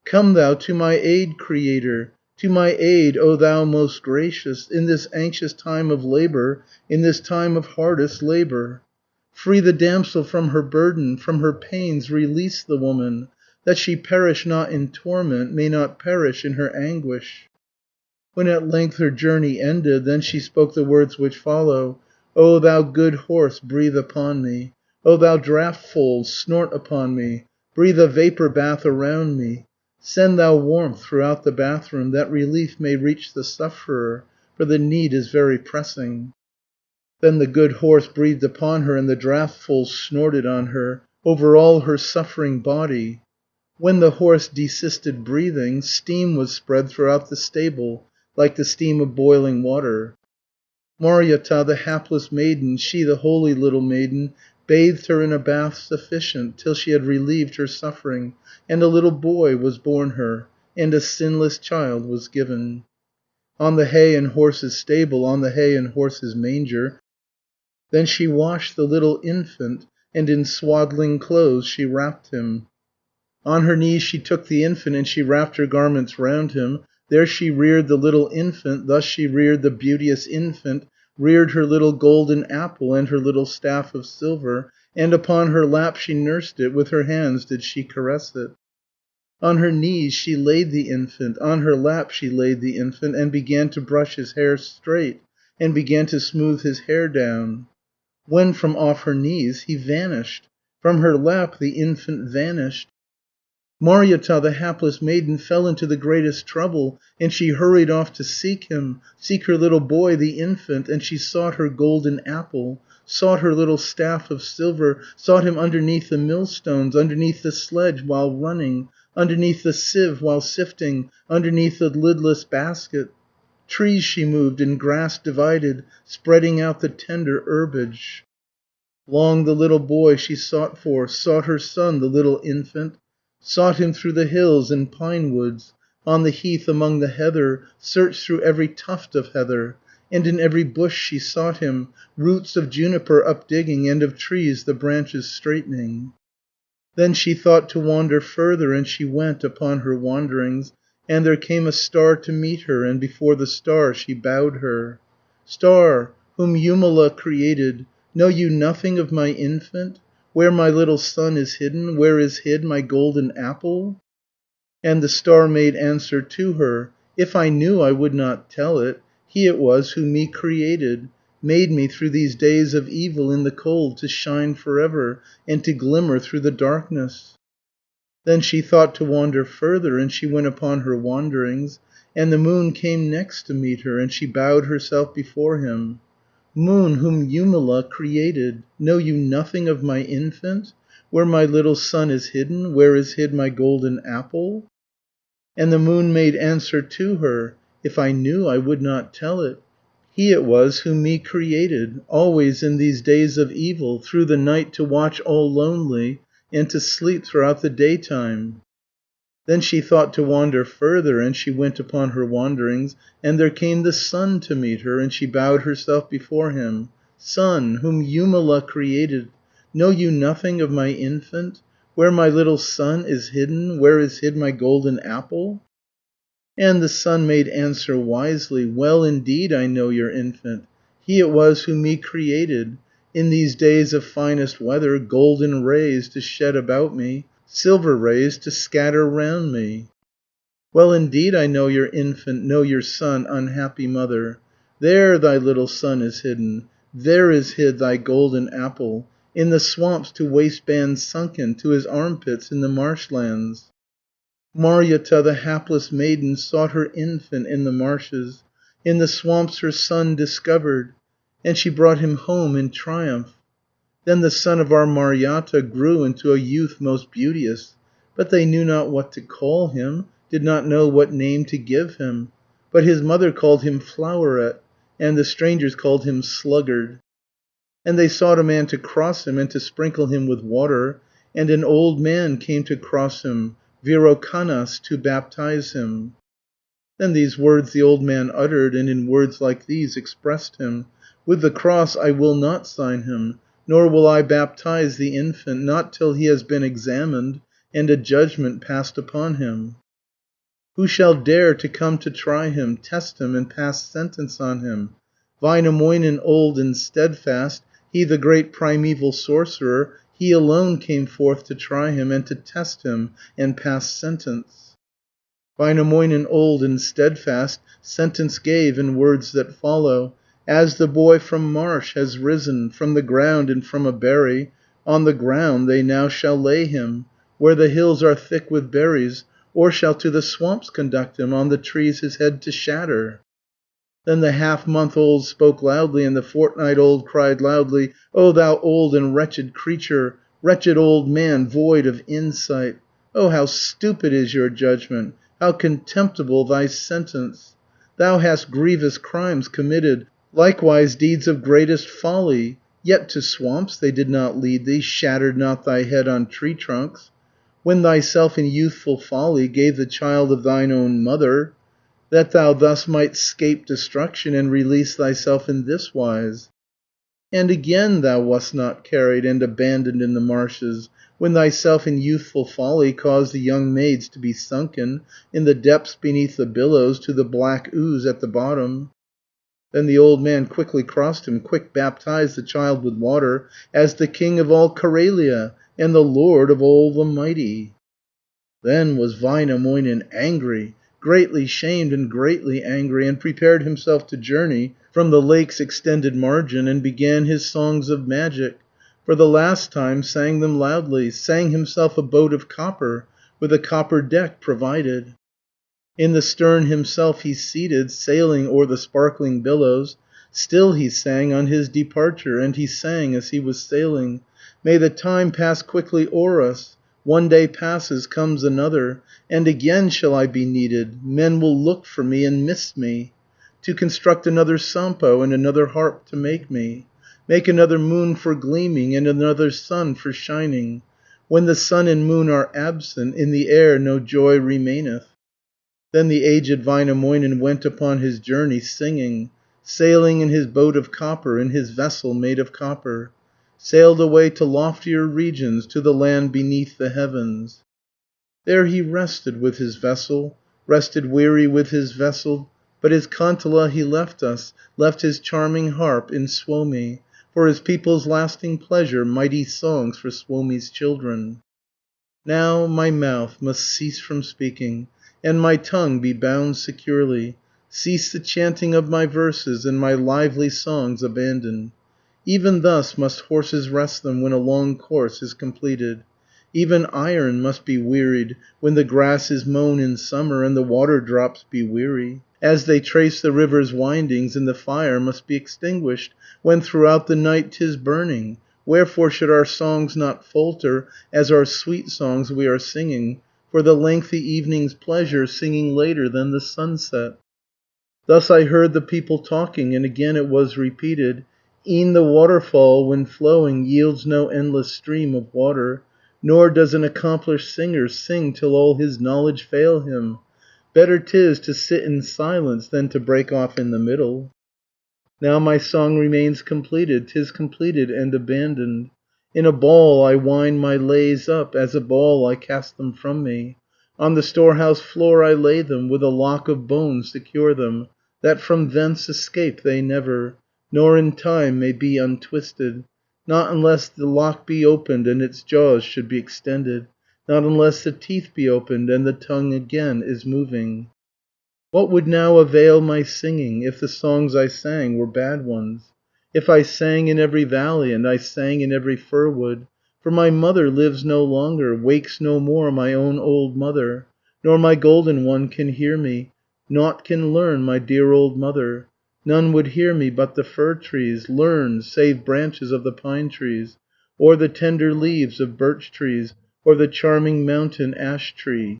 Speaker 4: "Come thou to my aid, Creator, to my aid, O thou most gracious, in this anxious time of labour, in this time of hardest labour. Free the damsel from her burden, from her pains release the woman, that she perish not in torment, may not perish in her anguish." When at length her journey ended, then she spoke the words which follow: "O thou good horse, breathe upon me, O thou draught-foal, snort upon me, breathe a vapour bath around me. Send thou warmth throughout the bathroom, that relief may reach the sufferer, for the need is very pressing." Then the good horse breathed upon her, and the draught-foal snorted on her, over all her suffering body. When the horse desisted breathing, steam was spread throughout the stable, like the steam of boiling water. Marjatta, the hapless maiden, she the holy little maiden, bathed her in a bath sufficient, till she had relieved her suffering, and a little boy was born her, and a sinless child was given. On the hay and horse's stable, on the hay and horse's manger, then she washed the little infant, and in swaddling clothes she wrapped him. On her knees she took the infant, and she wrapped her garments round him. There she reared the little infant, thus she reared the beauteous infant, reared her little golden apple, and her little staff of silver, and upon her lap she nursed it, with her hands did she caress it. On her knees she laid the infant, on her lap she laid the infant, and began to brush his hair straight, and began to smooth his hair down. When from off her knees he vanished, from her lap the infant vanished. Marjatta, the hapless maiden, fell into the greatest trouble, and she hurried off to seek him, seek her little boy, the infant, and she sought her golden apple, sought her little staff of silver, sought him underneath the millstones, underneath the sledge while running, underneath the sieve while sifting, underneath the lidless basket. Trees she moved and grass divided, spreading out the tender herbage. Long the little boy she sought for, sought her son, the little infant. Sought him through the hills and pine woods, on the heath among the heather, searched through every tuft of heather, and in every bush she sought him, roots of juniper updigging, and of trees the branches straightening. Then she thought to wander further, and she went upon her wanderings, and there came a star to meet her, and before the star she bowed her. "Star, whom Jumala created, know you nothing of my infant? Where my little son is hidden, where is hid my golden apple?" And the star made answer to her, "If I knew I would not tell it. He it was who me created, made me through these days of evil in the cold to shine forever, and to glimmer through the darkness." Then she thought to wander further, and she went upon her wanderings, and the moon came next to meet her, and she bowed herself before him. "Moon, whom Jumala created, know you nothing of my infant? Where my little son is hidden, where is hid my golden apple?" And the moon made answer to her, "If I knew I would not tell it. He it was who me created, always in these days of evil, through the night to watch all lonely, and to sleep throughout the daytime." Then she thought to wander further, and she went upon her wanderings, and there came the sun to meet her, and she bowed herself before him. "Sun, whom Jumala created, know you nothing of my infant? Where my little son is hidden, where is hid my golden apple?" And the sun made answer wisely, "Well indeed I know your infant. He it was who me created, in these days of finest weather, golden rays to shed about me, silver rays to scatter round me." "Well indeed I know your infant, know your son, unhappy mother. There thy little son is hidden, there is hid thy golden apple, in the swamps to waistbands sunken, to his armpits in the marshlands." Marjata, the hapless maiden, sought her infant in the marshes, in the swamps her son discovered, and she brought him home in triumph. Then the son of our Marjata grew into a youth most beauteous, but they knew not what to call him, did not know what name to give him, but his mother called him Floweret, and the strangers called him Sluggard. And they sought a man to cross him, and to sprinkle him with water, and an old man came to cross him, Virokanas, to baptize him. Then these words the old man uttered, and in words like these expressed him: "With the cross I will not sign him, nor will I baptize the infant, not till he has been examined, and a judgment passed upon him. Who shall dare to come to try him, test him, and pass sentence on him? Väinämöinen old and steadfast, he the great primeval sorcerer, he alone came forth to try him, and to test him, and pass sentence." Väinämöinen old and steadfast sentence gave in words that follow: "As the boy from marsh has risen, from the ground and from a berry, on the ground they now shall lay him, where the hills are thick with berries, or shall to the swamps conduct him, on the trees his head to shatter." Then the half-month-old spoke loudly, and the fortnight-old cried loudly, "O thou old and wretched creature, wretched old man, void of insight! Oh, how stupid is your judgment, how contemptible thy sentence! Thou hast grievous crimes committed, likewise deeds of greatest folly. Yet to swamps they did not lead thee, shattered not thy head on tree trunks, when thyself in youthful folly gave the child of thine own mother, that thou thus might'st 'scape destruction, and release thyself in this wise. And again thou wast not carried, and abandoned in the marshes, when thyself in youthful folly caused the young maids to be sunken, in the depths beneath the billows, to the black ooze at the bottom." Then the old man quickly crossed him, quick baptized the child with water, as the king of all Carelia, and the lord of all the mighty. Then was Väinämöinen angry, greatly shamed and greatly angry, and prepared himself to journey from the lake's extended margin, and began his songs of magic, for the last time sang them loudly, sang himself a boat of copper, with a copper deck provided. In the stern himself he seated, sailing o'er the sparkling billows. Still he sang on his departure, and he sang as he was sailing: "May the time pass quickly o'er us, one day passes, comes another, and again shall I be needed, men will look for me and miss me, to construct another Sampo, and another harp to make me, make another moon for gleaming, and another sun for shining. When the sun and moon are absent, in the air no joy remaineth." Then the aged Väinämöinen went upon his journey singing, sailing in his boat of copper, in his vessel made of copper, sailed away to loftier regions, to the land beneath the heavens. There he rested with his vessel, rested weary with his vessel, but his Kantala he left us, left his charming harp in Suomi, for his people's lasting pleasure, mighty songs for Suomi's children. Now my mouth must cease from speaking, and my tongue be bound securely, cease the chanting of my verses, and my lively songs abandon. Even thus must horses rest them when a long course is completed. Even iron must be wearied when the grass is mown in summer, and the water drops be weary, as they trace the river's windings, and the fire must be extinguished when throughout the night 'tis burning. Wherefore should our songs not falter as our sweet songs we are singing, for the lengthy evening's pleasure, singing later than the sunset? Thus I heard the people talking, and again it was repeated, "E'en the waterfall when flowing yields no endless stream of water, nor does an accomplished singer sing till all his knowledge fail him. Better 'tis to sit in silence than to break off in the middle." Now my song remains completed, 'tis completed and abandoned. In a ball I wind my lays up, as a ball I cast them from me. On the storehouse floor I lay them, with a lock of bone secure them, that from thence escape they never, nor in time may be untwisted, not unless the lock be opened and its jaws should be extended, not unless the teeth be opened and the tongue again is moving. What would now avail my singing, if the songs I sang were bad ones? If I sang in every valley, and I sang in every fir wood? For my mother lives no longer, wakes no more my own old mother, nor my golden one can hear me, nought can learn my dear old mother. None would hear me but the fir trees, learn, save branches of the pine trees, or the tender leaves of birch trees, or the charming mountain ash tree.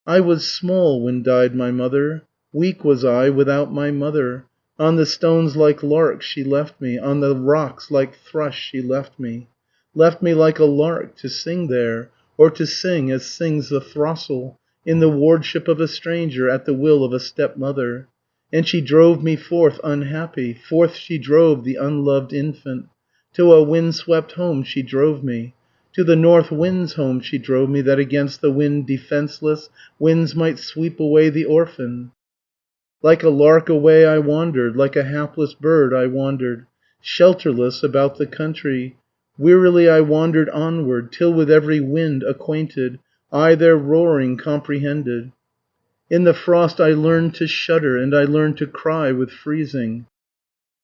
Speaker 4: I was small when died my mother, weak was I without my mother. On the stones like lark she left me, on the rocks like thrush she left me like a lark to sing there, or to sing as sings the throstle, in the wardship of a stranger, at the will of a stepmother. And she drove me forth unhappy, forth she drove the unloved infant, to a wind-swept home she drove me, to the north wind's home she drove me, that against the wind defenceless winds might sweep away the orphan. Like a lark away I wandered, like a hapless bird I wandered, shelterless about the country. Wearily I wandered onward, till with every wind acquainted, I their roaring comprehended. In the frost I learned to shudder, and I learned to cry with freezing.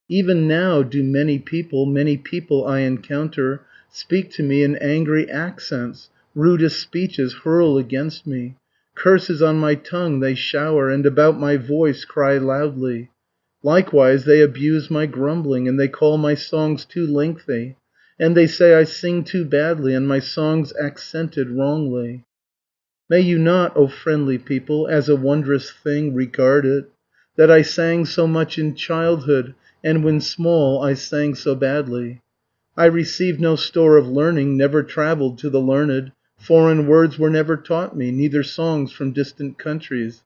Speaker 4: Even now do many people I encounter, speak to me in angry accents, rudest speeches hurl against me. Curses on my tongue they shower, and about my voice cry loudly. Likewise they abuse my grumbling, and they call my songs too lengthy, and they say I sing too badly, and my songs accented wrongly. May you not, O friendly people, as a wondrous thing regard it, that I sang so much in childhood, and when small I sang so badly. I received no store of learning, never travelled to the learned, foreign words were never taught me, neither songs from distant countries.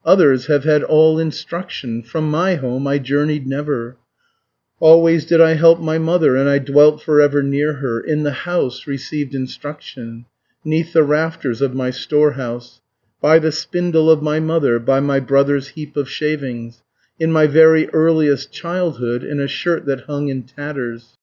Speaker 4: Others have had all instruction, from my home I journeyed never. Always did I help my mother, and I dwelt forever near her, in the house received instruction, 'neath the rafters of my storehouse, by the spindle of my mother, by my brother's heap of shavings, in my very earliest childhood, in a shirt that hung in tatters.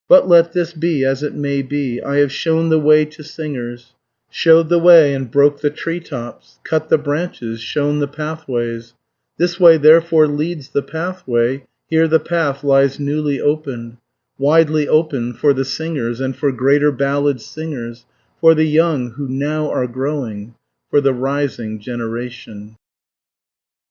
Speaker 4: But let this be as it may be, I have shown the way to singers, showed the way and broke the tree tops, cut the branches, shown the pathways. This way therefore leads the pathway, here the path lies newly opened, widely opened for the singers, and for greater ballad singers, for the young who now are growing, for the rising generation.